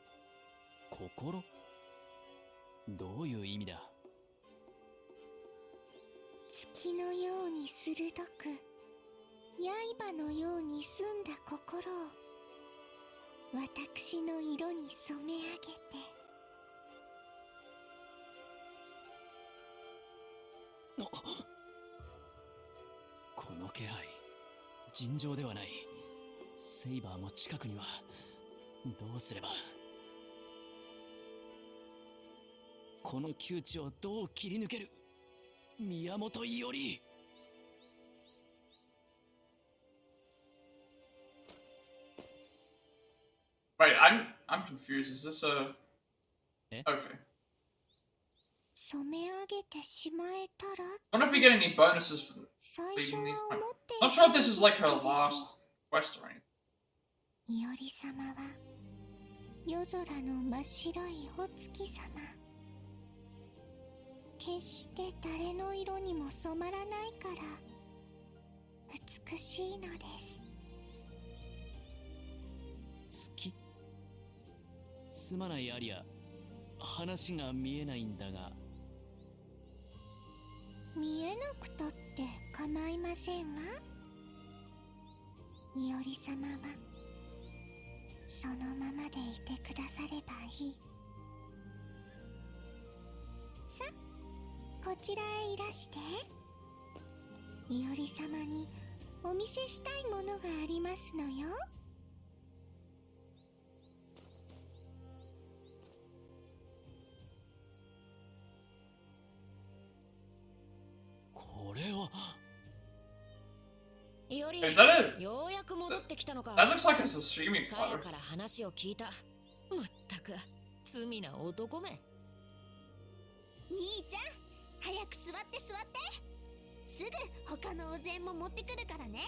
Speaker 16: 心？どういう意味だ？
Speaker 15: 月のように鋭く、刃のように澄んだ心を私の色に染め上げて。
Speaker 16: この気配、尋常ではない。セイバーも近くには。どうすれば。この窮地をどう切り抜ける。宮本伊織。
Speaker 1: Wait, I'm confused. Is this a? Okay.
Speaker 15: 染め上げてしまえたら
Speaker 1: I wonder if we get any bonuses for
Speaker 15: 最初
Speaker 1: leaving
Speaker 15: は
Speaker 1: these.
Speaker 15: 思ってい
Speaker 1: Not
Speaker 15: た
Speaker 1: sure
Speaker 15: の
Speaker 1: if
Speaker 15: で
Speaker 1: this
Speaker 15: す
Speaker 1: is
Speaker 15: け
Speaker 1: like
Speaker 15: れ
Speaker 1: her
Speaker 15: ど
Speaker 1: last quest or anything.
Speaker 15: いおり様は夜空の真っ白いお月様、決して誰の色にも染まらないから美しいのです。
Speaker 16: 月？すまないアリア、話が見えないんだが。
Speaker 15: 見えなくたって構いませんわ。いおり様はそのままでいてくださればいい。さあ、こちらへいらして。いおり様にお見せしたいものがありますのよ。
Speaker 16: これは。
Speaker 8: いおり、
Speaker 1: Is that it?
Speaker 8: ようやく戻ってきたのか。
Speaker 1: That looks like a sashimi
Speaker 8: かや
Speaker 1: cloak.
Speaker 8: から話を聞いた。まったく罪な男め。
Speaker 19: 兄ちゃん、早く座って座って。すぐ他のお膳も持ってくるからね。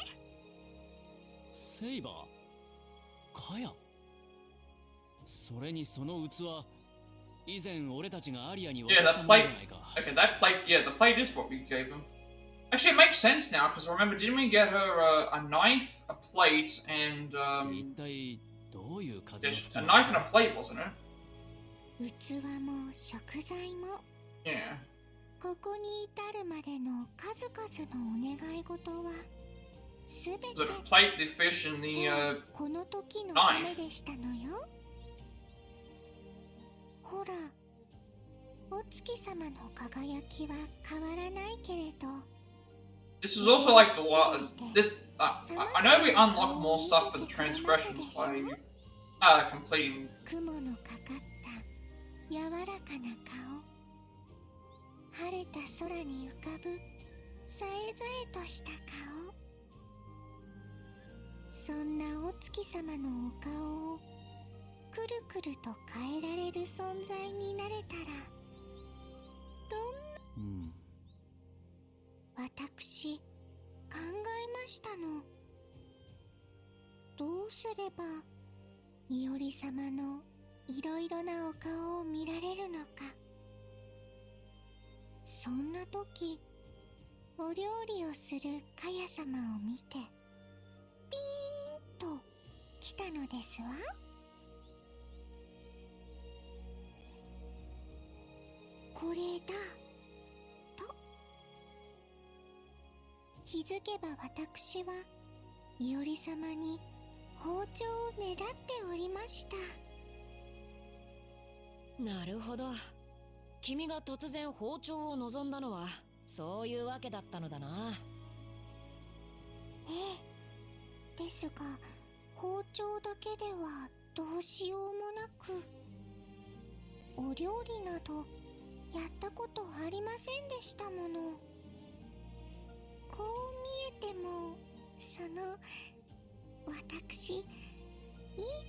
Speaker 16: セイバー、かや。それにその器、以前俺たちがアリアに渡
Speaker 1: Yeah,
Speaker 16: した
Speaker 1: that
Speaker 16: もの
Speaker 1: plate.
Speaker 16: じゃないか。
Speaker 1: Okay, that plate. Yeah, the plate is what we gave him. Actually, it makes sense now because remember, didn't we get her a knife, a plate, and
Speaker 16: 一体どういう風の
Speaker 1: a
Speaker 16: 吹き回し
Speaker 1: knife and a plate, wasn't it?
Speaker 15: 器も食材も
Speaker 1: Yeah.
Speaker 15: ここに至るまでの数々のお願い事はすべて
Speaker 1: Was it a plate, the fish, and the
Speaker 15: この時のため
Speaker 1: knife?
Speaker 15: でしたのよ。ほら、お月様の輝きは変わらないけれど、
Speaker 1: This is also like the this. I know we unlock more stuff for the transgressions by completing.
Speaker 15: 雲のかかった柔らかな顔、晴れた空に浮かぶさえざえとした顔、そんなお月様のお顔をくるくると変えられる存在になれたらどんな、私考えましたの。どうすればいおり様のいろいろなお顔を見られるのか。そんな時、お料理をするかや様を見てピーンと来たのですわ。これだと気づけば、私はいおり様に包丁をねだっておりました。
Speaker 8: なるほど。君が突然包丁を望んだのはそういうわけだったのだな。
Speaker 15: ええ。ですが、包丁だけではどうしようもなく、お料理などやったことありませんでしたもの。こう見えても、私、いい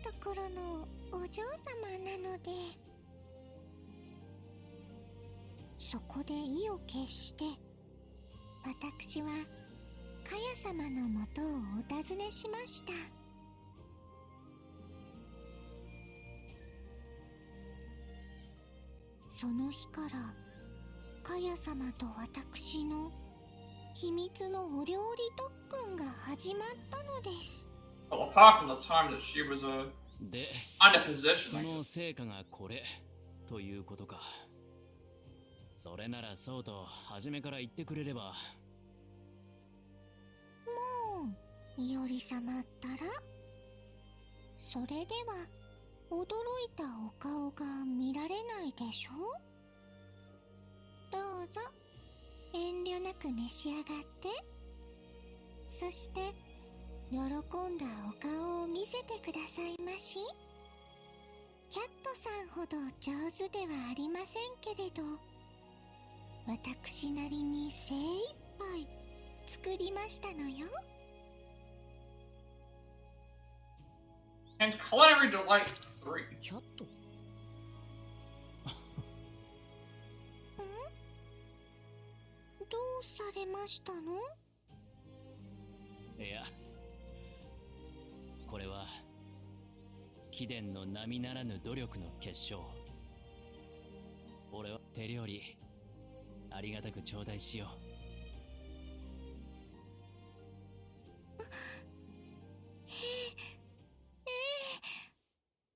Speaker 15: ところのお嬢様なので。そこで意を決して、私はかや様のもとをお尋ねしました。その日から、かや様と私の秘密のお料理特訓が始まったのです。
Speaker 1: Well, apart from the time that she was
Speaker 16: で、
Speaker 1: under possession.
Speaker 16: その成果がこれということか。それならそうと初めから言ってくれれば。
Speaker 15: もう、いおり様ったら、それでは驚いたお顔が見られないでしょ。どうぞ遠慮なく召し上がって。そして喜んだお顔を見せてくださいまし。キャットさんほど上手ではありませんけれど、私なりに精一杯作りましたのよ。
Speaker 1: And Culinary Delight 3.
Speaker 8: キャット。
Speaker 15: どうされましたの？
Speaker 16: いや、これは貴殿の並ならぬ努力の結晶。俺は手料理ありがたく頂戴しよう。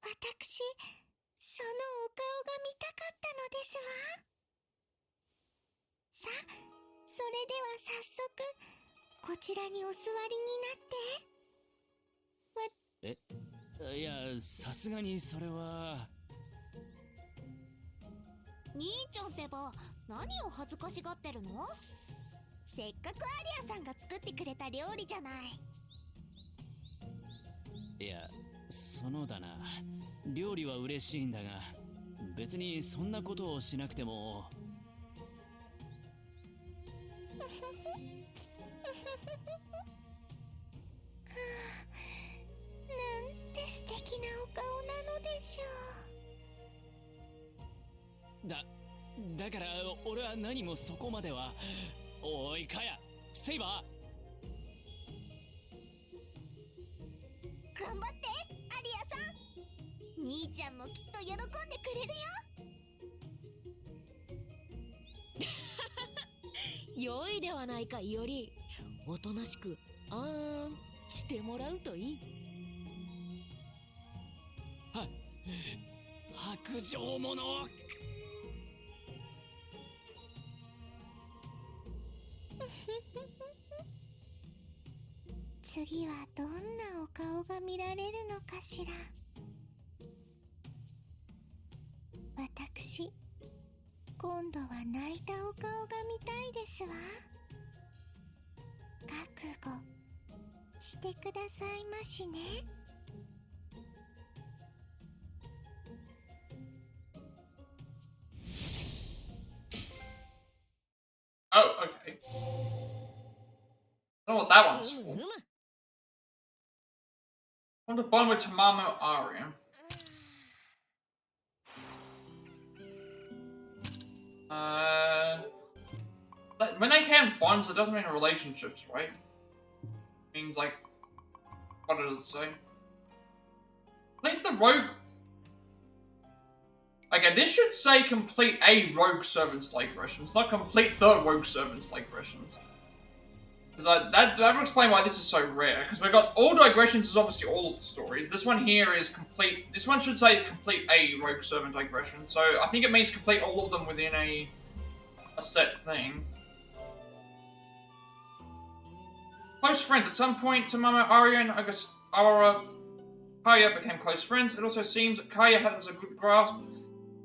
Speaker 15: 私、そのお顔が見たかったのですわ。さ、それでは早速、こちらにお座りになって。
Speaker 16: いや、さすがにそれは。
Speaker 19: 兄ちゃんってば、何を恥ずかしがってるの？せっかくアリアさんが作ってくれた料理じゃない。
Speaker 16: いや、そのだな。料理は嬉しいんだが、別にそんなことをしなくても。
Speaker 15: なんて素敵なお顔なのでしょう。
Speaker 16: だから俺は何もそこまでは。おいカヤ、セイバ
Speaker 19: ー頑張ってアリアさん。兄ちゃんもきっと喜んでくれるよ。
Speaker 8: 良いではないか、いおり。おとなしくあーんしてもらうといい。
Speaker 16: 白状者。
Speaker 15: 次はどんなお顔が見られるのかしら。私、今度は泣いたお顔が見たいですわ。覚悟してくださいましね。
Speaker 1: Oh, okay. I don't know what that one's for. On the bottom with Tamamo Aria. When they count bonds, it doesn't mean relationships, right? It means like, what does it say? Complete the rogue. Okay, this should say complete a Rogue Servant Digressions, not complete the Rogue Servant Digressions. Because that would explain why this is so rare. Because we've got all digressions is obviously all of the stories. This one here is complete. This one should say complete a Rogue Servant Digression. So I think it means complete all of them within a set thing. Close friends. At some point, Tamamo, Arya, and Aurora, Kaya became close friends. It also seems that Kaya has a good grasp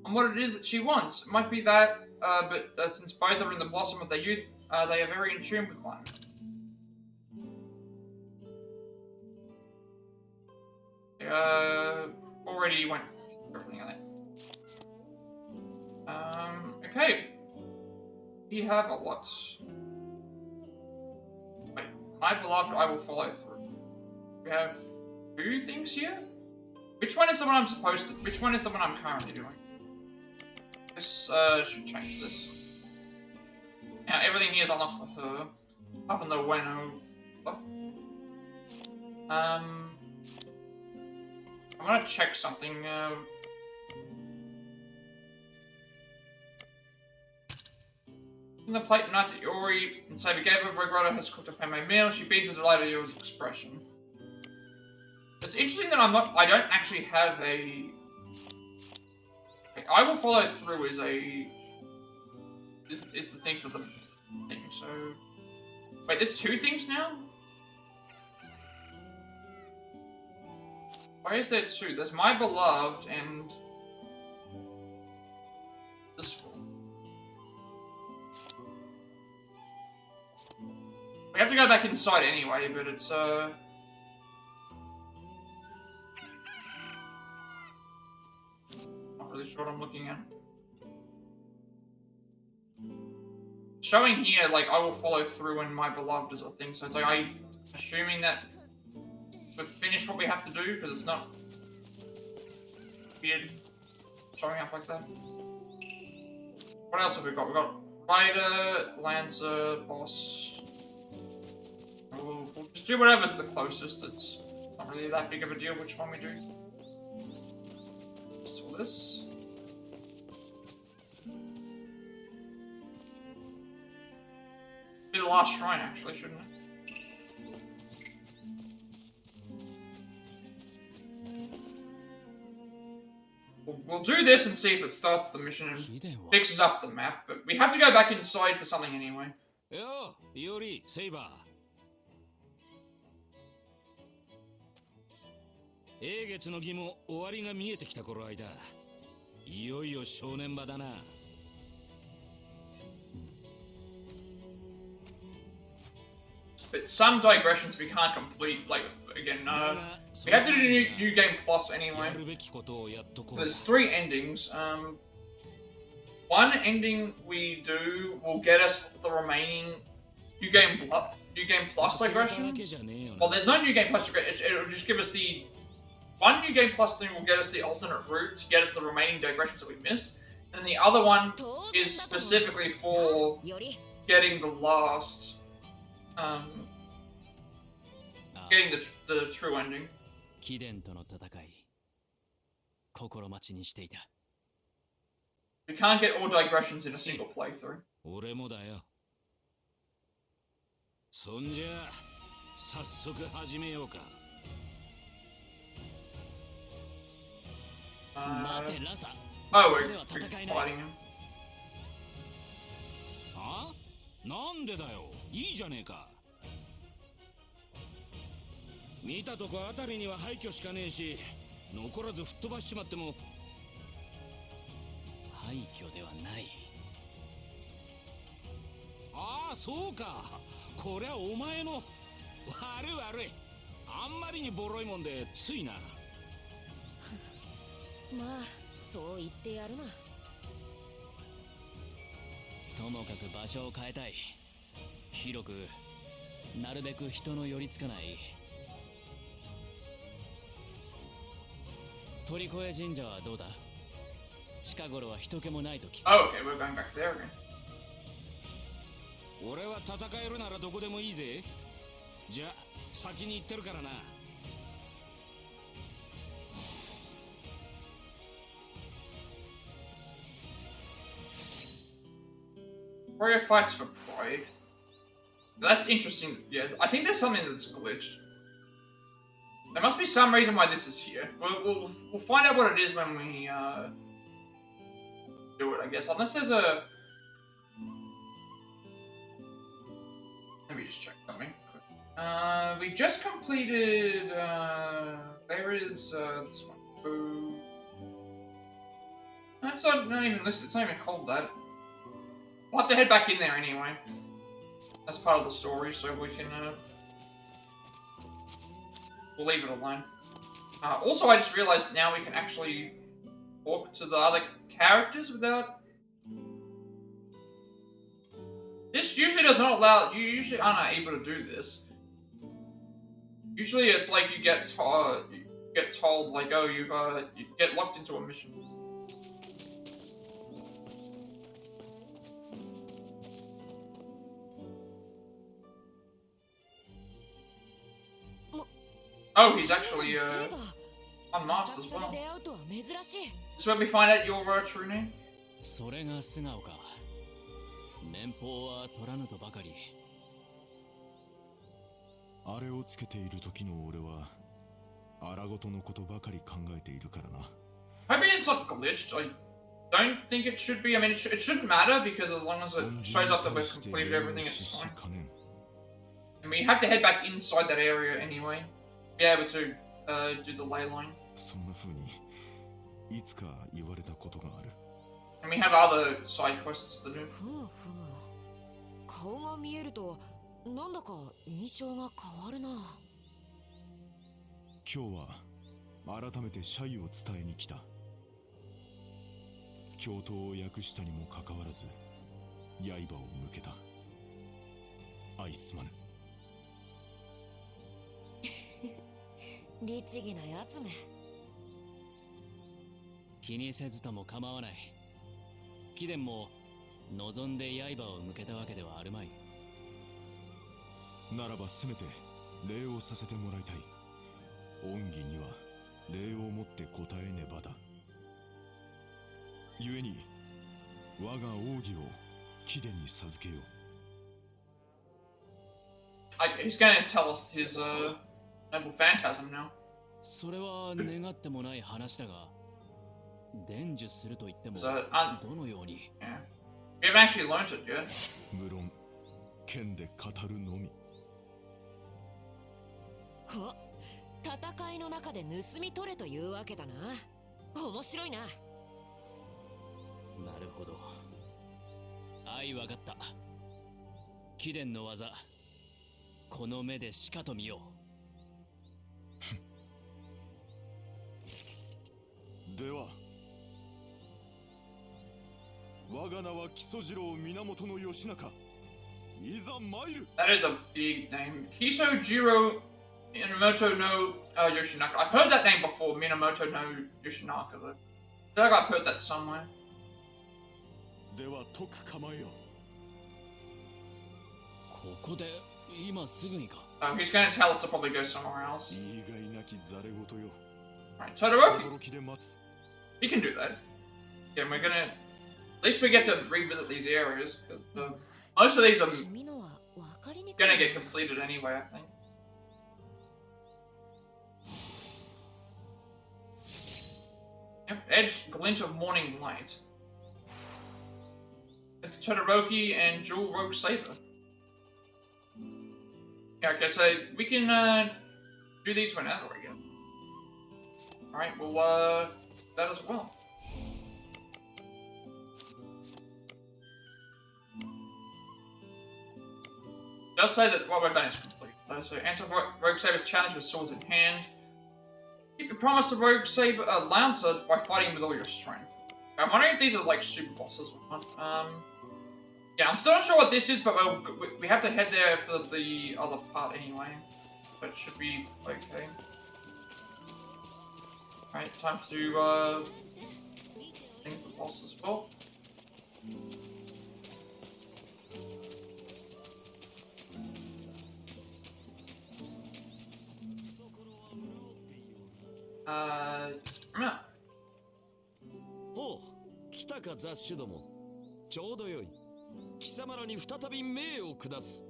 Speaker 1: on what it is that she wants. It might be that, but since both are in the blossom of their youth, they are very in tune with one. Already went through everything on it. Okay. We have a lot. Wait, my beloved, I will follow through. We have 2 things here? Which one is the one I'm supposed to... Which one is the one I'm currently doing? This, should change this. Now, everything here is unlocked for her. Other than the Weno stuff. I'm gonna check something. In the plate night that Yori and Saber gave her, Rogue Rider has cooked a family meal. She beams with delight at Yori's expression. It's interesting that I don't actually have a... Okay, I will follow through is the thing for the thing, so... Wait, there's 2 things now? Why is there 2? There's My Beloved and... this one. We have to go back inside anyway, but it's, not really sure what I'm looking at. Showing here, like, I will follow through and My Beloved is a thing, so it's like, I'm assuming that we've finished what we have to do, because it's not beard showing up like that. What else have we got? We got Rider, Lancer, Boss. We'll just do whatever's the closest. It's not really that big of a deal which one we do. Just all this. Be the last shrine, actually, shouldn't it? We'll do this and see if it starts the mission and fixes up the map, but we have to go back inside for something anyway.
Speaker 2: Yo, Yuri, Saber. 英月の儀も終わりが見えてきた頃合いだ。いよいよ正念場だな。
Speaker 1: But some digressions we can't complete, like, again, we have to do new game plus anyway. There's 3 endings. One ending we do will get us the remaining new game plus digressions. Well, there's no new game plus digression, it'll just give us the... One new game plus thing will get us the alternate route to get us the remaining digressions that we missed. And the other one is specifically for getting the last... getting the true ending.
Speaker 16: 貴殿との戦い、心待ちにしていた。
Speaker 1: We can't get all digressions in a single playthrough.
Speaker 2: 俺もだよ。そんじゃ、早速始めようか。
Speaker 16: 待て、ラサ。
Speaker 1: Oh, we're fighting him.
Speaker 2: あ？なんでだよ。いいじゃねえか。見たとこあたりには廃墟しかねえし、残らず吹っ飛ばしちまっても。
Speaker 16: 廃墟ではない。
Speaker 2: ああ、そうか。こりゃお前の。悪い。あんまりにボロいもんでついな。
Speaker 8: まあ、そう言ってやるな。
Speaker 16: ともかく場所を変えたい。広く、なるべく人の寄りつかない。鳥越神社はどうだ？近頃は人気もないと聞く。
Speaker 1: Oh, okay, we're going back there again.
Speaker 2: 俺は戦えるならどこでもいいぜ。じゃあ、先に行ってるからな。
Speaker 1: Warrior fights for pride. That's interesting. Yes, I think there's something that's glitched. There must be some reason why this is here. We'll find out what it is when we do it, I guess. Unless there's a... Let me just check something quick. We just completed... Where is this one? Boo. That's not even listed. It's not even called that. We'll have to head back in there anyway. That's part of the story, so we can... We'll leave it alone. Also, I just realized now we can actually talk to the other characters without... This usually does not allow... You usually aren't able to do this. Usually it's like you get told like, oh, you get locked into a mission. Oh, he's actually unmasked as well. That's where we find out your true name.
Speaker 16: それが素顔か。年俸は取らぬとばかり。
Speaker 7: あれをつけている時の俺は荒事のことばかり考えているからな。
Speaker 1: Maybe it's not glitched. I don't think it should be. I mean, it shouldn't matter because as long as it shows up that we've completed everything, it's fine. And we have to head back inside that area anyway. Be able to do the ley line.
Speaker 7: そんな風にいつか言われたことがある。
Speaker 1: And we have other side quests to do.
Speaker 8: ふむ。顔が見えるとなんだか印象が変わるな。
Speaker 7: 今日は改めて謝意を伝えに来た。教頭を訳したにもかかわらず刃を向けた。愛すまぬ。
Speaker 8: 律儀なやつめ。
Speaker 16: 気にせずとも構わない。貴殿も望んで刃を向けたわけではあるまい。
Speaker 7: ならばせめて礼をさせてもらいたい。恩義には礼をもって答えねばだ。故に我が奥義を貴殿に授けよう。
Speaker 1: He's gonna tell us his noble phantasm now.
Speaker 16: それは願ってもない話だが、伝授すると言っても どのように。
Speaker 1: We haven't actually learned it yet.
Speaker 7: 無論剣で語るのみ。
Speaker 8: お、戦いの中で盗み取れというわけだな。面白いな。
Speaker 16: なるほど。愛わかった。貴殿の技、この目でしかと見よ
Speaker 7: う。では、我が名は木曽次郎源義仲。いざ参る。
Speaker 1: That is a big name. Kisojiro Minamoto no Yoshinaka. I've heard that name before, Minamoto no Yoshinaka, though. I feel like I've heard that somewhere.
Speaker 7: では解く構えよ。
Speaker 16: ここで今すぐにか。
Speaker 1: Oh, he's gonna tell us to probably go somewhere else.
Speaker 7: 意外なきざれ事よ。
Speaker 1: Right, Todoroki.
Speaker 7: 驚きで待つ。
Speaker 1: He can do that. Yeah, we're gonna... At least we get to revisit these areas, because most of these are gonna get completed anyway, I think. Yep, edged glint of morning light. It's Todoroki and Jewel Rogue Saber. Yeah, okay, so we can do these whenever again. Alright, well, that as well. It does say that what we've done is complete. So answer Rogue Saber's challenge with swords in hand. Keep your promise to Rogue Saber Lancer by fighting with all your strength. I'm wondering if these are like super bosses or not. Yeah, I'm still not sure what this is, but we have to head there for the other part anyway. But it should be okay. Alright, time to do thing for the boss as well. Remnant.
Speaker 17: ほう、来たか雑種ども。ちょうどよい。貴様らに再び命を下す。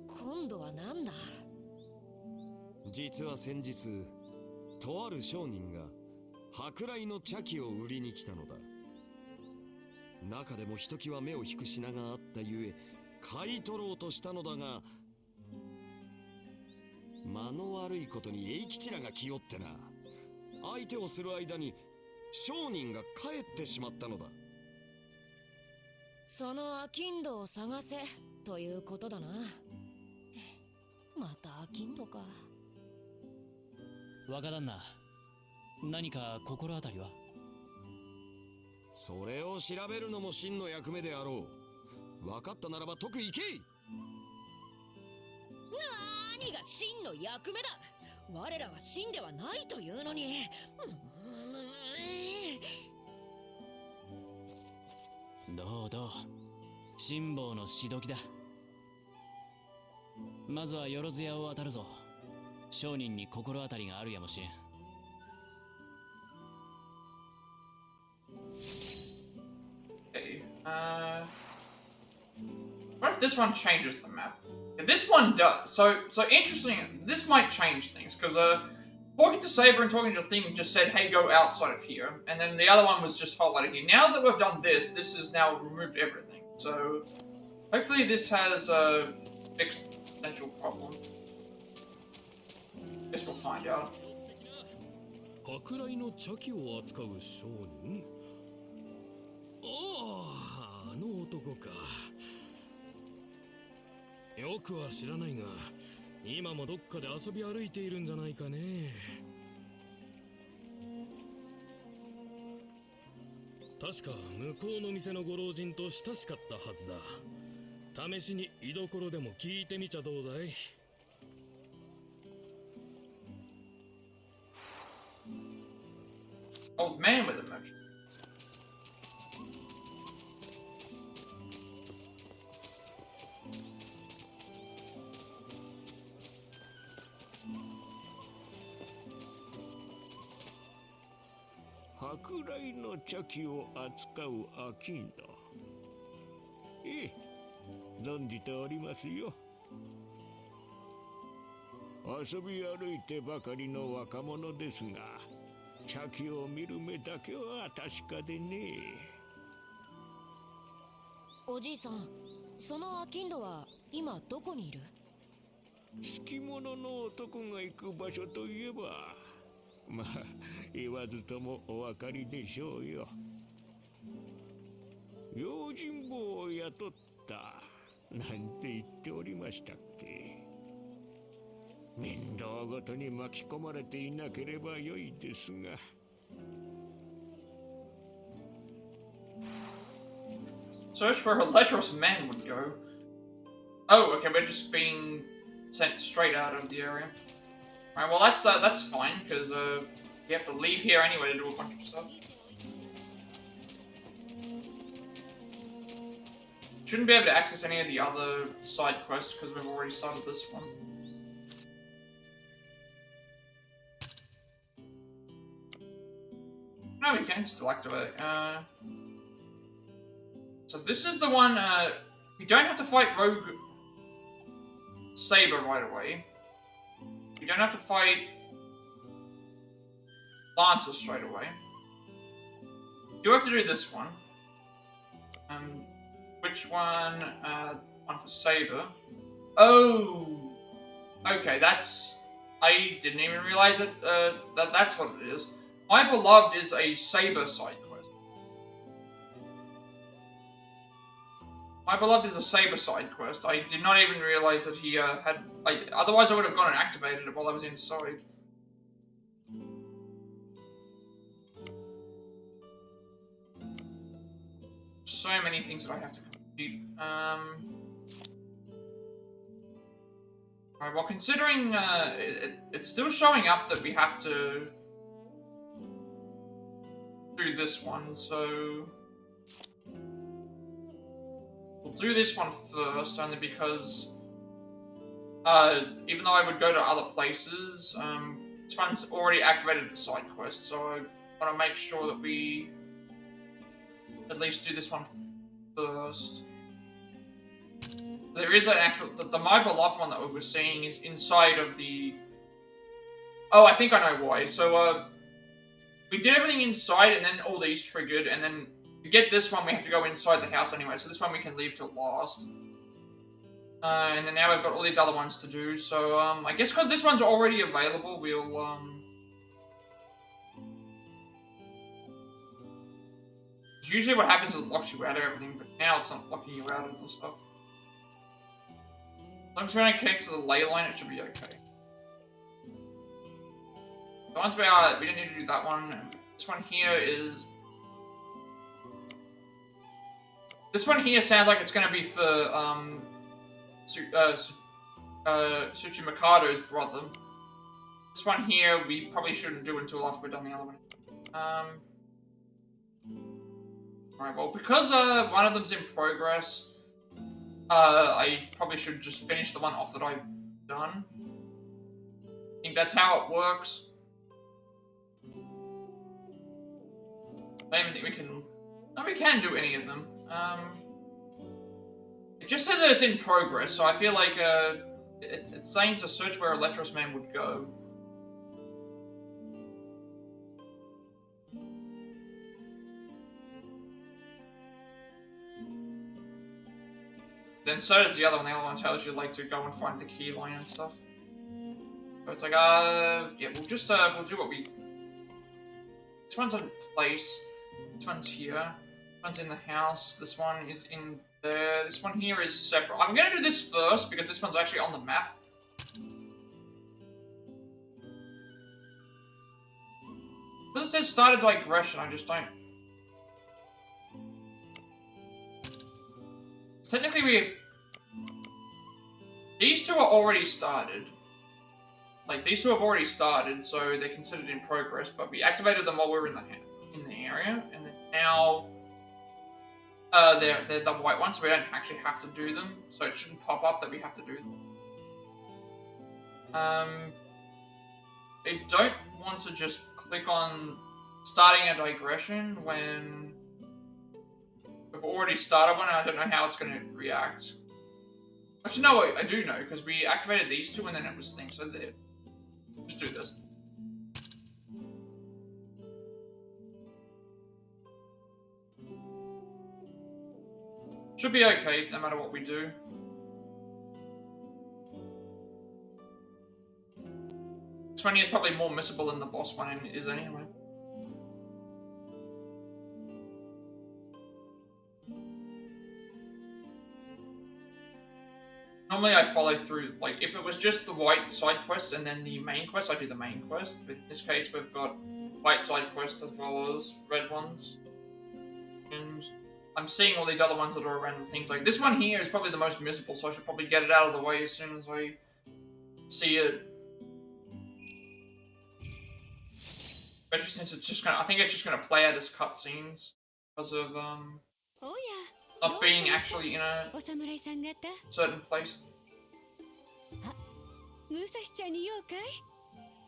Speaker 8: 今度は何だ。
Speaker 17: 実は先日、とある商人が舶来の茶器を売りに来たのだ。中でもひときわ目を引く品があったゆえ、買い取ろうとしたのだが、間の悪いことに栄吉らが気負ってな。相手をする間に商人が帰ってしまったのだ。
Speaker 8: その商人を探せということだな。また商人か。
Speaker 16: 若旦那、何か心当たりは？
Speaker 17: それを調べるのも真の役目であろう。分かったならば解くいけ。
Speaker 8: 何が真の役目だ。我らは真ではないというのに。
Speaker 16: どうどう、辛抱のしどきだ。まずはよろずやを当たるぞ。商人に心当たりがあるやもしれん。
Speaker 1: Okay, what if this one changes the map? Yeah, this one does. So interesting. This might change things because talking to Saber and talking to Thing just said, "Hey, go outside of here," and then the other one was just highlighted here. Now that we've done this, this has now removed everything. So hopefully this has fixed potential problem. Guess we'll find out.
Speaker 18: 舶来の茶器を扱う商人？ああ、あの男か。よくは知らないが、今もどっかで遊び歩いているんじゃないかね。確か向こうの店のご老人と親しかったはずだ。試しに居所でも聞いてみちゃどうだい？
Speaker 1: Old man with a merchant.
Speaker 20: 舶来の茶器を扱う商人。ええ、存じておりますよ。遊び歩いてばかりの若者ですが、茶器を見る目だけは確かでね。
Speaker 8: おじいさん、その商人は今どこにいる？
Speaker 20: 好き者の男が行く場所といえば、まあ言わずともお分かりでしょうよ。用心棒を雇ったなんて言っておりましたっけ。面倒ごとに巻き込まれていなければよいですが。
Speaker 1: Search where a lecherous man would go. Oh, okay, we're just being sent straight out of the area. Alright, well that's fine, because we have to leave here anyway to do a bunch of stuff. Shouldn't be able to access any of the other side quests because we've already started this one. No, we can still activate. So this is the one, we don't have to fight Rogue Saber right away. We don't have to fight Lancer straight away. We do have to do this one. Which one? One for Saber. Oh! Okay, that's... I didn't even realize it. That's what it is. My Beloved is a Saber side quest. My Beloved is a Saber side quest. I did not even realize that he had... otherwise I would have gone and activated it while I was inside. So many things that I have to complete. Alright, well considering it's still showing up that we have to do this one, so we'll do this one first, only because even though I would go to other places, this one's already activated the side quest, so I want to make sure that we at least do this one first. There is an actual... The My Beloved one that we were seeing is inside of the... Oh, I think I know why. So, we did everything inside, and then all these triggered, and then to get this one, we have to go inside the house anyway, so this one we can leave till last. And then now we've got all these other ones to do, so, I guess because this one's already available, we'll, usually what happens is it locks you out of everything, but now it's not locking you out of the stuff. As long as we don't connect to the ley line, it should be okay. So once we didn't need to do that one. This one here is... This one here sounds like it's going to be for, Tsuchimikado's brother. This one here, we probably shouldn't do until after we've done the other one. Alright, well, because one of them's in progress, I probably should just finish the one off that I've done. I think that's how it works. I don't even think we can... No, we can do any of them. It just said that it's in progress, so I feel like it's saying to search where a lecherous man would go. Then so does the other one. The other one tells you like to go and find the key line and stuff. So it's like, yeah, we'll just we'll do what we... This one's in place. This one's here. This one's in the house. This one is in there. This one here is separate. I'm gonna do this first because this one's actually on the map. Because it says started digression, I just don't... Technically, these two are already started. Like, these two have already started, so they're considered in progress, but we activated them while we were in the in the area, and then now they're the white ones, so we don't actually have to do them, so it shouldn't pop up that we have to do them. I don't want to just click on starting a digression when we've already started one and I don't know how it's going to react. Actually, no, I do know, because we activated these two and then it was things, so there. Just do this. Should be okay, no matter what we do. This one is probably more missable than the boss one is anyway. Normally I'd follow through, like, if it was just the white side quest and then the main quest, I'd do the main quest. But in this case, we've got white side quests as well as red ones. And I'm seeing all these other ones that are around the things. Like, this one here is probably the most missable, so I should probably get it out of the way as soon as I see it. Especially since it's just gonna, I think it's just gonna play out as cutscenes. Because of, not being actually in a certain place.
Speaker 12: 武蔵ちゃんに用か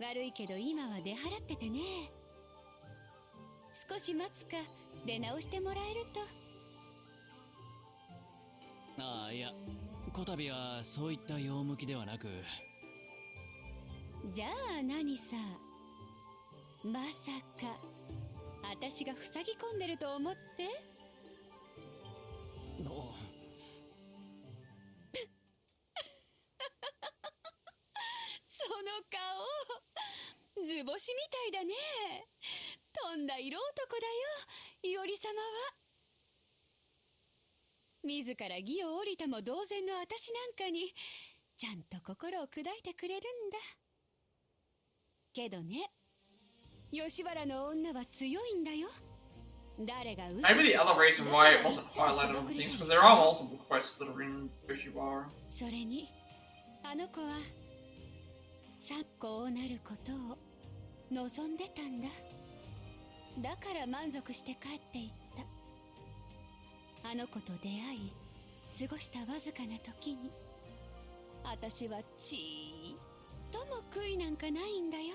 Speaker 12: い？悪いけど今は出払っててね。少し待つか出直してもらえると。
Speaker 16: ああ、いや、こたびはそういった用向きではなく。
Speaker 12: じゃあ何さ？まさか私が塞ぎ込んでると思って？その顔、図星みたいだね。とんだ色男だよ、いおり様は。自ら義を降りたも同然の私なんかに、ちゃんと心を砕いてくれるんだ。けどね、吉原の女は強いんだよ。
Speaker 1: Maybe the other reason why it wasn't highlighted on things because there are multiple quests that are in Yoshiwara.
Speaker 12: それにあの子は昨こうなることを望んでたんだ。だから満足して帰っていった。あの子と出会い過ごしたわずかな時に、私はちーっとも悔いなんかないんだよ。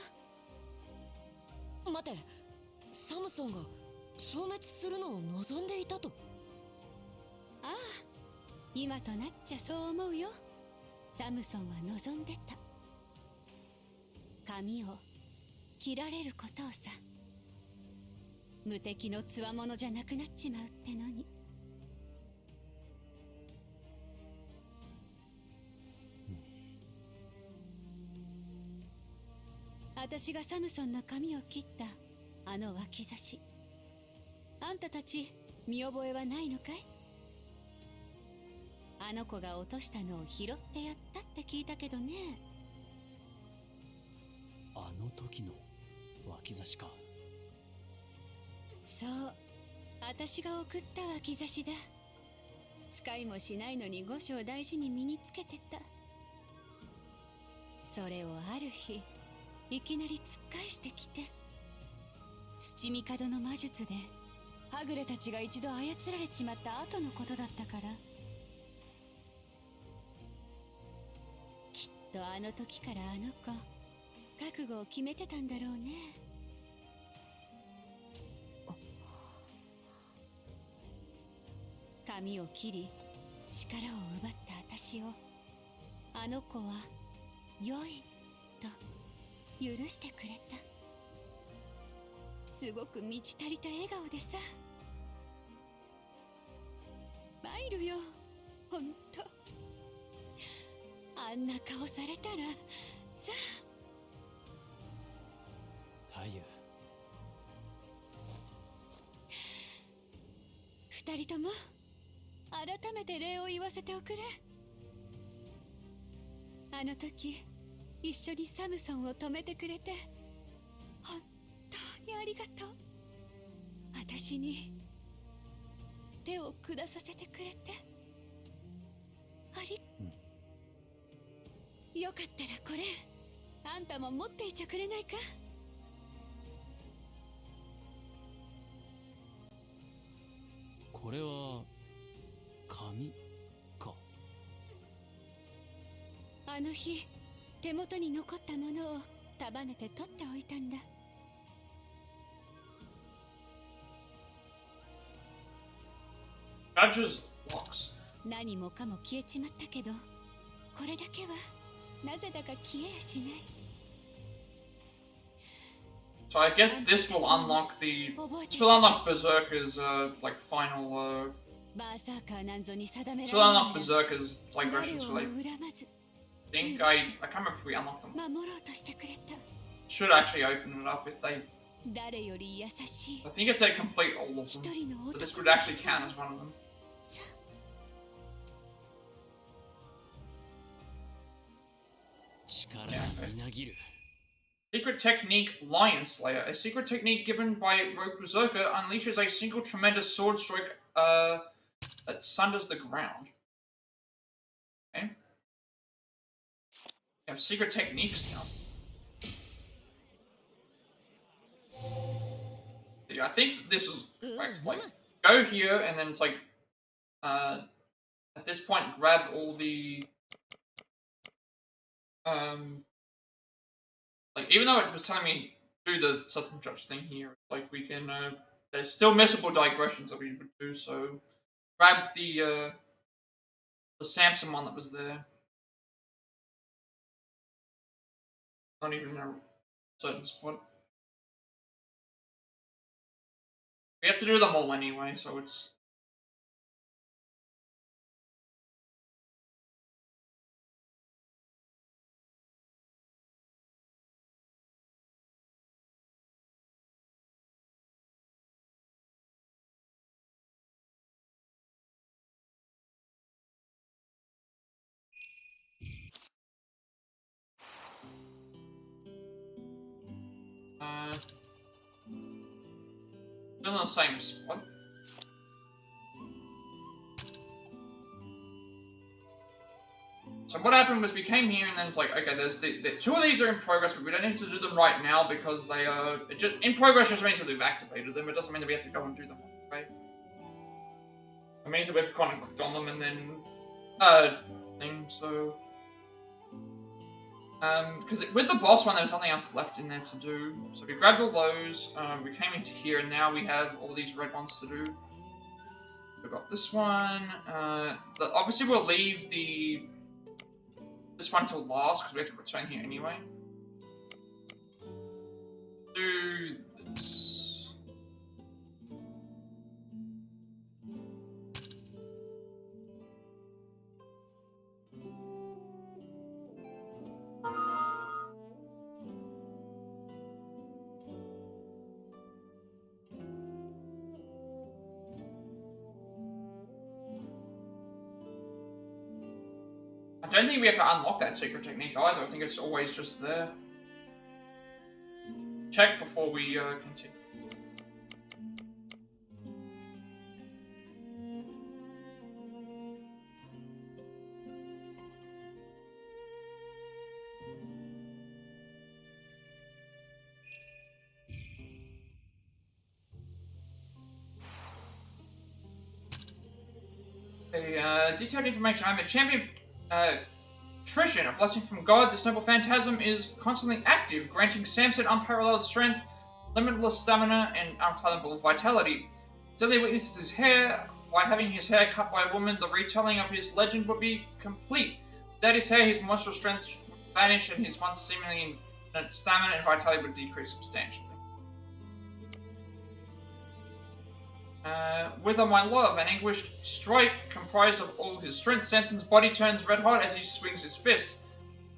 Speaker 8: 待て、サムソンが 消滅するのを望んでいたと。
Speaker 12: ああ、今となっちゃそう思うよ。サムソンは望んでた。髪を切られることをさ。無敵の強者じゃなくなっちまうってのに。私がサムソンの髪を切ったあの脇差し。 あんたたち見覚えはないのかい？あの子が落としたのを拾ってやったって聞いたけどね。
Speaker 16: あの時の脇差しか。
Speaker 12: そう、私が送った脇差しだ。使いもしないのに五章大事に身につけてた。それをある日いきなり突っ返してきて、土帝の魔術で はぐれたちが一度操られちまった後のことだったから。きっとあの時からあの子覚悟を決めてたんだろうね。髪を切り力を奪った私をあの子は良いと許してくれた。すごく満ち足りた笑顔でさ。 参るよ、ほんと。あんな顔されたらさあ。
Speaker 16: 太夫。
Speaker 12: 二人とも改めて礼を言わせておくれ。あの時一緒にサムソンを止めてくれて本当にありがとう。私に 手を下させてくれてよかったらこれあんたも持っていちゃくれないか？
Speaker 16: これは紙か。
Speaker 5: あの日手元に残ったものを束ねて取っておいたんだ。
Speaker 1: Judge's locks.
Speaker 5: 何もかも消えちまったけど、これだけはなぜだか消えやしない。
Speaker 1: So I guess this will unlock Berserker's like final this will unlock Berserker's digressions for I think I can't remember if we unlocked them. Should actually open it up if they I think it said complete all of them. So this would actually count as one of them. Yeah. Secret technique Lion Slayer. A secret technique given by Rogue Berserker unleashes a single tremendous sword stroke that sunders the ground. Okay. We have secret techniques now. Yeah, I think this is correct. Like, go here and then it's like, at this point, grab all the, like, even though it was telling me do the Southern Judge thing here, like, we can, there's still missable digressions that we would do, so grab the Samson one that was there. Not even in a certain spot. We have to do them all anyway, so it's... Still in the same spot. So what happened was we came here and then it's like, okay, there's the two of these are in progress, but we don't need to do them right now because they are in progress. Just means that we've activated them. It doesn't mean that we have to go and do them right. It means that we've kind of clicked on them and then so. Because with the boss one, there was something else left in there to do. So we grabbed all those, we came into here, and now we have all these red ones to do. We've got this one. Obviously, we'll leave this one till last, because we have to return here anyway. Do this. I don't think we have to unlock that secret technique either. I think it's always just there. Check before we continue. Detailed information. I'm a champion of Trition, a blessing from God. This noble phantasm is constantly active, granting Samson unparalleled strength, limitless stamina, and unfathomable vitality. His only weakness is his hair. By having his hair cut by a woman, the retelling of his legend would be complete. Without his hair, his monstrous strength would vanish, and his once seemingly infinite stamina and vitality would decrease substantially. Wither my love, an anguished strike comprised of all his strength, Samson's body turns red hot as he swings his fist.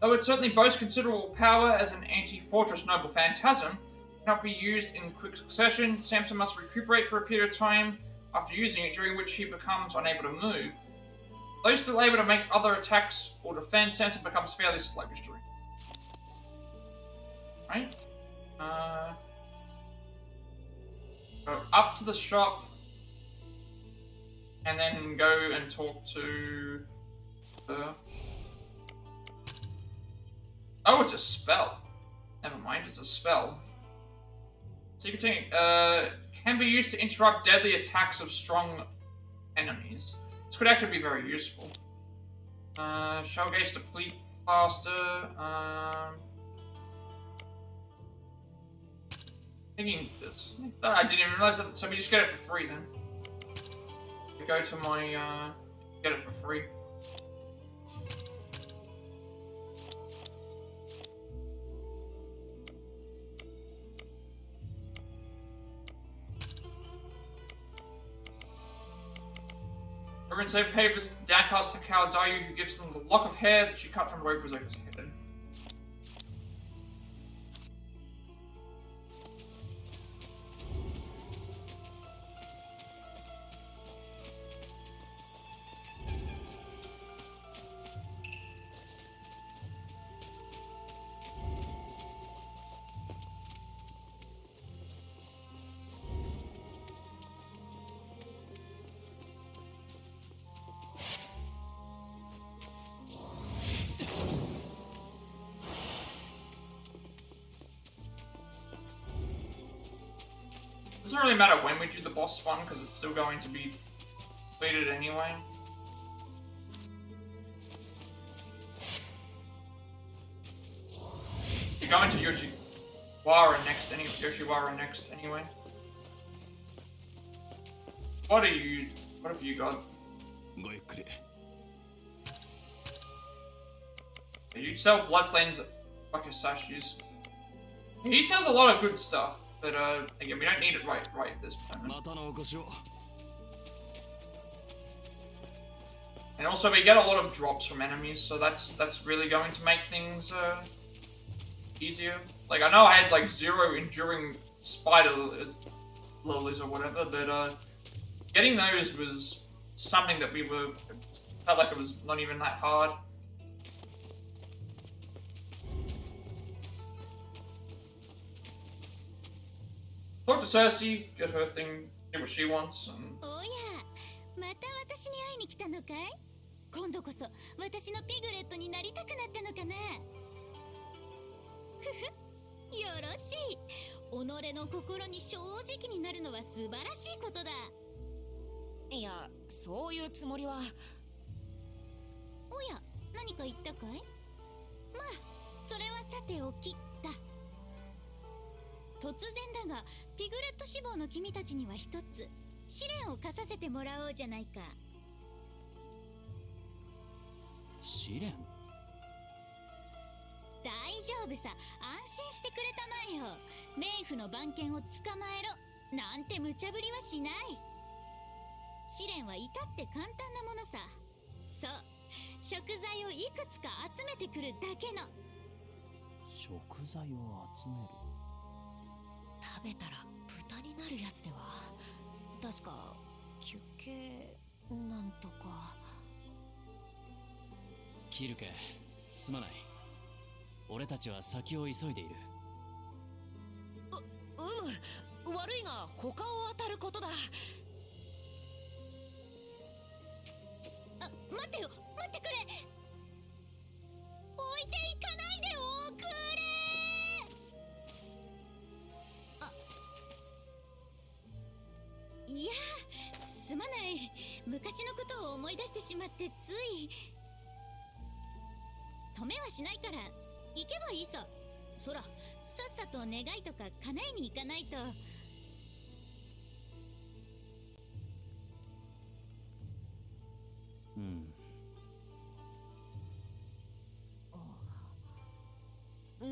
Speaker 1: Though it certainly boasts considerable power as an anti-fortress noble phantasm, cannot be used in quick succession. Samson must recuperate for a period of time after using it, during which he becomes unable to move. Though still able to make other attacks or defend, Samson becomes fairly sluggish during. Right? Go up to the shop. And then go and talk to the... Oh, it's a spell. Never mind, it's a spell. Secret technique can be used to interrupt deadly attacks of strong enemies. This could actually be very useful. Shell gauge deplete faster. Thinking this. I didn't even realize that. So we just get it for free then. We go to my get it for free. Everyone say papers downcast to Cal Dayu, who gives them the lock of hair that she cut from Rogue Berserker's head. Doesn't really matter when we do the boss one, because it's still going to be completed anyway. You're going to Yoshiwara next anyway. What have you got? You sell bloodstains at Wakasashi's. He sells a lot of good stuff. But again, we don't need it right at this moment. And also, we get a lot of drops from enemies, so that's really going to make things easier. Like, I know I had like 0 enduring spider lilies or whatever, but getting those was something that felt like it was not even that hard. Talk to Cersei, get her thing, see what she wants, and...
Speaker 5: おや、また私に会いに来たのかい？今度こそ私のピグレットになりたくなったのかな？ふふ、よろしい。己の心に正直になるのは素晴らしいことだ。
Speaker 8: いや、そういうつもりは。
Speaker 5: おや、何か言ったかい？まあ、それはさておきだ。突然だが、ピグレット志望の君たちには一つ試練を課させてもらおうじゃないか。
Speaker 16: 試練？
Speaker 5: 大丈夫さ、安心してくれたまえよ。冥府の番犬を捕まえろなんて無茶ぶりはしない。試練は至って簡単なものさ。そう、食材をいくつか集めてくるだけの。
Speaker 16: 食材を集める？
Speaker 8: 食べたら豚になるやつでは。確か休憩なんとか。
Speaker 16: キルケ、すまない。俺たちは先を急いでいる。
Speaker 8: 悪いが他を当たることだ。
Speaker 5: あ、待ってよ、待ってくれ。置いていかないでおくれ。いや、すまない。昔のことを思い出してしまってつい。止めはしないから行けばいいさ。そら、さっさと願いとか叶えに行かないと。
Speaker 16: うん。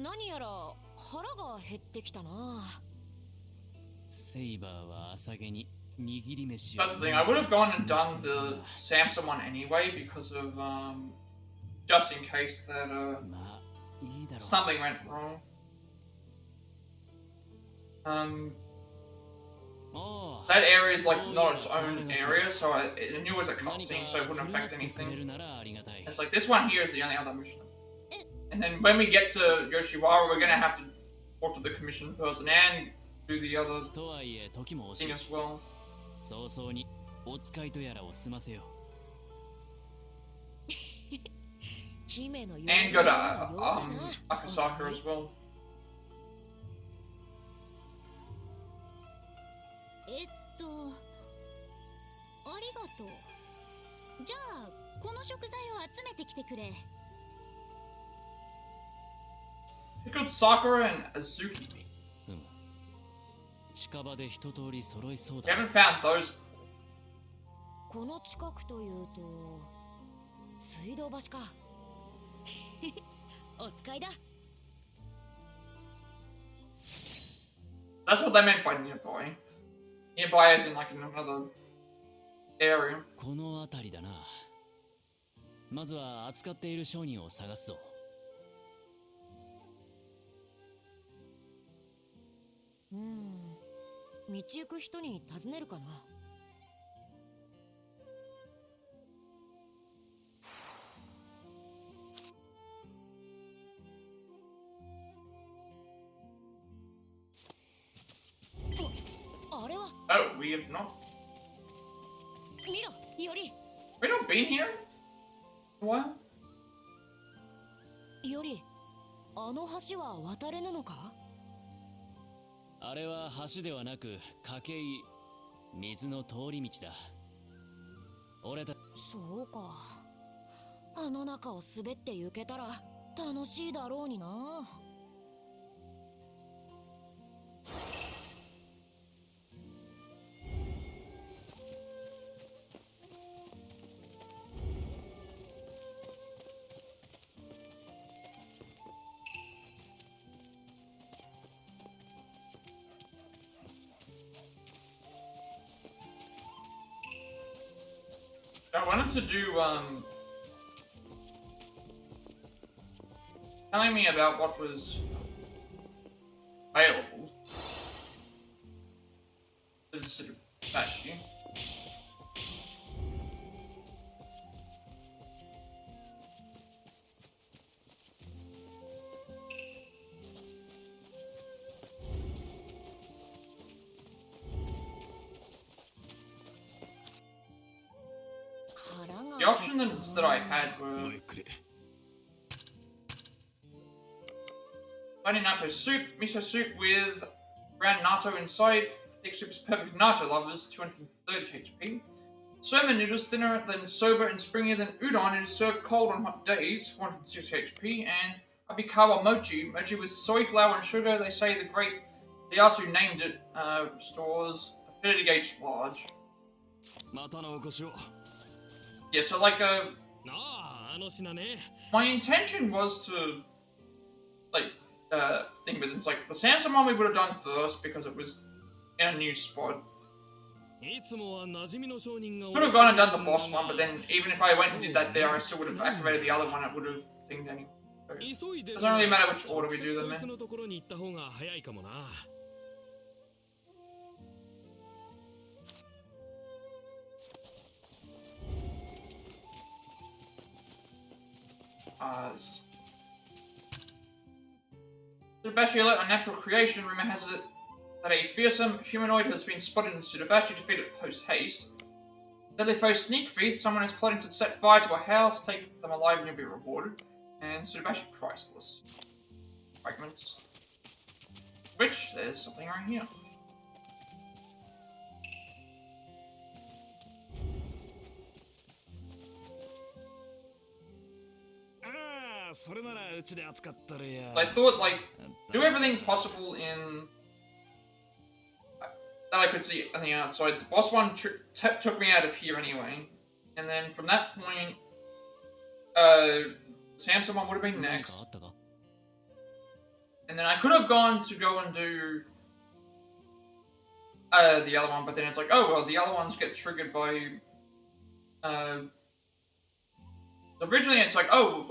Speaker 8: 何やら腹が減ってきたな。
Speaker 16: セイバーは朝毛に握り飯を。
Speaker 1: That's the thing. I would have gone and done the Samson one anyway because of just in case that something went wrong. That area is like not its own area, so I knew it was a cutscene, so it wouldn't affect anything. It's like this one here is the only other mission. And then when we get to Yoshiwara, we're gonna have to talk to the commission person and do the other thing as well.
Speaker 16: 早々にお使いとやらを済ませよう。
Speaker 1: And go to Akasaka as well.
Speaker 19: ありがとう。じゃあこの食材を集めてきてくれ。
Speaker 1: Pickled sakura and azuki meat.
Speaker 16: 近場で一通り揃いそう
Speaker 1: We
Speaker 16: だ。
Speaker 1: haven't found those.
Speaker 8: この近くというと水道橋か。お使いだ。
Speaker 1: That's what they meant by nearby. Nearby as in like in another area.
Speaker 16: この辺りだな。まずは扱っている商人を探すぞ。
Speaker 8: 道行く人に尋ねるかな。あれは
Speaker 1: Oh, we have not.
Speaker 8: 見ろ、より
Speaker 1: We not been here? What?
Speaker 8: よりあの橋は渡れぬのか。
Speaker 16: あれは橋ではなく筧、水の通り道だ。俺た
Speaker 8: そうか。あの中を滑って行けたら楽しいだろうにな。
Speaker 1: I wanted to do, telling me about what was available. Sort of patchy. The options that I had were plain natto soup, miso soup with brown natto inside. Thick soup is perfect for natto lovers, 230 HP. Soba noodles thinner than soba and springier than udon. It is served cold on hot days, 460 HP. And abikawa mochi, mochi with soy flour and sugar. They say the great Ieyasu named it. Stores affinity gauge large. Yeah, so like my intention was to thing, but it's like the Samsung one we would have done first because it was in a new spot. Could have gone and done the boss one, but then even if I went and did that there, I still would have activated the other one. It would have thinged anyway. So it doesn't really matter which order we do them in. This is Tsurubashi alert on natural creation. Rumor has it that a fearsome humanoid has been spotted in Tsurubashi. Defeat it post-haste. Deadly foe sneak thief. Someone is plotting to set fire to a house. Take them alive and you'll be rewarded. And Tsurubashi priceless. Fragments. Which, there's something right here. I thought, like, do everything possible in that I could see on the outside. The boss one took me out of here anyway, and then from that point, Samsung one would have been next, and then I could have gone to go and do the other one, but then it's like, oh well, the other ones get triggered by. Originally, it's like, oh,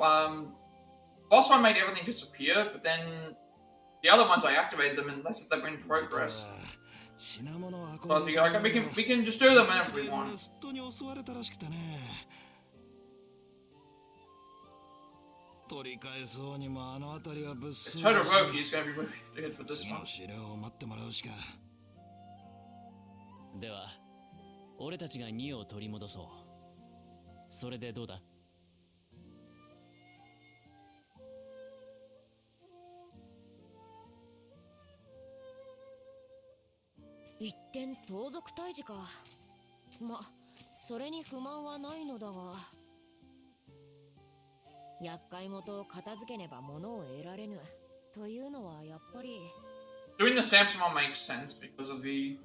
Speaker 1: boss one made everything disappear, but then the other ones I activated them and they said they were in progress. So I was like, we can just do them whenever we want. Todoroki is going to be really good for this one.
Speaker 16: では、俺たちが2を取り戻そう。それでどうだ？
Speaker 8: 一点盗賊退治か。それに不満はないのだが、厄介事を片付けねば物を得られぬというのはやっぱり。
Speaker 1: Doing the Samson one makes sense because of the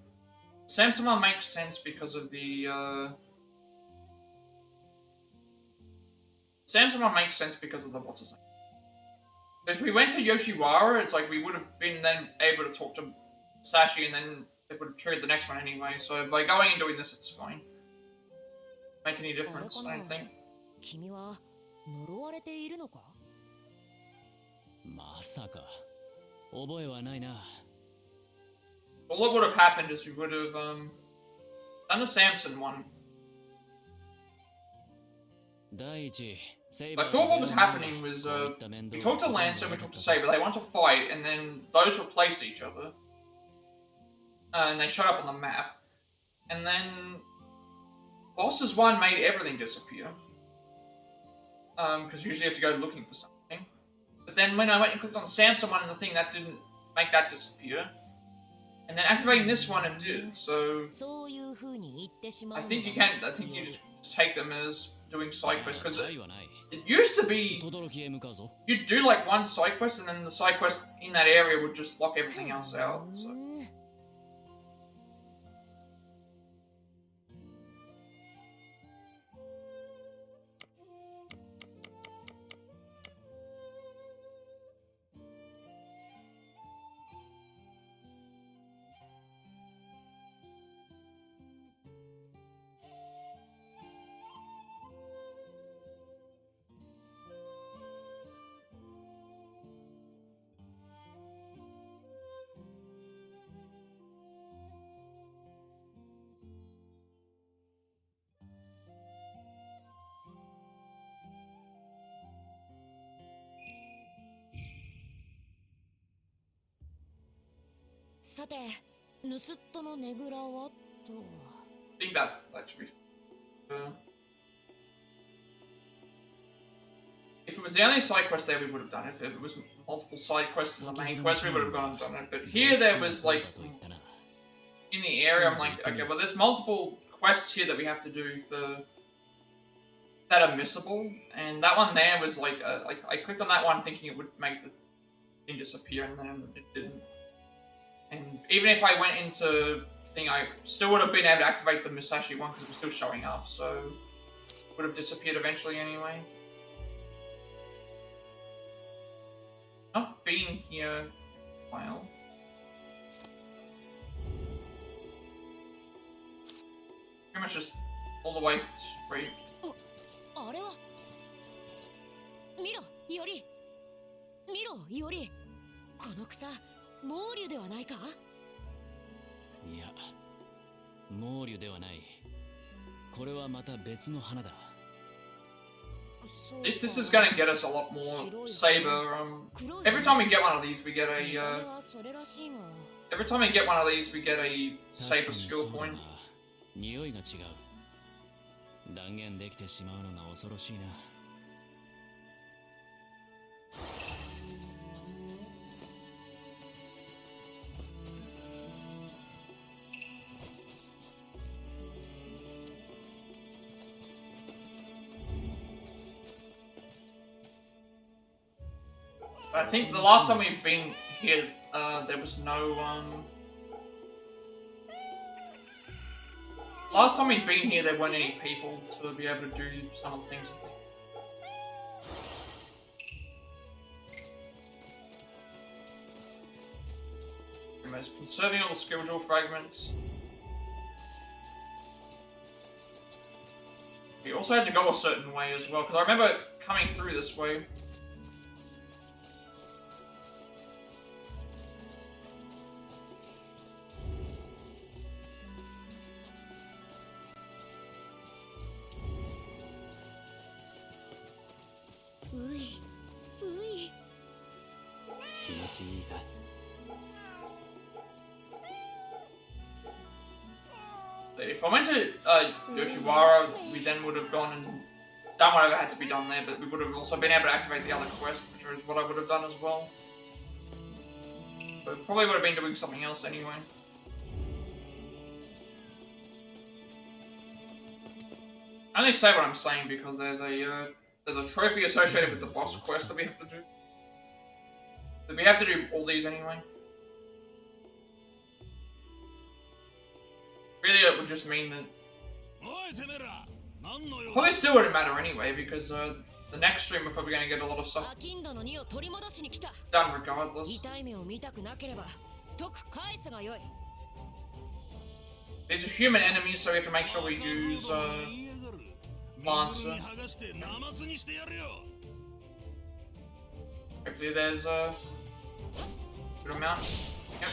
Speaker 1: Samson one makes sense because of the Samson one makes sense because of the what's his name. If we went to Yoshiwara, it's like we would have been then able to talk to Sashi, and then it would have triggered the next one anyway. So by going and doing this, it's fine. Make any difference? I don't think.
Speaker 8: 君は呪われているのか？
Speaker 16: まさか覚えはないな。
Speaker 1: All that would have happened is we would have done the Samson one. I thought what was happening was we talked to Lancer and we talked to Saber. They want to fight, and then those replaced each other, and they showed up on the map. And then Bosses one made everything disappear, because usually you have to go looking for something. But then when I went and clicked on Samson one and the thing, that didn't make that disappear. And then activating this one, it did. So I think you can. I think you just take them as doing side quests, because it used to be you'd do like one side quest, and then the side quest in that area would just lock everything else out. So.
Speaker 8: さて、盗っ人のねぐらはと。
Speaker 1: I think that should be. If it was the only side quest there, we would have done it. If it was multiple side quests in the main quest, we would have gone and done it. But here, there was like in the area. I'm like, okay, well, there's multiple quests here that we have to do for that are missable, and that one there was like I clicked on that one thinking it would make the thing disappear, and then it didn't. And even if I went into thing, I still would have been able to activate the Musashi one because it was still showing up, so it would have disappeared eventually anyway. Not being here a while. Pretty much just all the way straight.
Speaker 8: あれは見ろ、イオリ。見ろ、イオリ。この草。猛竜ではないか？
Speaker 16: いや、猛竜ではない。これはまた別の花だ。
Speaker 1: This is gonna get us a lot more saber. Every time we get one of these, we get a. Every time we get one of these, we get a saber skill point.
Speaker 16: 匂いが違う。断言できてしまうのが恐ろしいな。
Speaker 1: I think the last time we've been here, there was no, Last time we'd been here, there weren't any people to be able to do some of the things, I think. Anyways, conserving all the skill jewel fragments. We also had to go a certain way as well, because I remember coming through this way. If I went to Yoshiwara, we then would have gone and done whatever had to be done there, but we would have also been able to activate the other quest, which is what I would have done as well. But probably would have been doing something else anyway. I only say what I'm saying because there's a trophy associated with the boss quest that we have to do. But we have to do all these anyway. Really, it would just mean that probably still wouldn't matter anyway because the next stream we're probably going to get a lot of stuff done regardless. These are human enemies, so we have to make sure we use Lancer. Hopefully there's a good amount. Yep.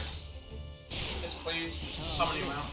Speaker 1: Yes, please. Summon him out.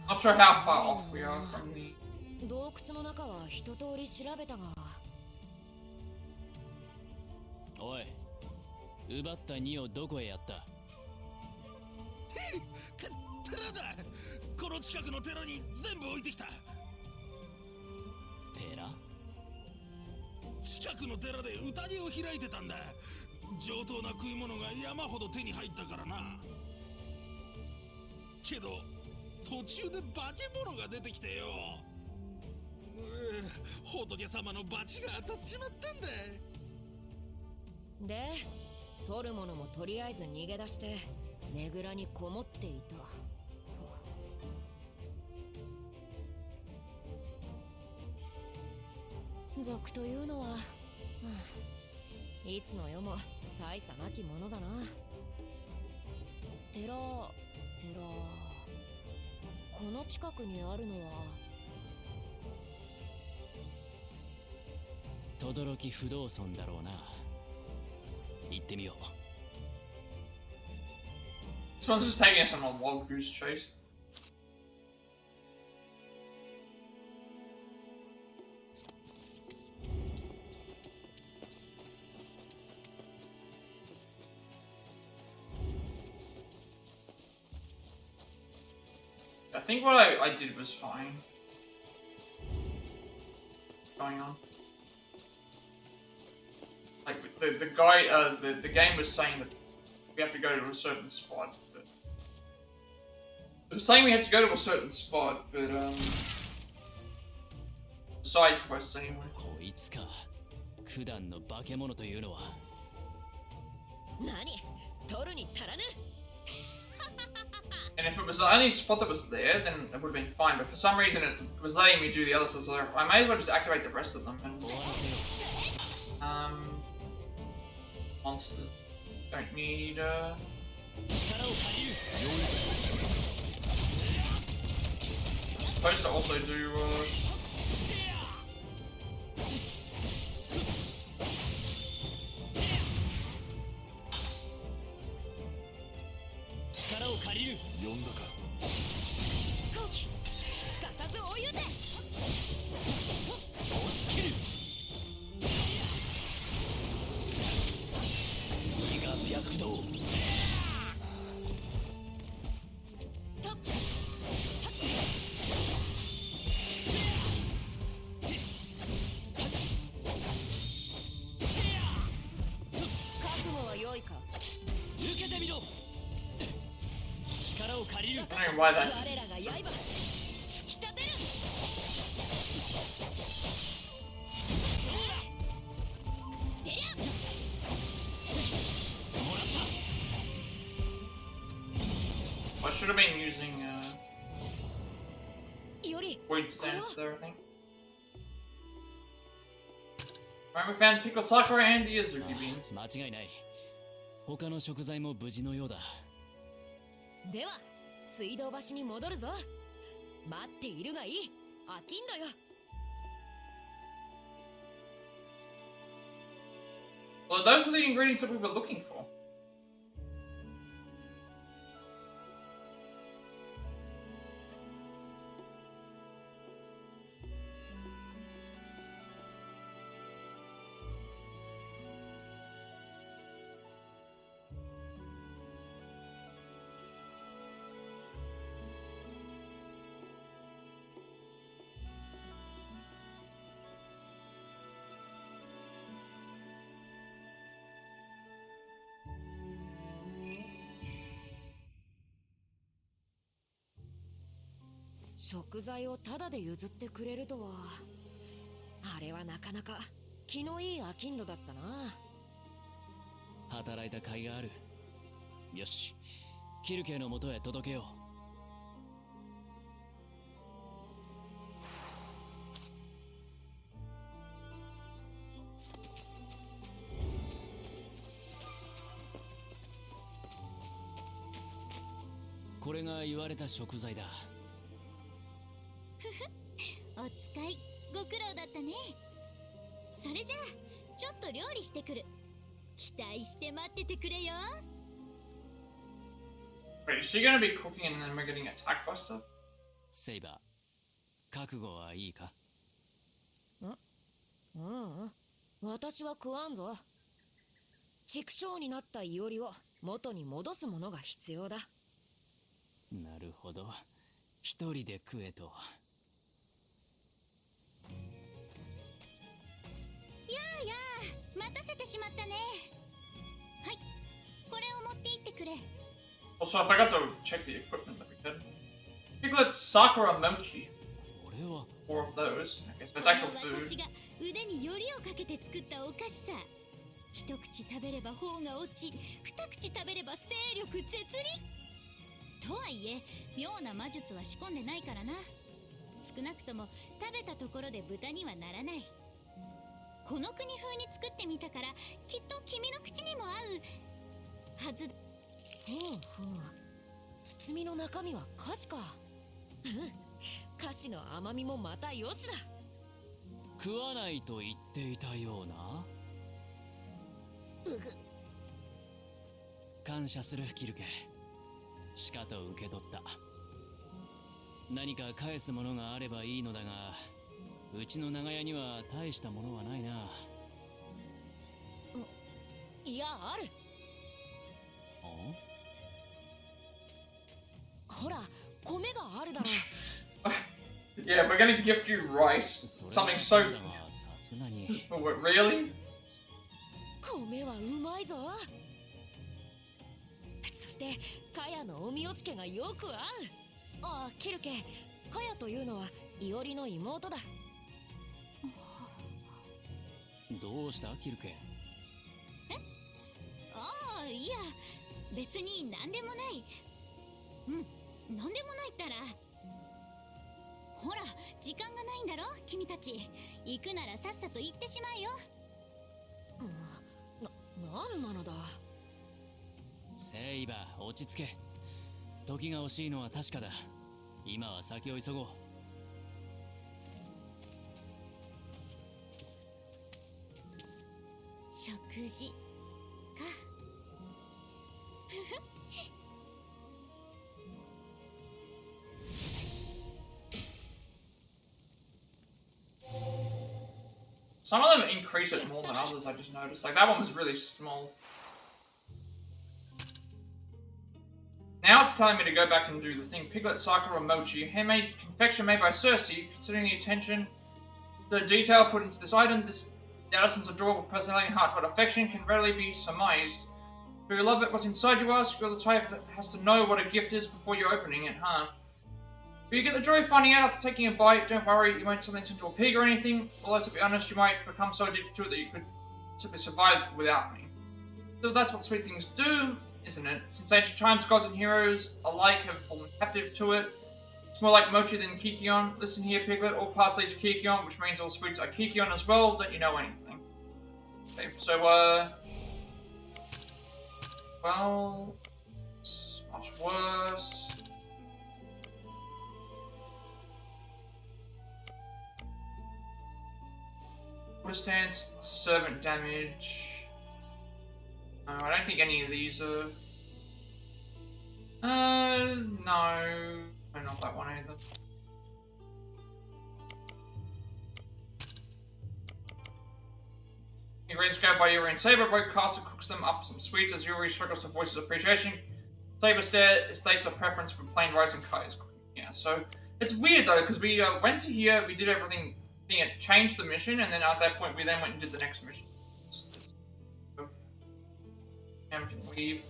Speaker 1: Not sure how far off we are from the...
Speaker 8: 洞窟の中は一通り調べたが。
Speaker 2: おい、奪った2をどこへやった？
Speaker 11: 寺だ。この近くの寺に全部置いてきた。
Speaker 2: 寺？
Speaker 11: 近くの寺で宴を開いてたんだ。上等な食い物が山ほど手に入ったからな。けど途中で化け物が出てきてよ。仏様の罰が当たっちまったんだ。
Speaker 8: で、取るものもとりあえず逃げ出してねぐらにこもっていた。賊というのは、いつの世も大差なきものだな。寺、この近くにあるのは
Speaker 2: 轟不動尊だろうな。行ってみよう。
Speaker 1: This one's just taking us on a wild goose chase. I think what I did was fine. What's going on? Like the guy, the game was saying that we have to go to a certain spot, but it was saying we had to go to a certain spot, but side quests anyway.
Speaker 2: こいつか。普段の化け物というのは。
Speaker 8: 何？取るに足らぬ。
Speaker 1: And if it was the only spot that was there, then it would have been fine. But for some reason, it was letting me do the others. So I may as well just activate the rest of them. And monsters don't need. Supposed to also do. I don't know why that. I should have been using Void Stance there, I think. Right, we found pickled sakura and the azuki beans.
Speaker 2: 間違いない。他の食材も無事のようだ。
Speaker 8: では、水道橋に戻るぞ。待っているがいい。飽きんのよ。
Speaker 1: Well, those were the ingredients that we were looking for.
Speaker 8: 食材をタダで譲ってくれるとは、あれはなかなか気のいい商人だったな。
Speaker 16: 働いた甲斐がある。よし、キルケの元へ届けよう。これが言われた食材だ。
Speaker 19: お使いご苦労だったね。それじゃあちょっと料理してくる。期待して待っててくれよ。
Speaker 1: Wait, is she gonna be cooking and then we're getting attacked by stuff?
Speaker 16: セイバー、覚悟はいいか？
Speaker 8: 私は食わんぞ。畜生になったイオリを元に戻すものが必要だ。
Speaker 16: なるほど、一人で食えと。
Speaker 19: やあやあ、待たせてしまったね。はい、これを持って行ってくれ。
Speaker 1: Also, I forgot to check the equipment that we did. Piglet, Sakura, Mochi. 4 of those. I guess that's actual
Speaker 19: こ
Speaker 1: food.
Speaker 19: の私が腕によりをかけて作ったお菓子さ。一口食べれば頬が落ち、二口食べれば勢力絶倫。とはいえ、妙な魔術は仕込んでないからな。少なくとも食べたところで豚にはならない。この国風に作ってみたから、きっと君の口にも合うはずだ。
Speaker 8: 包みの中身は菓子か。菓子の甘みもまたよしだ。
Speaker 16: 食わないと言っていたような。感謝する、キルケ。しかと受け取った。何か返すものがあればいいのだが、うちの長屋には大したものはないな。
Speaker 8: いや、ある。ほら、米があるだろ。
Speaker 1: Yeah, we're gonna gift you rice. Something so. Really?
Speaker 8: 米はうまいぞ。そしてカヤのおみおつけがよく合う。ああ、キルケ、カヤというのはイオリの妹だ。
Speaker 16: どうした、キルケ？
Speaker 19: ああ、いや、別に何でもない。何でもないったら。ほら、時間がないんだろ、君たち。行くならさっさと行ってしまえよ。
Speaker 8: なんなのだ。
Speaker 16: セイバー、落ち着け。時が惜しいのは確かだ。今は先を急ごう。
Speaker 19: 食事か。
Speaker 1: Some of them increase it more than others, I just noticed. Like, that one was really small. Now it's time me to go back and do the thing. Piglet, Sakura, Mochi. Handmade confection made by Circe. Considering the attention, the detail put into this item, the Addison's adorable personality and heartfelt affection can readily be surmised. Do you love it? What's inside, you ask? You're the type that has to know what a gift is before you're opening it, huh? But you get the joy of finding out after taking a bite. Don't worry, you won't turn it into a pig or anything. Although, to be honest, you might become so addicted to it that you could simply survive without me. So that's what sweet things do, isn't it? Since ancient times, gods and heroes alike have fallen captive to it. It's more like Mochi than Kikion. Listen here, Piglet. All paths lead to Kikion, which means all sweets are Kikion as well. Don't you know anything? Okay, so, well, it's much worse. Stance, servant damage. I don't think any of these are... no. No, not that one either. Ingredients grabbed by Yuri and Saber. Roadcaster cooks them up some sweets as Yuri struggles to voice his appreciation. Saber states a preference for plain rice and Kai is cooking. Yeah, so it's weird though, because we went to here, we did everything, it changed the mission, and then at that point we then went and did the next mission. And we can leave.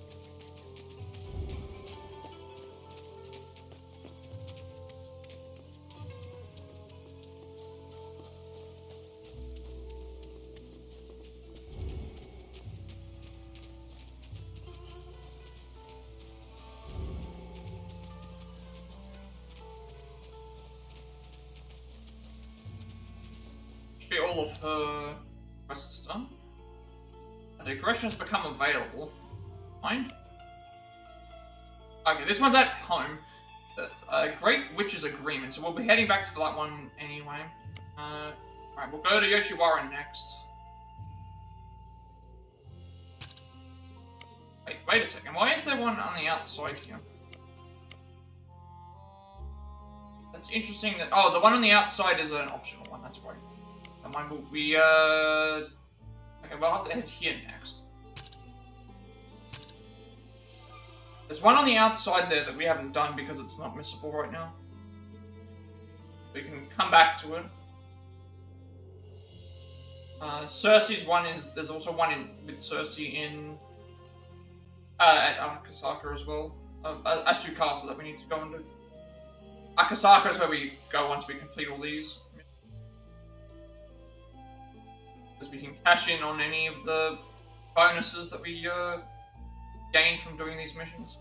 Speaker 1: Should be all of her quests done. The digressions become available. Mind? Okay, this one's at home. Great Witch's Agreement, so we'll be heading back to that one anyway. Alright, we'll go to Yoshiwara next. Wait a second, why is there one on the outside here? That's interesting that... Oh, the one on the outside is an optional one, that's why. That one will be, Okay, we'll have to head here next. There's one on the outside there that we haven't done because it's not missable right now. We can come back to it. Cersei's one is... There's also one with Cersei in... at Akasaka as well. Asukasa that we need to go and do. Akasaka is where we go once we complete all these. Because we can cash in on any of the bonuses that we gain from doing these missions.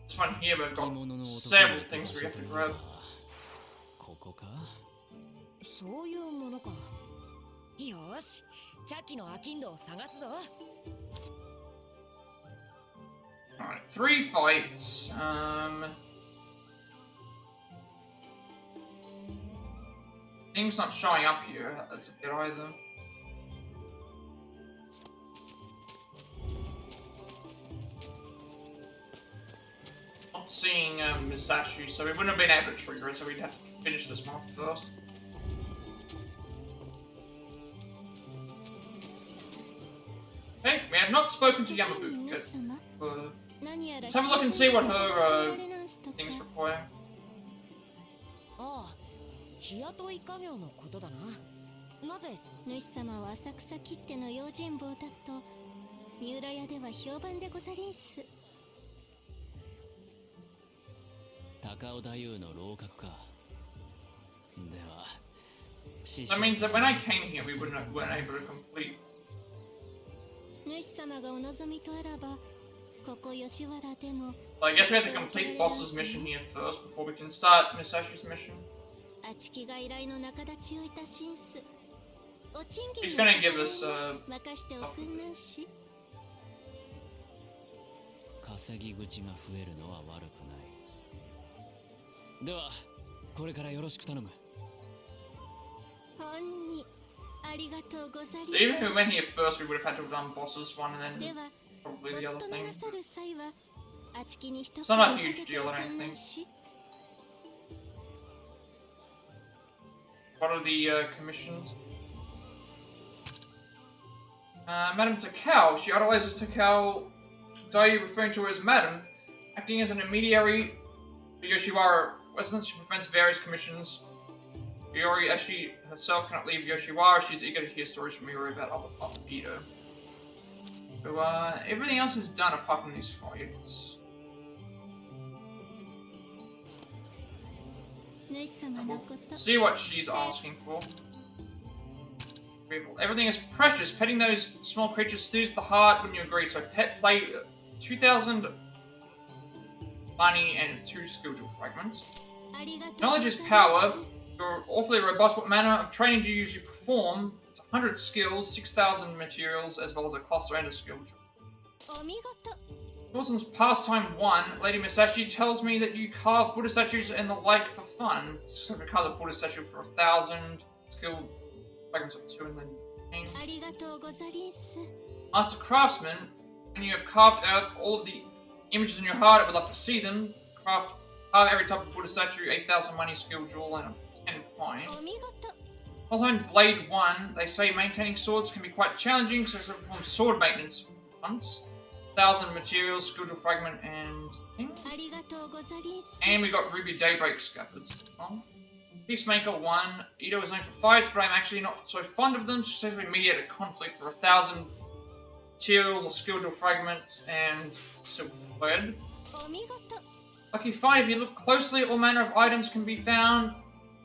Speaker 1: This one here, we've got several things we have to grab.
Speaker 8: そういうものか。よし、チャキのアキンドを探すぞ。
Speaker 1: Alright, 3 fights. Things not showing up here. That's a bit either. Not seeing Misashi, so we wouldn't have been able to trigger it, so we'd have to finish this one off first. Okay, we have not spoken to Yamabuki yet. Let's have a look and see what her things require.
Speaker 8: ああ、日雇い家業のことだな。なぜ
Speaker 15: 主様は浅草きっての用心棒だと三浦屋では評判でござりんす。
Speaker 16: 高尾太夫の楼閣か。では、
Speaker 1: That means that when I came here, we weren't able to complete.
Speaker 15: 主様がお望みとあらば、ここ吉原でも。
Speaker 1: I guess we have to complete Boss's mission here first before we can start Misashi's mission.
Speaker 15: あちきが依頼の仲立ちをいたしんす。お賃金
Speaker 1: He's gonna give us
Speaker 15: 任しておくんなんし。
Speaker 16: 稼ぎ口が増えるのは悪くない。では、これからよろしく頼む。
Speaker 15: ほんに。
Speaker 1: Even if we went here first, we would have had to have done Boss's one and then probably the other thing. It's not a huge deal, I don't think. What are the commissions? Madame Takao. She idolizes Takao Dai, referring to her as Madam. Acting as an intermediary for Yoshiwara residents, she prevents various commissions. Yuri, as she herself cannot leave Yoshiwara, she's eager to hear stories from Yuri about other parts of Edo. So, everything else is done apart from these fights. We'll see what she's asking for. Everything is precious. Petting those small creatures soothes the heart, wouldn't you agree? So, pet play 2,000 money and 2 skill jewel fragments. Knowledge is power. You're awfully robust. What manner of training do you usually perform? It's 100 skills, 6,000 materials, as well as a cluster and a skill tree. Wilson's pastime 1, Lady Misashi tells me that you carve Buddha statues and the like for fun. So if you carve a Buddha statue for 1,000, skill fragments of 2 and then 10. Master Craftsman, when you have carved out all of the images in your heart, I would love to see them. Carve every type of Buddha statue, 8,000 money, skill jewel, and a 10 coin. Holland Blade 1, they say maintaining swords can be quite challenging, so it's perform sword maintenance once. 1,000 materials, skill jewel fragment, and things. And we got Ruby Daybreak Scabbards as well. Peacemaker 1, Ito is known for fights, but I'm actually not so fond of them. She says we mediate a conflict for 1,000 materials, a skill jewel fragment, and silk thread. Lucky find, if you look closely, all manner of items can be found.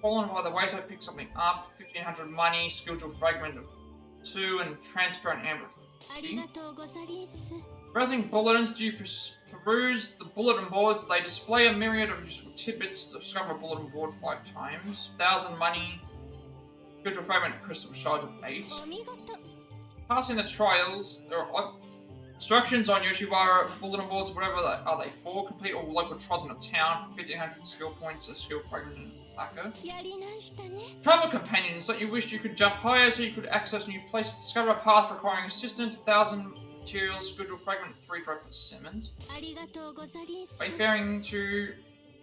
Speaker 1: Fallen by the wayside, pick something up. 1,500 money, skill jewel fragment of 2, and transparent amber. Browsing bulletins, do you peruse the bulletin boards? They display a myriad of useful tidbits. Discover a bulletin board 5 times. 1,000 money, skill jewel fragment, and crystal shard of 8. Passing the trials, there are instructions on Yoshiwara bulletin boards, whatever are they for. Complete all local trials in a town for 1,500 skill points, a skill fragment, and lacquer. Travel companions, that you wished you could jump higher so you could access new places. Discover a path requiring assistance, 1,000 materials, skill jewel fragment, 3 dry persimmons. Wayfaring to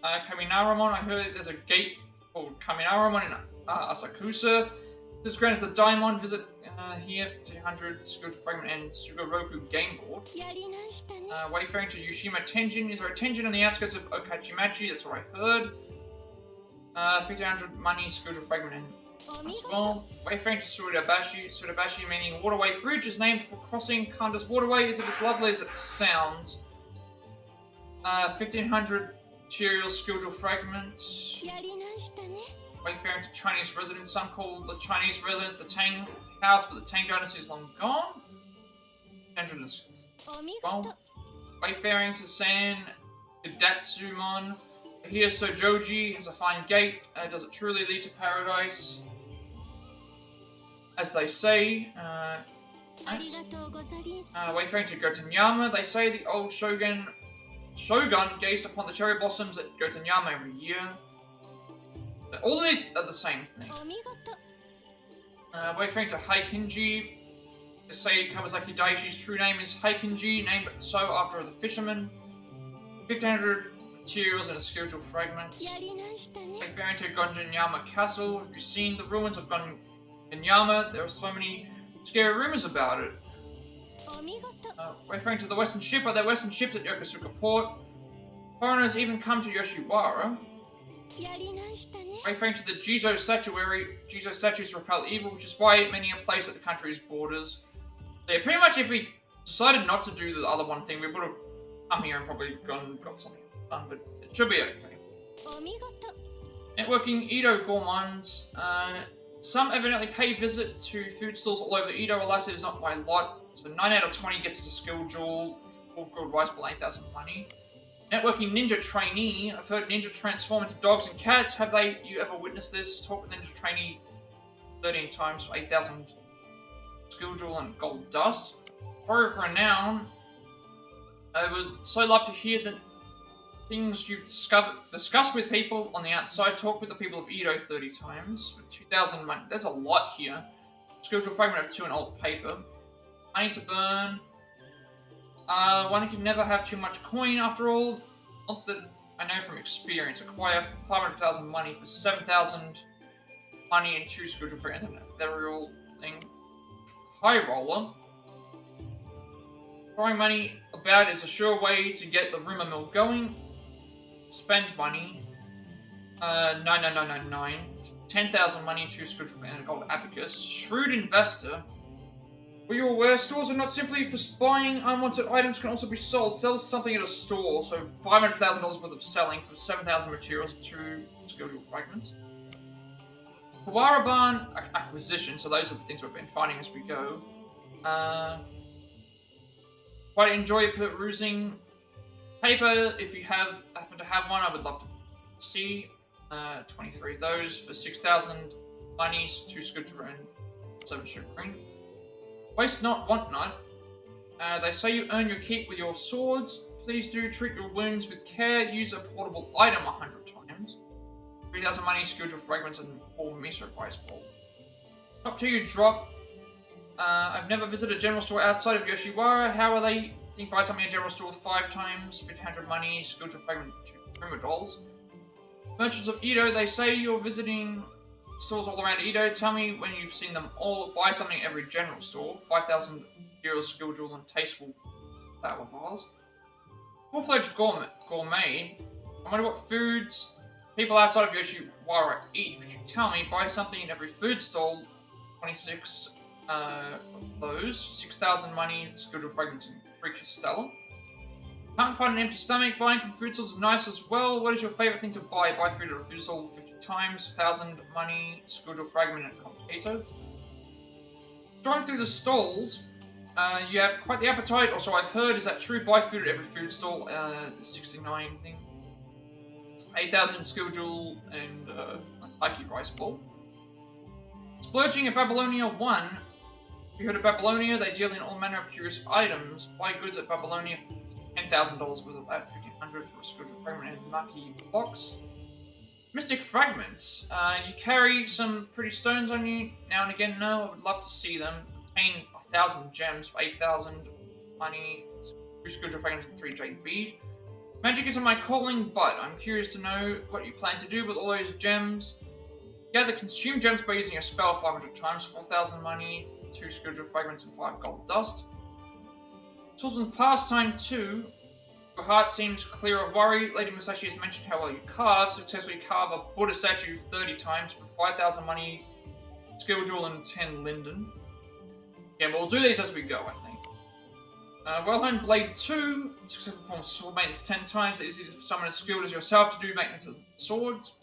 Speaker 1: Kaminaramon, I heard there's a gate called Kaminaramon in Asakusa. This grants the Daimon. Visit here, 300 skill fragment and Sugoroku game board. Wayfaring to Yushima Tenjin. Is there a Tenjin on the outskirts of Okachimachi? That's what I heard. 1,500 money, skill fragment and as well. Wayfaring to Suidabashi. Suidabashi meaning waterway bridge is named for crossing Kanda's waterway. Is it as lovely as it sounds? 1,500 materials, skill fragments. Wayfaring to Chinese residence. Some call the Chinese residence the Tang House, but the Tang dynasty is long gone. Well, wayfaring to San Hidatsumon. Here, Sojoji has a fine gate. Does it truly lead to paradise? As they say. Wayfaring to Gotanyama. They say the old Shogun gazed upon the cherry blossoms at Gotanyama every year. All of these are the same thing. Wayfaring to Haikinji. They say Kawasaki Daishi's true name is Haikinji, named so after the fisherman. 1,500 materials and a skill jewel fragment. Wayfaring to Gonjanyama Castle. Have you seen the ruins of Gonjanyama? There are so many scary rumors about it. Wayfaring to the Western Ship. Are there Western ships at Yokosuka Port? Foreigners even come to Yoshiwara. Wayfaring to the Jizo Statuary. Jizo statues repel evil, which is why many are placed at the country's borders. So yeah, pretty much if we decided not to do the other one thing, we would have come here and probably got something done, but it should be okay. Networking Edo Gourmands. Some evidently pay visit to food stalls all over Edo. Alas, it is not my lot. So 9 out of 20 gets us a skill jewel. 4 grilled rice bowl, 8,000 money. Networking Ninja Trainee. I've heard ninja transform into dogs and cats. Have you ever witnessed this? Talk with Ninja Trainee 13 times for 8,000 skill jewel and gold dust. Warrior Renown. I would so love to hear the things you've discussed with people on the outside. Talk with the people of Edo 30 times for 2,000 money. There's a lot here. Skill jewel fragment of 2 and old paper. Money to burn. One can never have too much coin after all. Not that I know from experience. Acquire 500,000 money for 7,000 money and 2 skill jewel fragments and an ethereal thing. High roller. Throwing money about is a sure way to get the rumor mill going. Spend money. 99999. 10,000 money, 2 skill jewel fragments and a gold abacus. Shrewd investor. Were you aware stores are not simply for buying unwanted items, can also be sold. Sell something at a store, so $500,000 worth of selling for 7,000 materials and 2 skill jewel fragments. Kawaraban acquisition, so those are the things we've been finding as we go. Quite enjoy perusing paper. If you happen to have one, I would love to see 23 of those for 6,000 monies, 2 skill jewel and 7 sugar green. Waste not, want not. They say you earn your keep with your swords. Please do treat your wounds with care. Use a portable item 100 times. 3,000 money, skillful fragments, and 4 miso price ball. Up to you, drop. I've never visited a general store outside of Yoshiwara. How are they? Think buy something at a general store 5 times, 1,500 money, skillful fragment, 2 Prima dolls. Merchants of Edo, they say you're visiting stores all around Edo. Tell me when you've seen them all. Buy something at every general store. 5,000 euros, skill jewel, and tasteful flower vase. Full-fledged gourmet. I wonder what foods people outside of Yoshiwara eat. Could you tell me? Buy something in every food stall. 26 of those. 6,000 money, skillful fragments, and 3 Castella. Can't find an empty stomach. Buying from food stalls is nice as well. What is your favorite thing to buy? Buy food at a food stall 50 times. 1,000 money, skillful fragment, and complicated. Going through the stalls, you have quite the appetite. Also, I've heard, is that true? Buy food at every food stall. The 69 thing. 8,000 skill jewel and Aiki rice ball. Splurging at Babylonia 1. If you heard of Babylonia, they deal in all manner of curious items. Buy goods at Babylonia for $10,000 worth of that, 1,500 for a skillful fragment and Maki box. Mystic fragments. You carry some pretty stones on you now and again. No, I would love to see them. Obtain 1,000 gems for 8,000 money, 2 skillful fragments and 3 jade bead. Magic isn't my calling, but I'm curious to know what you plan to do with all those gems. Gather consume gems by using a spell 500 times, 4,000 money, 2 skillful fragments, and 5 gold dust. Swordsman's pastime 2. Your heart seems clear of worry. Lady Musashi has mentioned how well you carve. Successfully carve a Buddha statue 30 times for 5,000 money, skill jewel, and 10 Linden. Yeah, we'll do these as we go, I think. Well-honed Blade 2. Successful perform sword maintenance 10 times. It is easy for someone as skilled as yourself to do maintenance of swords.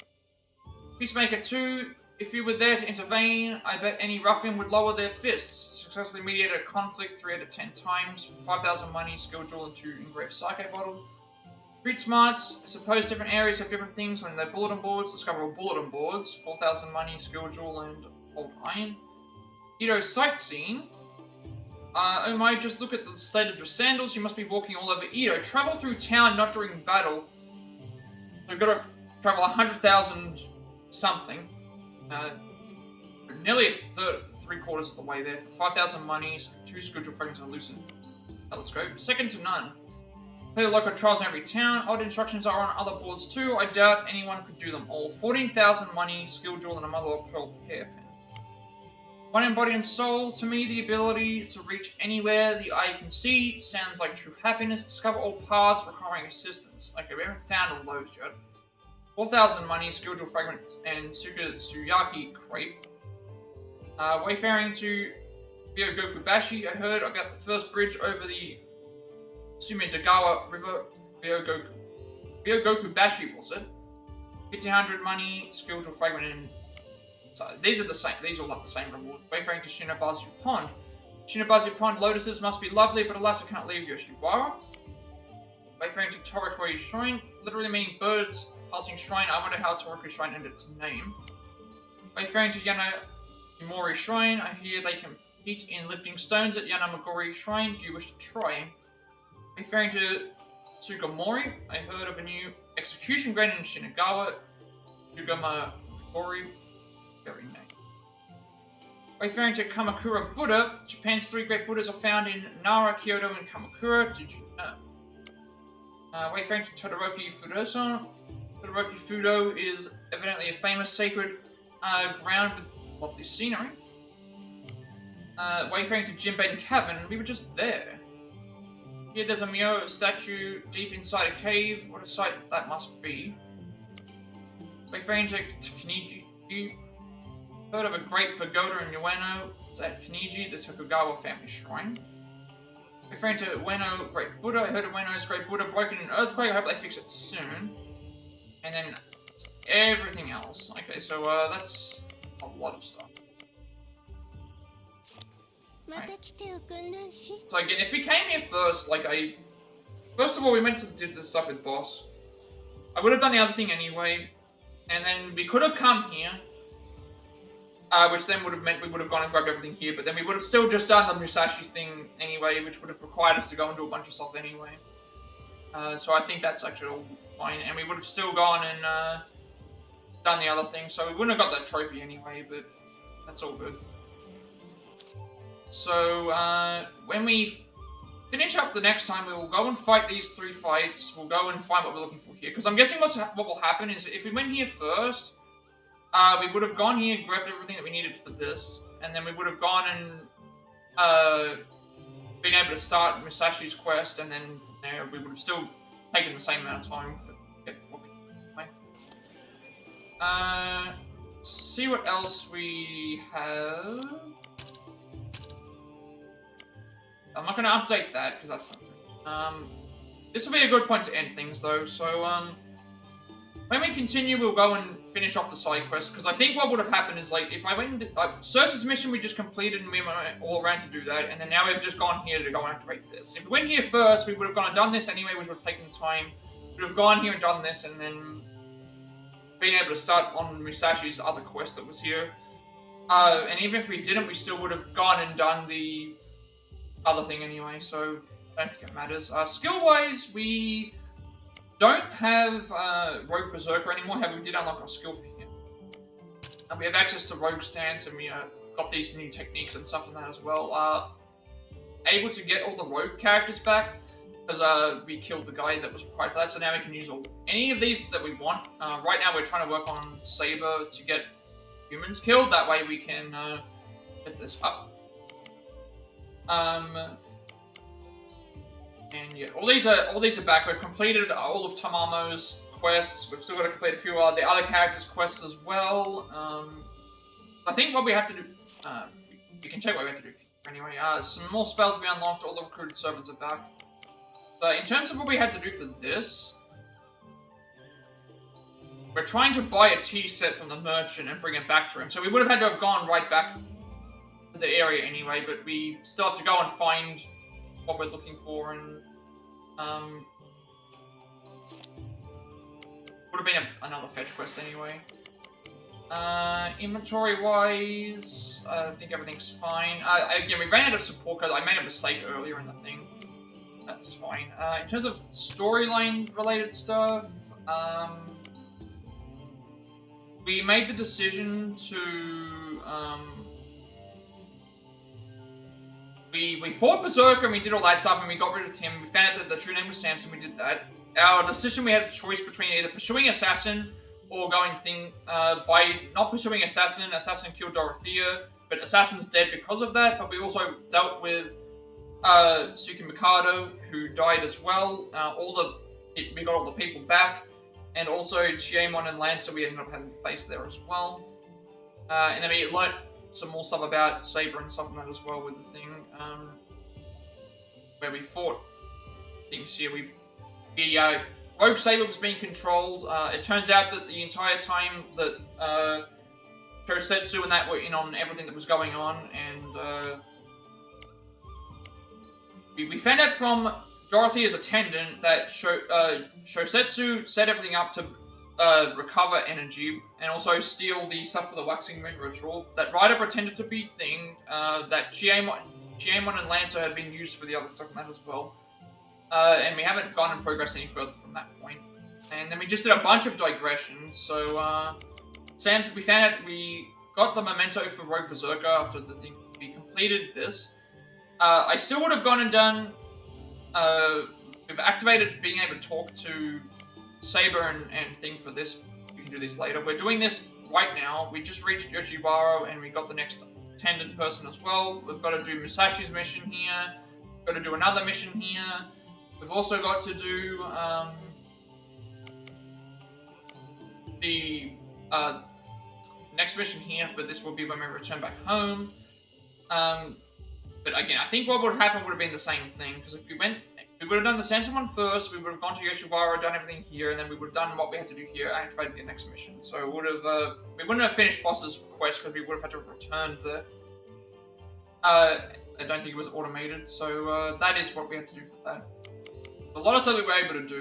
Speaker 1: Peacemaker 2. If you were there to intervene, I bet any ruffian would lower their fists. Successfully mediate a conflict 3 out of 10 times. 5,000 money, skill jewel, and 2 engraved Psyche bottle. Street smarts. Suppose different areas have different things on their bulletin boards. Discover all bulletin boards. 4,000 money, skill jewel, and old iron. Edo sightseeing. Oh my, just look at the state of your sandals. You must be walking all over Edo. Travel through town, not during battle. So you've got to travel 100,000 something. Nearly a third, 3/4 of the way there for 5,000 monies, 2 skillful fragments, and a loosened telescope. Second to none. Play the local trials in every town. Odd instructions are on other boards too. I doubt anyone could do them all. 14,000 money, skill jewel, and a mother of pearl hairpin. One in body and soul. To me, the ability to reach anywhere the eye can see sounds like true happiness. Discover all paths requiring assistance. Okay, we haven't found all those yet. 4,000 money, skill jewel fragment, and Suyaki crepe. Wayfaring to Ryogokubashi. I heard about the first bridge over the Sumidagawa River. Ryogokubashi was it? 1,500 money, skill jewel fragment, and so these are the same. These all have the same reward. Wayfaring to Shinobazu Pond. Shinobazu Pond lotuses must be lovely, but alas, I can't leave Yoshiwara. Wayfaring to Torikoi Shrine, literally meaning birds passing shrine. I wonder how Torikoi Shrine ended its name. Wayfaring to Yanamori Shrine. I hear they compete in lifting stones at Yanamagori Shrine. Do you wish to try? Wayfaring to Tsugamori. I heard of a new execution grade in Shinagawa. Tsugamagori. Very nice. Wayfaring to Kamakura Buddha. Japan's 3 great Buddhas are found in Nara, Kyoto, and Kamakura. Did you know? Wayfaring to Todoroki Fudo-san. Todoroki Fudo is evidently a famous sacred ground with lovely scenery. Wayfaring to Jinben Cavern. We were just there. Here there's a Myo statue deep inside a cave. What a sight that must be. Wayfaring to Kiniji. Heard of a great pagoda in Ueno. It's at Kiniji, the Tokugawa family shrine. Referring to Ueno Great Buddha. I heard of Ueno's Great Buddha broken in an earthquake. I hope they fix it soon. And then everything else. Okay, so that's a lot of stuff. Right. So again, if we came here first, first of all, we meant to do this stuff with boss. I would have done the other thing anyway. And then we could have come here. which then would have meant we would have gone and grabbed everything here, but then we would have still just done the Musashi thing anyway, which would have required us to go and do a bunch of stuff anyway. So I think that's actually all fine, and we would have still gone and done the other thing, so we wouldn't have got that trophy anyway, but that's all good. So when we finish up the next time, we will go and fight these 3 fights. We'll go and find what we're looking for here, because I'm guessing what will happen is if we went here first, we would have gone here and grabbed everything that we needed for this, and then we would have gone and been able to start Musashi's quest, and then from there we would have still taken the same amount of time to get what we need. See what else we have. I'm not going to update that because that's not good. This will be a good point to end things though. So when we continue, we'll go and finish off the side quest, because I think what would have happened is, like, if I went and did, Cersei's mission we just completed and we went all around to do that, and then now we've just gone here to go and activate this. If we went here first, we would have gone and done this anyway, which would have taken time. We would have gone here and done this, and then been able to start on Musashi's other quest that was here. And even if we didn't, we still would have gone and done the other thing anyway, so I don't think it matters. Skill-wise, we don't have Rogue Berserker anymore. However, we did unlock our skill for him. And we have access to Rogue Stance, and we got these new techniques and stuff like that as well. Able to get all the Rogue characters back, because we killed the guy that was required for that, so now we can use any of these that we want. Right now we're trying to work on Saber to get humans killed, that way we can get this up. And yeah, all these are back. We've completed all of Tamamo's quests. We've still got to complete a few of the other characters' quests as well. I think what we have to do, we can check what we have to do anyway. Some more spells will be unlocked. All the recruited servants are back. So in terms of what we had to do for this, we're trying to buy a tea set from the merchant and bring it back to him. So we would have had to have gone right back to the area anyway, but we still have to go and find what we're looking for, and would have been another fetch quest anyway. Inventory-wise, I think everything's fine. Again, we ran out of support because I made a mistake earlier in the thing. That's fine. In terms of storyline-related stuff, we made the decision to we fought Berserker and we did all that stuff and we got rid of him. We found out that the true name was Samson. We did that. Our decision, we had a choice between either pursuing Assassin or going by not pursuing Assassin. Assassin killed Dorothea, but Assassin's dead because of that. But we also dealt with Suki Mikado, who died as well. We got all the people back, and also Chiemon and Lancer we ended up having to face there as well. And then we learnt some more stuff about Saber and stuff like that as well with the thing, where we fought things here. Rogue Saber was being controlled. It turns out that the entire time that Shosetsu and that were in on everything that was going on, and we found out from Dorothea's attendant that Shosetsu set everything up to recover energy and also steal the stuff for the Waxing Moon ritual. That Ryder pretended to be Thing, that Chiemon and Lancer had been used for the other stuff and that as well. And we haven't gone and progressed any further from that point. And then we just did a bunch of digressions. So, we found out we got the memento for Rogue Berserker after the thing. We completed this. I still would have gone and done. We've activated being able to talk to Saber and Thing for this. We can do this later. We're doing this right now. We just reached Yoshiwara and we got the next attendant person as well. We've got to do Musashi's mission here. We've got to do another mission here. We've also got to do the next mission here, but this will be when we return back home. But again, I think what would have happened would have been the same thing, because if we would have done the Samson one first, we would have gone to Yoshiwara, done everything here, and then we would have done what we had to do here, and activated the next mission. So we wouldn't have finished boss's quest, because we would have had to return the... I don't think it was automated, so that is what we had to do for that. A lot of stuff we were able to do.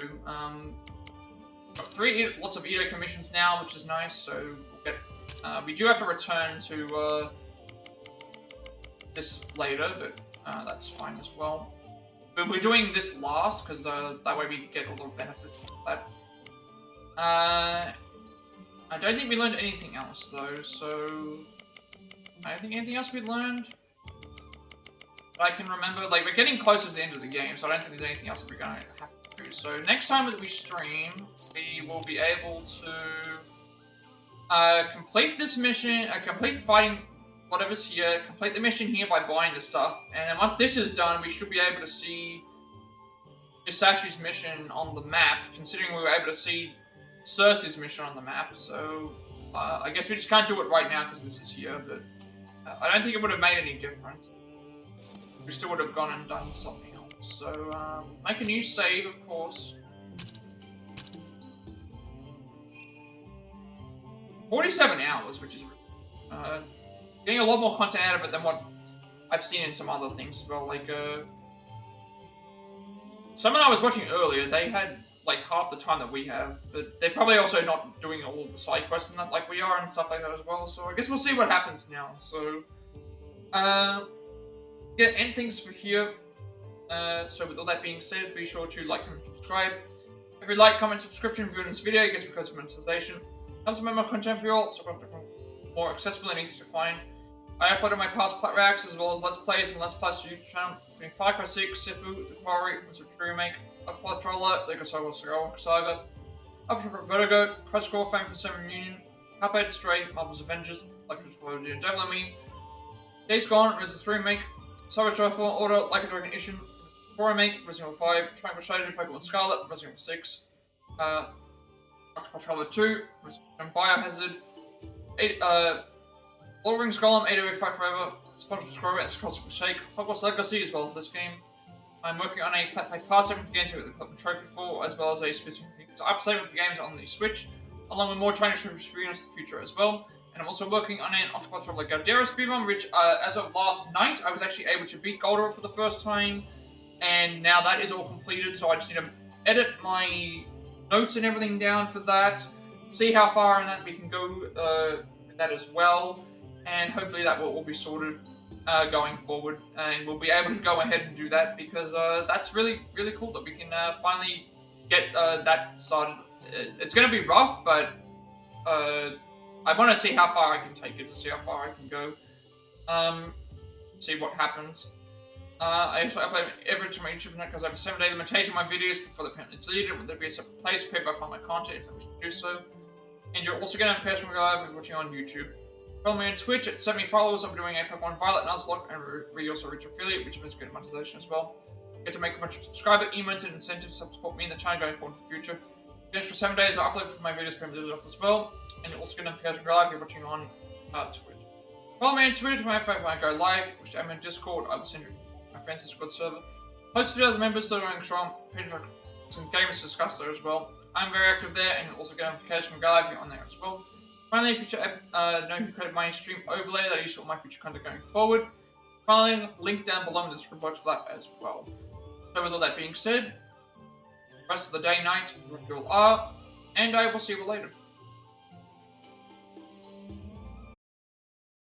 Speaker 1: Got lots of Edo commissions now, which is nice, so we'll get We do have to return to this later, but that's fine as well. But we're doing this last because that way we get all the benefits of that. I don't think we learned anything else though, so I don't think anything else we learned. But I can remember, like, we're getting closer to the end of the game, so I don't think there's anything else that we're going to have to do. So next time that we stream, we will be able to complete this mission, complete fighting whatever's here, complete the mission here by buying the stuff, and then once this is done, we should be able to see Misashi's mission on the map, considering we were able to see Cersei's mission on the map, so I guess we just can't do it right now because this is here, but I don't think it would have made any difference. We still would have gone and done something else. So, make a new save, of course. 47 hours, which is getting a lot more content out of it than what I've seen in some other things as well. Like, someone I was watching earlier, they had like half the time that we have, but they're probably also not doing all of the side quests and that like we are and stuff like that as well. So I guess we'll see what happens now. So, yeah, end things for here. So with all that being said, be sure to like and subscribe. Every like, comment, subscription for this video gets me close to monetization. Helps me make more content for you all, so I'm more accessible and easy to find. I uploaded my past Plat racks as well as Let's Plays and Let's Plays to YouTube channel, including 5x6, Sifu, The Quarry, Wizard Tree Remake, Upload Troller, Lego Saga, Upshot Vertigo, Crash Core, Fame for Seven Union, Cuphead, Stray, Marvel's Avengers, Electric Trilogy, and Devil in Me, Days Gone, Resident 3 Remake, Savage Joyful Order, Like a Dragon Edition, 4 Remake, Resident Evil 5, Triangle Strategy, Pokemon Scarlet, Resident Evil 6, Octopath Traveler 2, Biohazard, Lord of the Rings Golem, 808 Fight Forever, Sponge Subscriber, and Cosmic Shake, Hogwarts Legacy, as well as this game. I'm working on a Plat Pass segment for games with the Craftsman Trophy for, as well as a specific thing. So up segment for games on the Switch, along with more training stream experience in the future as well. And I'm also working on an Octopath Traveler Galdera speedrun, which as of last night, I was actually able to beat Galdera for the first time. And now that is all completed, so I just need to edit my notes and everything down for that. See how far in that we can go with that as well. And hopefully that will all be sorted going forward. And we'll be able to go ahead and do that because that's really, really cool that we can finally get that started. It's going to be rough, but I want to see how far I can take it, to see how far I can go. See what happens. I also upload every to my YouTube channel because I have a 7-day limitation on my videos before the parent is deleted. Would there be a separate place where I find my content if I wish to do so? And you're also getting notifications when we go live if you're watching on YouTube. Follow me on Twitch at 70 followers. I'm doing a Pokemon Violet Nuzlocke, and we also reach affiliate, which means good monetization as well. Get to make a bunch of subscriber emotes and incentives to support me in the channel going forward in the future. The extra 7 days I upload for my videos permitted off as well, and you'll also get notifications when we go live if you're watching on Twitch. Follow me on Twitter to my favorite when I go live, which I'm in Discord. I will send you my friends Discord server. Post videos members still going strong. Some gamers to discuss there as well. I'm very active there, and you'll also get notifications when we go live if you're on there as well. Finally, future know who created my stream overlay that I use for my future content going forward. Finally, link down below in the description box for that as well. So with all that being said, rest of the day, night, wherever you all are, and I will see you later.